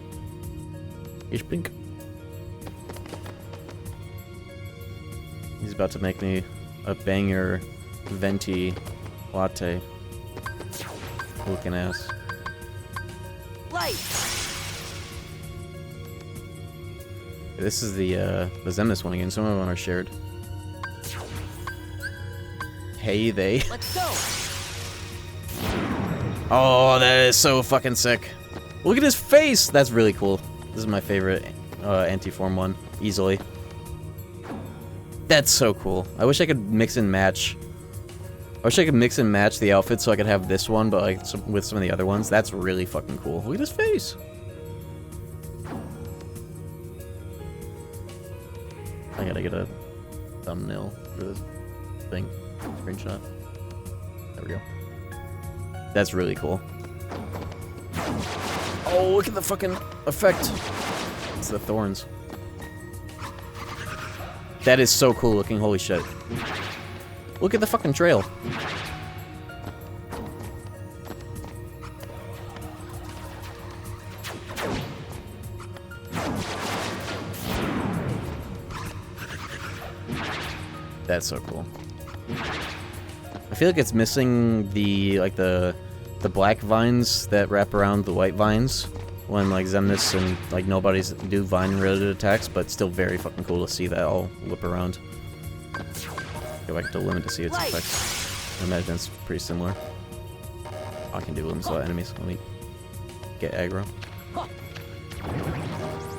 Ich pink. He's about to make me a banger venti latte looking ass. Light. This is the Zemnis one again. Some of them are shared. Hey, they. Let's go. Oh, that is so fucking sick. Look at his face. That's really cool. This is my favorite anti-form one, easily. That's so cool. I wish I could mix and match. I wish I could mix and match the outfits so I could have this one, but like with some of the other ones. That's really fucking cool. Look at his face. I gotta get a thumbnail for this thing. Screenshot. There we go. That's really cool. Oh, look at the fucking effect. It's the thorns. That is so cool looking, holy shit. Look at the fucking trail. That's so cool. I feel like it's missing the black vines that wrap around the white vines when like Zemnis and like nobodies do vine related attacks, but still very fucking cool to see that all whip around. Go back to limit to see its effects. I imagine it's pretty similar. I can do limit slot enemies. Let me get aggro.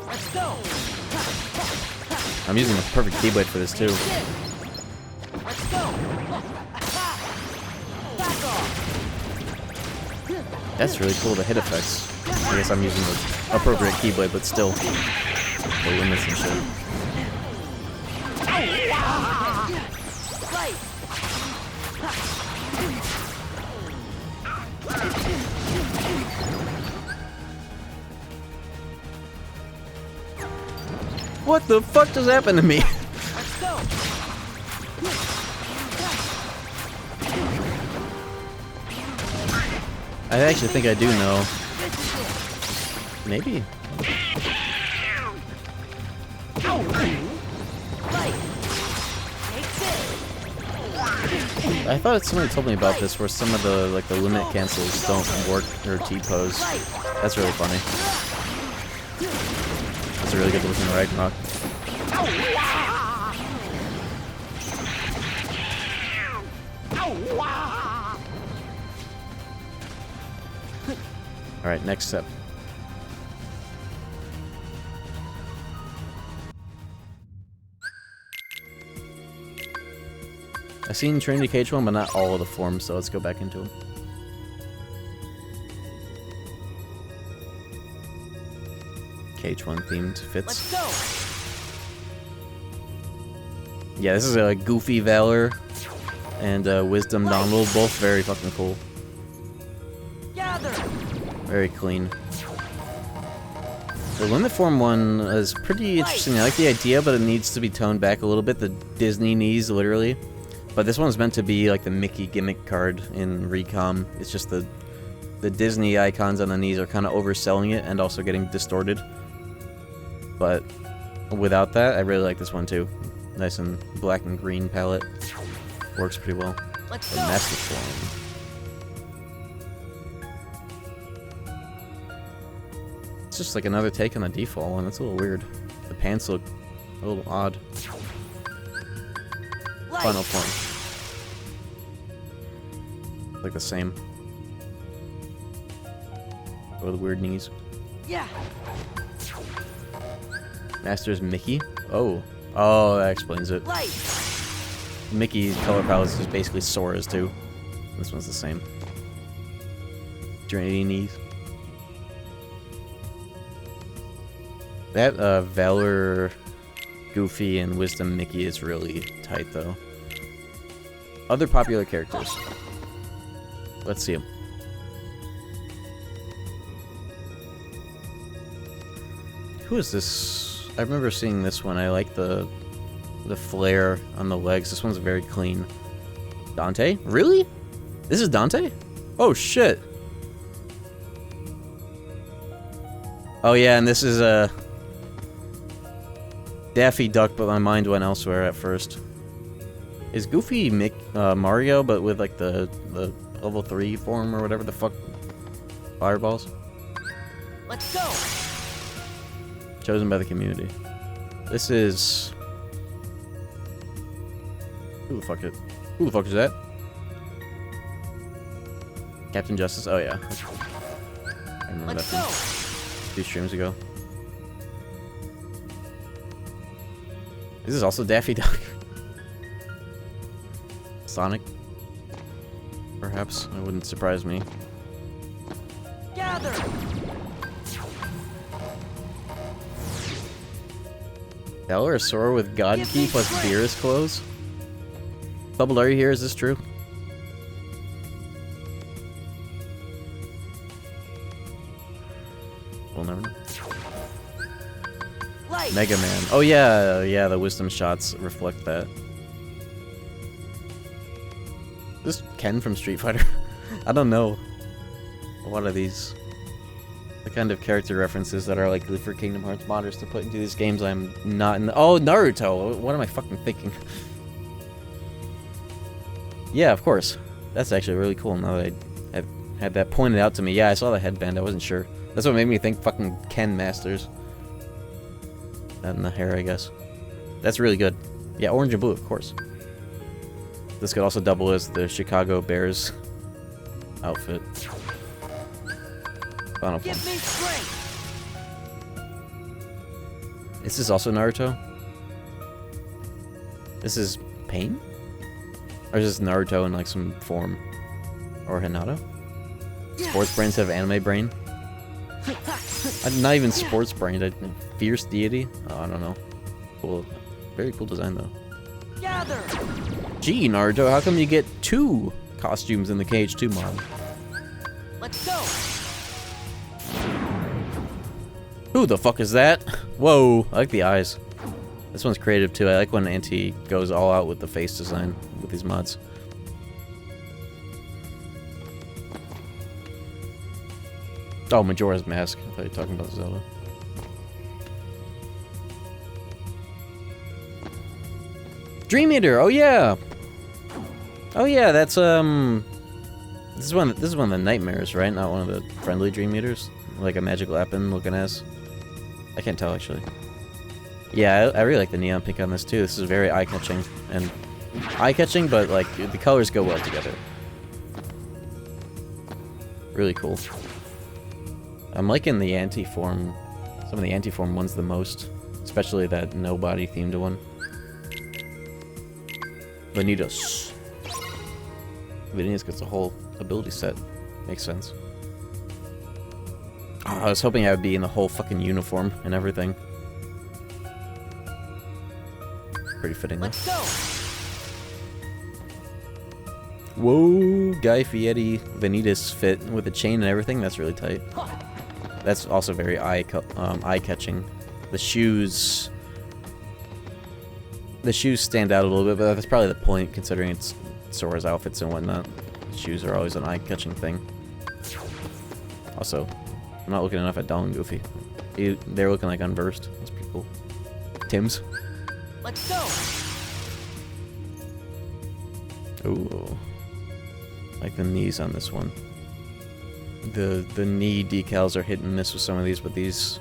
Let's go. I'm using a perfect keyblade for this too. Let's go. Back off. That's really cool, the hit effects. I guess I'm using the appropriate keyblade, but still. The limits and shit. Light. What the fuck just happened to me? Let's go. I actually think I do know. Maybe. I thought somebody told me about this, where some of the the limit cancels don't work or T-pose. That's really funny. That's a really good looking Ragnarok. Alright, next step. I've seen Trinity Cage one, but not all of the forms, so let's go back into them. Cage one themed fits. Let's go. Yeah, this is a Goofy Valor and Wisdom Donald, both very fucking cool. Gather. Very clean. The Limit Form one is pretty interesting. I like the idea, but it needs to be toned back a little bit. The Disney knees, literally. But this one's meant to be like the Mickey gimmick card in Recom. It's just the Disney icons on the knees are kind of overselling it and also getting distorted. But without that, I really like this one too. Nice and black and green palette. Works pretty well. Let's The go. Master Form. It's just like another take on the default one. That's a little weird. The pants look a little odd. Light. Final form. Like the same. With weird knees. Yeah. Master's Mickey? Oh. Oh, that explains it. Light. Mickey's color palette is just basically Sora's too. This one's the same. Trinity knees. That Valor, Goofy, and Wisdom Mickey is really tight though. Other popular characters. Let's see them. Who is this? I remember seeing this one. I like the flare on the legs. This one's very clean. Dante? Really? This is Dante? Oh shit. Oh yeah, and this is Daffy Duck, but my mind went elsewhere at first. Is Goofy Mario, but with like the level 3 form or whatever the fuck? Fireballs? Let's go. Chosen by the community. This is... Who the fuck is that? Captain Justice? Oh yeah. I remember Let's that go. from 2 streams ago. This is also Daffy Duck. Sonic? Perhaps? It wouldn't surprise me. Gather. Valor or Sora with God Give Key me plus strength. Beerus clothes? Bubble, are you here? Is this true? We'll never know. Light. Mega Man. Oh yeah, yeah, the wisdom shots reflect that. Is this Ken from Street Fighter? I don't know. What are these? The kind of character references that are like good for Kingdom Hearts modders to put into these games. I'm not in the— oh, Naruto! What am I fucking thinking? Yeah, of course. That's actually really cool now that I had that pointed out to me. Yeah, I saw the headband, I wasn't sure. That's what made me think fucking Ken Masters. And the hair, I guess. That's really good. Yeah, orange and blue, of course. This could also double as the Chicago Bears outfit. Final Give form. me strength. Is this also Naruto? This is Pain? Or is this Naruto in like some form? Or Hinata? Sports brains have anime brain? I'm not even sports brain. Fierce deity? Oh, I don't know. Cool. Very cool design though. Gather. Gee, Naruto, how come you get 2 costumes in the KH2 mod? Let's go. Who the fuck is that? Whoa, I like the eyes. This one's creative too. I like when Anti goes all out with the face design with these mods. Oh, Majora's Mask. I thought you were talking about Zelda. Dream Eater. Oh yeah. Oh yeah, that's This is one of the nightmares, right? Not one of the friendly Dream Eaters, like a magic weapon looking ass. I can't tell actually. Yeah, I really like the neon pink on this too. This is very eye-catching and eye-catching, but like the colors go well together. Really cool. I'm liking the anti-form, some of the anti-form ones the most, especially that nobody themed one. Vanitas. Vanitas gets a whole ability set. Makes sense. Oh, I was hoping I would be in the whole fucking uniform and everything. Pretty fitting though. Let's go. Whoa, Guy Fieri Vanitas fit with a chain and everything. That's really tight. That's also very eye-catching. The shoes stand out a little bit, but that's probably the point, considering it's Sora's outfits and whatnot. Shoes are always an eye-catching thing. Also, I'm not looking enough at Donald and Goofy. They're looking like unversed. Those people. Tim's. Let's go. Ooh. Like the knees on this one. The knee decals are hit and miss with some of these, but these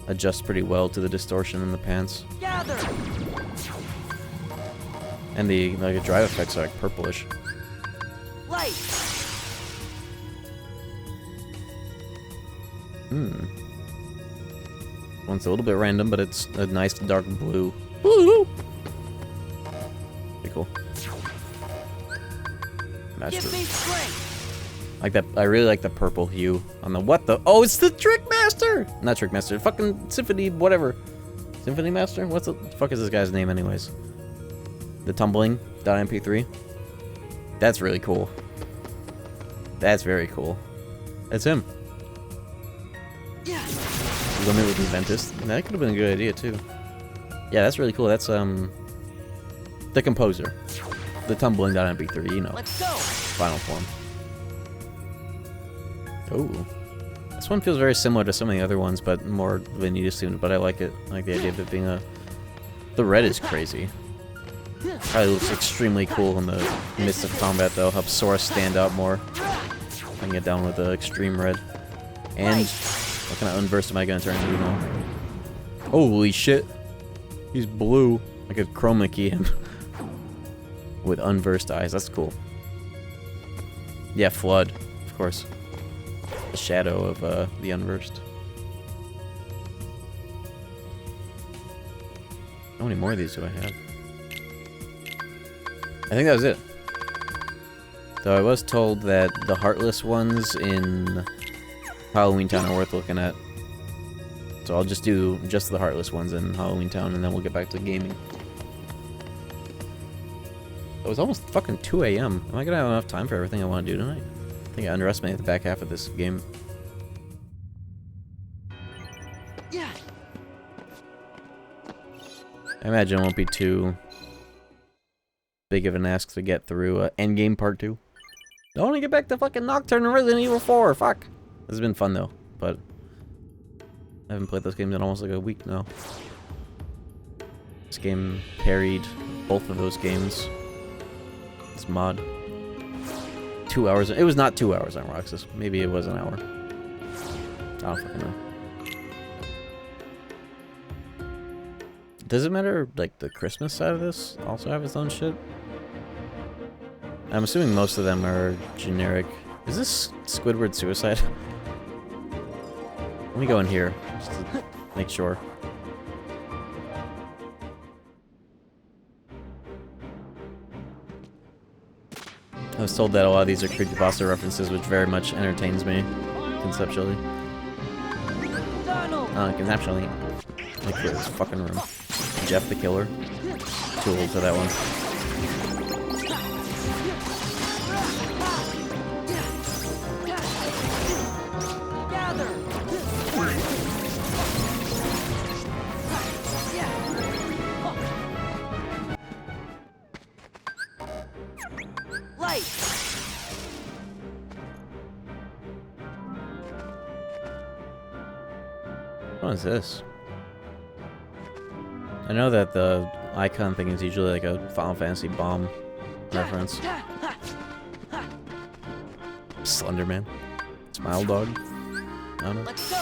adjust pretty well to the distortion in the pants. Gather. And the drive effects are like purplish. Light. One's a little bit random, but it's a nice dark blue. Woo! Pretty cool. Give me strength. Like that, I really like the purple hue on the what the? Oh, it's the Trick Master! Not Trick Master, fucking Symphony, whatever. Symphony Master? What the fuck is this guy's name, anyways? The Tumbling.mp3. That's really cool. That's very cool. That's him. Yeah. Limit with Inventus. That could have been a good idea too. Yeah, that's really cool. That's the composer. The Tumbling.mp3, you know. Let's go. Final form. Oh. This one feels very similar to some of the other ones, but more Vanitas themed, but I like it. I like the idea of it being a... The red is crazy. Probably looks extremely cool in the midst of combat, though. Helps Sora stand out more. I can get down with the extreme red. And what kind of unversed am I going to turn into now? Holy shit. He's blue. I could chroma key him. With unversed eyes. That's cool. Yeah, Flood. Of course. The shadow of the unversed. How many more of these do I have? I think that was it. Though I was told that the Heartless ones in Halloween Town are worth looking at. So I'll just do just the Heartless ones in Halloween Town, and then we'll get back to gaming. It was almost fucking 2 a.m. Am I gonna have enough time for everything I want to do tonight? I think I underestimated the back half of this game. Yeah. I imagine it won't be too big of an ask to get through Endgame Part 2. I want to get back to fucking Nocturne and Resident Evil 4, fuck! This has been fun though, but I haven't played those games in almost like a week now. This game parried both of those games. This mod. 2 hours. It was not 2 hours on Roxas. Maybe it was an hour. I don't fucking know. Does it matter, like, the Christmas side of this also have its own shit? I'm assuming most of them are generic. Is this Squidward Suicide? Let me go in here, just to make sure. I was told that a lot of these are creepypasta references, which very much entertains me, conceptually. Conceptually. Like this fucking room. Jeff the Killer. Too old for that one. What is this? I know that the icon thing is usually like a Final Fantasy bomb reference. Slenderman. Smile Dog. I don't know. Let's go.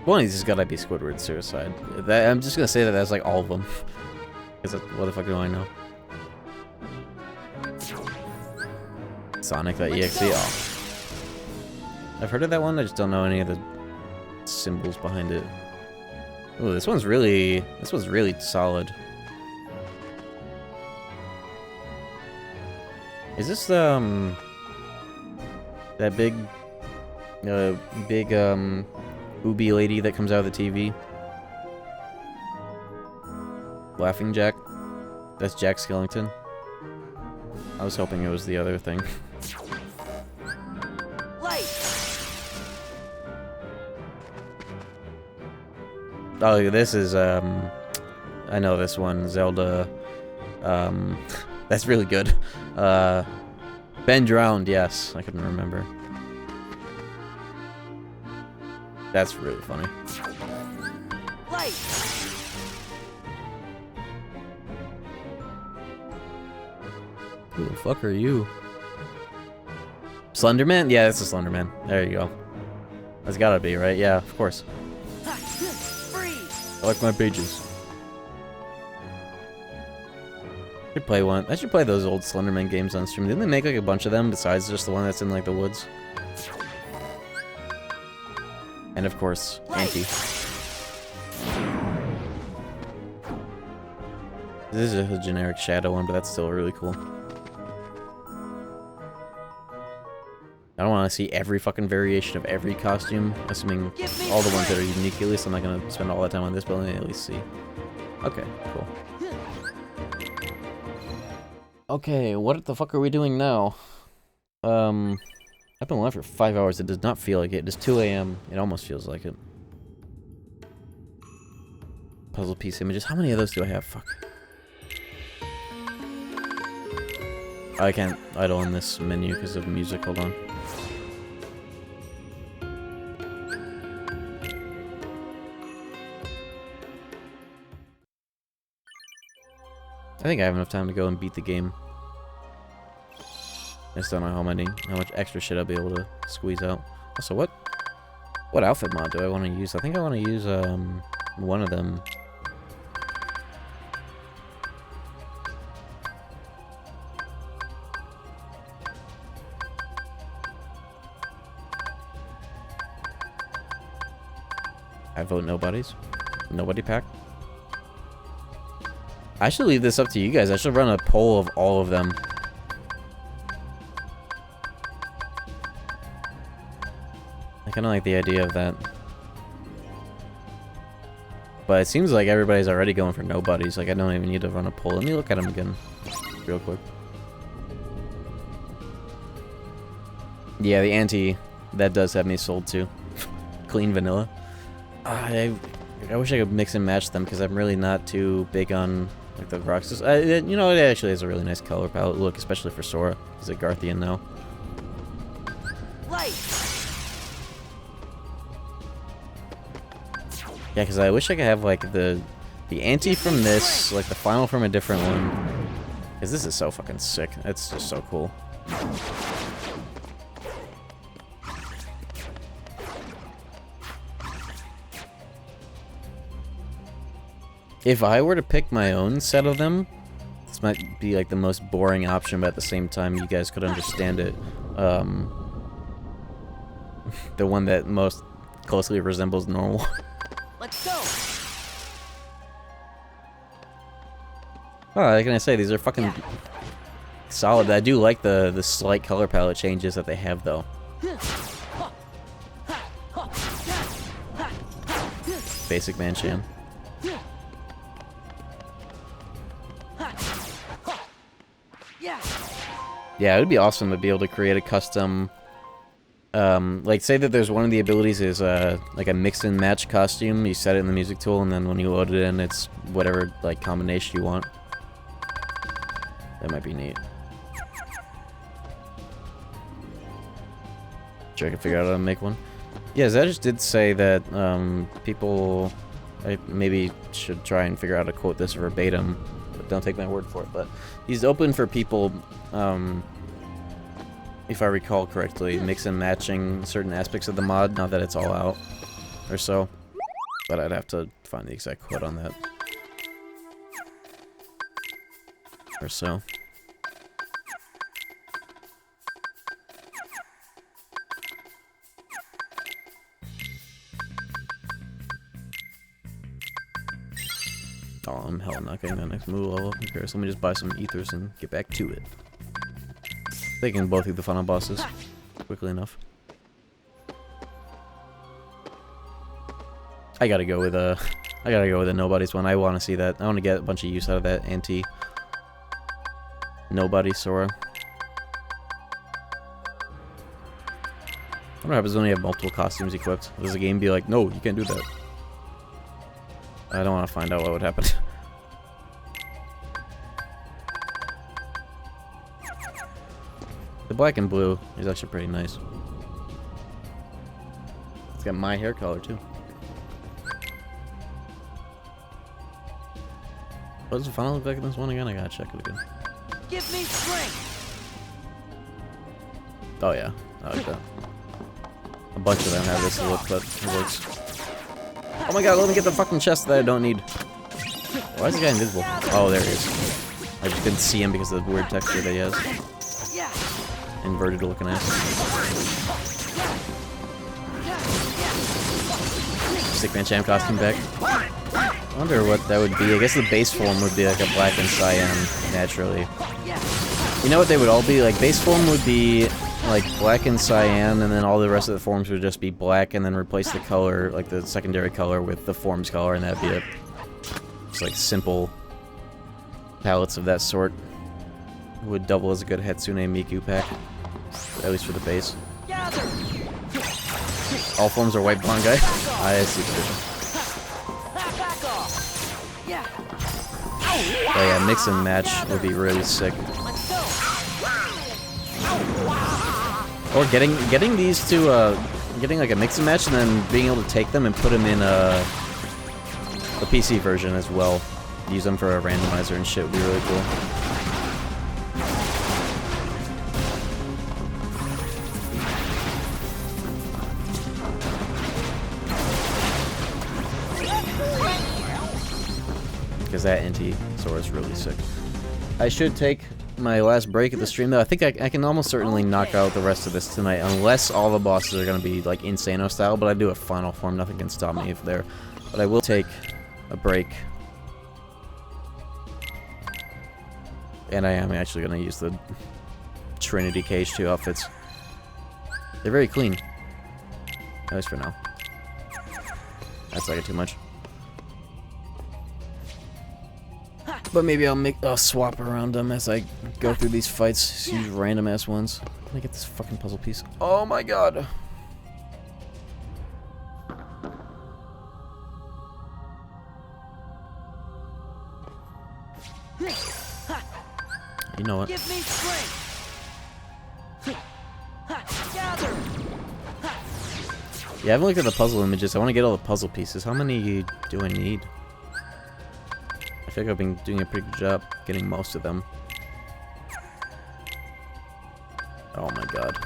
One of these has gotta be Squidward Suicide. I'm just gonna say that that's like all of them. Because what the fuck do I know? Sonic.exe. Oh. I've heard of that one, I just don't know any of the symbols behind it. Ooh, this one's really solid. Is this that big booby lady that comes out of the TV? Laughing Jack. That's Jack Skellington. I was hoping it was the other thing. Oh, this is, I know this one. Zelda, that's really good. Ben Drowned, yes. I couldn't remember. That's really funny. Who the fuck are you? Slenderman? Yeah, that's a Slenderman. There you go. That's gotta be, right? Yeah, of course. I like my pages. Should play one. I should play those old Slenderman games on stream. Didn't they make like a bunch of them besides just the one that's in like the woods? And of course, Auntie. This is a generic shadow one, but that's still really cool. I don't want to see every fucking variation of every costume, assuming all the ones that are unique at least. I'm not going to spend all that time on this, but let me at least see. Okay, cool. Okay, what the fuck are we doing now? I've been live for 5 hours. It does not feel like it. It's 2 a.m. It almost feels like it. Puzzle piece images. How many of those do I have? Fuck. I can't idle in this menu because of music. Hold on. I think I have enough time to go and beat the game. I just don't know how much extra shit I'll be able to squeeze out. Also, what outfit mod do I want to use? I think I want to use one of them. I vote nobodies. Nobody pack. I should leave this up to you guys. I should run a poll of all of them. I kind of like the idea of that. But it seems like everybody's already going for nobodies. Like, I don't even need to run a poll. Let me look at them again real quick. Yeah, the anti, that does have me sold too. Clean vanilla. I wish I could mix and match them because I'm really not too big on like the rocks. You know, it actually has a really nice color palette look, especially for Sora. He's a Garthian now. Yeah, because I wish I could have like the anti from this, like the final from a different one. Because this is so fucking sick. It's just so cool. If I were to pick my own set of them, this might be like the most boring option, but at the same time you guys could understand it. The one that most closely resembles normal. Let's go. Oh, what can I say? These are fucking solid. I do like the slight color palette changes that they have, though. Basic Manchan. Yeah, it would be awesome to be able to create a custom, like say that there's one of the abilities is like a mix and match costume. You set it in the music tool, and then when you load it in, it's whatever like combination you want. That might be neat. Sure, I can figure out how to make one. Yeah, Zedge did say that people, I maybe should try and figure out how to quote this verbatim. Don't take my word for it, but he's open for people, if I recall correctly, mix and matching certain aspects of the mod, now that it's all out, or so. But I'd have to find the exact quote on that. Or so. Oh, I'm hell not getting that next move level. Okay, so let me just buy some ethers and get back to it. They can both do the final bosses quickly enough. I gotta go with I gotta go with the Nobody's one. I want to see that. I want to get a bunch of use out of that anti-nobody Sora. I wonder what happens when you have multiple costumes equipped. Does the game be like, no, you can't do that? I don't want to find out what would happen. The black and blue is actually pretty nice. It's got my hair color too. What does the final look like in this one again? I gotta check it again. Give me strength. Oh yeah, I like that. A bunch of them have this look, but it works. Oh my god, let me get the fucking chest that I don't need. Why is this guy invisible? Oh, there he is. I just couldn't see him because of the weird texture that he has. Inverted looking ass. Stickman Champ costume back. I wonder what that would be. I guess the base form would be like a black and cyan, naturally. You know what they would all be? Like, base form would be like black and cyan, and then all the rest of the forms would just be black, and then replace the color, like the secondary color, with the form's color, and that'd be it. Just like simple palettes of that sort would double as a good Hatsune Miku pack, at least for the base. All forms are white blonde guy. I see the vision. Oh yeah, mix and match would be really sick. Or getting these to getting like a mix and match, and then being able to take them and put them in the PC version as well. Use them for a randomizer and shit would be really cool. Because that anti-Sora is really sick. I should take my last break at the stream, though. I think I can almost certainly knock out the rest of this tonight, unless all the bosses are going to be like Insano style, but I do have final form. Nothing can stop me if they're... But I will take a break. And I am actually going to use the Trinity Cage 2 outfits. They're very clean. At least for now. That's like it too much. But maybe I'll swap around them as I go through these fights. Just use random ass ones. Let me get this fucking puzzle piece. Oh my god. You know what? Give me strength. Gather. Yeah, I haven't looked at the puzzle images. I want to get all the puzzle pieces. How many do I need? I feel like I've been doing a pretty good job getting most of them. Oh my god.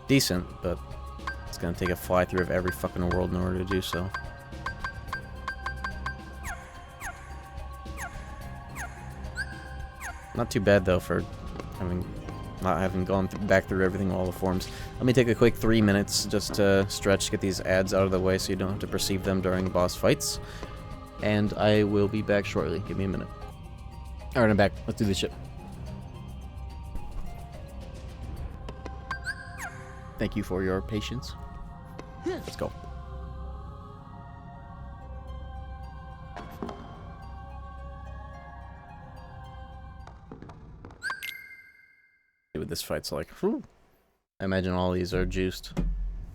Decent, but it's gonna take a fly-through of every fucking world in order to do so. Not too bad though for not having gone back through everything, all the forms. Let me take a quick 3 minutes just to stretch, get these ads out of the way so you don't have to perceive them during boss fights. And I will be back shortly. Give me a minute. Alright, I'm back. Let's do this shit. Thank you for your patience. Let's go. See what this fight's like. Whew. I imagine all these are juiced.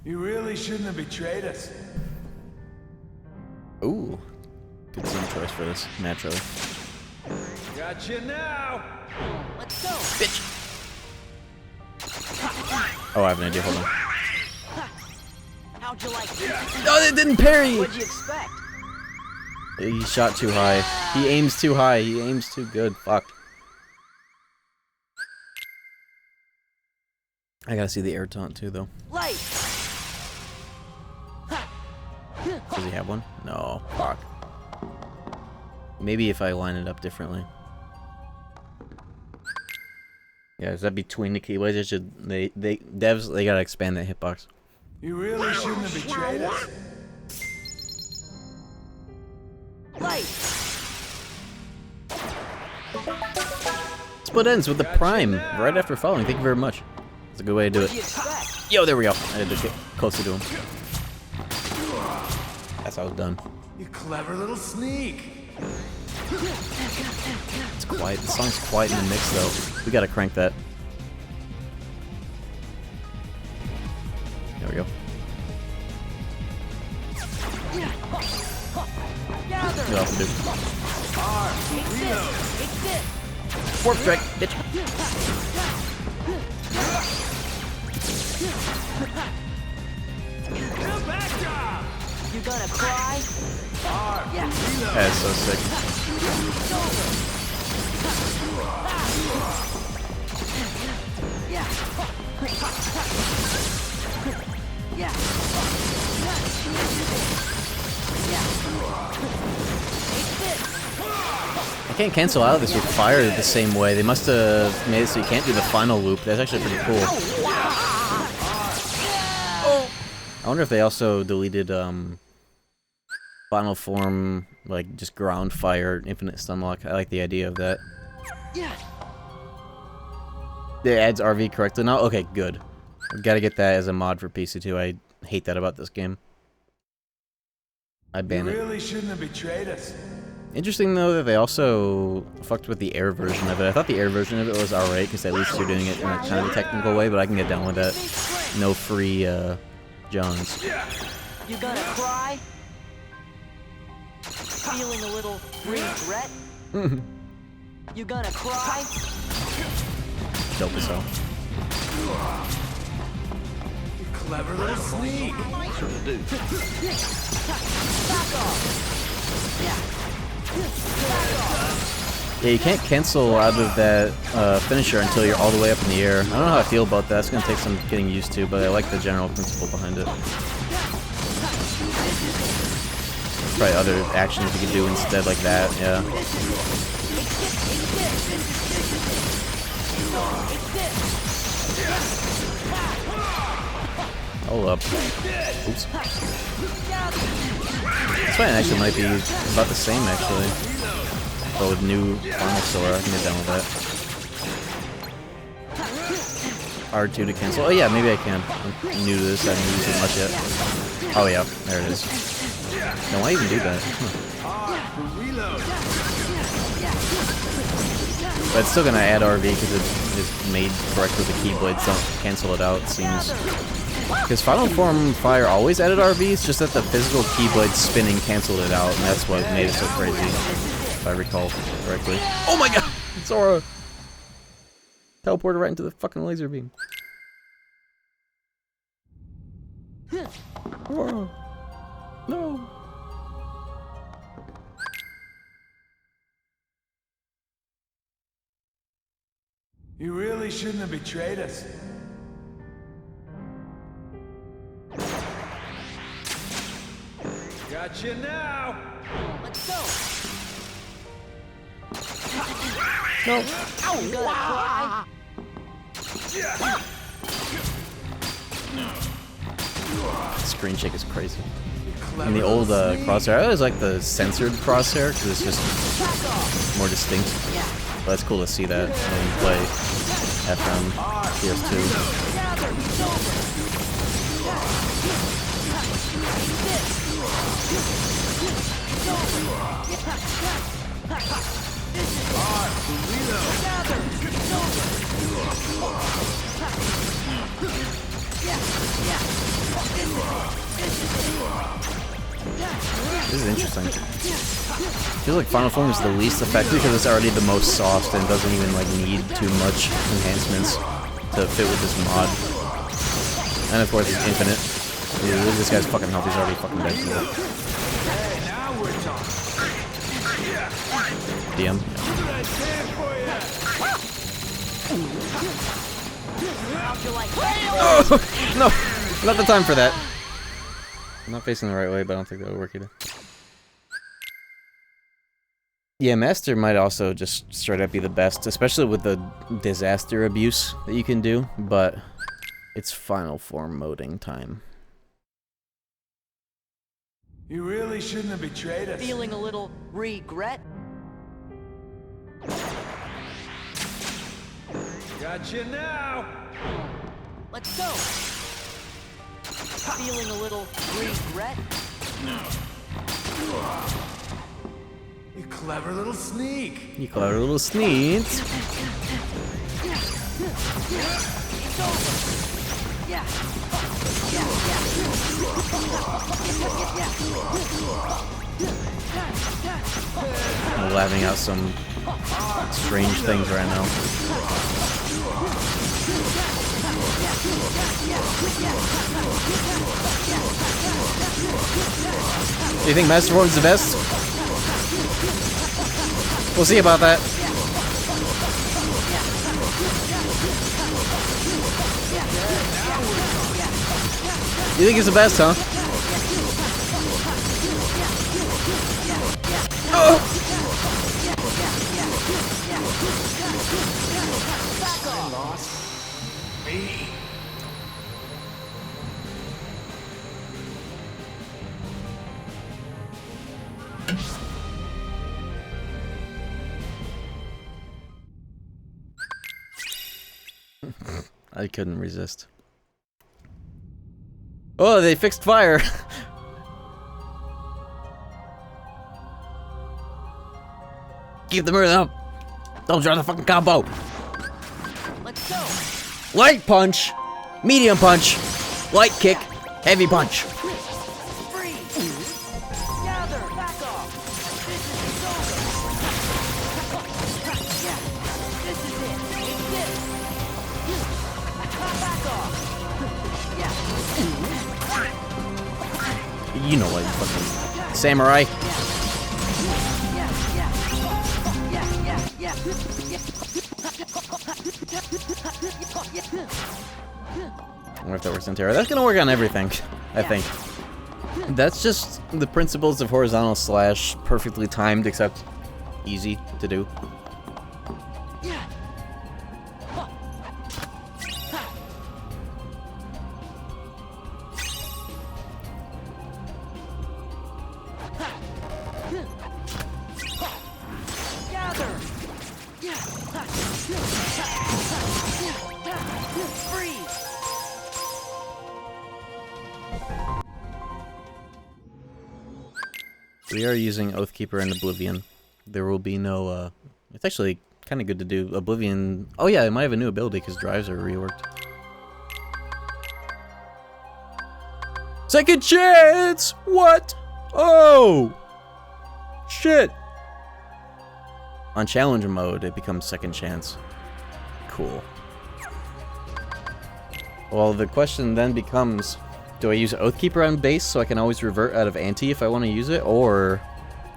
You really shouldn't have betrayed us. Ooh. Good scene choice for this, naturally. Got you now. Let's go. Bitch! Oh, I have an idea. Hold on. How'd you like that? No, they didn't parry! What'd you expect? He shot too high. He aims too high. He aims too good. Fuck. I gotta see the air taunt too, though. Light. Does he have one? No. Fuck. Maybe if I line it up differently. Yeah, is that between the keyblades? It should devs they gotta expand that hitbox. You really shouldn't have betrayed us. Light. Split ends with the prime right after following. Thank you very much. That's a good way to do What'd you it. expect? Yo, there we go. I had to get closer to him. That's how it's done. You clever little sneak. It's quiet. The song's quiet in the mix, though. We gotta crank that. There we go. Get off the dude. Warp strike, bitch. You gonna cry? Yeah. That's so sick. Yeah. Yeah. I can't cancel out of this with fire the same way. They must have made it so you can't do the final loop. That's actually pretty cool. I wonder if they also deleted final form, like just ground fire, infinite stunlock. I like the idea of that. Yeah. It adds RV correctly now? Okay, good. I've got to get that as a mod for PC too. I hate that about this game. I ban it. You really shouldn't have betrayed us. Interesting though that they also fucked with the air version of it. I thought the air version of it was alright because at least you're doing it in a kind of a technical way, but I can get down with that. No free Johns. You gonna cry? Feeling a little regret? You gonna cry? Dope as hell. You clever little sneak. Nicer to do. Back off! Yeah. Yeah, you can't cancel out of that finisher until you're all the way up in the air. I don't know how I feel about that. It's gonna take some getting used to, but I like the general principle behind it. Probably other actions you could do instead like that, yeah. Hold up. Oops. This fight actually might be about the same, actually. But with new Armor Sora, I can get down with that. R2 to cancel. Oh yeah, maybe I can. I'm new to this, I haven't used it much yet. Oh yeah, there it is. No, why even do that? But it's still gonna add RV because it is made correct with the keyblades, don't cancel it out, it seems. Because Final Form Fire always added RVs, just that the physical keyblade spinning canceled it out, and that's what made it so crazy, if I recall correctly. Oh my god! Sora! Teleported right into the fucking laser beam. Oh. No! You really shouldn't have betrayed us. Got you now. Let's go. No. You gonna cry? Screen shake is crazy. In the old crosshair, I always like the censored crosshair because it's just more distinct. But it's cool to see that when you play FM PS2. This is interesting. I feel like Final Form is the least effective because it's already the most soft and doesn't even like need too much enhancements to fit with this mod. And of course it's infinite. Yeah, look at this guy's fucking health, he's already fucking dead. DM. Oh, no! Not the time for that. I'm not facing the right way, but I don't think that would work either. Yeah, Master might also just straight up be the best, especially with the disaster abuse that you can do, but it's Final Form moding time. You really shouldn't have betrayed us. Feeling a little regret? Got you now. Let's go. Feeling a little regret? clever little sneak. You clever little sneak. I'm laughing out some strange things right now. Do you think Master Form is the best? We'll see about that. You think it's the best, huh? Oh! I couldn't resist. Oh, they fixed fire. Keep the mirror up. Don't drop the fucking combo. Let's go. Light punch, medium punch, light kick, heavy punch. Freeze. Gather. Back off. This is over. Yeah. This is it. It's this. Back off. Yeah. You know what, you fucking samurai. I wonder if that works on Terra. That's gonna work on everything, I think. That's just the principles of horizontal slash, perfectly timed, except easy to do. We are using Oathkeeper and Oblivion. There will be no, it's actually kind of good to do Oblivion. Oh yeah, it might have a new ability because drives are reworked. Second chance! What? Oh! Shit! On Challenger mode, it becomes second chance. Cool. Well, the question then becomes, do I use Oathkeeper on base so I can always revert out of ante if I want to use it? Or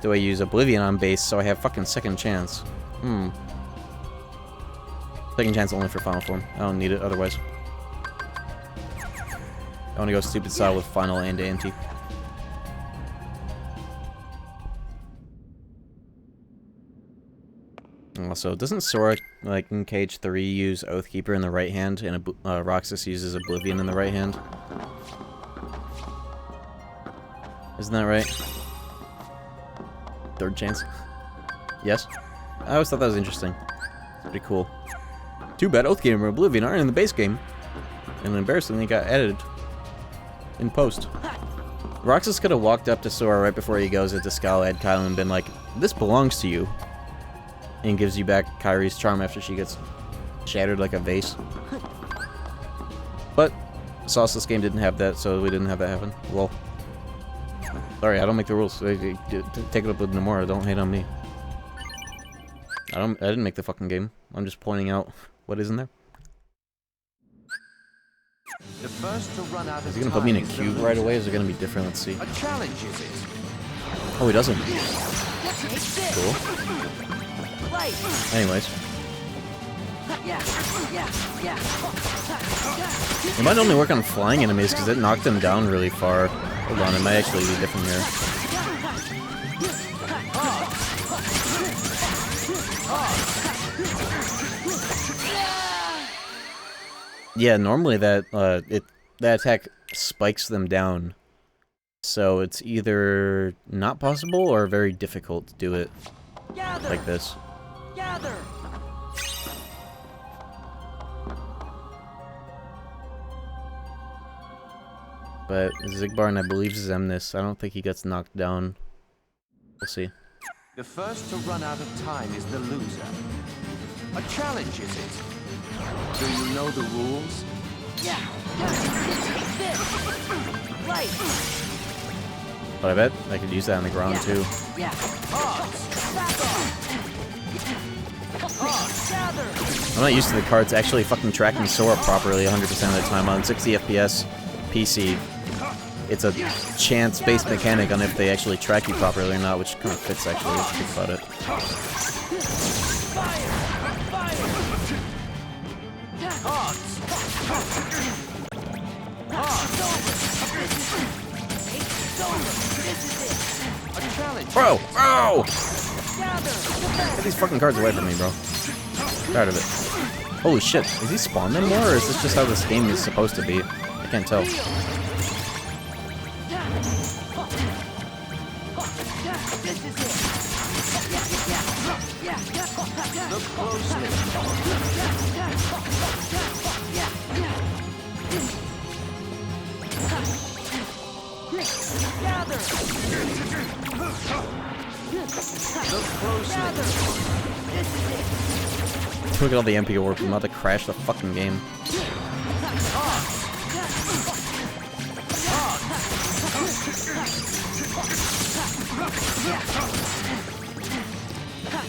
do I use Oblivion on base so I have fucking second chance? Second chance only for final form. I don't need it otherwise. I want to go stupid style with final and ante. Also, doesn't Sora, like in Cage 3, use Oathkeeper in the right hand, and Roxas uses Oblivion in the right hand? Isn't that right? Third chance? Yes? I always thought that was interesting. Pretty cool. Too bad Oathkeeper and Oblivion aren't in the base game. And embarrassingly got added in post. Roxas could have walked up to Sora right before he goes into Skullhead Kyle and been like, this belongs to you. And gives you back Kyrie's charm after she gets shattered like a vase. But Sauceless game didn't have that, so we didn't have that happen. Well, sorry, I don't make the rules. Take it up with Nomura. Don't hate on me. I didn't make the fucking game. I'm just pointing out what isn't there. The first to run out Is he gonna put me in a cube right away? Is it gonna be different? Let's see. A challenge, is it? Oh, he doesn't. Cool. Anyways. It might only work on flying enemies because it knocked them down really far. Hold on, it might actually be different here. Yeah, normally that that attack spikes them down. So it's either not possible or very difficult to do it like this. Gather. But Zigbar and I believe Zemnis, I don't think he gets knocked down. We'll see. The first to run out of time is the loser. A challenge, is it? Do you know the rules? Yeah. Take this. Right. But I bet I could use that on the ground too. Yeah. Back off. Gather. I'm not used to the cards actually fucking tracking Sora properly 100% of the time on 60 FPS PC. It's a chance-based mechanic on if they actually track you properly or not, which kind of fits actually if you think about it. Bro! Bro! Get these fucking cards away from me, bro. Tired of it. Holy shit, is he spawned anymore, or is this just how this game is supposed to be? I can't tell. Look closely. Gather. Look closely. Look at all the MP orb. I'm about to crash the fucking game.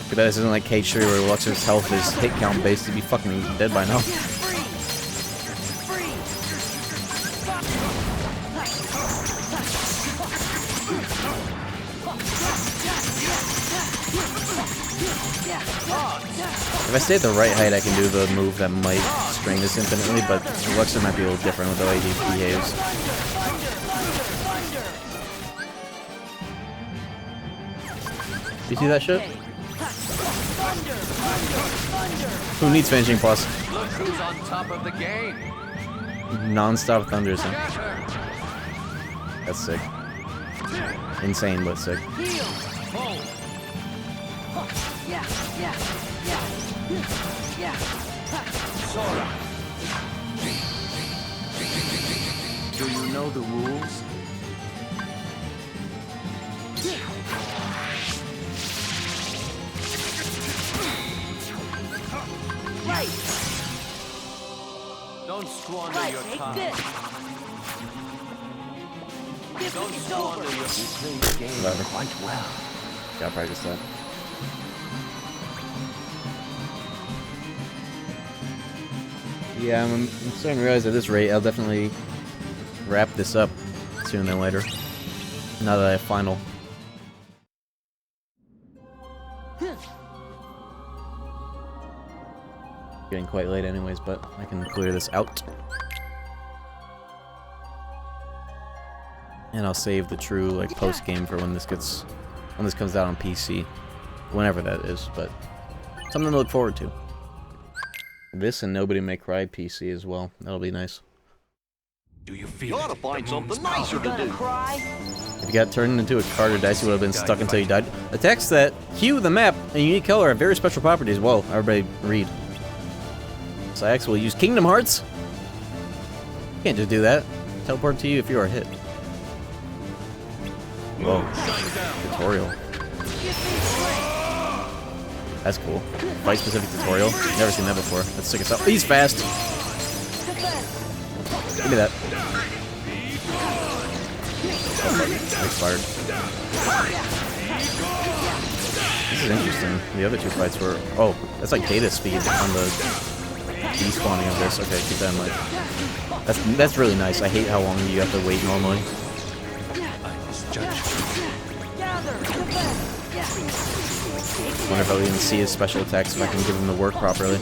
Too bad this isn't like K3 where Luxor's health is hit count based. He'd be fucking dead by now. If I stay at the right height, I can do the move that might string this infinitely, but Luxor might be a little different with the way he behaves. You see that shit? Who needs finishing plus? Look who's on top of the game. Non-stop thunders. Huh? That's sick. Insane, but sick. Sora. Do you know the rules? Right. Don't squander your time. Don't squander your time. You play the game quite well. Gotta practice that. Yeah, I'm starting to realize at this rate, I'll definitely wrap this up sooner than later. Now that I have final. Getting quite late anyways, but I can clear this out. And I'll save the true like post game for when this comes out on PC. Whenever that is, but something to look forward to. This and Nobody May Cry PC as well. That'll be nice. Do you feel you ought to find something nicer to do? If you got turned into a card or dice, you would have been stuck until you died. Attacks that hue the map and unique color have very special properties. Whoa, everybody read. Sax will use Kingdom Hearts. You can't just do that. Teleport to you if you are hit. Whoa. Tutorial. That's cool. Fight specific tutorial. Never seen that before. That's sick as hell. He's fast. Give me that. Expired. This is interesting. The other two fights were... Oh, that's like data speed on the despawning of this. Okay, keep that in mind. That's really nice. I hate how long you have to wait normally. Wonder if I'll even see his special attacks if I can give him the work properly.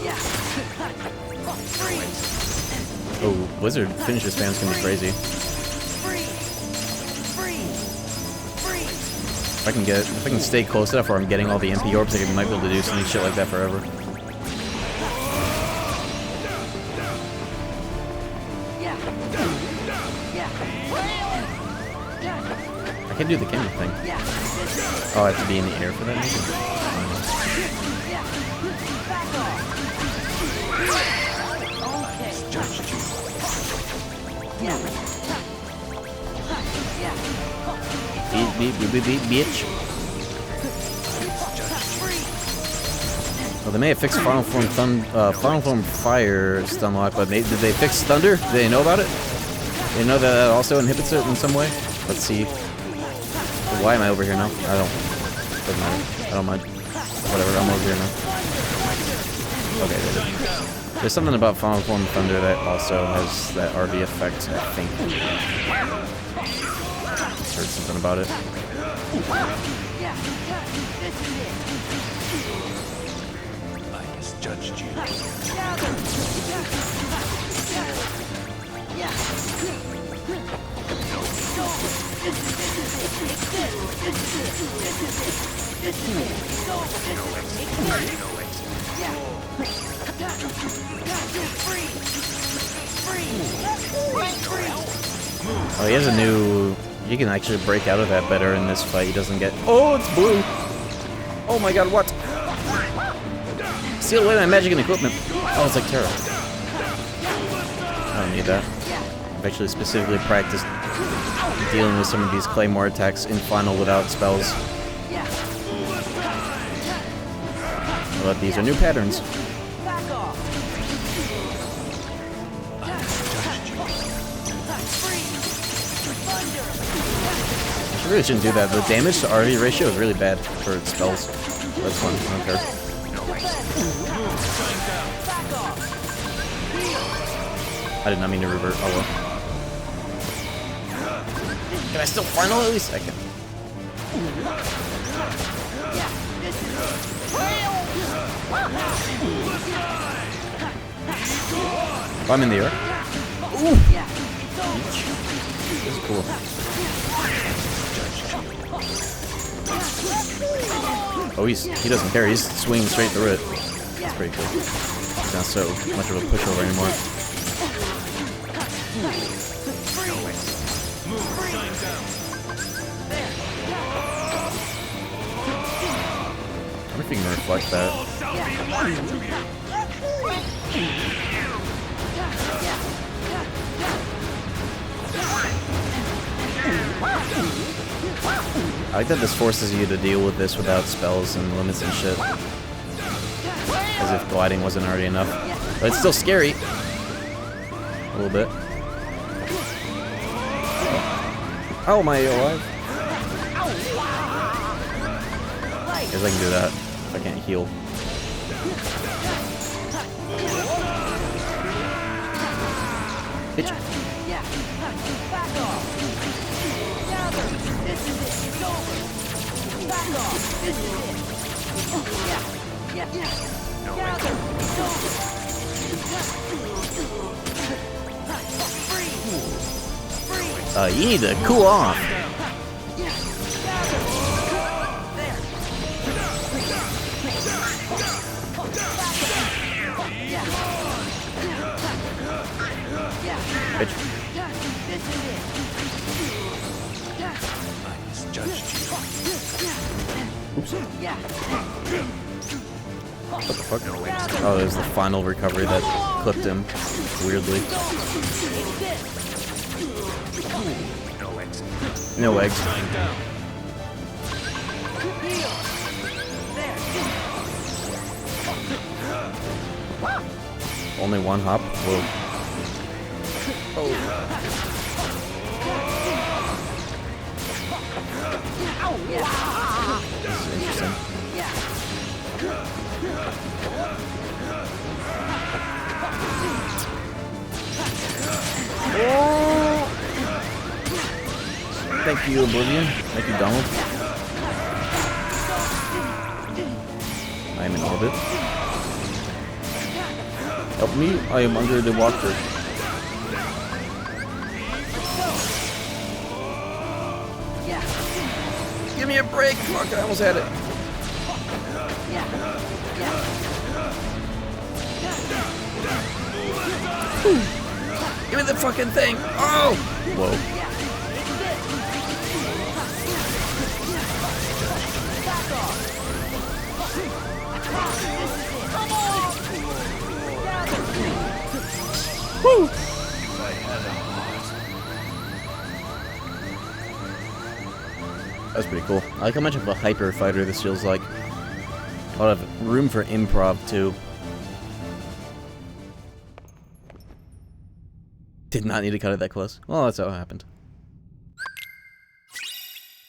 Oh, Blizzard finisher spams can be crazy. If I can stay close enough where I'm getting all the MP orbs, I might be able to do some shit like that forever. I can do the camera thing. Oh, I have to be in the air for that maybe? Beat, bitch. Well, they may have fixed Final Form Fire stun lock, but did they fix Thunder? Did they know about it? They know that it also inhibits it in some way? Let's see. Why am I over here now? I don't. Doesn't matter. I don't mind. Whatever, I'm over here now. Okay, there's something about Final Form Thunder that also has that RV effect, I think. Heard something about it. I misjudged you. Oh, he has a new... He can actually break out of that better in this fight. He doesn't get... Oh, it's blue! Oh my god, what? Seal away my magic and equipment. Oh, it's like Terra. I don't need that. I've actually specifically practiced dealing with some of these Claymore attacks in Final without spells. But these are new patterns. I really shouldn't do that. The damage to RV ratio is really bad for its spells. That's fun. I don't care. I did not mean to revert. Oh well. Can I still Final at least? I can. Oh, I'm in the air. Ooh! This is cool. Oh, he doesn't care. He's swinging straight through it. That's pretty cool. He's not so much of a pushover anymore. I wonder if you can reflect that. I like that this forces you to deal with this without spells and limits and shit. As if gliding wasn't already enough. But it's still scary. A little bit. Oh, am I alive? I guess I can do that if I can't heal. Bitch. You need to cool off. Bitch. Oops. What the fuck? Oh, there's the final recovery that clipped him weirdly. No eggs. Only one hop? Whoa. Oh. This is interesting. Thank you, Oblivion. Thank you, Donald. I am in orbit. Help me, I am under the water. Give me a break! Fuck, I almost had it. Give me the fucking thing! Oh! Whoa. Woo! That's pretty cool. I like how much of a hyper fighter this feels like. A lot of room for improv, too. Did not need to cut it that close. Well, that's how it happened.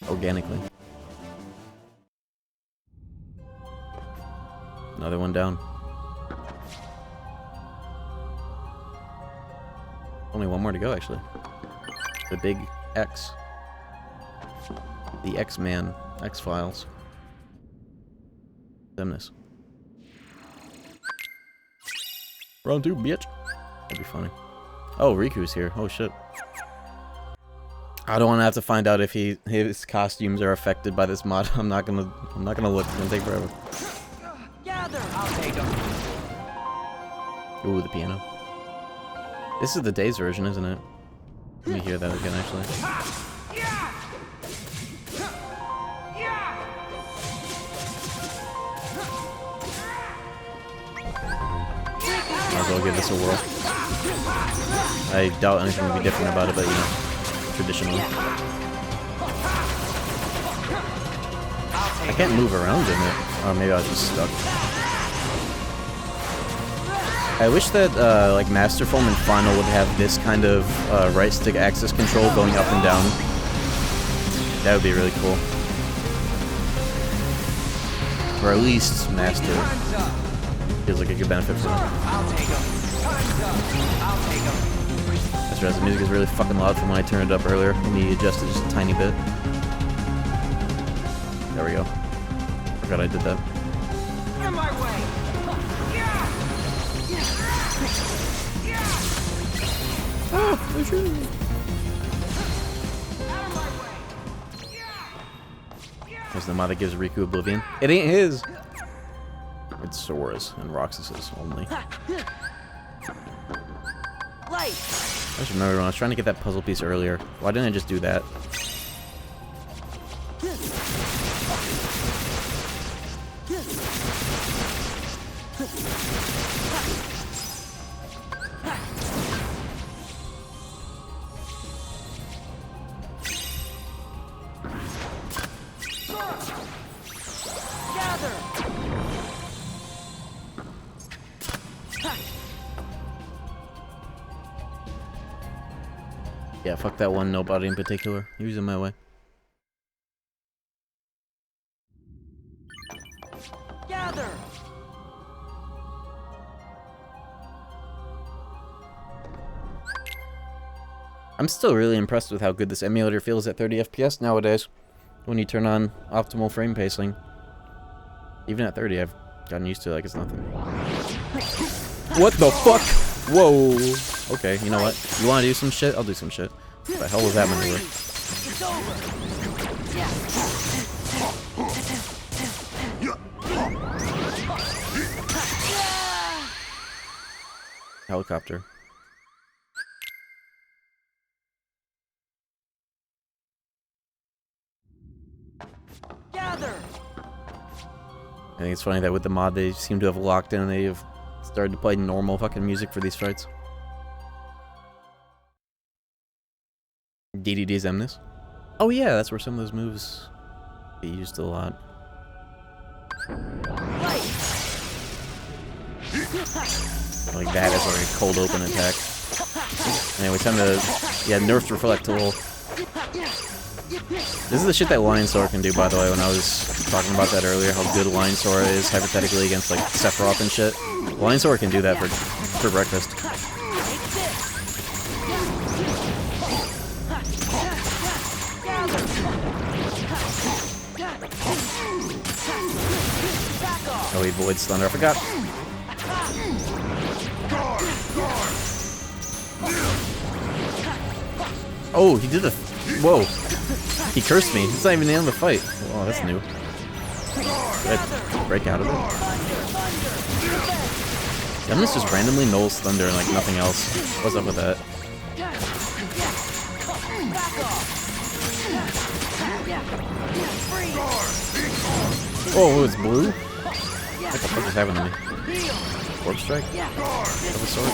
Organically. Another one down. Only one more to go, actually. The big X. The X-Man. X-Files. Dimness. Round 2, bitch. That'd be funny. Oh, Riku's here. Oh, shit. I don't want to have to find out if his costumes are affected by this mod. I'm not gonna look. It's gonna take forever. Gather. I'll take them. Ooh, the piano. This is the Days version, isn't it? Let me hear that again, actually. Might as well give this a whirl. I doubt anything would be different about it, but you know, traditionally. I can't move around in it. Or maybe I was just stuck. I wish that like Masterform and Final would have this kind of right stick axis control going up and down. That would be really cool. Or at least Master. Feels like a good benefit for them. I just realized the music is really fucking loud from when I turned it up earlier. Let me adjust it just a tiny bit. There we go. Forgot I did that. In my way. There's the mod that gives Riku Oblivion. It ain't his! It's Sora's and Roxas's only. I just remember when I was trying to get that puzzle piece earlier. Why didn't I just do that? Yeah, fuck that one nobody in particular. He was in my way. Gather. I'm still really impressed with how good this emulator feels at 30 FPS nowadays. When you turn on optimal frame pacing. Even at 30, I've gotten used to it like it's nothing. What the fuck? Whoa. Okay, you know what? You want to do some shit? I'll do some shit. What the hell was that maneuver? It's over. Helicopter. Gather. I think it's funny that with the mod they seem to have locked in and they've started to play normal fucking music for these fights. DDD's Emnus. Oh yeah, that's where some of those moves get used a lot. Like that is like a cold open attack. Anyway, time to nerf reflect tool. This is the shit that Lion Sora can do, by the way, when I was talking about that earlier, how good Lion Sora is hypothetically against like Sephiroth and shit. Lion Sora can do that for breakfast. Oh, he avoids thunder, I forgot. Oh, he did a... Whoa. He cursed me. It's not even the end of the fight. Oh, that's new. Did I break out of it? Emnus just randomly nulls thunder and like nothing else. What's up with that? Oh, it's blue? What the fuck is happening to me? Warp strike? Of a sort?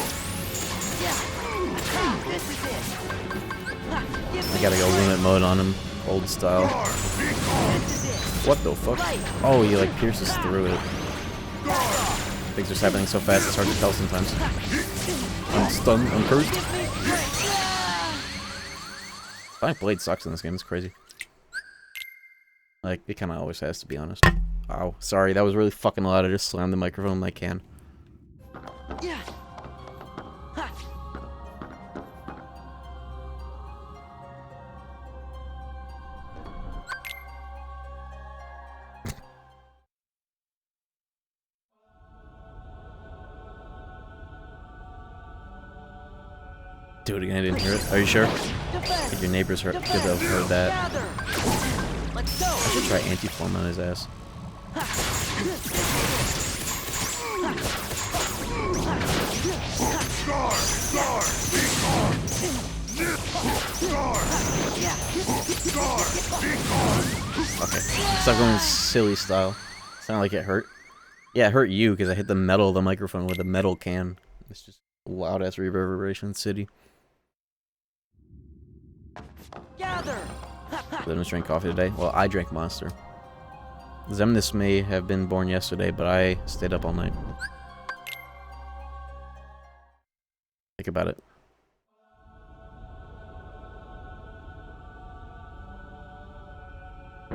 I gotta go limit mode on him, old style. What the fuck? Oh, he like pierces through it. Things are happening so fast, it's hard to tell sometimes. I'm stunned, I'm cursed. Sonic Blade sucks in this game, it's crazy. Like, it kinda always has, to be honest. Wow, sorry, that was really fucking loud. I just slammed the microphone in my can. Do it again, I didn't hear it. Are you sure? I think your neighbors could have heard that. I should try anti-form on his ass. Okay, stop going silly style. Sounded like it hurt. Yeah, it hurt you because I hit the metal of the microphone with a metal can. It's just loud ass reverberation city. Did I drink coffee today? Well, I drank Monster. Zemnis may have been born yesterday, but I stayed up all night. Think about it.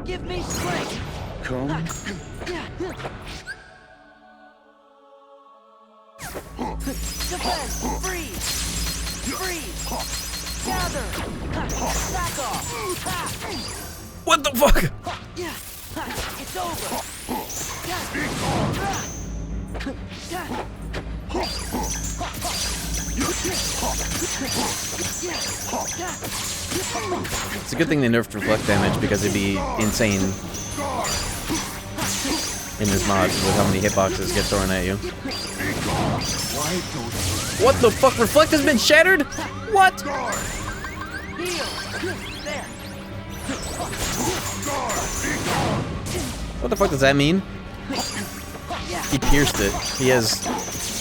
Give me strength. Come. Defend. Freeze. Freeze. Gather. Back off. What the fuck? It's over. It's a good thing they nerfed reflect damage because it'd be insane in this mod with how many hitboxes get thrown at you. What the fuck? Reflect has been shattered? What? What the fuck does that mean? He pierced it. He has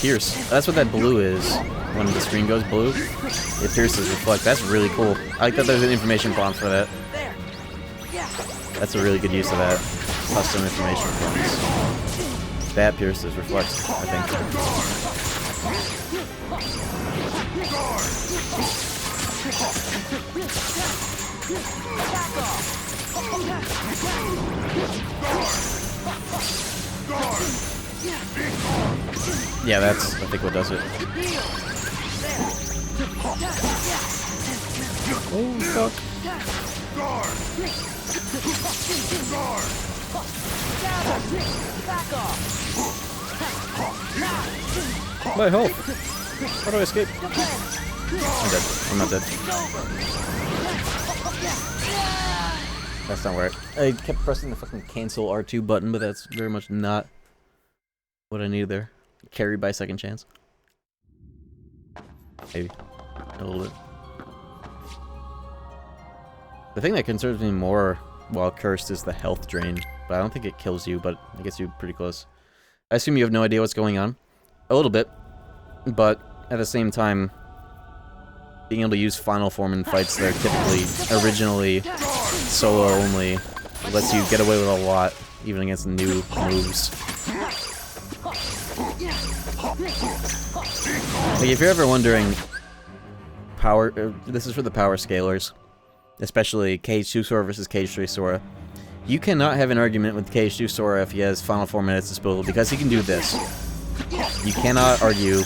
pierce. That's what that blue is. When the screen goes blue, it pierces reflect. That's really cool. I like that there's an information prompt for that. That's a really good use of that. Custom information prompts. That pierces reflect, I think. Yeah, that's, I think, what does it. Oh, fuck. My health. How do I escape? I'm dead. I'm not dead. That's not right. I kept pressing the fucking cancel R2 button, but that's very much not what I need there. Carried by second chance. Maybe. A little bit. The thing that concerns me more while cursed is the health drain. But I don't think it kills you, but it gets you pretty close. I assume you have no idea what's going on. A little bit. But at the same time, being able to use final form in fights that are typically originally solo only lets you get away with a lot, even against new moves. Like, if you're ever wondering, this is for the power scalers, especially Cage 2 Sora versus Cage 3 Sora. You cannot have an argument with Cage 2 Sora if he has final form at his disposal, because he can do this. You cannot argue.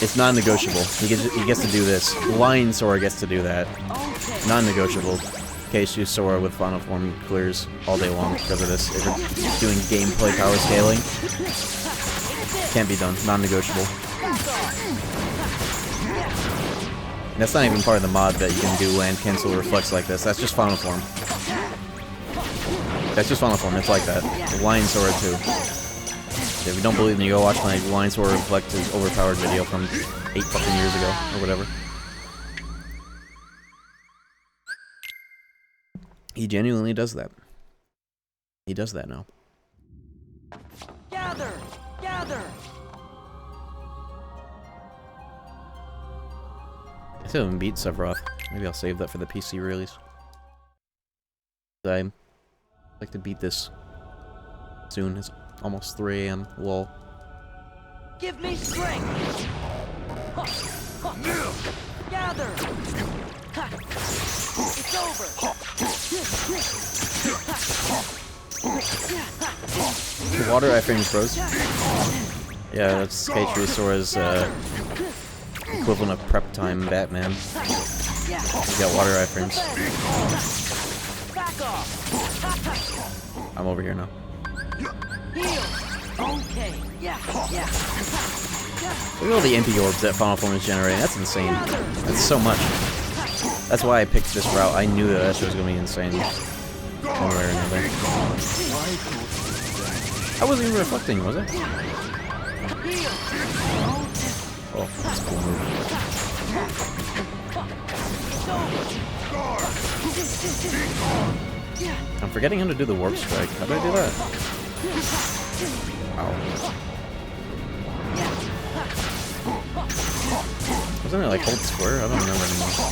It's non-negotiable. He gets to do this. Lion Sora gets to do that. Non-negotiable. Cage 2 Sora with final form clears all day long because of this. If you're doing gameplay power scaling, can't be done. Non-negotiable. That's not even part of the mod that you can do land cancel reflex like this. That's just final form. That's just final form. It's like that. Lion Sora too. If you don't believe me, go watch my Lion Sora reflect his overpowered video from 8 fucking years ago or whatever. He genuinely does that. He does that now. Gather! Gather! I still haven't beat Sephiroth. Maybe I'll save that for the PC release. I'd like to beat this soon. almost 3 a.m. Lol. Give me strength. Gather. It's over. The water iframes froze. Yeah, that's K-Treesora's equivalent of prep time Batman. He's got water iframes. I'm over here now. Okay. Look at all the MP orbs that Final Form is generating. That's insane. That's so much. That's why I picked this route. I knew that shit was gonna be insane. One way or another. I wasn't even reflecting, was it? Oh, that's a cool move. I'm forgetting how to do the warp strike. How do I do that? Ow. Wasn't it like hold square? I don't remember anymore.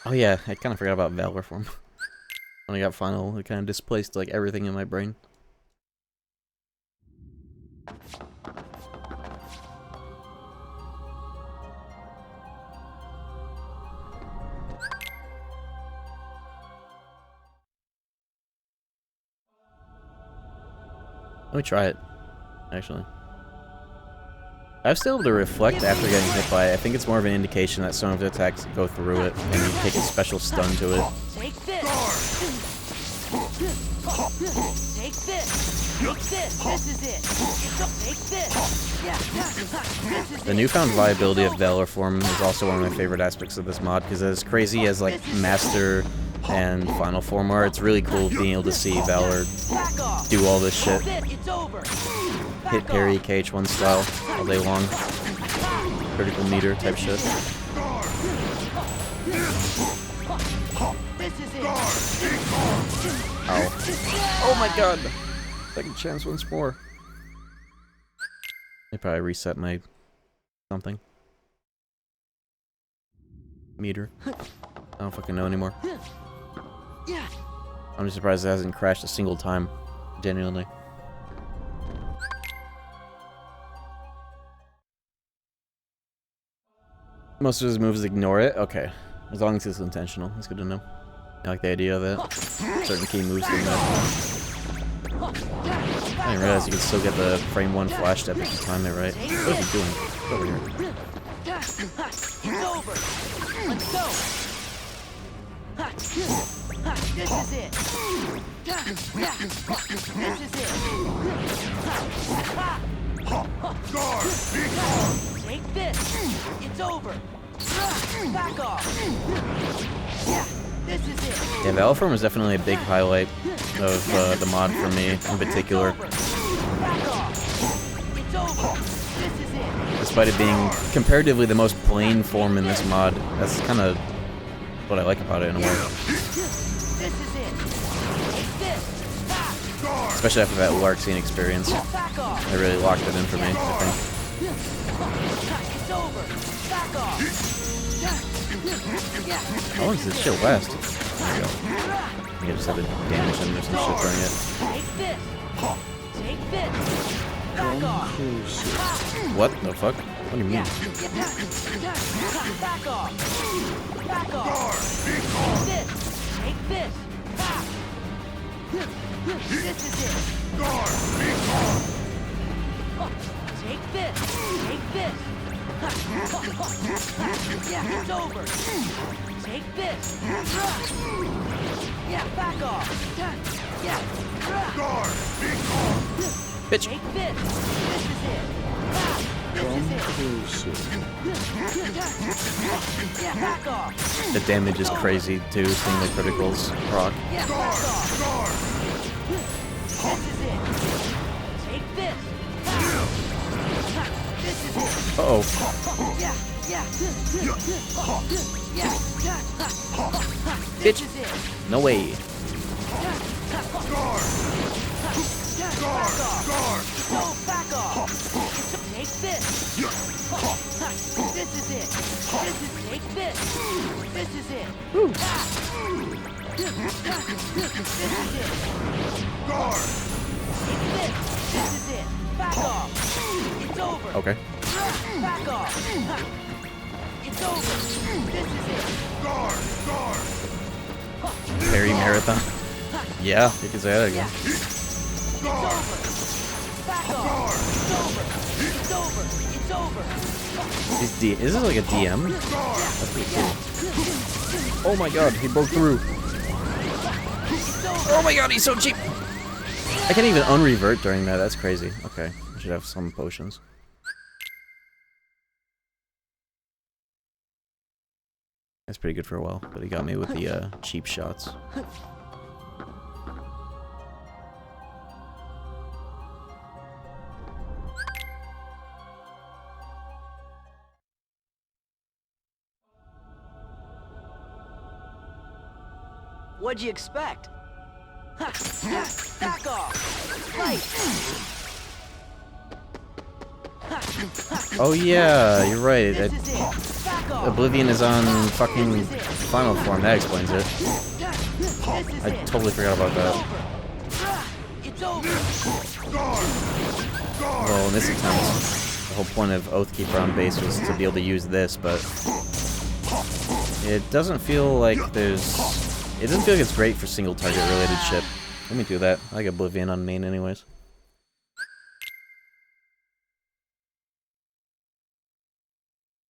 Oh yeah, I kind of forgot about Valor Form. When I got Final, it kind of displaced like everything in my brain. Let me try it, actually. I'm still able to reflect after getting hit by it. I think it's more of an indication that some of the attacks go through it, and you take a special stun to it. Take this. Take this. Take this. This is it. Take this. Yeah. This is The newfound viability of Valor Form is also one of my favorite aspects of this mod, because as crazy as like Master and Final Form are, it's really cool being able to see Valor do all this shit. Hit parry, KH1 style, all day long. Critical meter type shit. Ow. Oh my god! Second chance once more. They probably reset my something. Meter. I don't fucking know anymore. I'm just surprised it hasn't crashed a single time. Genuinely. Most of his moves ignore it? Okay. As long as it's intentional. That's good to know. I like the idea of that. Certain key moves do that. I didn't realize you could still get the frame 1 flash step if you time it right. What is he doing? Get over here. It's over. Let's go. This is it. This is it. Take this. It's over. Back off. Yeah, this is it. Yeah, Valor Form is definitely a big highlight of the mod for me in particular. Back off. It's over. This is it. Despite it being comparatively the most plain form in this mod, that's kind of what I like about it in a way. This is it. Take this. Especially after that Larxian experience. Back off. It really locked it in for me, I think. It's over. Back off. How long does this shit last? There we go. You just have to damage him or some shit during it. Take this. Take this. Back off. What the fuck? What do you mean? Back off. Back off. Take this. Take this. This is it. Take this. Take this. Yeah, it's over. Take this. Yeah, back off. Yeah. Bitch. Take this. This is it. This is it. Yeah, back off. The damage is crazy too, seeing the criticals proc. Yeah, back off. This is it. Take this. This is it. Uh-oh. Yeah. Bitch. No way. Back off! No, back off! Take this! This is it! Take this! This is it! This is it! Guard! Take this! This is it! Back off! It's over! Okay. Back off! It's over! This is it! Guard! Parry marathon. Yeah, you can say that again. It's over! Back off! It's over! It's over! It's over! Is this like a DM? That's pretty cool. Oh my god, he broke through. Oh my god, he's so cheap. I can't even unrevert during that. That's crazy. Okay, I should have some potions. That's pretty good for a while, but he got me with the cheap shots. What'd you expect? Back off! Right! Oh yeah, you're right. This is it! Back off! Oblivion is on fucking final form. That explains it. I totally forgot about that. It's over! Well, in this attempt, the whole point of Oathkeeper on base was to be able to use this, but it doesn't feel like there's... It doesn't feel like it's great for single target related shit. Let me do that. I got Oblivion on main anyways.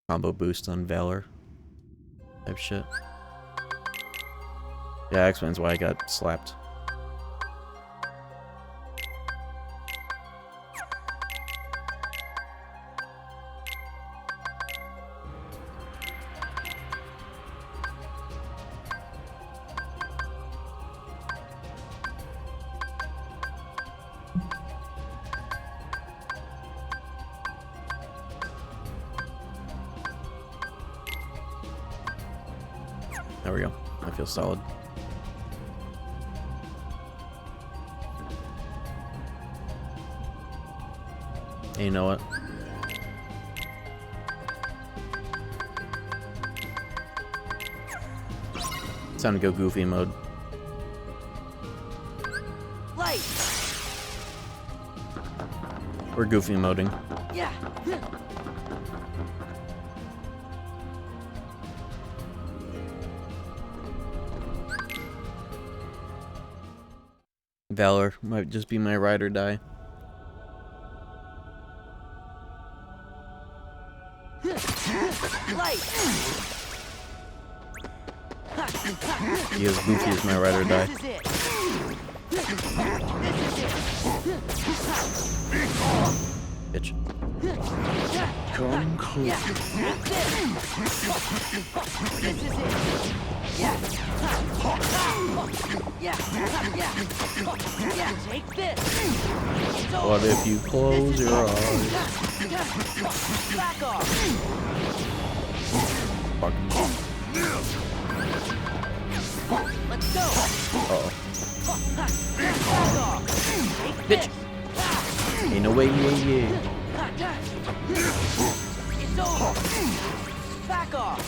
Combo boost on Valor. Type shit. Yeah, that explains why I got slapped. There we go. I feel solid. Hey, you know what? It's time to go goofy mode. Light! We're goofy moding. Yeah! Valor might just be my ride or die. Light! He is goofy as my ride or die. This is it! Bitch. Come close. Yeah! This is it! Yeah! Yeah! Yeah! Take this! It's over! What if you close your eyes? Back off! Fuck. Let's go! Uh-oh. Back off! Take Bitch! Ain't no way, yeah. It's over! Back off!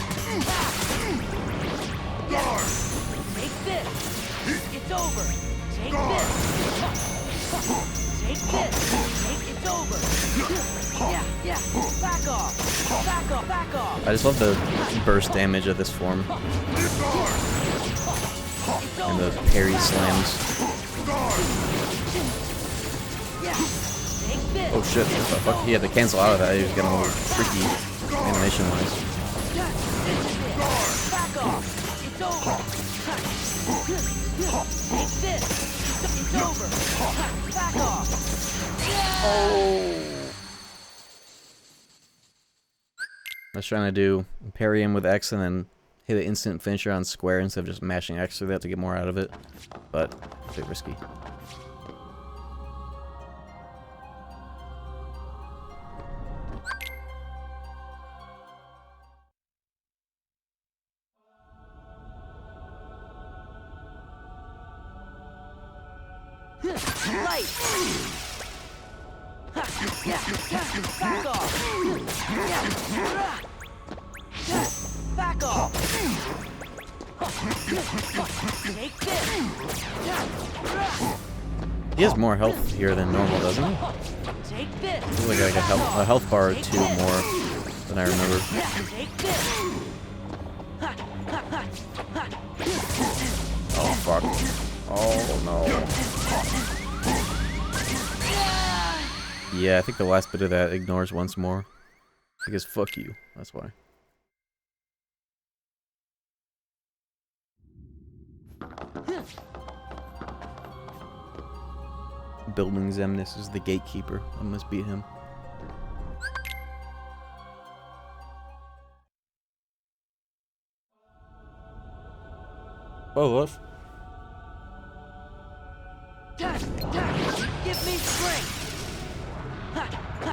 Yeah! Take this! It's over! Take this! Take this! It's over! Yeah! Yeah! Back off! Back off! Back off! I just love the burst damage of this form. And the parry slams. Yeah! Take this! Oh shit, what the fuck? He had to cancel out of that. He was getting a little freaky animation-wise. Back off! It's over! Take this! It's over! Back off! Oh! I was trying to do parry him with X and then hit an instant finisher on square instead of just mashing X through that to get more out of it. But, a bit risky. Light. Yeah, back off. Yeah. Back off. Take this. He has more health here than normal, doesn't he? Take this. Feels like a health bar or two more than I remember. Take this. Oh fuck. Oh no. Yeah, I think the last bit of that ignores once more. Because fuck you. That's why. Building Zemnis is the gatekeeper. I must beat him. Oh, what? Give me strength.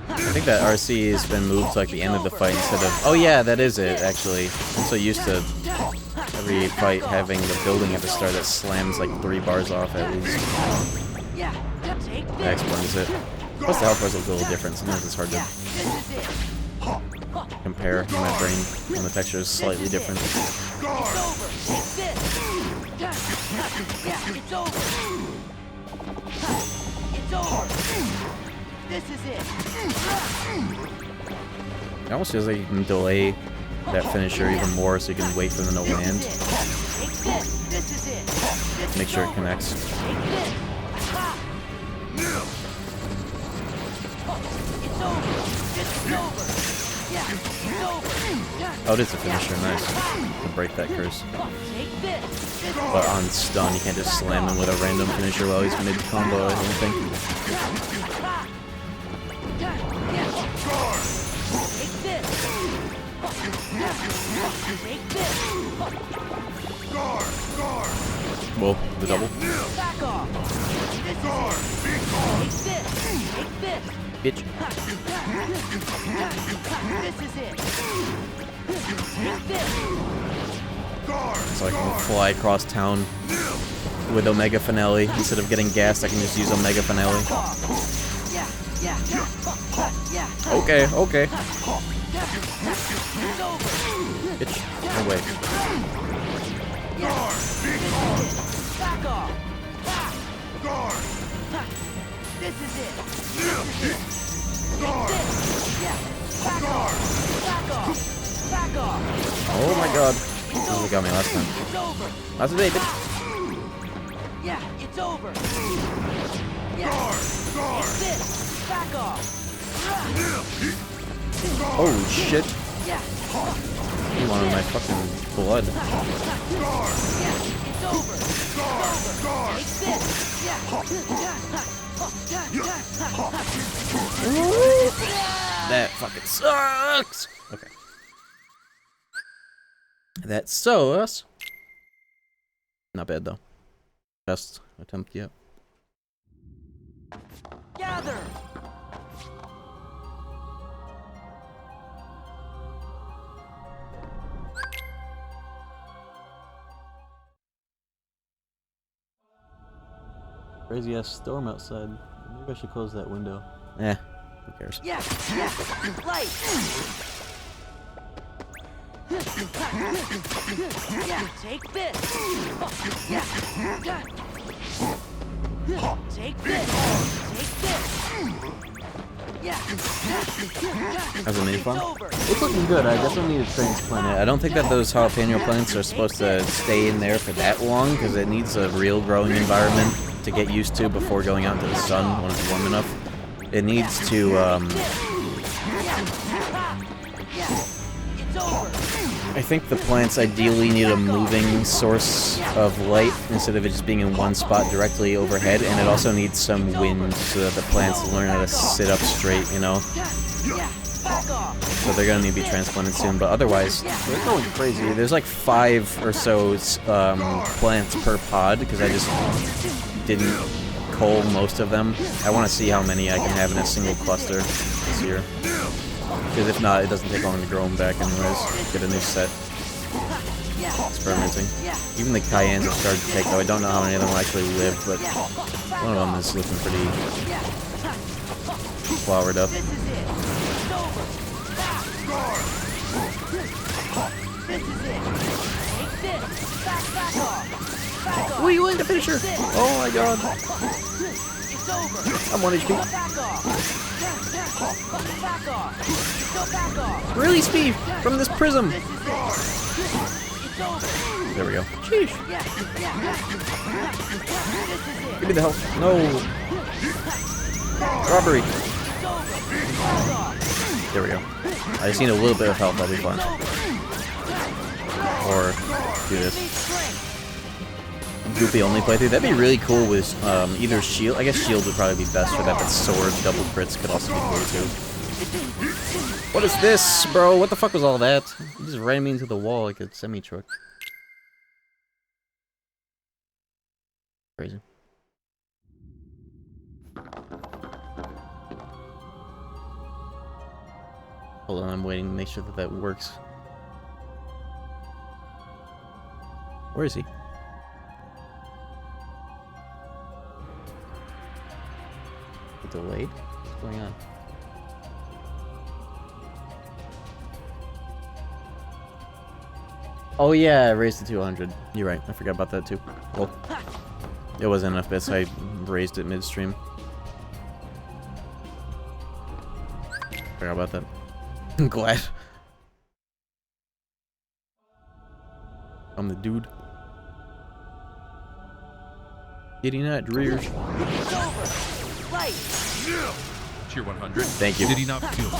I think that RC has been moved to like the end of the fight instead of... Oh yeah, that is it, actually. I'm so used to every fight having the building at the start that slams like 3 bars off at least. That explains it. Plus the health bars look a little different. Sometimes it's hard to compare in my brain when the texture is slightly different. It almost feels like you can delay that finisher even more so you can wait for them to land. Make sure it connects. Oh, it is a finisher, nice. To break that curse. But on stun, you can't just slam him with a random finisher while he's mid-combo, I don't think. Whoa, the double. Bitch. So I can fly across town with Omega Finale. Instead of getting gassed, I can just use Omega Finale. Okay, okay. Bitch, no way. This is it. Oh my god. This is what got me last time. That's the day, bitch. Yeah, it's over. Yeah. It's this. Back off. Oh shit. You wanted my fucking blood. Yeah, it's over. It's this. That fucking sucks. Okay. That sucks. Not bad though. Best attempt yet. Gather. Crazy ass storm outside. Maybe I should close that window. Eh, who cares? Yeah, light. Yeah, take this. Yeah. Take this. Take this. Yeah. How's the mini farm? It's looking good. I definitely need to transplant it. I don't think that those jalapeno plants are supposed to stay in there for that long because it needs a real growing environment to get used to before going out into the sun when it's warm enough. It needs to, I think the plants ideally need a moving source of light instead of it just being in one spot directly overhead, and it also needs some wind so that the plants learn how to sit up straight, you know? So they're gonna need to be transplanted soon, but otherwise, they're going crazy. There's like 5 or so plants per pod, because I just didn't cull most of them. I want to see how many I can have in a single cluster this year. Because if not, it doesn't take long to grow them back anyways. Get a new set. experimenting. Even the Cayennes have started to take, though I don't know how many of them will actually live, but one of them is looking pretty flowered up. Who are you in the finisher? Oh my god. I'm 1 HP. Release me from this prism. There we go. Sheesh. Give me the health. No. Robbery. There we go. I just need a little bit of health. I'll be fine. Or do this. Goofy only playthrough. That'd be really cool with either shield. I guess shield would probably be best for that, but sword double crits could also be cool too. What is this, bro? What the fuck was all that? You just ran me into the wall like a semi-truck. Crazy. Hold on, I'm waiting to make sure that that works. Where is he? Delayed? What's going on? Oh yeah, I raised to 200. You're right, I forgot about that too. Well, it wasn't enough bits, I raised it midstream. Forgot about that. I'm glad. I'm the dude. Getting that rear. Tier 100. Thank you. Did he not feel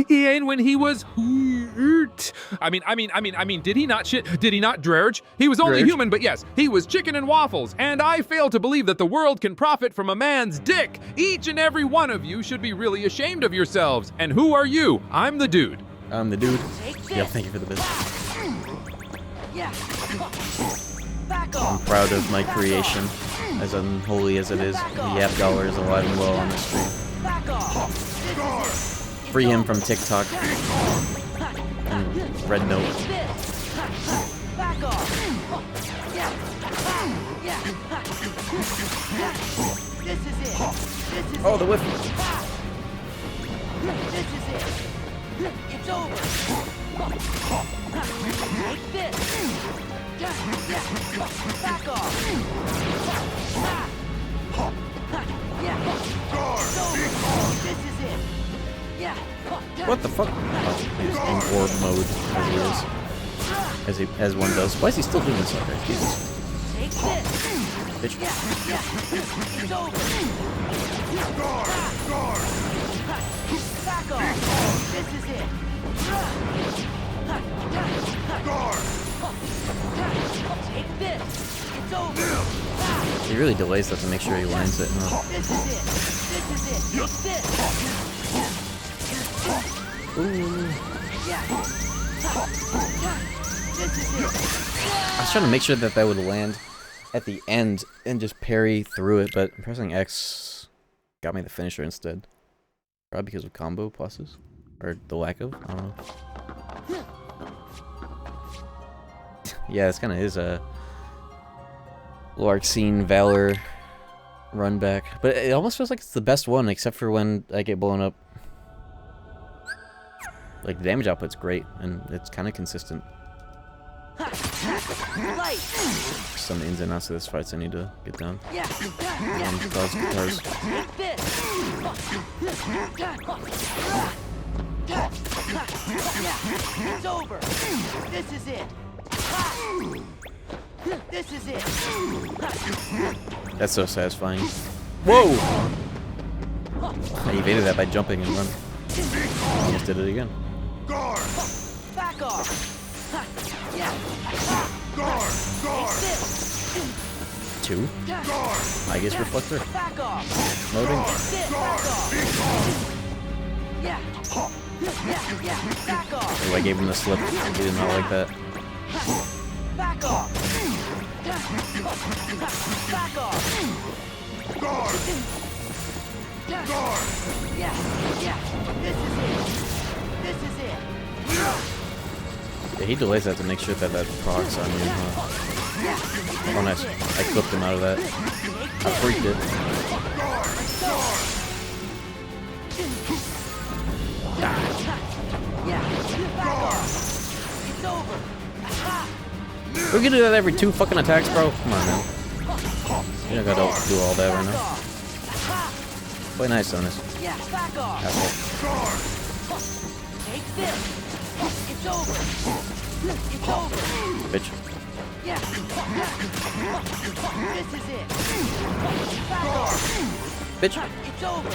and when he was hurt. I mean, did he not shit? Did he not dredge? He was only human, but yes, he was chicken and waffles. And I fail to believe that the world can profit from a man's dick. Each and every one of you should be really ashamed of yourselves. And who are you? I'm the dude. I'm the dude. Yeah, thank you for the business. I'm proud of my creation, as unholy as it is. The Yap Dollar is alive and well on the stream. Free him from TikTok and Red Note. Oh, the whiff! This is it. It's over. Take this. Back off. It's over. This is it. What the fuck? Oh, he's in orb mode as he is. As one does. Why is he still doing this like that? Jesus. Take this. Bitch. It's over. Back off. This is it. Take this. It's over. He really delays that to make sure he lands it. Huh? This is it. This is it. Take this. Ooh. This is it. I was trying to make sure that that would land at the end and just parry through it, but pressing X got me the finisher instead. Probably because of combo pluses. Or the lack of. I don't know. Yeah, it's kind of his Larkseen Valor run back. But it almost feels like it's the best one, except for when I get blown up. Like, the damage output's great, and it's kind of consistent. Some ins and outs of this fight I need to get down. Cause guitars. It's over. This is it. This is it. That's so satisfying. Whoa! I evaded that by jumping and running. Almost did it again. Back off. Two. I guess reflector. Back off. Loading. Back off. Oh, I gave him the slip. He did not like that. Back off. Back off. This is it. This is it. Yeah, he delays that to make sure that that procs on you. Oh, nice. I clipped him out of that. I freaked it. We can do that every 2 fucking attacks, bro. Come on, man. You don't gotta do all that right now. Play nice on this. Asshole. Take this. It's over. It's over. Bitch. Yeah. This is it. Back off. Bitch. It's over.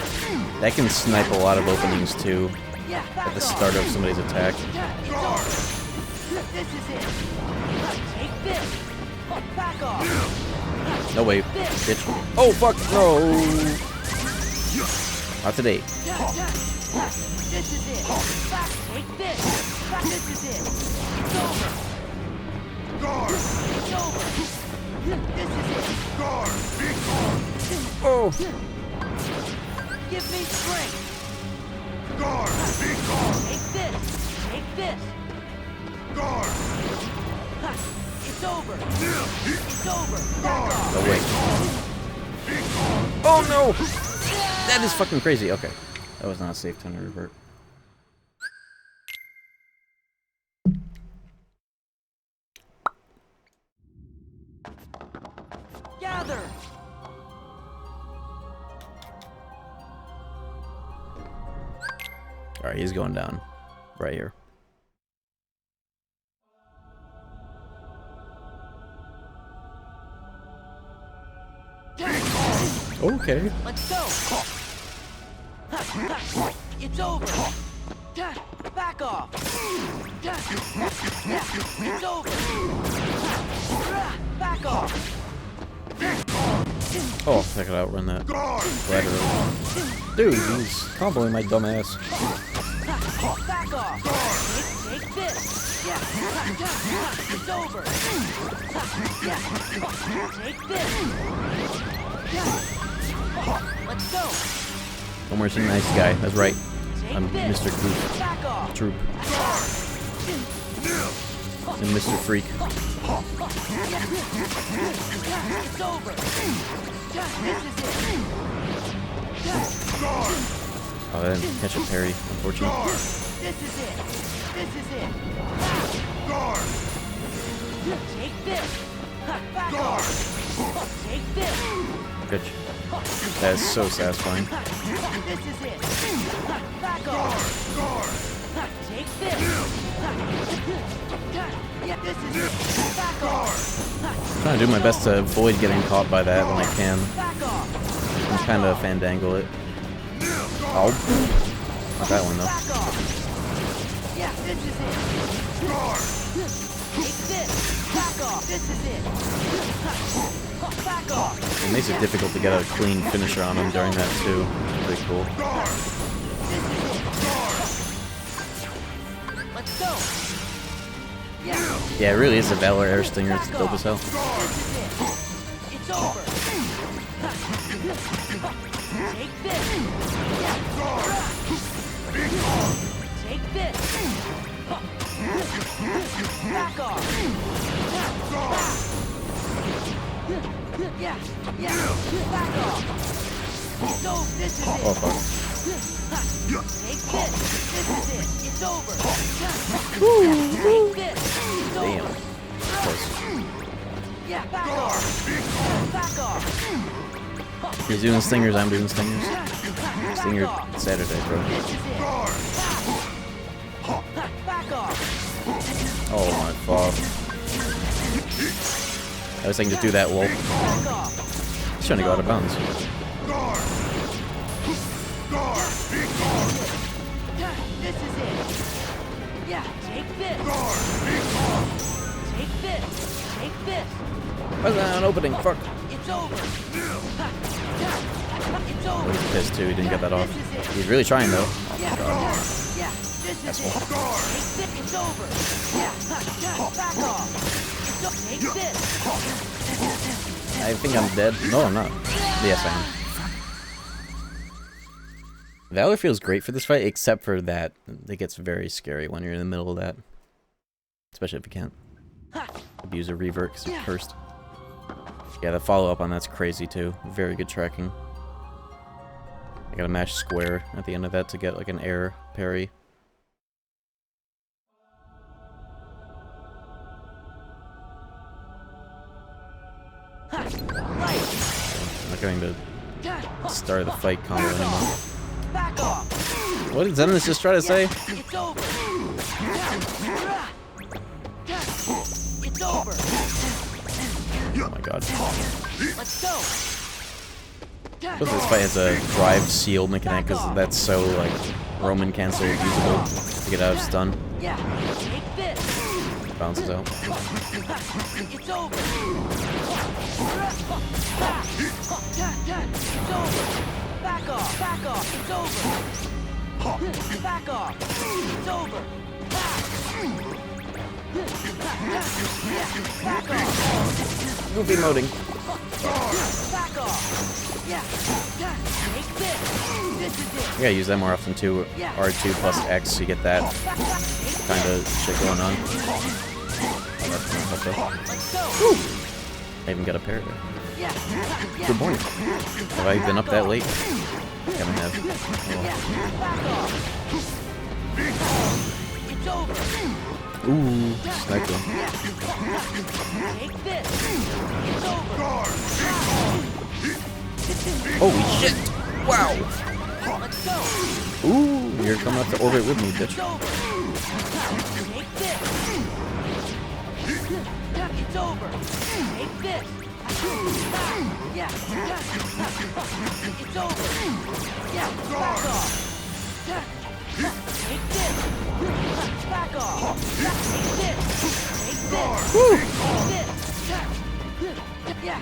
That can snipe a lot of openings too. Yeah, At the start of somebody's attack. It's over. This is it. Take this. Back off. No way, bitch. Oh fuck, no. Not today. This is it. Back. Take this. Back. This is it. It's over. Guard. It's over. This is it. Guard. Oh. Give me strength. Guard! Be gone! Take this. Take this. Guard! It's over. It's over. Back off. No way. Oh no! That is fucking crazy. Okay. That was not a safe time to revert. Gather. Alright, he's going down. Right here. Okay. Let's go. It's over. Back off. It's over. Back off. Oh, I could outrun that. Lateral. Dude, he's comboing my dumb ass. Back off. Take this. It's over. Take this. Let's go. Homer's a nice guy. That's right. I'm Take Mr. this. Goof. Back off. Troop. And Mr. Freak. It's over. This is it. Oh, I didn't catch a parry, unfortunately. This is it. This is it. Take this. Back off. Take this. Bitch. That is so satisfying. This is it. Back off. Take this. Yeah, this is it. Back off. I'm trying to do my best to avoid getting caught by that when I can. Back off. I'm kind of fandangle it. Oh. Not that one, though. Back off. Yeah, this is it. Take this. Back off. This is it. Back off. It makes it difficult to get a clean finisher on him during that, too. Pretty cool. Let's go. Yeah. Yeah, it really is a Valor Air Stinger. It's dope as hell. This is it. It's over. Take this. Yeah. Take this. Back off. Yeah. Yeah. Back off. So this is it. Oh, fuck. Take this. This is it. It's over. Take this. It's Damn. over. Close. Yeah. Back off. Back off. He's doing stingers, I'm doing stingers. Stinger Saturday, bro. This is it. Back off. Oh my fuck. I was thinking to do that, lol. Back off. He's trying to go out of bounds. This is it. Yeah, take this. Take this. Take this. Why's that not opening? Fuck. It's over. It's Oh, over. he's pissed too, he didn't get that off. This is it. He's really trying though. Oh my Yeah, god. yeah, this is Asshole. it. Take this. It's over. Yeah, back off. Take this. I think I'm dead. No, I'm not. Yes, I am. Valor feels great for this fight, except for that. It gets very scary when you're in the middle of that. Especially if you can't abuse a revert because you're cursed. Yeah, the follow-up on that's crazy too. Very good tracking. I gotta mash square at the end of that to get like an air parry. I'm not going to start the fight combo anymore. What did Zenith just try to say? It's over. It's over. Oh my god. Let's go. But this fight has a drive seal mechanic because that's so like Roman cancel usable to get out of stun. Yeah. Take this. Bounces out. It's over. It's over. Back off. Back off. It's over. Back off. It's over. Back off. Goofy moding. Back off. Yeah. Take this. This is it. You gotta use that more often too. R2 plus X, you get that kind of shit going on. Oh, that's not helpful. Woo! I even got a pair there. Good morning. Have I been up that late? I haven't have. Oh. Ooh, sniped him. Holy shit! Wow! Ooh, you're coming up to orbit with me, bitch. It's over. Take this. Yeah. It's over. Yeah. Back off. Take this. Back off. Take this. Take this. Take this. Yeah.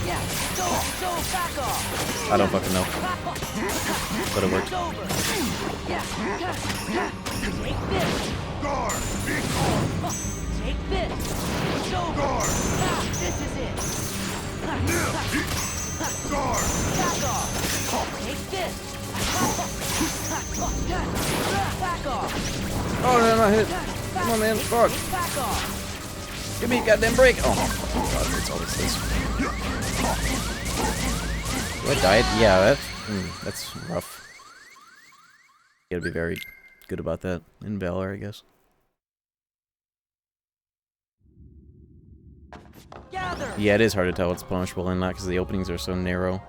Yeah. So back off. I don't fucking know. But it worked. Yeah. Take this. Take this. It's over. This is it. Back off. Take this. Back off. Oh, no, not hit. Come on, man. Fuck. Back off. Give me a goddamn break. Oh, god, that's all this is. What died? Yeah, that's rough. You gotta be very good about that in Valor, I guess. Yeah, it is hard to tell what's punishable and not because the openings are so narrow.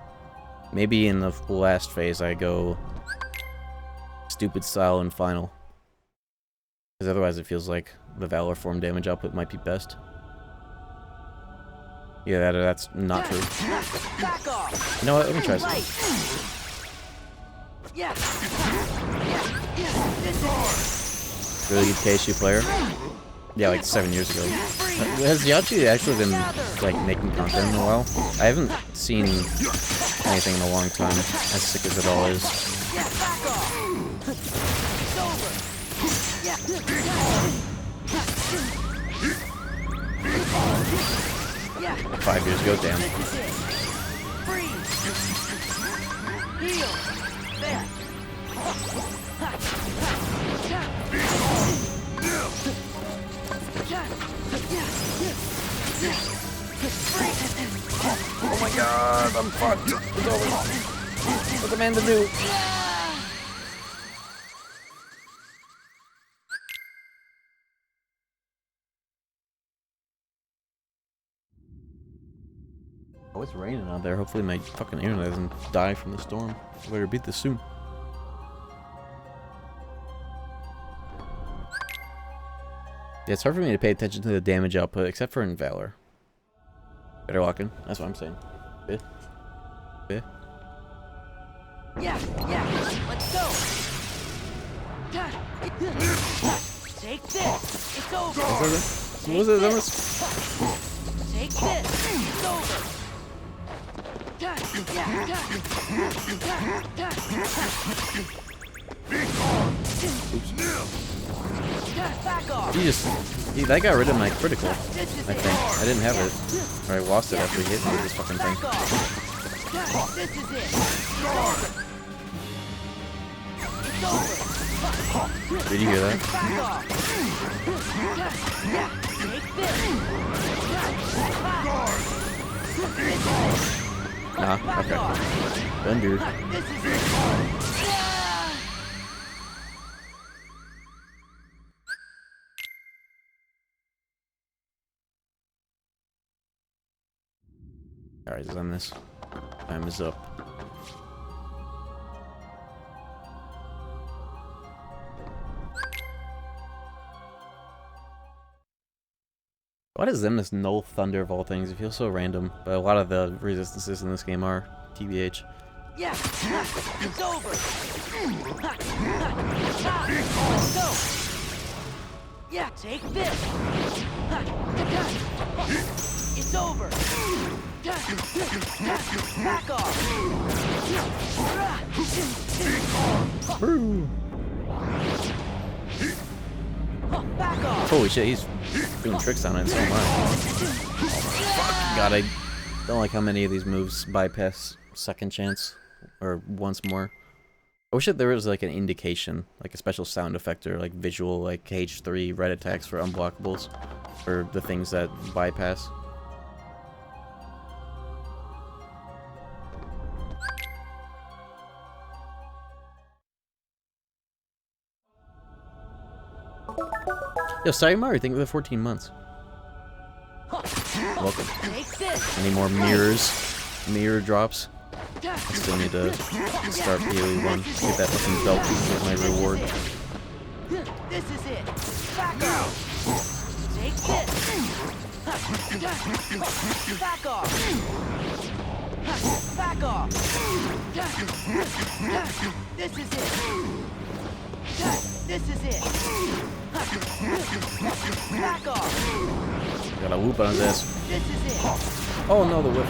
Maybe in the last phase I go stupid style and final. Because otherwise it feels like the Valor form damage output might be best. Yeah, that's not true. You know what? Let me try something. Really good KSU player. Yeah, like 7 years ago. Has Yachi actually been like making content in a while? I haven't seen anything in a long time, as sick as it all is. 5 years ago, damn. Oh my god, I'm fucked. It's over. What's Amanda do? Oh, it's raining out there. Hopefully my fucking internet doesn't die from the storm. I better beat this soon. Yeah, it's hard for me to pay attention to the damage output, except for in Valor. Better lock in. That's what I'm saying. Yeah. Yeah. Let's go. Take this. It's over. What was it? Take this. It's over. Back off. That got rid of my critical, I think. I didn't have it. Or I lost it after he hit me with this fucking thing. This is it. It's Did you hear that? Nah, okay. Thunder. Alright, done this. Time is up. Why does them this null thunder of all things? It feels so random, but a lot of the resistances in this game are TBH. Yeah, it's over. Let's go. Yeah, take this. It's over. Back off. Back off. Holy shit, he's doing tricks on it, so am I. Fuck. God, I don't like how many of these moves bypass second chance, or once more. I wish that there was like an indication, like a special sound effect or like visual, like H3 red attacks for unblockables, for the things that bypass. Yo, sorry Mario, thank you for the 14 months. Welcome. Any more mirror drops? I still need to start PoE 1. Get that fucking belt as my reward. This is it. Back off. Take this. Back off. Back off. This is it. This is it. Back off. Got a whoop on his ass. This is it. Oh no, the whip.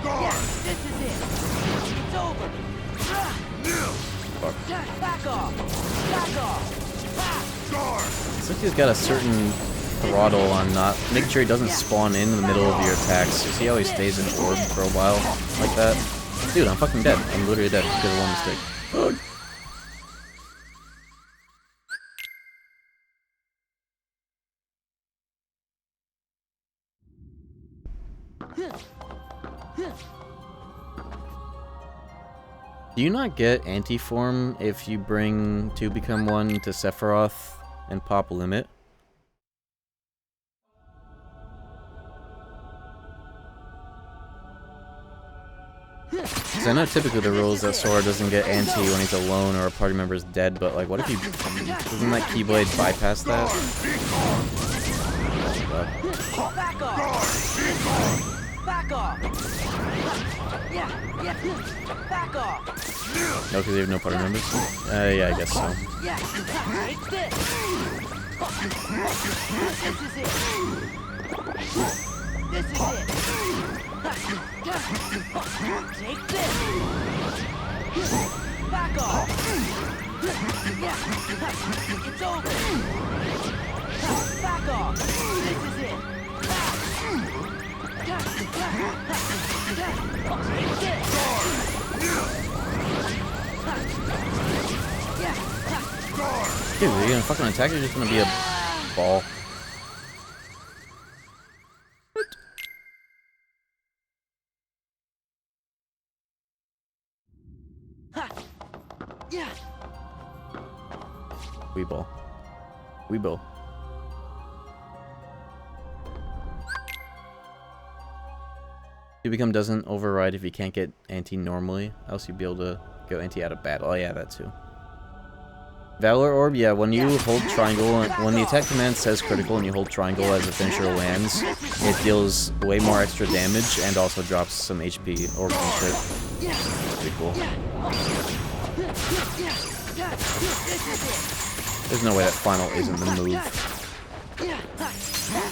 Yeah, this is it. It's over. Fuck. Back off. Back off. It's like he's got a certain throttle on not making sure he doesn't spawn in the middle of your attacks. You see how he stays in orb for a while like that? Dude, I'm fucking dead. I'm literally dead because of one mistake. Do you not get anti-form if you bring 2 Become 1 to Sephiroth and pop Limit? Because I know typically the rule is that Sora doesn't get anti when he's alone or a party member is dead, but like, what if you... Doesn't that Keyblade bypass that? Back off. Back off. Yeah. Back off. No, because they have no party members? Yeah, I guess so. Yeah. Take this. This is it. This is it. Take this. Back off. Yeah. It's over. Back off. This is it. Dude, are you gonna fucking attack or are you just gonna be a ball? Yeah. Weeball. Weebo. You become doesn't override if you can't get anti normally, else you'd be able to go anti out of battle. Oh yeah, that too. Valor Orb, yeah, when you hold triangle, when the attack command says critical and you hold triangle as the finisher lands, it deals way more extra damage and also drops some HP or shit. It's pretty cool. There's no way that final isn't the move.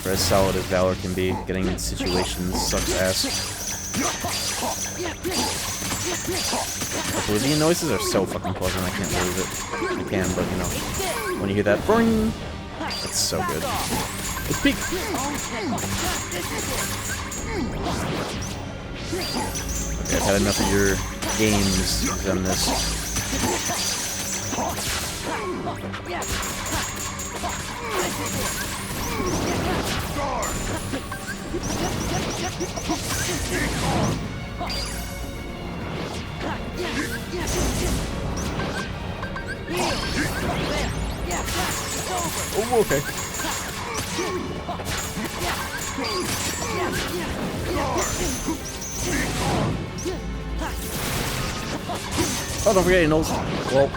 For as solid as Valor can be, getting in situations sucks ass. Oblivion noises are so fucking pleasant, I can't believe it. I can, but you know, when you hear that boing, it's so good. It's peak! Okay, I've had enough of your games on this. Oh, okay. Oh, don't forget, he knows. Well.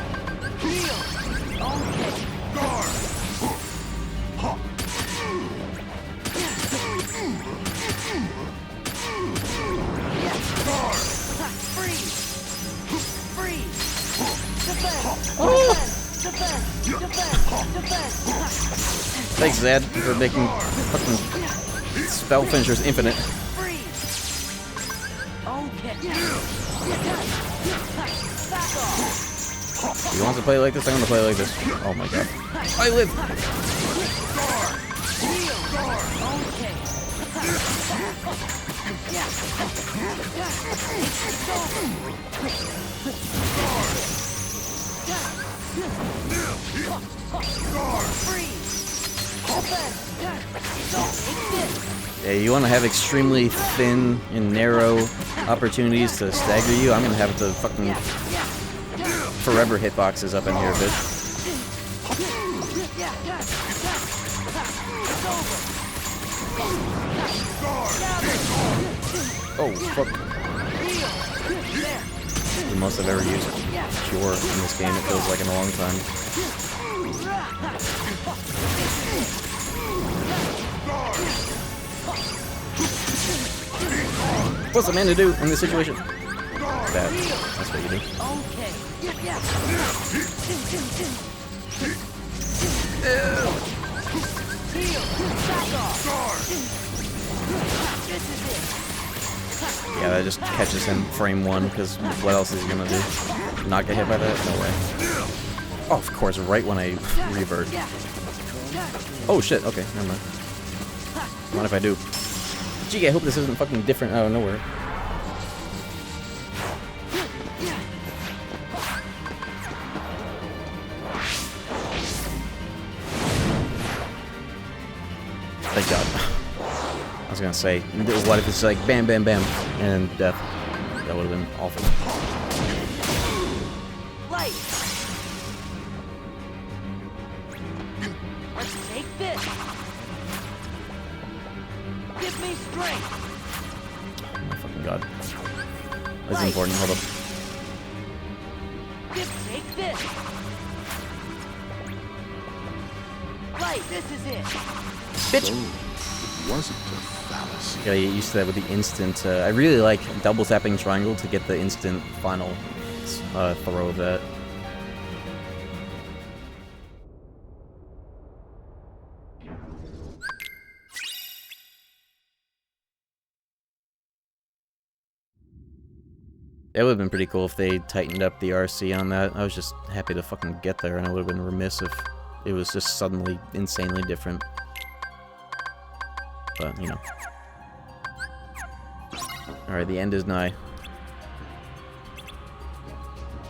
Thanks, Zad, for making fucking spell finishers infinite. He wants to play like this, I'm gonna play like this. Oh my god. I live! Yeah, you want to have extremely thin and narrow opportunities to stagger you? I'm gonna have the fucking forever hitboxes up in here, bitch. Oh, fuck. The most I've ever used Cure in this game, it feels like, in a long time. What's a man to do in this situation? Bad. That's what you do. Yeah, that just catches him frame one, because what else is he gonna do? Not get hit by that? No way. Oh, of course, right when I revert. Oh shit, okay, never mind. What if I do? Gee, I hope this isn't fucking different out of nowhere. Thank God. I was gonna say, what if it's like bam, bam, bam, and death? That would have been awful. Light. Let's take this. Give me strength. Oh my fucking god. That's important. Hold up. Take this. Light. This is it. Bitch. It wasn't a fallacy. Gotta get used to that with the instant. I really like double tapping triangle to get the instant final throw of that. It would have been pretty cool if they tightened up the RC on that. I was just happy to fucking get there, and I would have been remiss if it was just suddenly insanely different. But, you know. Alright, the end is nigh.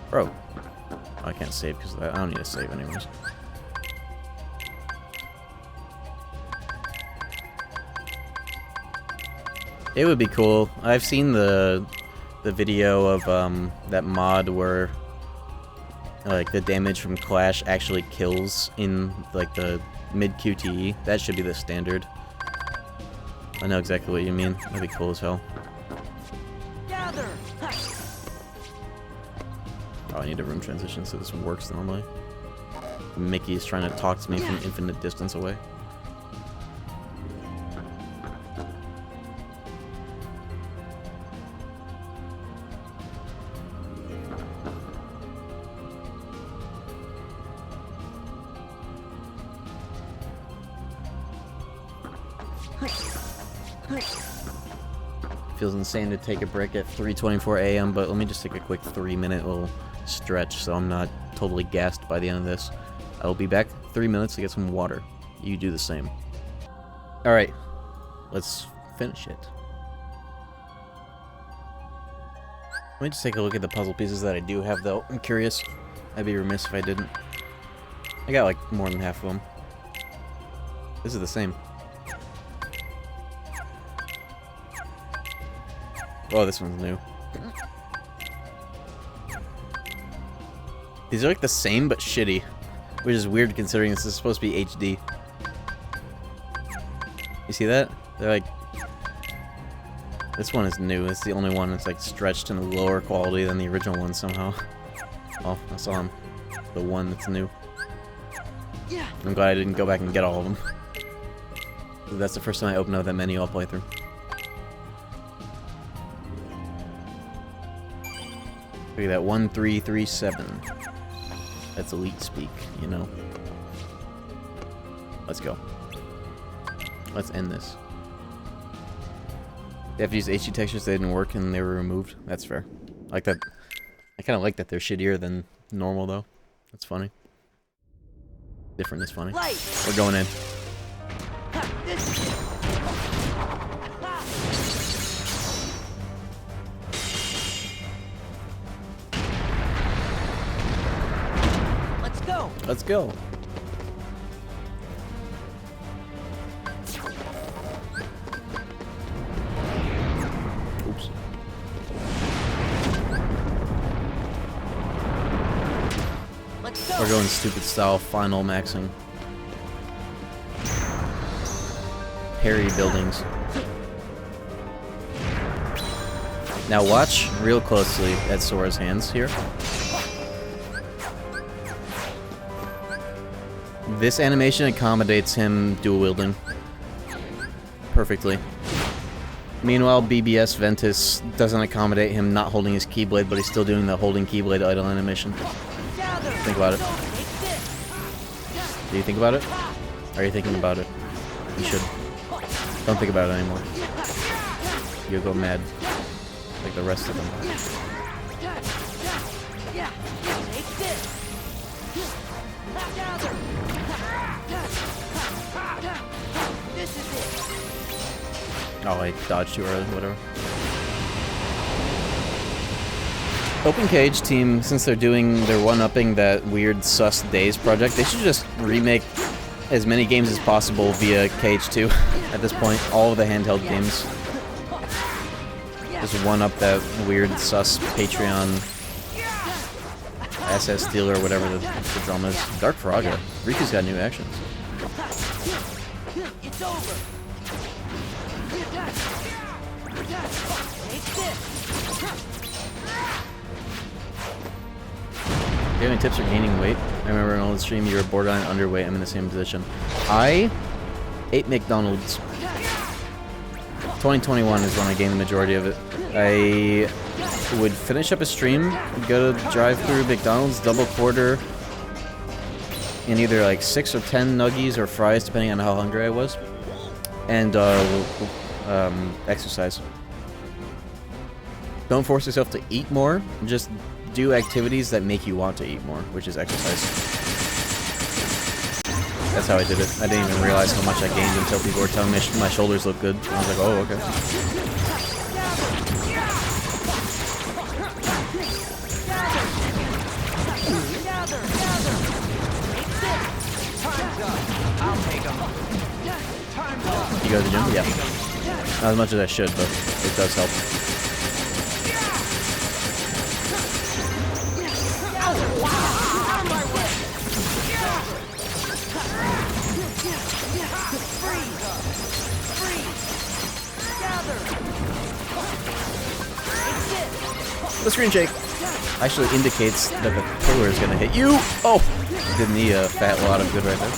Bro. I can't save because of that. I don't need to save anyways. It would be cool. I've seen the video of that mod where like the damage from Clash actually kills in like the mid QTE. That should be the standard. I know exactly what you mean. That'd be cool as hell. Gather. Oh, I need a room transition so this works normally. Mickey is trying to talk to me from infinite distance away. Feels insane to take a break at 3:24 a.m., but let me just take a quick 3-minute little stretch so I'm not totally gassed by the end of this. I'll be back 3 minutes to get some water. You do the same. Alright, let's finish it. Let me just take a look at the puzzle pieces that I do have, though. I'm curious. I'd be remiss if I didn't. I got like more than half of them. This is the same. Oh, this one's new. These are like the same but shitty, which is weird considering this is supposed to be HD. You see that? They're like... This one is new. It's the only one that's like stretched in a lower quality than the original one somehow. Oh, I saw him. The one that's new. I'm glad I didn't go back and get all of them. That's the first time I opened up that menu all playthrough. Look at that, 1337. That's elite speak, you know. Let's go. Let's end this. They have to use HD textures that didn't work and they were removed. That's fair. I like that. I kind of like that they're shittier than normal, though. That's funny. Different is funny. We're going in. Let's go. Let's go. Oops. Let's go. We're going stupid style final maxing. Parry buildings. Now watch real closely at Sora's hands here. This animation accommodates him dual wielding perfectly. Meanwhile, BBS Ventus doesn't accommodate him not holding his Keyblade, but he's still doing the holding Keyblade idle animation. Think about it. Do you think about it? Are you thinking about it? You should. Don't think about it anymore. You'll go mad. Like the rest of them. Oh, I dodged too early, whatever. Open Cage team, since they're doing, they're one-upping that weird sus Days project, they should just remake as many games as possible via Cage 2 at this point. All of the handheld games. Just one-up that weird sus Patreon SS deal or whatever the drama is. Dark Froga. Riku's got new actions. It's over. Do you have any tips for gaining weight? I remember in an old stream you were borderline underweight. I'm in the same position. I ate McDonald's. 2021 is when I gained the majority of it. I would finish up a stream, go to drive-through McDonald's, double quarter, in either like 6 or 10 nuggies or fries, depending on how hungry I was, and exercise. Don't force yourself to eat more. Just do activities that make you want to eat more, which is exercise. That's how I did it. I didn't even realize how much I gained until people were telling me my shoulders look good. I was like, oh, okay. You go to the gym? Yeah. Not as much as I should, but it does help. The screen shake actually indicates that the pillar is going to hit you. Oh! Did me a fat lot of good right there.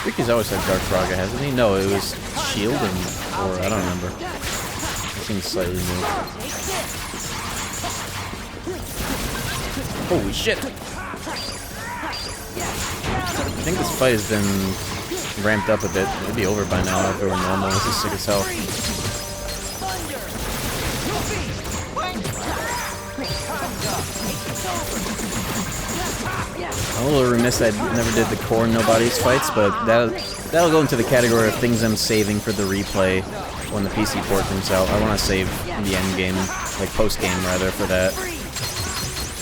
Riku's always had Dark Froga, hasn't he? No, it was Shield or I don't remember. It seems slightly new. Holy shit! I think this fight has been ramped up a bit. It'd be over by now if it were normal. This is sick as hell. I'm a little remiss I never did the core no-bodies fights, but that'll go into the category of things I'm saving for the replay when the PC port comes out. I want to save the end game, like post-game rather, for that.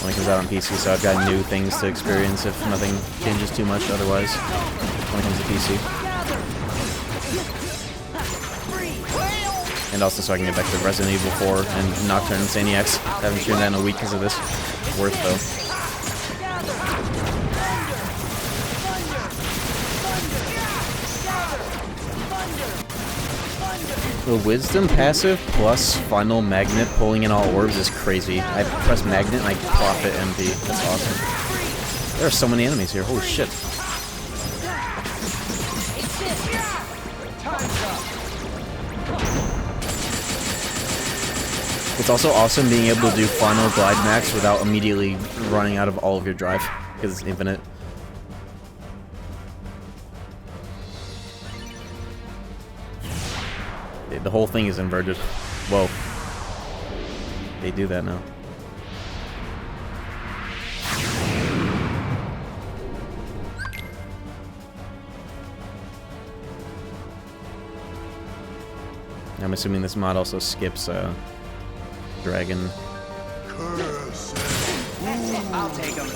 when it comes out on PC, so I've got new things to experience if nothing changes too much otherwise when it comes to PC. And also so I can get back to Resident Evil 4 and Nocturne and Insaniacs. I haven't streamed that in a week because of this. Worth though. The Wisdom passive plus Final Magnet pulling in all orbs is crazy. I press Magnet and I profit empty. That's awesome. There are so many enemies here. Holy shit. It's also awesome being able to do Final Glide Max without immediately running out of all of your drive, because it's infinite. The whole thing is inverted. Whoa. They do that now. I'm assuming this mod also skips Dragon. I'll take him.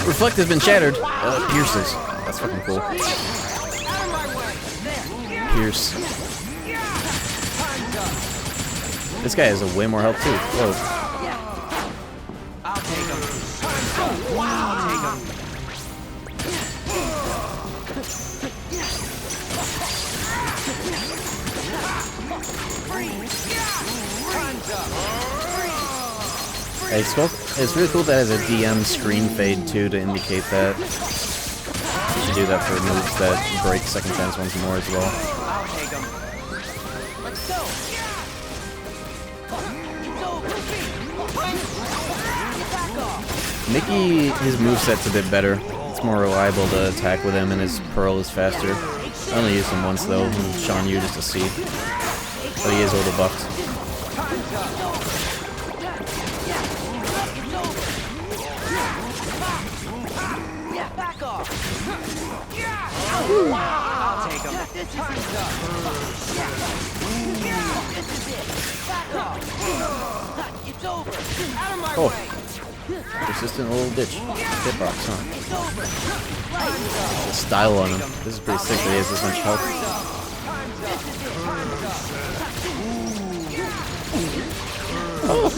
Reflect has been shattered. Pierces. That's fucking cool. Pierce. This guy has a way more health too. Whoa. I'll take him. I'll take him. It's really cool that it has a DM screen fade too to indicate that. You should do that for moves that break second chance once more as well. I'll take him. Let's go. Mickey, his moveset's a bit better. It's more reliable to attack with him, and his Pearl is faster. I only used him once though, and Sean you just to see. But he is a little buffed. I'll take him. Oh. Persistent little ditch. Hitbox, huh? The style on him. This is pretty sick that he has this much health. Oh.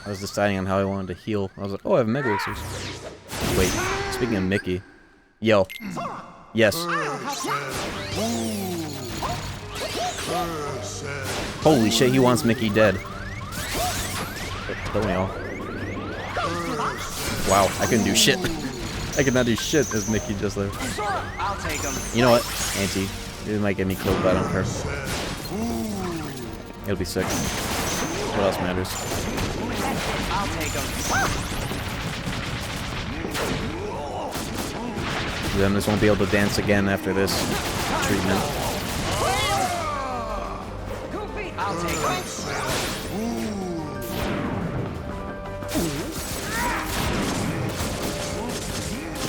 I was deciding on how I wanted to heal. I was like, oh, I have Mega Elixirs. Wait, speaking of Mickey. Yo. Yes. Holy shit, he wants Mickey dead. Don't we all? Wow, I couldn't do shit. I could not do shit as Mickey just there. I'll take him. You know what? Auntie. It might get me killed, but I don't care. It'll be sick. What else matters? I'll take him. Then this won't be able to dance again after this treatment. I'll take him.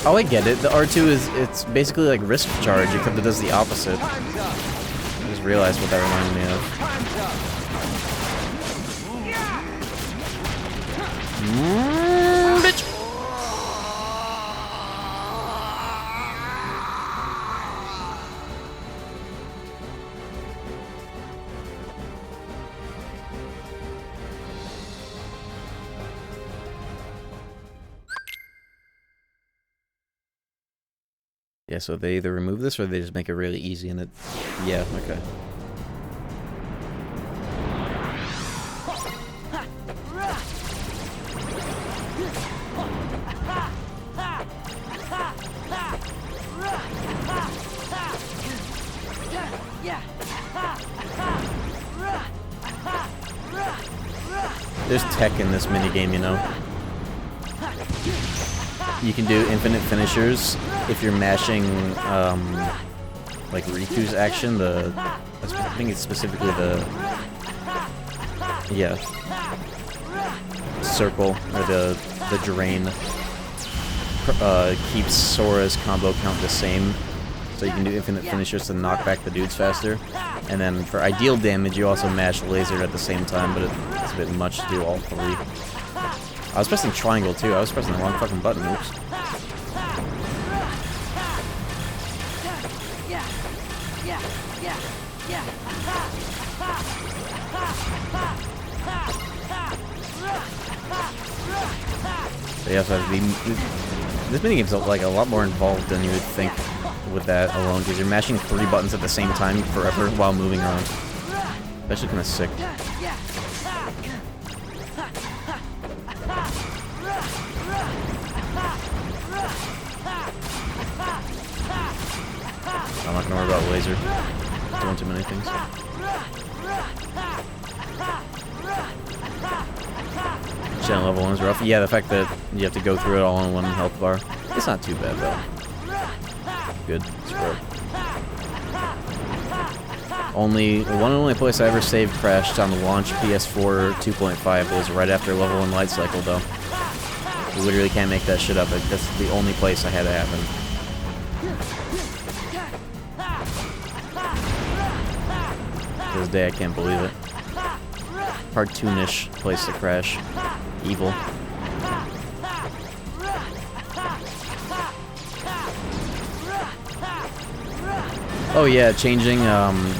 Oh, I get it. The R2 it's basically like risk charge, except it does the opposite. I just realized what that reminded me of. Bitch! Yeah, so they either remove this or they just make it really easy and it... Yeah, okay. There's tech in this minigame, you know. You can do infinite finishers if you're mashing, like Riku's action, I think it's specifically the, yeah, circle, or the drain, keeps Sora's combo count the same, So you can do infinite finishers to knock back the dudes faster. And then for ideal damage, you also mash laser at the same time, but it's a bit much to do all three. I was pressing triangle too. I was pressing the wrong fucking button. Oops. But yeah, so this minigame's like a lot more involved than you would think with that alone, because you're mashing 3 buttons at the same time forever while moving around. That's actually kind of sick. I'm not gonna worry about laser. Doing too many things. Channel level 1 is rough. Yeah, the fact that you have to go through it all in 1 health bar. It's not too bad though. Good. Screw it. The one and only place I ever saved crashed on the launch PS4 2.5 was right after level 1 light cycle though. You literally can't make that shit up. That's the only place I had it happen. To this day I can't believe it. Cartoonish place to crash. Evil. Oh yeah, changing,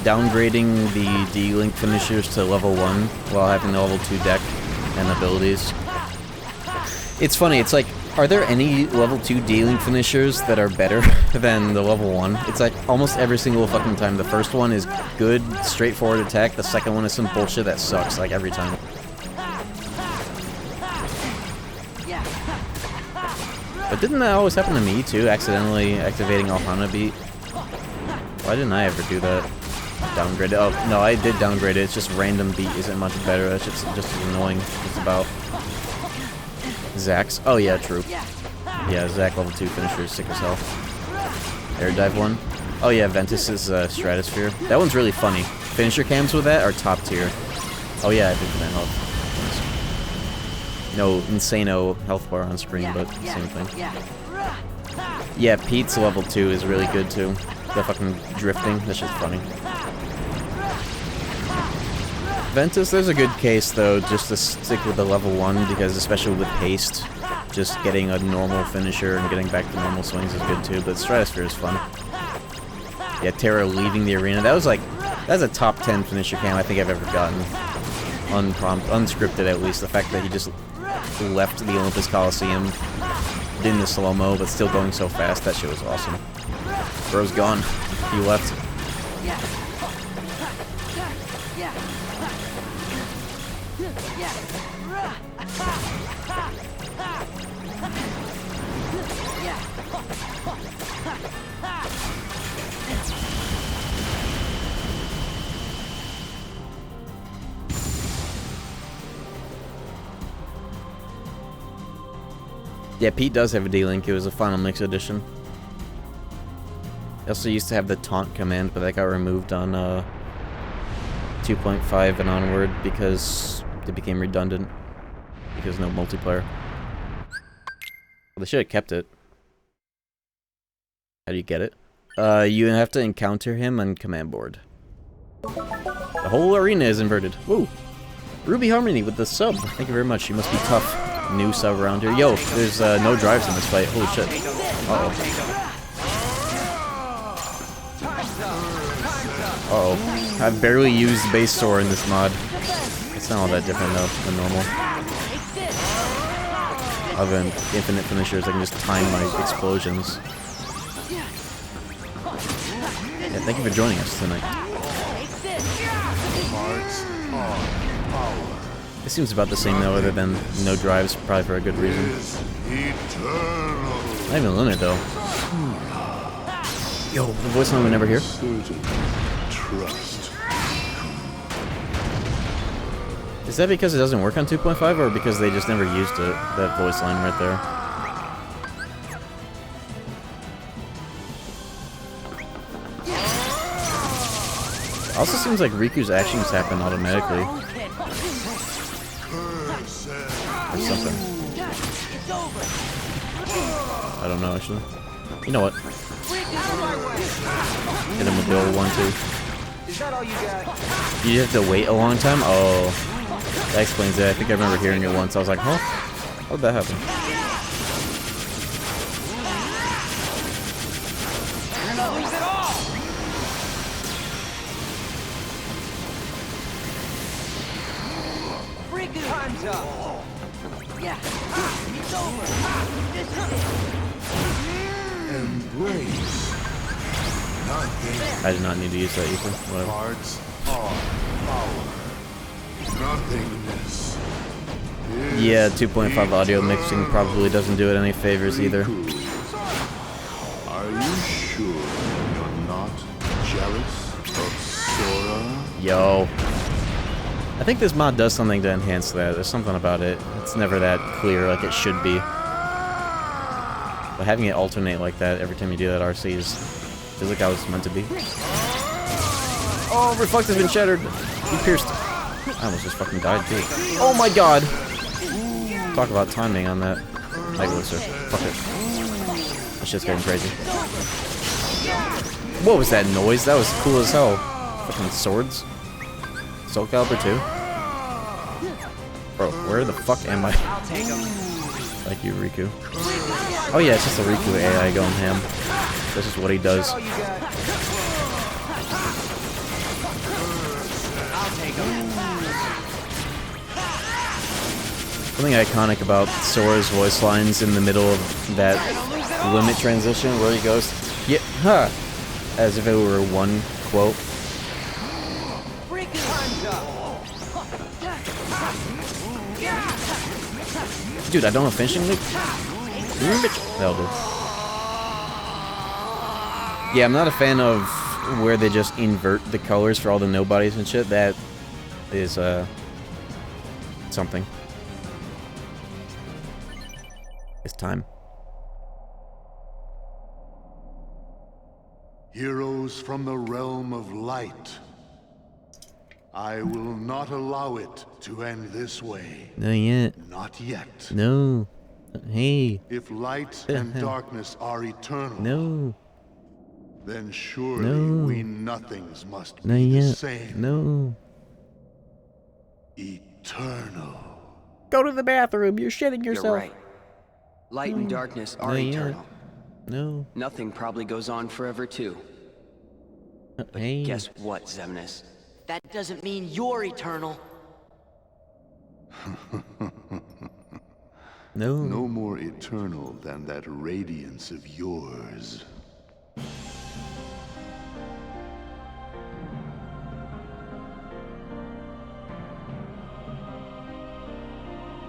downgrading the D-Link finishers to level 1 while having the level 2 deck and abilities. It's funny, it's like, are there any level 2 D-Link finishers that are better than the level 1? It's like, almost every single fucking time. The first one is good, straightforward attack, the second one is some bullshit that sucks, like, every time. But didn't that always happen to me, too? Accidentally activating Ohana Beat? Why didn't I ever do that? Downgrade it? Oh, no, I did downgrade it. It's just random beat isn't much better. That's just as annoying. It's about... Zack's? Oh, yeah, true. Yeah, Zack level 2 finisher is sick as hell. Air dive one? Oh, yeah, Ventus's Stratosphere. That one's really funny. Finisher cams with that are top tier. Oh, yeah, I think that health. No Insano health bar on screen, but same thing. Yeah, Pete's level 2 is really good too. The fucking drifting, that's just funny. Ventus, there's a good case though, just to stick with the level 1, because especially with haste, just getting a normal finisher and getting back to normal swings is good too, but Stratosphere is fun. Yeah, Terra leaving the arena, that's a top 10 finisher cam I think I've ever gotten. Unscripted at least, the fact that he just left the Olympus Coliseum in the slow-mo, but still going so fast, that shit was awesome. Bro's gone. He left. Yeah, Pete does have a D-Link. It was a Final Mix edition. I also used to have the taunt command, but that got removed on 2.5 and onward because it became redundant. Because no multiplayer. Well, they should have kept it. How do you get it? You have to encounter him on command board. The whole arena is inverted. Woo! Ruby Harmony with the sub. Thank you very much. You must be tough. New sub around here. Yo, there's no drives in this fight. Holy shit. Uh-oh. Uh-oh. I've barely used base sword in this mod. It's not all that different though than normal. Other than infinite finishers, I can just time my explosions. Yeah, thank you for joining us tonight. It seems about the same though, other than no drives, probably for a good reason. Not even limit though. Yo, the voice line we never hear. Is that because it doesn't work on 2.5, or because they just never used it? That voice line right there. Also seems like Riku's actions happen automatically. Or something. I don't know actually. You know what? Hit him with the old 1-2. Is that all you got? You have to wait a long time? Oh. That explains it. I think I remember hearing it once. I was like, huh? How did that happen? You're not lose it all! Time's up! Yeah. It's over. This is it. Embrace. Nothing. I did not need to use that either. Whatever. Hearts are power. Nothingness. Yeah, 2.5 audio mixing probably doesn't do it any favors either. Are you sure you're not jealous of Sora? Yo. I think this mod does something to enhance that. There's something about it. It's never that clear like it should be. But having it alternate like that every time you do that RC feels like how it's meant to be. Oh, reflective been shattered. He pierced. I almost just fucking died too. Oh my god! Talk about timing on that. Mega Elixir. Fuck it. That shit's getting crazy. What was that noise? That was cool as hell. Fucking swords. Soul Calibur 2? Bro, where the fuck am I? I'll take him. Like you, Riku. Oh yeah, it's just a Riku AI going ham. This is what he does. All you got. I'll take him. Something iconic about Sora's voice lines in the middle of that limit transition where he goes, yeah, huh, as if it were one quote. Dude, I don't have finishing loop. That'll do. Yeah, I'm not a fan of where they just invert the colors for all the nobodies and shit. That is, something. It's time. Heroes from the realm of light. I will not allow it to end this way. Not yet. Not yet. No. Hey. If light and darkness are eternal, No. then surely No. we nothings must Not be the yet. same. No. Eternal. Go to the bathroom. You're shitting yourself. You're right. Light and darkness are Not yet. eternal. No. Nothing probably goes on forever too. Hey. Guess what, Xemnas? That doesn't mean you're eternal. No. No more eternal than that radiance of yours.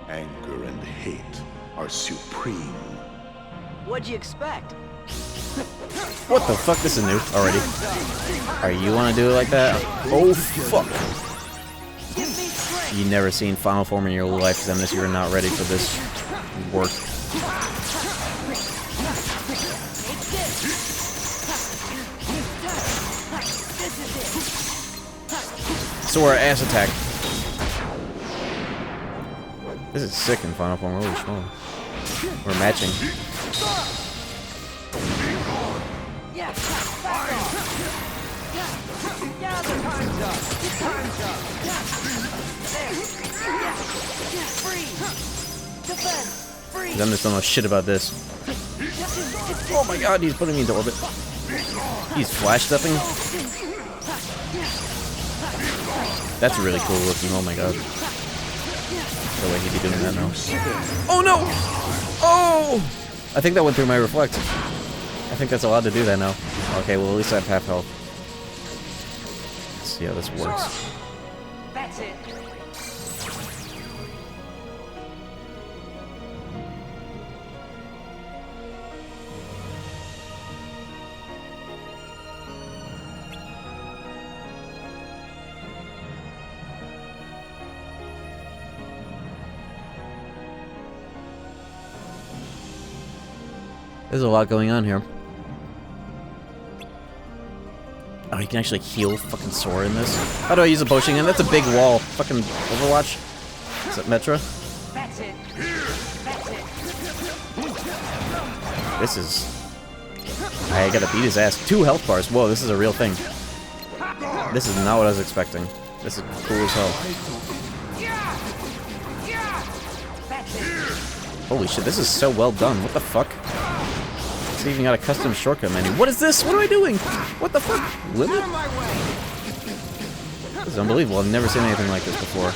Anger and hate are supreme. What'd you expect? What the fuck? This is new already. Are you want to do it like that? Oh fuck! You never seen Final Form in your life, Xemnas. You are not ready for this work. Sora ass attack. This is sick in Final Form. Holy small. We're matching. Yeah, back off. Yeah, the time's up. Time's up. There. Yeah. Freeze. Defend. Freeze. Xemnas don't know shit about this. Oh my god, he's putting me into orbit. He's flash stepping. That's really cool looking. Oh my god. No way he'd be doing that now. Oh no! Oh! I think that went through my reflect. I think that's allowed to do that now. Okay, well at least I have half health. Let's see how this works. That's it. There's a lot going on here. Oh, you can actually heal fucking Sora in this? How do I use a potion again? That's a big wall. Fucking Overwatch? Is that Metra? That's it. That's it. This is I gotta beat his ass. 2 health bars. Whoa, this is a real thing. This is not what I was expecting. This is cool as hell. Holy shit, this is so well done. What the fuck? It's even got a custom shortcut menu. What is this? What am I doing? What the fuck? Limit? This is unbelievable. I've never seen anything like this before.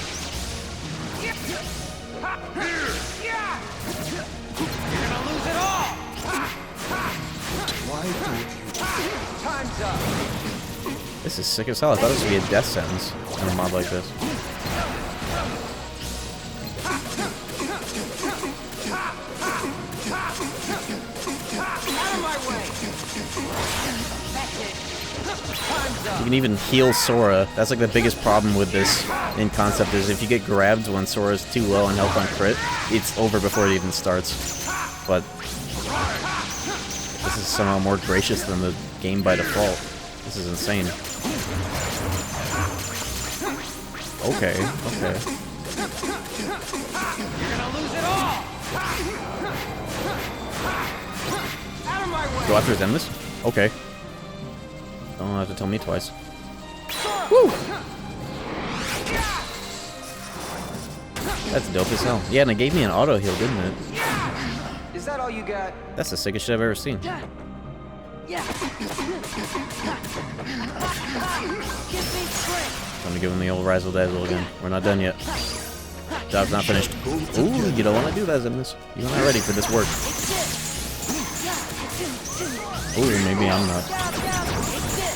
This is sick as hell. I thought this would be a death sentence in a mod like this. You can even heal Sora. That's like the biggest problem with this in concept is if you get grabbed when Sora's too low on health on crit, it's over before it even starts. But this is somehow more gracious than the game by default. This is insane. Okay, okay. Go after Zemnis? Okay. Don't have to tell me twice. Woo! That's dope as hell. Yeah, and it gave me an auto heal, didn't it? Is that all you got? That's the sickest shit I've ever seen. Time to give him the old razzle dazzle again. We're not done yet. Job's not finished. Ooh, you don't want to do that, Zemnis. You're not ready for this work. Ooh, maybe I'm not.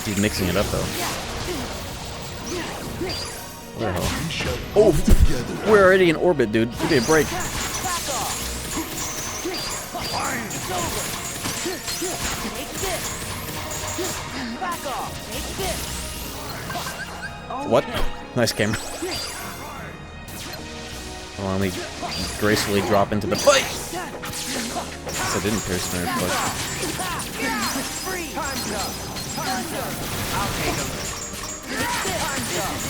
He's mixing it up though. Where the hell? Oh, we're already in orbit, dude. Give me a break. What? Nice camera. Well, let me gracefully drop into the fight. I didn't pierce my reflex.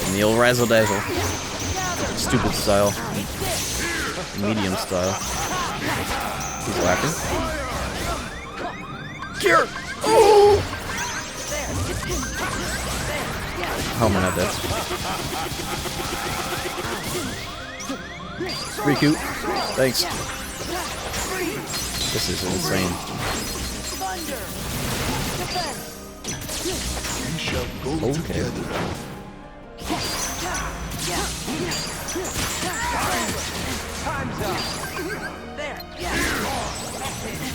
And the old razzle dazzle. Stupid style. Medium style. He's laughing. Cure! Oh! How am I not dead? Riku, thanks. This is insane. Okay.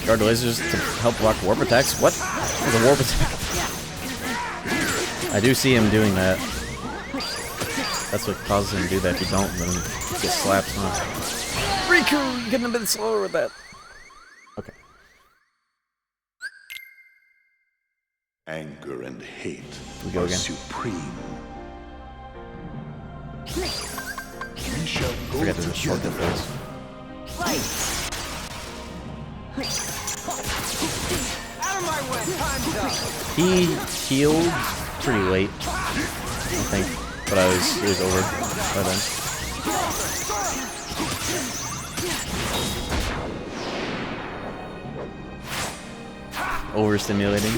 Guard lasers to help block warp attacks? What? There's a warp attack. I do see him doing that. That's what causes him to do that. If you don't, then he gets slapped. Huh? Riku, getting a bit slower with that. Okay. Anger and hate we go are again. supreme. We shall go Forget there's a shortcut for this. He healed pretty late, I think, but it was over by then. Overstimulating.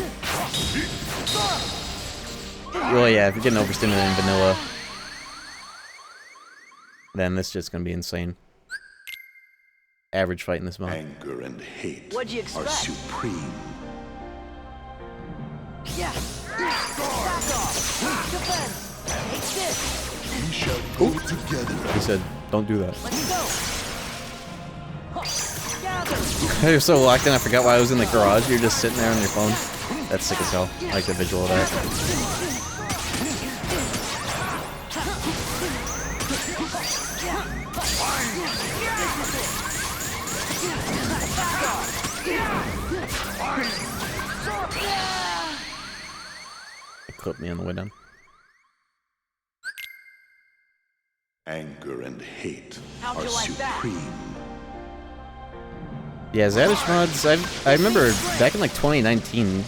Well, yeah, if you're getting overstimulated in vanilla, then this is just gonna be insane. Average fight in this mod. Anger and hate What'd you are expect? supreme. Yeah. Back off. Defend. Take this. We shall go together. He said, don't do that. Let's go. Gather. You're so locked in, I forgot why I was in the garage. You're just sitting there on your phone. That's sick as hell. I like the visual of that. It clipped me on the way down. Anger and hate How'd are you like that? supreme. Yeah, Zadish mods, I remember back in like 2019,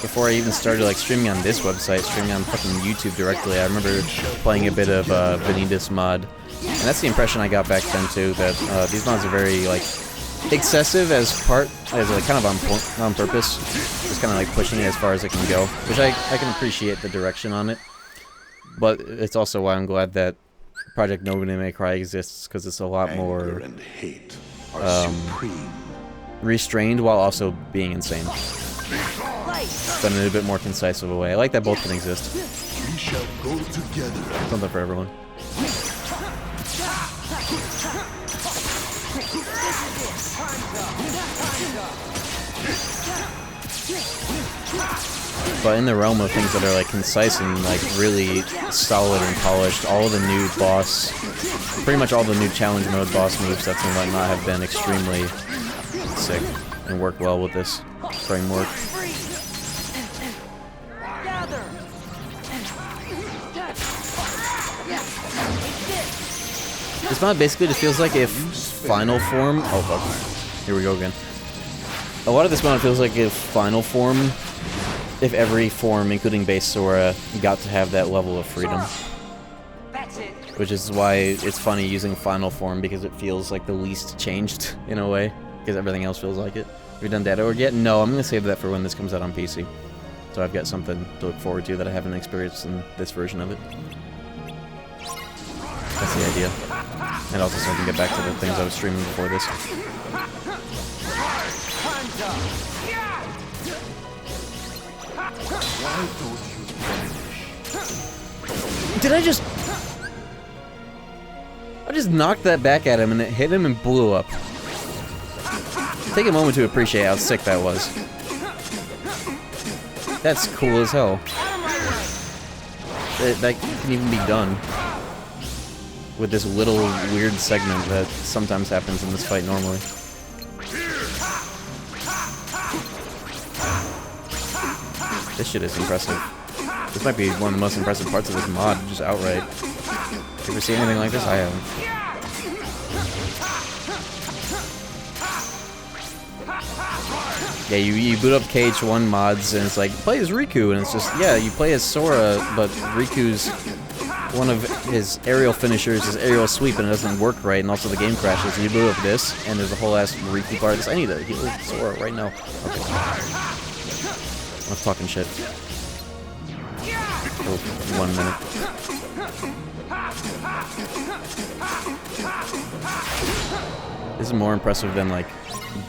before I even started like streaming on this website, streaming on fucking YouTube directly, I remember playing a bit of Vanitas mod. And that's the impression I got back then too, that these mods are very like excessive as like kind of on purpose. Just kind of like pushing it as far as it can go, which I can appreciate the direction on it. But it's also why I'm glad that Project Nobody May Cry exists, because it's a lot more and hate are supreme. Restrained while also being insane. Done in a bit more concise of a way. I like that both can exist. We shall go together. Something for everyone. But in the realm of things that are like concise and like really solid and polished, all of the new boss, pretty much all the new challenge mode boss movesets and whatnot have been extremely sick and work well with this framework. This mod basically just feels like if Final Form... Oh, fuck. Here we go again. A lot of this mod feels like if Final Form, if every form, including base Sora, got to have that level of freedom. Which is why it's funny using Final Form, because it feels like the least changed, in a way. Because everything else feels like it. Have you done Data Org yet? No, I'm going to save that for when this comes out on PC. So I've got something to look forward to that I haven't experienced in this version of it. That's the idea. And also so I can get back to the things I was streaming before this. Did I just knocked that back at him and it hit him and blew up. Take a moment to appreciate how sick that was. That's cool as hell. That can even be done with this little weird segment that sometimes happens in this fight normally. This shit is impressive. This might be one of the most impressive parts of this mod, just outright. You ever seen anything like this? I haven't. Yeah, you boot up KH1 mods and it's like, play as Riku, and it's just, yeah, you play as Sora, but Riku's, one of his aerial finishers is aerial sweep and it doesn't work right, and also the game crashes. And you boot up this, and there's a whole ass Riku part. I need to heal Sora right now. Okay. I'm talking shit. Oh, 1 minute. This is more impressive than, like,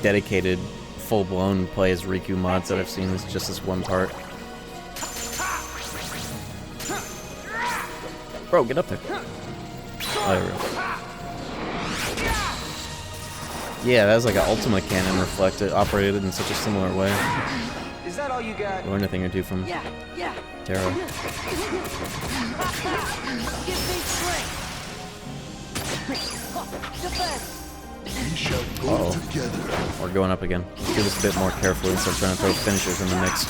dedicated, full-blown play as Riku mods that I've seen. It's just this one part. Bro, get up there. Oh, there we go. Yeah, that was like an Ultima Cannon reflected, operated in such a similar way. Is that all you got? Learn a thing or two from Terra. Uh-oh. We're going up again. Let's do this a bit more carefully and start trying to throw finishers in the mix.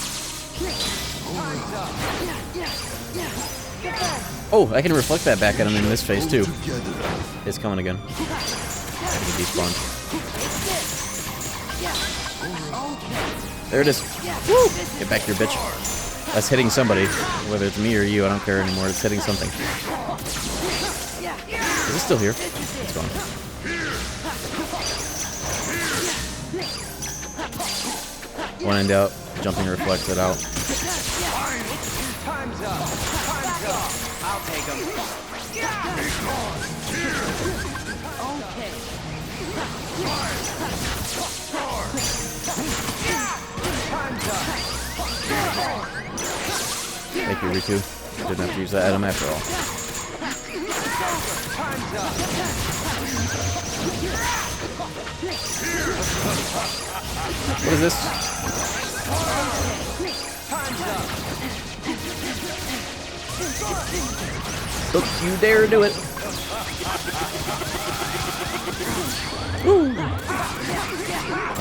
Oh, I can reflect that back at him in this phase too. It's coming again. I think it despawned. There it is. Woo! Get back here, bitch. That's hitting somebody. Whether it's me or you, I don't care anymore. It's hitting something. Is it still here? It's gone. When in doubt, jumping reflects it out. Time's up. Time's up. I'll take him. Thank you, Riku. Didn't have to use that item after all. What is this? Don't you dare do it! Woo!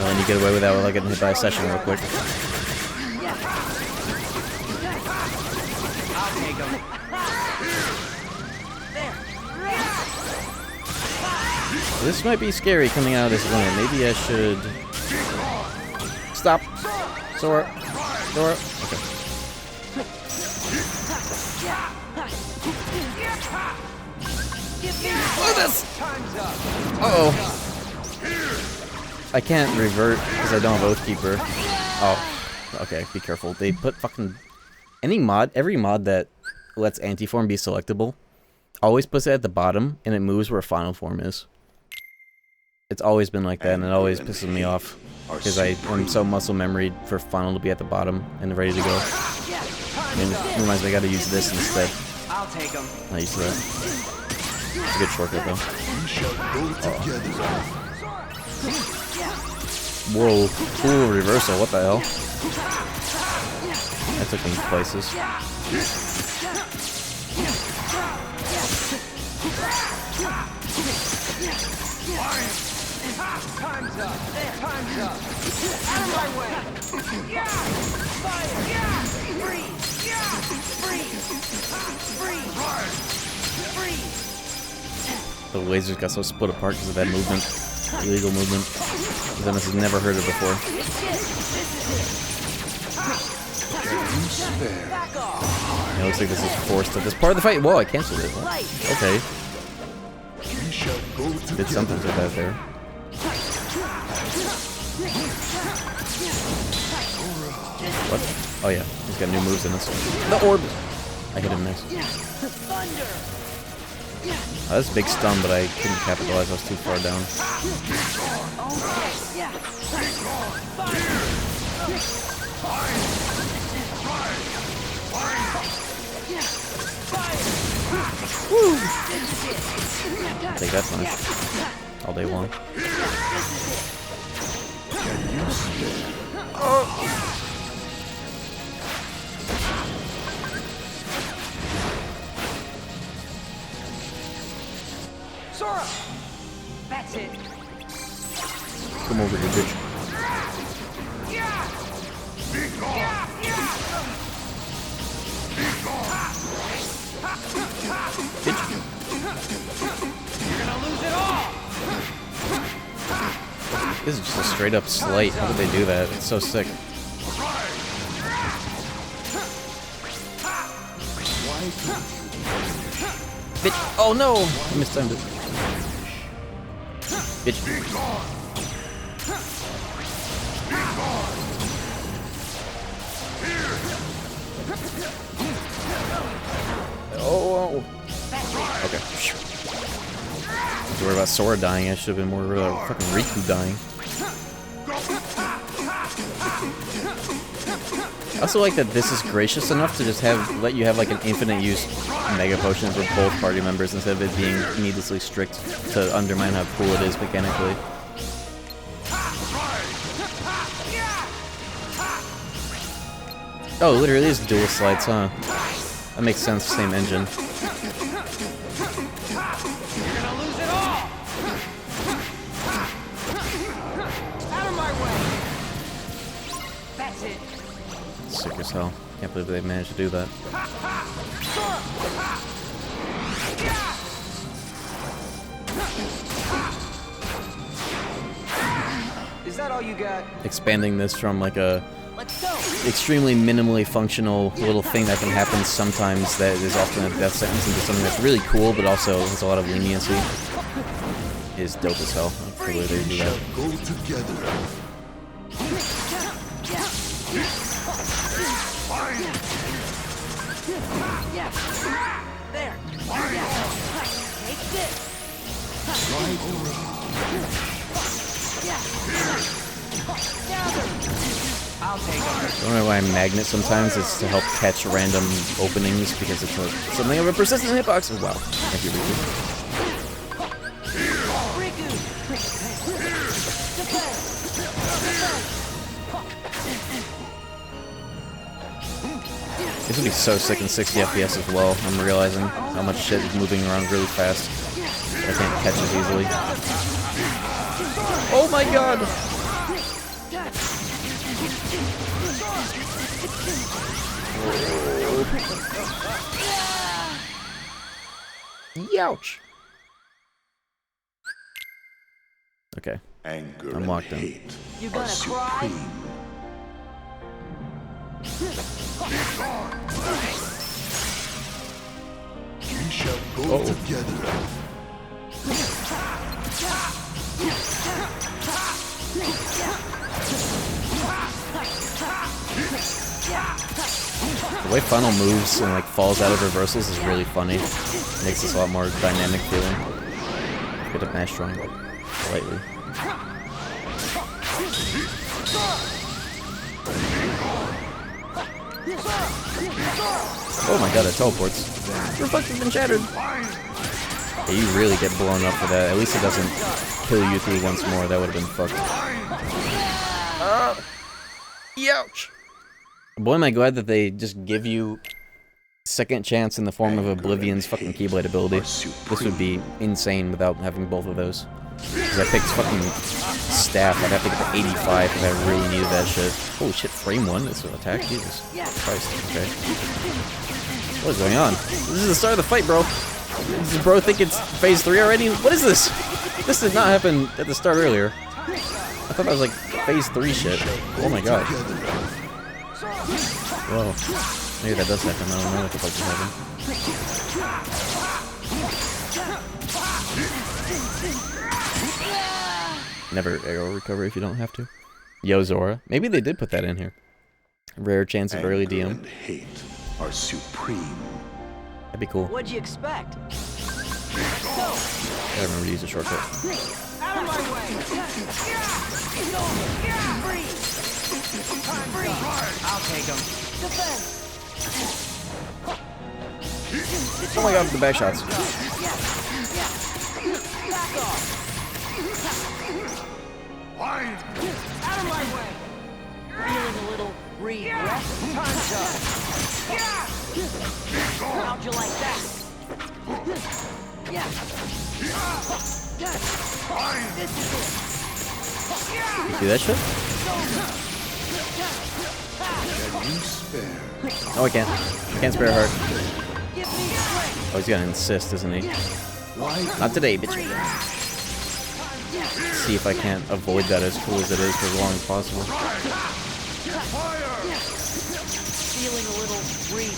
And you get away with that without getting hit by a session real quick. This might be scary coming out of this lane. Maybe I should... Stop! Sora! Sora! Okay. Look at this! Uh-oh. I can't revert because I don't have Oathkeeper. Oh, okay, be careful. They put fucking... every mod that lets anti-form be selectable always puts it at the bottom, and it moves where final form is. It's always been like that, and it always pisses me off. Because I am so muscle memoried for final to be at the bottom and ready to go. And it reminds me I gotta use this instead. I'll take him. Not used to that. It's a good shortcut though. Whoa, cool reversal, what the hell? That took me places. Time's up. Time's up. Out of my way. Yeah. Fire. Yeah. Freeze. Yeah. Freeze. Freeze. Freeze. The lasers got so split apart because of that movement. Illegal movement. Dennis has never heard it before. It looks like this is forced at this part of the fight. Whoa, I canceled it. Okay. Did something to that there. What? Oh yeah, he's got new moves in this. The orb! I hit him nice. Oh, that's a big stun, but I couldn't capitalize. I was too far down. Woo! Take that punch all day long. Sora! That's it. Come over here, bitch. You're gonna lose it all. This is just a straight up slight. How did they do that? It's so sick. Bitch! Oh no! I mistimed it. Bitch. Oh! Okay. Don't worry about Sora dying. I should have been more worried about fucking Riku dying. I also like that this is gracious enough to just let you have like an infinite use Mega Potion for both party members instead of it being needlessly strict to undermine how cool it is mechanically. Oh, it literally is dual slides, huh? That makes sense, same engine. Sick as hell. Can't believe they managed to do that. Is that all you got? Expanding this from like a extremely minimally functional little thing that can happen sometimes that is often a death sentence into something that's really cool but also has a lot of leniency is dope as hell. I can't believe they do that. Go together. There. Take this. I'll take them. I don't know why I'm magnet sometimes. It's to help catch random openings because it's something of a persistent hitbox. Oh, wow. Thank you, This would be so sick in 60 FPS as well. I'm realizing how much shit is moving around really fast. I can't catch it easily. Oh my god! Youch! Okay. Anger I'm locked in. and hate You are gonna cry? supreme. We shall go together. The way Funnel moves and like falls out of reversals is really funny. Makes this a lot more dynamic feeling. Good at mash triangle. Lightly. Oh my god, it teleports. Your fucking been shattered. Yeah, you really get blown up for that. At least it doesn't kill you through once more. That would have been fucked. Youch! Boy, am I glad that they just give you second chance in the form of Oblivion's fucking Keyblade ability. This would be insane without having both of those. Because I picked fucking staff. I'd have to get to 85 if I really needed that shit. Holy shit, frame 1? That's an attack? Jesus Christ. Okay. What is going on? This is the start of the fight, bro. Does bro think it's phase 3 already? What is this? This did not happen at the start earlier. I thought that was like phase 3 shit. Oh my god. Whoa. Maybe that does happen. I don't know what the fuck just happened. Never arrow recovery if you don't have to. Yo, Zora. Maybe they did put that in here. Rare chance of early DM. And hate are supreme. That'd be cool. What'd you expect? Go! I remember to use a shortcut. Out of my way! Free! I'll take him. Defend! Oh my god, the back shots. Back off! Out of my way! Feeling a little regret? Time's up! How'd you like that? Yeah. This is it. See that shit? Can you spare? No, I can't. I can't spare her. Give me strength. Oh, he's gonna insist, isn't he? Why? Not today, bitch. See if I can't avoid that as cool as it is for as long as possible. Feeling a little weak.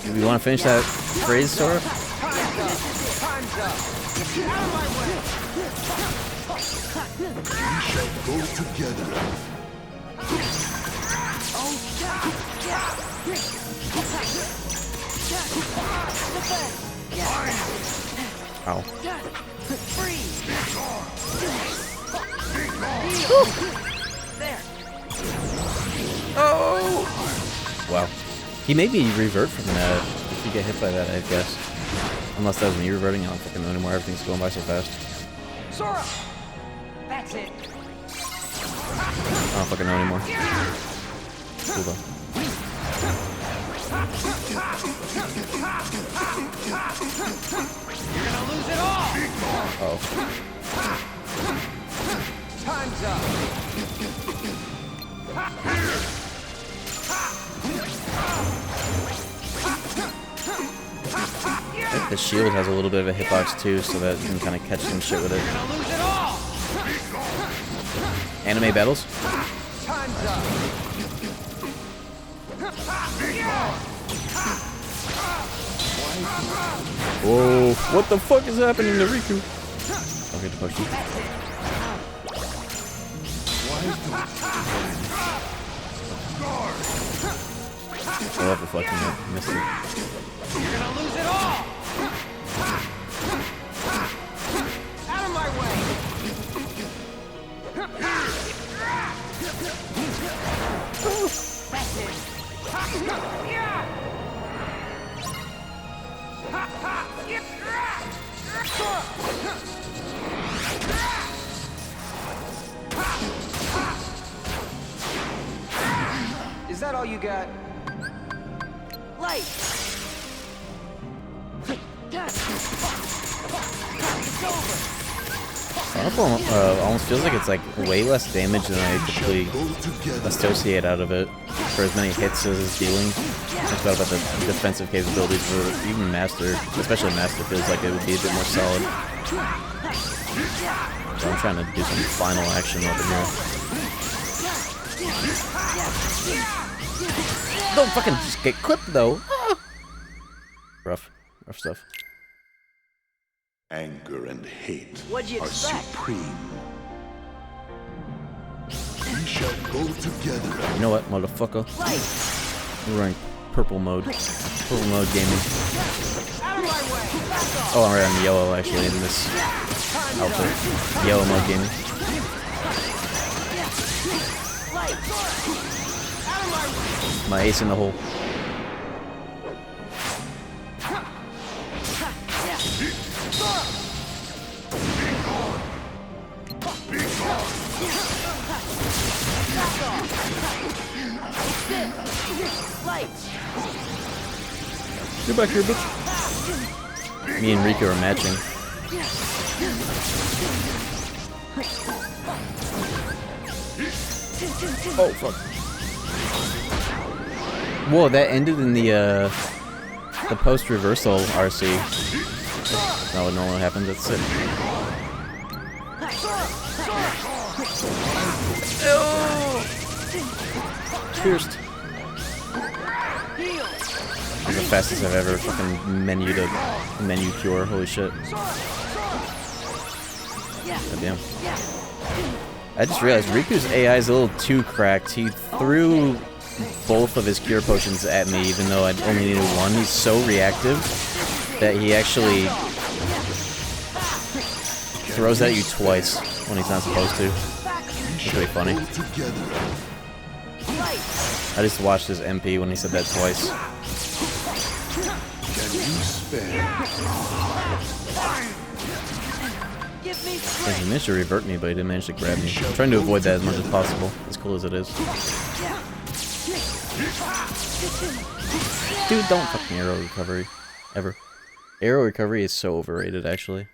Do we want to finish that phrase, Sora? Time's up. Out of my way. We shall go together. Oh, Ow. Freeze. There. Oh! Wow. He may be revert from that if you get hit by that, I guess. Unless that was me reverting, I don't fucking know anymore. Everything's going by so fast. Sora. That's it. I don't fucking know anymore. Cool though. You're gonna lose it all! Uh-oh. Time's up! I think the shield has a little bit of a hitbox too, so that you can kind of catch some shit with it. You're gonna lose it all! Anime battles? Time's up! Whoa, what the fuck is happening to Riku? Don't get to push you. I love reflecting that. Missed it. You're gonna lose it all! Out of my way! That's it! Is that all you got? Light. It's over. Overhaul almost feels like it's like way less damage than I typically associate out of it for as many hits as it's dealing. I thought about the defensive capabilities for even Master, especially Master feels like it would be a bit more solid. So I'm trying to do some final action over here. Don't fucking just get clipped though. Rough stuff. Anger and hate What'd you are expect? supreme. shall go together. You know what, motherfucker? We're running purple mode. Purple mode gaming. Oh, I'm right on yellow actually in this outfit. Yellow mode gaming. My ace in the hole. Get back here, bitch. Me and Riku are matching. Oh fuck. Whoa, that ended in the post reversal RC. That's not what normally happens, that's it. Oh! Pierced. That's the fastest I've ever fucking menued a menu cure, holy shit. God damn. I just realized Riku's AI is a little too cracked. He threw both of his cure potions at me even though I only needed one. He's so reactive that he actually throws at you twice when he's not supposed to. It's really funny. I just watched his MP when he said that twice. Like he managed to revert me, but he didn't manage to grab me. I'm trying to avoid that as much as possible, as cool as it is. Dude, don't fucking arrow recovery. Ever. Arrow recovery is so overrated, actually.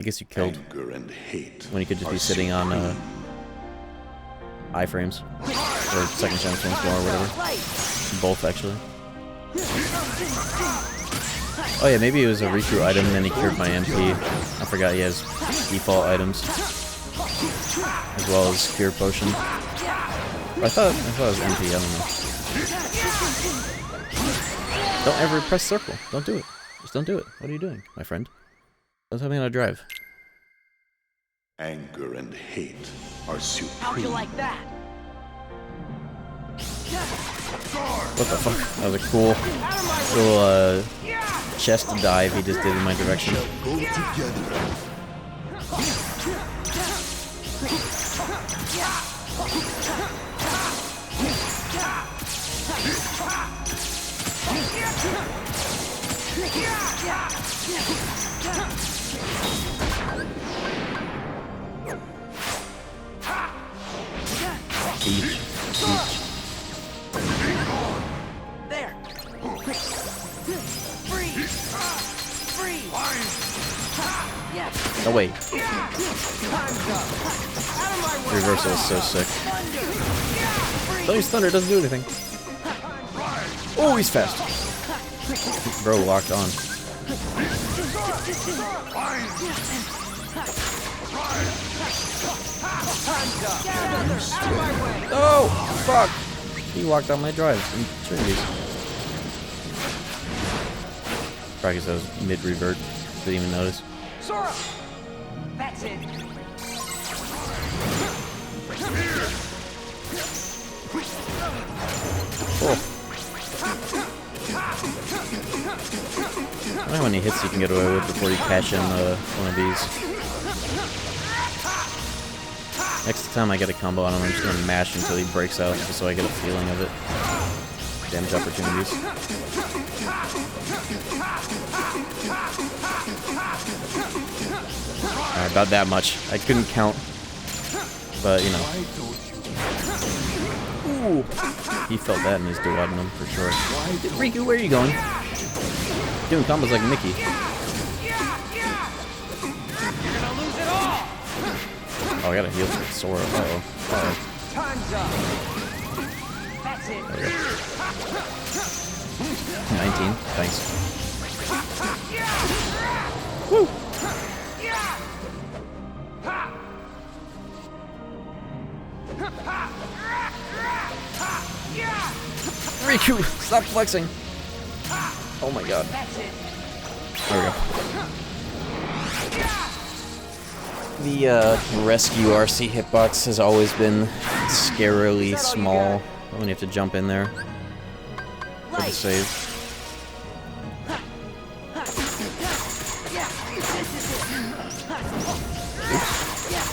I guess you killed when you could just be sitting on iframes. Or second chance once more, or whatever. Both, actually. Oh yeah, maybe it was a Riku item and then he cured my MP. I forgot he has default items. As well as cure potion. I thought it was MP, I don't know. Don't ever press circle. Don't do it. Just don't do it. What are you doing, my friend? Don't tell me how to drive. Anger and hate are supreme. How'd you like that? What the fuck? That was a cool little chest dive he just did in my direction. Go together. Each. There. Freeze. Freeze. Yes. No wait. Reversal is so sick. Don't use thunder, it doesn't do anything. Oh, he's fast. Bro, locked on. Oh, fuck! He walked on my drive in Trinities. Probably because I was mid-revert. Didn't even notice. Sora! That's it. Cool. I don't know how many hits you can get away with before you catch in one of these. Next time I get a combo on him, I'm just gonna mash until he breaks out, just so I get a feeling of it. Damage opportunities. Alright, about that much. I couldn't count, but you know. Ooh, he felt that in his duodenum for sure. Riku, where are you going? Doing combos like Mickey. Oh, I gotta heal for Sora. Uh-oh. Uh-oh. Time's up. That's it. There we go. 19. Thanks. Woo! Riku, stop flexing. Oh my god. That's it. There we go. The rescue RC hitbox has always been scarily small when you have to jump in there for the save.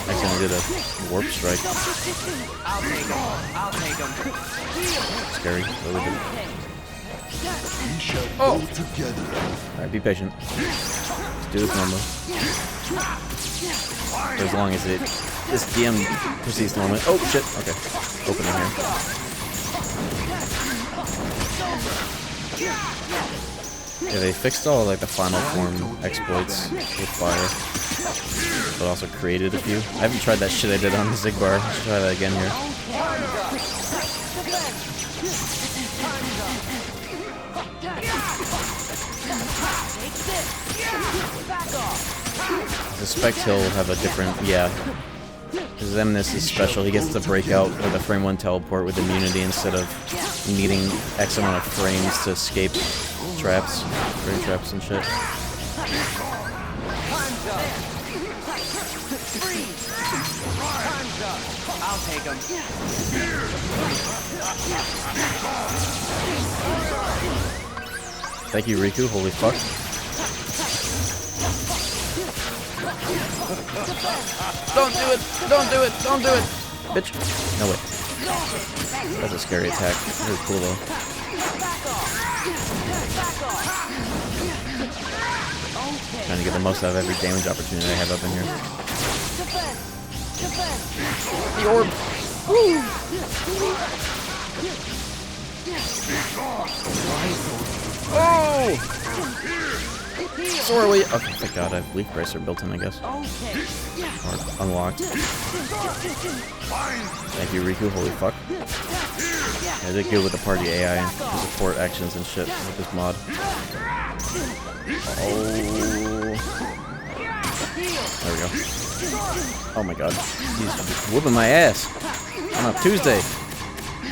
Accidentally did a warp strike. I'll take him. I'll take him. Scary. Really good. We shall go together. Alright, be patient. Let's do this normally. For as long as this DM proceeds normally. Oh shit, okay. Open in here. Yeah, they fixed all like the final form exploits with fire. But also created a few. I haven't tried that shit I did on the Zigbar. Let's try that again here. I suspect he'll have a different, yeah. Because Zemnis is special. He gets to break out with a frame 1 teleport with immunity instead of needing X amount of frames to escape traps, frame traps and shit. I'll take him. Thank you, Riku. Holy fuck. Don't do it! Don't do it! Don't do it! Bitch. No way. That's a scary attack. Really cool though. Trying to get the most out of every damage opportunity I have up in here. The orb! Woo! Oh! Sorely. Okay, thank God I have Leaf Bracer built in, I guess. Or unlocked. Thank you, Riku. Holy fuck. Yeah, I did good with the party AI and support actions and shit with this mod. Oh. There we go. Oh my God. He's whooping my ass. On a Tuesday.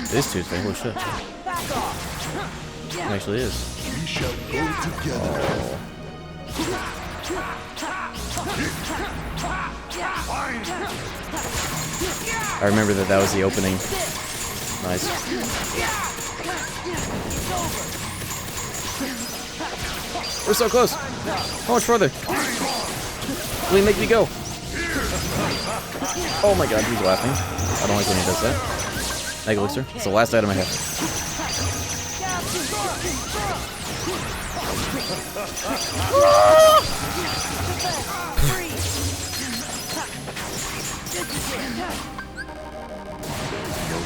It is Tuesday. Holy shit. It actually is. We shall go together. Oh. I remember that was the opening. Nice. We're so close. How much further? Will he make me go? Oh my God, he's laughing. I don't like when he does that. Mega Elixir. It's the last item I have.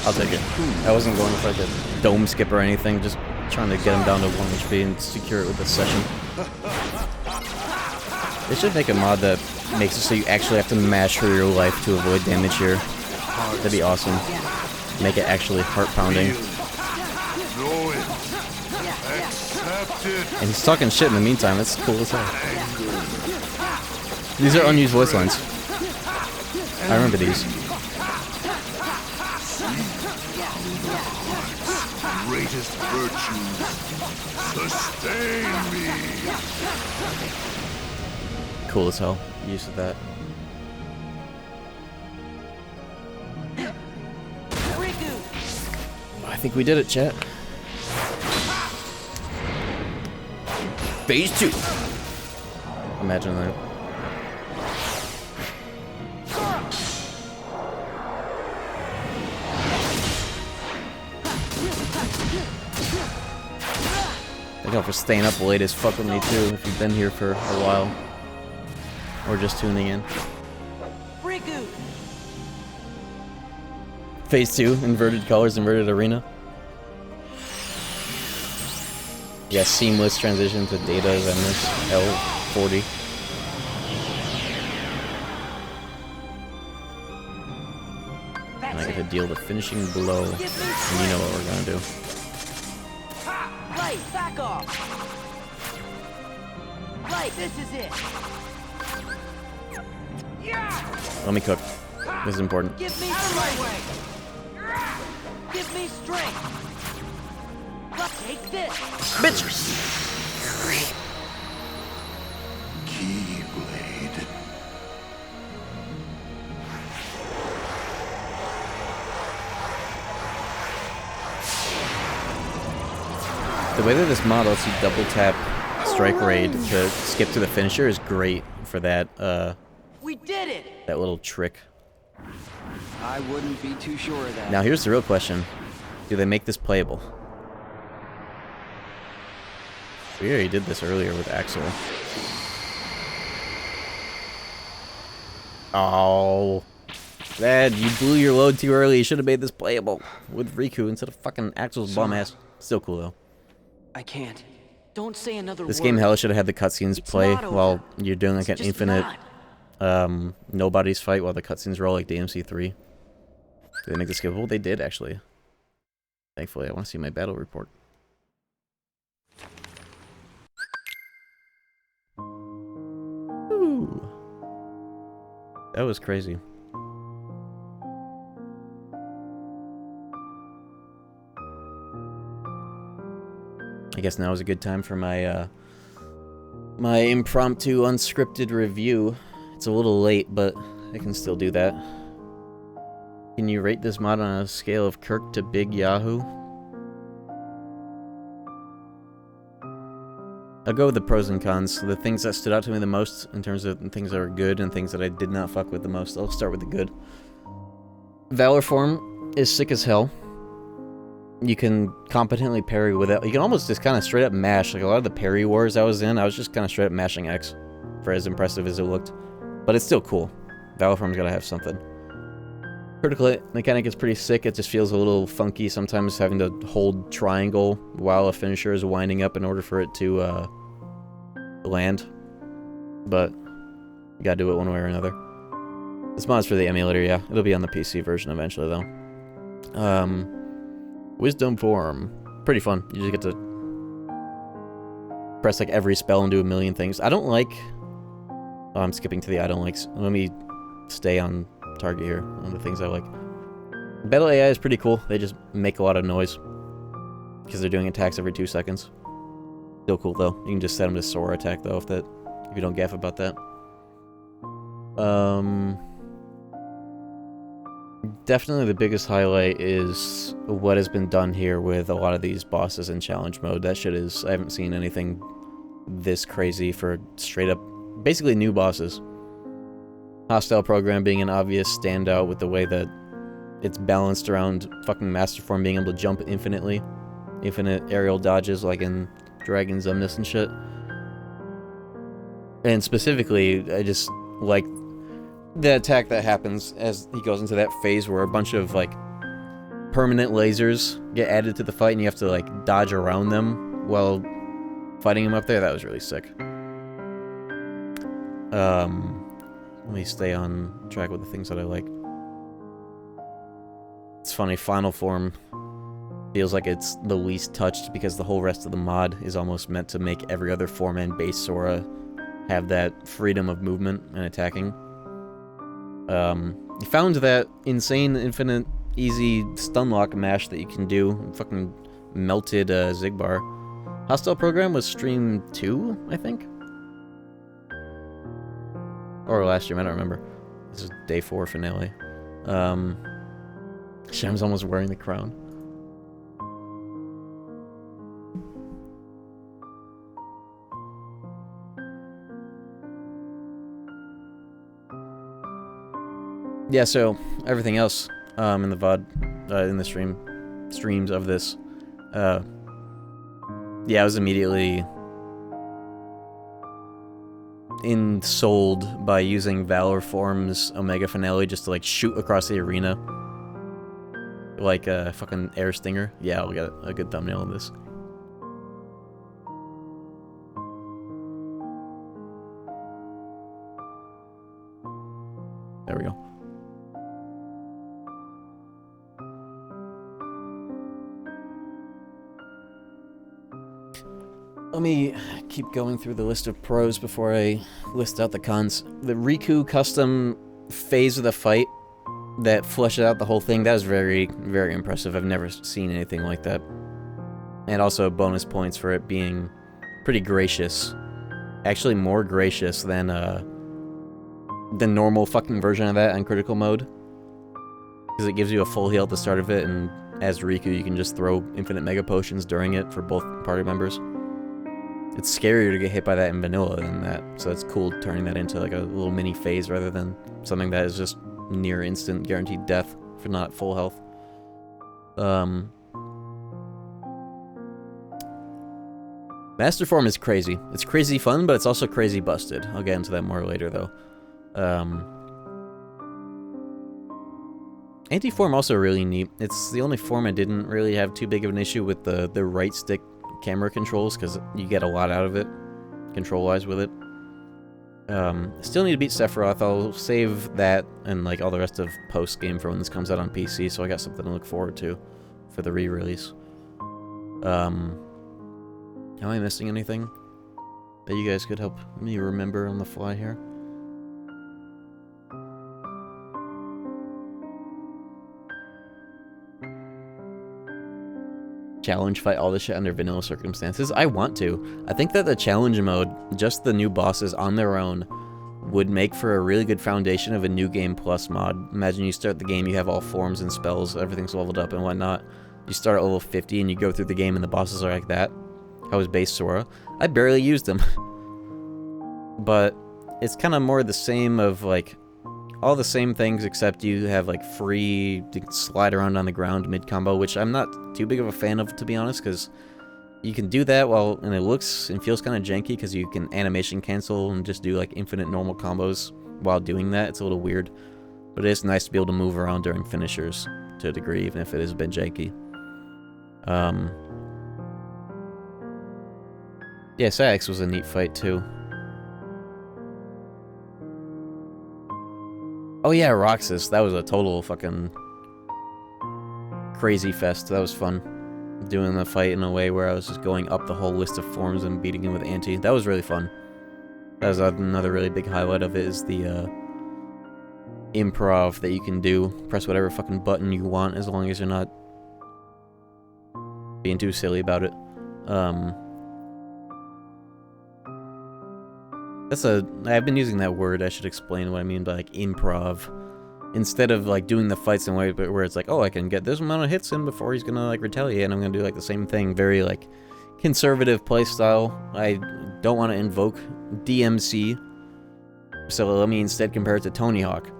I'll take it. I wasn't going for like a dome skip or anything, just trying to get him down to 1 HP and secure it with a session. They should make a mod that makes it so you actually have to mash for your life to avoid damage here. That'd be awesome. Make it actually heart-pounding. And he's talking shit in the meantime, that's cool as hell. These are unused voice lines. I remember these. Greatest virtues sustain me. Cool as hell. Use of that. I think we did it, chat. Phase 2. Imagine that. Thank y'all for staying up late as fuck with me too, if you've been here for a while. Or just tuning in. Phase 2, inverted colors, inverted arena. Yeah, seamless transition to data Zemnis L40. And I get to deal the finishing blow. And you know what we're gonna do. Light, back off. Light, this is it. Let me cook. This is important. Give me strength. Give me strength. Take this. Bitch! Keyblade. The way that this mod lets you double tap Strike Raid to skip to the finisher is great for that, We did it! that little trick. I wouldn't be too sure of that. Now here's the real question. Do they make this playable? We already did this earlier with Axel. Oh. Dad, you blew your load too early. You should have made this playable with Riku instead of fucking Axel's bum ass. Still cool though. I can't. Don't say another This word. game hella should have had the cutscenes play not over. while you're doing like It's an just infinite not. nobody's fight while the cutscenes roll like DMC3. Did they make this skippable? They did actually. Thankfully, I want to see my battle report. Ooh. That was crazy. I guess now is a good time for my my impromptu unscripted review. It's a little late, but I can still do that. Can you rate this mod on a scale of Kirk to Big Yahoo? I'll go with the pros and cons. The things that stood out to me the most in terms of things that are good and things that I did not fuck with the most. I'll start with the good. Valor Form is sick as hell. You can competently parry with it. You can almost just kind of straight up mash. Like a lot of the parry wars I was in, I was just kind of straight up mashing X for as impressive as it looked. But it's still cool. Valor Form's gotta have something. Critical hit mechanic is pretty sick. It just feels a little funky sometimes having to hold triangle while a finisher is winding up in order for it to land. But you gotta do it one way or another. This mod's for the emulator, yeah. It'll be on the PC version eventually though. Wisdom Form. Pretty fun. You just get to press like every spell and do a million things. I don't like... Oh, I'm skipping to the I don't likes. Let me stay on target here on the things I like. Battle AI is pretty cool. They just make a lot of noise because they're doing attacks every 2 seconds. Still cool though. You can just set them to Sora attack though if you don't gaff about that. Definitely the biggest highlight is what has been done here with a lot of these bosses in challenge mode. That shit is... I haven't seen anything this crazy for straight up... basically new bosses. Hostile program being an obvious standout with the way that it's balanced around fucking Master Form being able to jump infinitely. Infinite aerial dodges like in Dragon's Omnis and shit. And specifically, I just like the attack that happens as he goes into that phase where a bunch of like permanent lasers get added to the fight and you have to like dodge around them while fighting him up there. That was really sick. Let me stay on track with the things that I like. It's funny, Final Form feels like it's the least touched because the whole rest of the mod is almost meant to make every other form and base Sora have that freedom of movement and attacking. You found that insane, infinite, easy stunlock mash that you can do. Fucking melted Zigbar. Hostile program was stream 2, I think? Or last stream, I don't remember. This is day 4 finale. Sham's almost wearing the crown. Yeah, so everything else in the VOD, in the streams of this, yeah, I was immediately ensouled by using Valor Form's Omega Finale just to like shoot across the arena like a fucking air stinger. Yeah, I'll get a good thumbnail of this. There we go. Let me keep going through the list of pros before I list out the cons. The Riku custom phase of the fight that fleshes out the whole thing, that was very, very impressive. I've never seen anything like that. And also bonus points for it being pretty gracious. Actually more gracious than the normal fucking version of that on critical mode. Because it gives you a full heal at the start of it and as Riku, you can just throw infinite Mega Potions during it for both party members. It's scarier to get hit by that in vanilla than that, so it's cool turning that into like a little mini phase rather than something that is just near instant guaranteed death for not full health. Master Form is crazy. It's crazy fun, but it's also crazy busted. I'll get into that more later, though. Anti-Form also really neat. It's the only form I didn't really have too big of an issue with the right stick camera controls, because you get a lot out of it, control-wise, with it. Still need to beat Sephiroth. I'll save that and like all the rest of post-game for when this comes out on PC, so I got something to look forward to for the re-release. Am I missing anything that you guys could help me remember on the fly here? Challenge fight all this shit under vanilla circumstances? I want to. I think that the challenge mode, just the new bosses on their own, would make for a really good foundation of a New Game Plus mod. Imagine you start the game, you have all forms and spells, everything's leveled up and whatnot. You start at level 50 and you go through the game and the bosses are like that. How was base Sora? I barely used them. But it's kind of more the same of like all the same things, except you have like free to slide around on the ground mid combo, which I'm not too big of a fan of, to be honest, because you can do that and it looks and feels kind of janky because you can animation cancel and just do like infinite normal combos while doing that. It's a little weird, but it is nice to be able to move around during finishers to a degree, even if it is a bit janky. Yeah, Sax was a neat fight, too. Oh yeah, Roxas. That was a total fucking crazy fest. That was fun. Doing the fight in a way where I was just going up the whole list of forms and beating him with Anti. That was really fun. That was another really big highlight of it, is the improv that you can do. Press whatever fucking button you want as long as you're not being too silly about it. I've been using that word. I should explain what I mean by like improv. Instead of like doing the fights in a way where it's like, oh, I can get this amount of hits in before he's gonna like retaliate, and I'm gonna do like the same thing. Very like conservative playstyle. I don't want to invoke DMC, so let me instead compare it to Tony Hawk.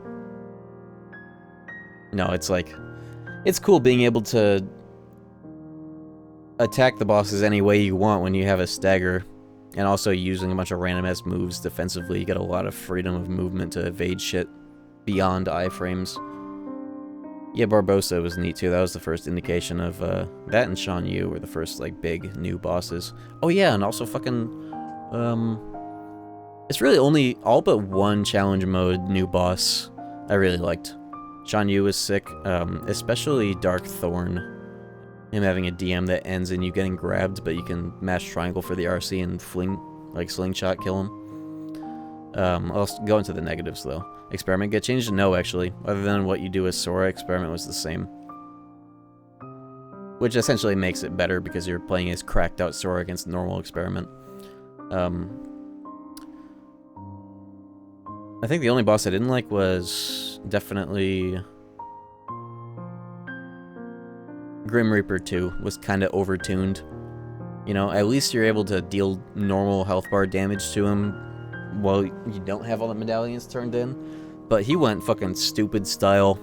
No, it's like, it's cool being able to attack the bosses any way you want when you have a stagger. And also using a bunch of random-ass moves defensively, you get a lot of freedom of movement to evade shit beyond iframes. Yeah, Barbossa was neat too. That was the first indication of, that and Shan Yu were the first, like, big new bosses. Oh yeah, and also fucking, it's really only all but one challenge mode new boss I really liked. Shan Yu was sick, especially Dark Thorn. Him having a DM that ends in you getting grabbed, but you can mash triangle for the RC and slingshot kill him. I'll go into the negatives though. Experiment get changed? No, actually. Other than what you do as Sora, Experiment was the same. Which essentially makes it better because you're playing as cracked out Sora against normal Experiment. I think the only boss I didn't like was definitely Grim Reaper 2 was kind of overtuned. You know, at least you're able to deal normal health bar damage to him while you don't have all the medallions turned in. But he went fucking stupid style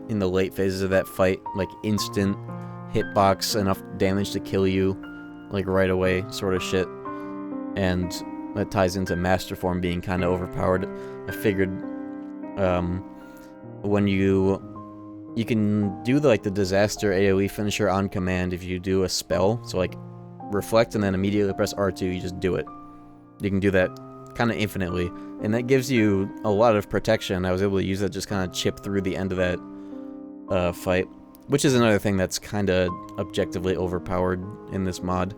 in the late phases of that fight. Like, instant hitbox, enough damage to kill you, like, right away sort of shit. And that ties into Master Form being kind of overpowered. I figured, when you can do the disaster AoE finisher on command if you do a spell. So like reflect and then immediately press R2, you just do it. You can do that kind of infinitely, and that gives you a lot of protection. I was able to use that, just kind of chip through the end of that fight, which is another thing that's kind of objectively overpowered in this mod.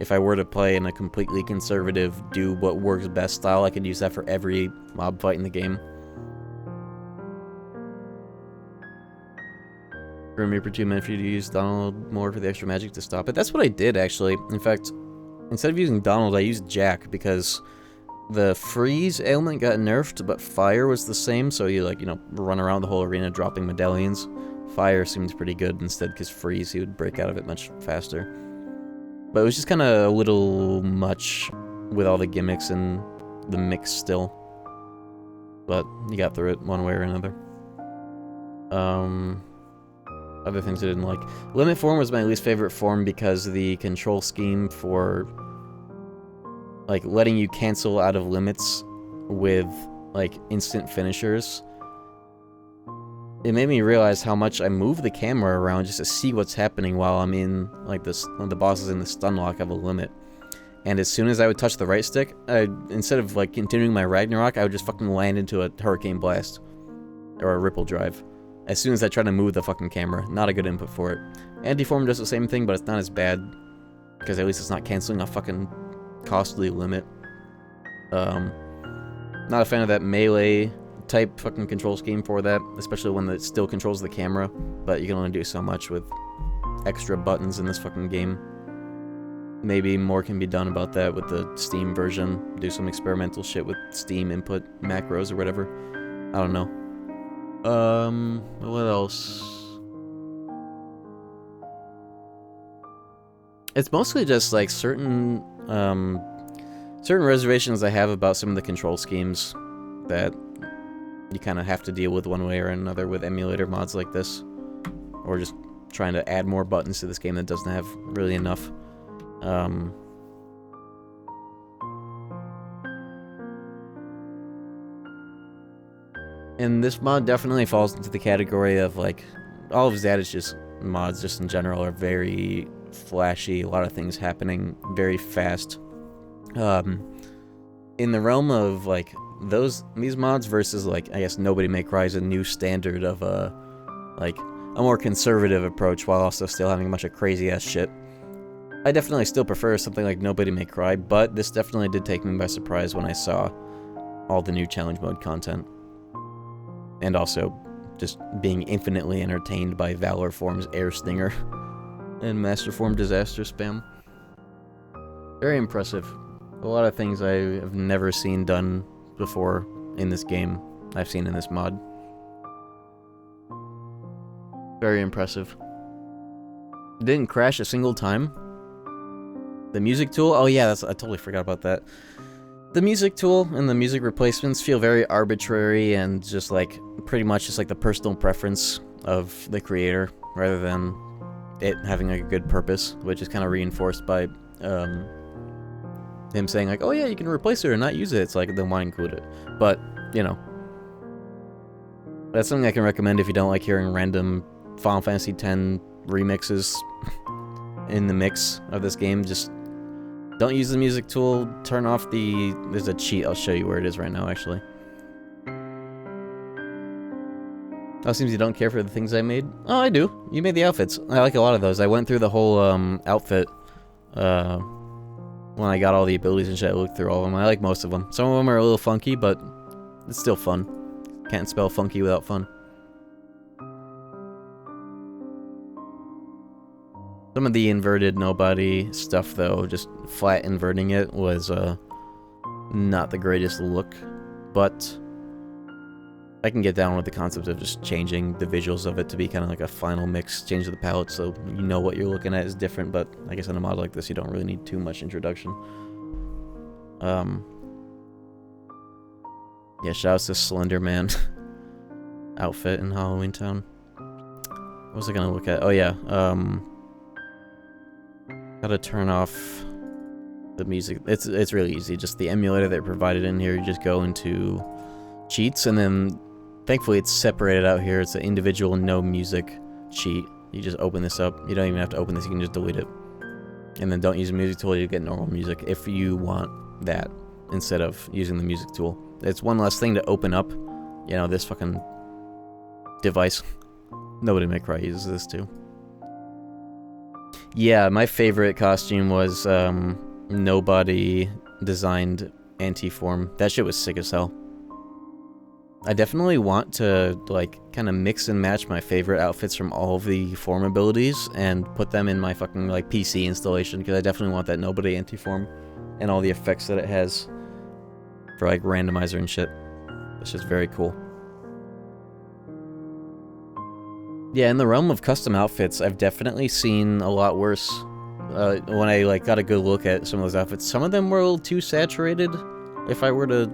If I were to play in a completely conservative, do what works best style, I could use that for every mob fight in the game. Grim Reaper 2 meant for you to use Donald more for the extra magic to stop it. That's what I did, actually. In fact, instead of using Donald, I used Jack, because the freeze ailment got nerfed, but fire was the same, so you, like, you know, run around the whole arena dropping medallions. Fire seems pretty good instead, because freeze, he would break out of it much faster. But it was just kind of a little much with all the gimmicks and the mix still. But you got through it one way or another. Other things I didn't like. Limit form was my least favorite form because the control scheme for like letting you cancel out of limits with like instant finishers. It made me realize how much I move the camera around just to see what's happening while I'm in like this, when the boss is in the stun lock of a limit. And as soon as I would touch the right stick, instead of like continuing my Ragnarok, I would just fucking land into a Hurricane Blast or a Ripple Drive. As soon as I try to move the fucking camera. Not a good input for it. Anti-form does the same thing, but it's not as bad. Because at least it's not canceling a fucking costly limit. Not a fan of that melee type fucking control scheme for that. Especially when it still controls the camera. But you can only do so much with extra buttons in this fucking game. Maybe more can be done about that with the Steam version. Do some experimental shit with Steam input macros or whatever. I don't know. What else? It's mostly just like certain reservations I have about some of the control schemes that you kind of have to deal with one way or another with emulator mods like this, or just trying to add more buttons to this game that doesn't have really enough. And this mod definitely falls into the category of, like, all of Zadish's mods, just in general, are very flashy, a lot of things happening very fast. In the realm of, like, these mods versus, like, I guess Nobody May Cry is a new standard of, like, a more conservative approach while also still having a bunch of crazy-ass shit. I definitely still prefer something like Nobody May Cry, but this definitely did take me by surprise when I saw all the new challenge mode content. And also, just being infinitely entertained by Valor Form's Air Stinger and Master Form Disaster Spam. Very impressive. A lot of things I have never seen done before in this game, I've seen in this mod. Very impressive. It didn't crash a single time. The music tool? Oh yeah, I totally forgot about that. The music tool and the music replacements feel very arbitrary and just like, pretty much just like the personal preference of the creator, rather than it having like a good purpose, which is kind of reinforced by him saying like, oh yeah, you can replace it or not use it. It's like, then why include it? But, you know, that's something I can recommend if you don't like hearing random Final Fantasy X remixes in the mix of this game. Just don't use the music tool, turn off the... There's a cheat, I'll show you where it is right now, actually. Oh, it seems you don't care for the things I made. Oh, I do. You made the outfits. I like a lot of those. I went through the whole outfit when I got all the abilities and shit. I looked through all of them. I like most of them. Some of them are a little funky, but it's still fun. Can't spell funky without fun. Some of the inverted nobody stuff, though, just flat inverting it, was not the greatest look, but I can get down with the concept of just changing the visuals of it to be kind of like a final mix, change the palette so you know what you're looking at is different, but I guess in a mod like this you don't really need too much introduction. Yeah, shoutouts to Slender Man outfit in Halloween Town. What was I gonna look at? Oh yeah, gotta turn off the music. It's really easy. Just the emulator that provided in here. You just go into cheats, and then thankfully it's separated out here. It's an individual no music cheat. You just open this up. You don't even have to open this. You can just delete it, and then don't use the music tool. You get normal music if you want that instead of using the music tool. It's one less thing to open up. You know, this fucking device. Nobody May Cry uses this too. Yeah, my favorite costume was Nobody designed Anti-Form. That shit was sick as hell. I definitely want to, like, kind of mix and match my favorite outfits from all of the form abilities and put them in my fucking, like, PC installation, because I definitely want that Nobody Anti-Form and all the effects that it has for, like, randomizer and shit. It's just very cool. Yeah, in the realm of custom outfits, I've definitely seen a lot worse. When I like got a good look at some of those outfits, some of them were a little too saturated. If I were to,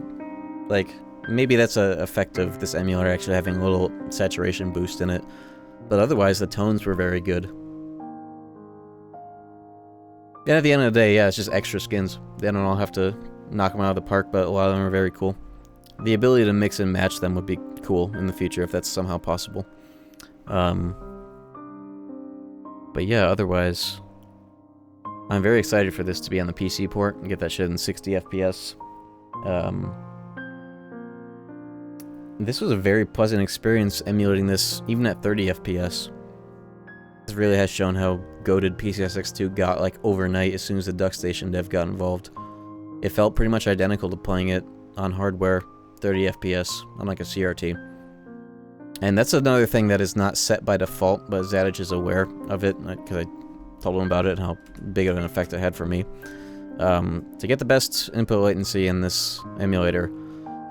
like, maybe that's a effect of this emulator actually having a little saturation boost in it. But otherwise, the tones were very good. And at the end of the day, yeah, it's just extra skins. They don't all have to knock them out of the park, but a lot of them are very cool. The ability to mix and match them would be cool in the future if that's somehow possible. But yeah, otherwise, I'm very excited for this to be on the PC port and get that shit in 60 FPS. This was a very pleasant experience emulating this, even at 30 FPS. This really has shown how goated PCSX2 got, like, overnight as soon as the DuckStation dev got involved. It felt pretty much identical to playing it on hardware, 30 FPS, unlike a CRT. And that's another thing that is not set by default, but Zadich is aware of it, because I told him about it and how big of an effect it had for me. To get the best input latency in this emulator,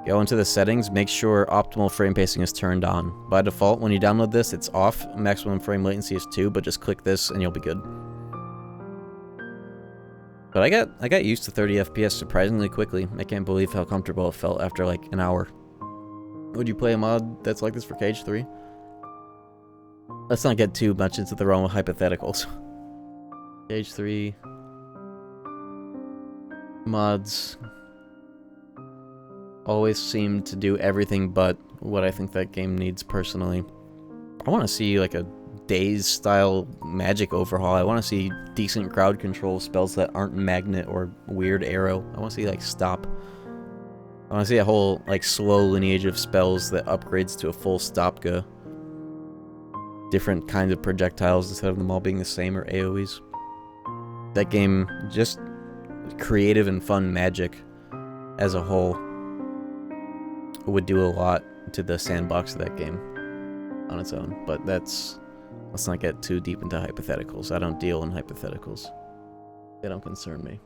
go into the settings, make sure optimal frame pacing is turned on. By default, when you download this, it's off. Maximum frame latency is 2, but just click this and you'll be good. But I got used to 30 FPS surprisingly quickly. I can't believe how comfortable it felt after like an hour. Would you play a mod that's like this for Cage 3? Let's not get too much into the realm of hypotheticals. Cage 3 mods always seem to do everything but what I think that game needs personally. I want to see like a Days-style magic overhaul. I want to see decent crowd control spells that aren't magnet or weird arrow. I want to see like stop. I want to see a whole like slow lineage of spells that upgrades to a full stopga. Different kinds of projectiles instead of them all being the same or AoEs. That game, just creative and fun magic as a whole, would do a lot to the sandbox of that game on its own. But let's not get too deep into hypotheticals. I don't deal in hypotheticals. They don't concern me.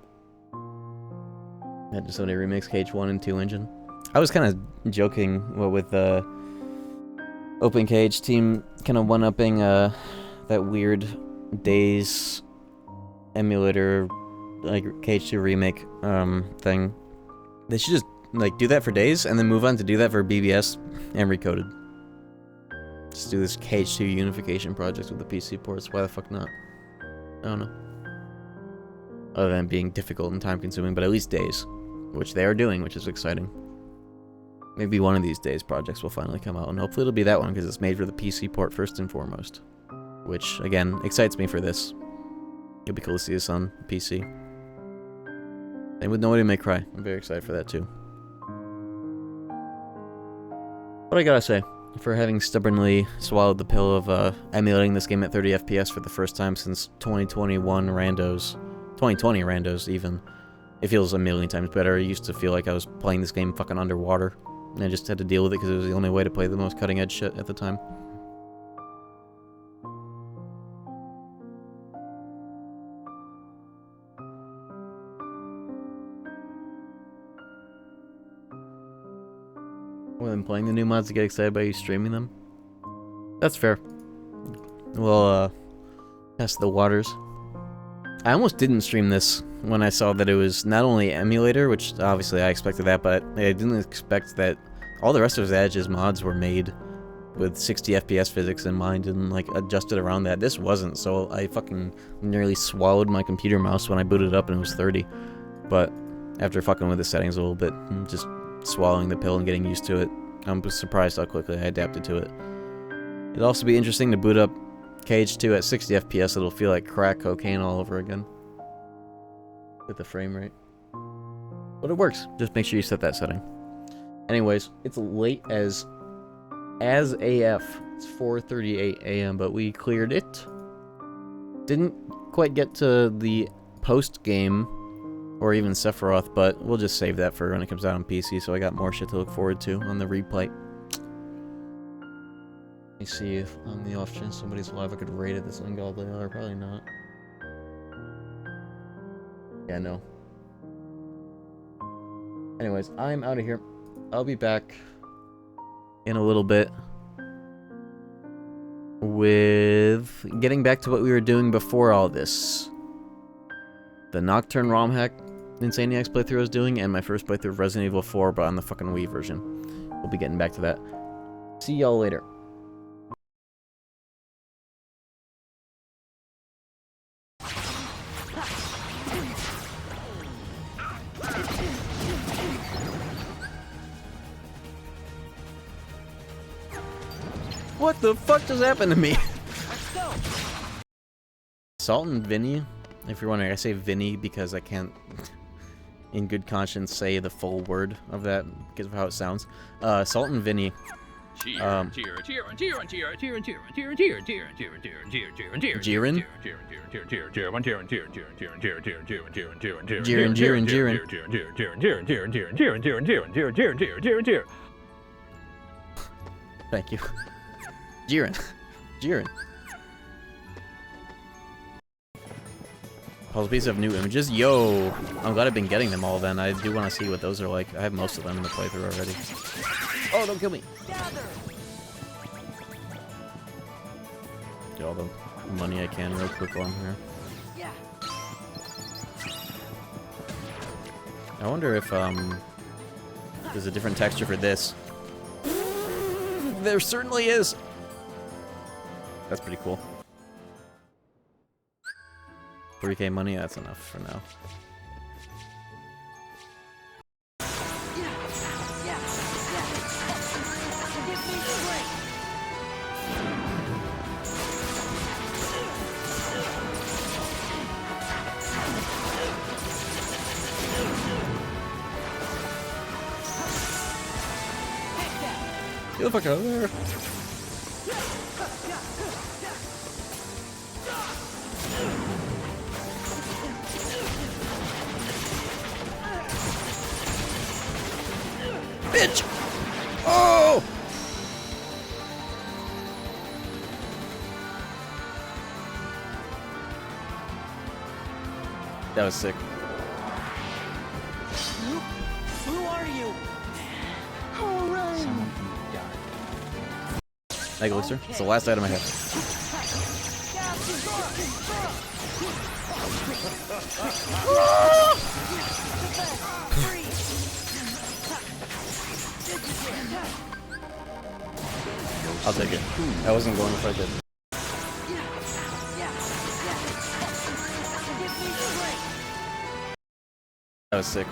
Imagine somebody remakes Cage 1 and 2 engine. I was kind of joking with Open Cage team kind of one-upping that weird Days emulator, like Cage 2 remake thing. They should just like do that for Days and then move on to do that for BBS and Recoded. Just do this Cage 2 unification project with the PC ports. Why the fuck not? I don't know. Other than being difficult and time consuming, but at least Days. Which they are doing, which is exciting. Maybe one of these days projects will finally come out, and hopefully it'll be that one because it's made for the PC port first and foremost. Which, again, excites me for this. It'll be cool to see this on PC. And with Nobody May Cry, I'm very excited for that too. What I gotta say, for having stubbornly swallowed the pill of emulating this game at 30 FPS for the first time since 2021 randos, 2020 randos even, it feels a million times better. I used to feel like I was playing this game fucking underwater, and I just had to deal with it because it was the only way to play the most cutting edge shit at the time. Well, I'm playing the new mods to get excited by you streaming them. That's fair. We'll test the waters. I almost didn't stream this when I saw that it was not only emulator, which obviously I expected that, but I didn't expect that all the rest of Zadge's mods were made with 60 FPS physics in mind and like adjusted around that. This wasn't, so I fucking nearly swallowed my computer mouse when I booted it up and it was 30. But after fucking with the settings a little bit and just swallowing the pill and getting used to it, I'm surprised how quickly I adapted to it. It'd also be interesting to boot up Cage 2 at 60 FPS. It'll feel like crack cocaine all over again with the frame rate. But it works. Just make sure you set that setting. Anyways, it's late as AF. It's 4:38 a.m., but we cleared it. Didn't quite get to the post-game or even Sephiroth, but we'll just save that for when it comes out on PC, so I got more shit to look forward to on the replay. Let me see if on the off chance somebody's live I could rate it this ungodly hour. Probably not. Yeah, no. Anyways, I'm out of here. I'll be back in a little bit with with getting back to what we were doing before all this. The Nocturne ROM hack Insaniacs playthrough I was doing, and my first playthrough of Resident Evil 4, but on the fucking Wii version. We'll be getting back to that. See y'all later. What the fuck just happened to me? Let's go. Salt and Vinny, if you're wondering, I say Vinny because I can't, in good conscience, say the full word of that because of how it sounds. Salt and Vinny. Jiren? Thank you. Jiren. Puzzle piece of new images. Yo! I'm glad I've been getting them all then. I do want to see what those are like. I have most of them in the playthrough already. Oh, don't kill me! Get all the money I can real quick while I'm here. Yeah. I wonder if, there's a different texture for this. There certainly is! That's pretty cool. 3K money, that's enough for now. Get the fuck out of there! Bitch! Oh! That was sick. Who are you? Egg elixir. It's the last item I have. I'll take it. I wasn't going to fight that. That was sick.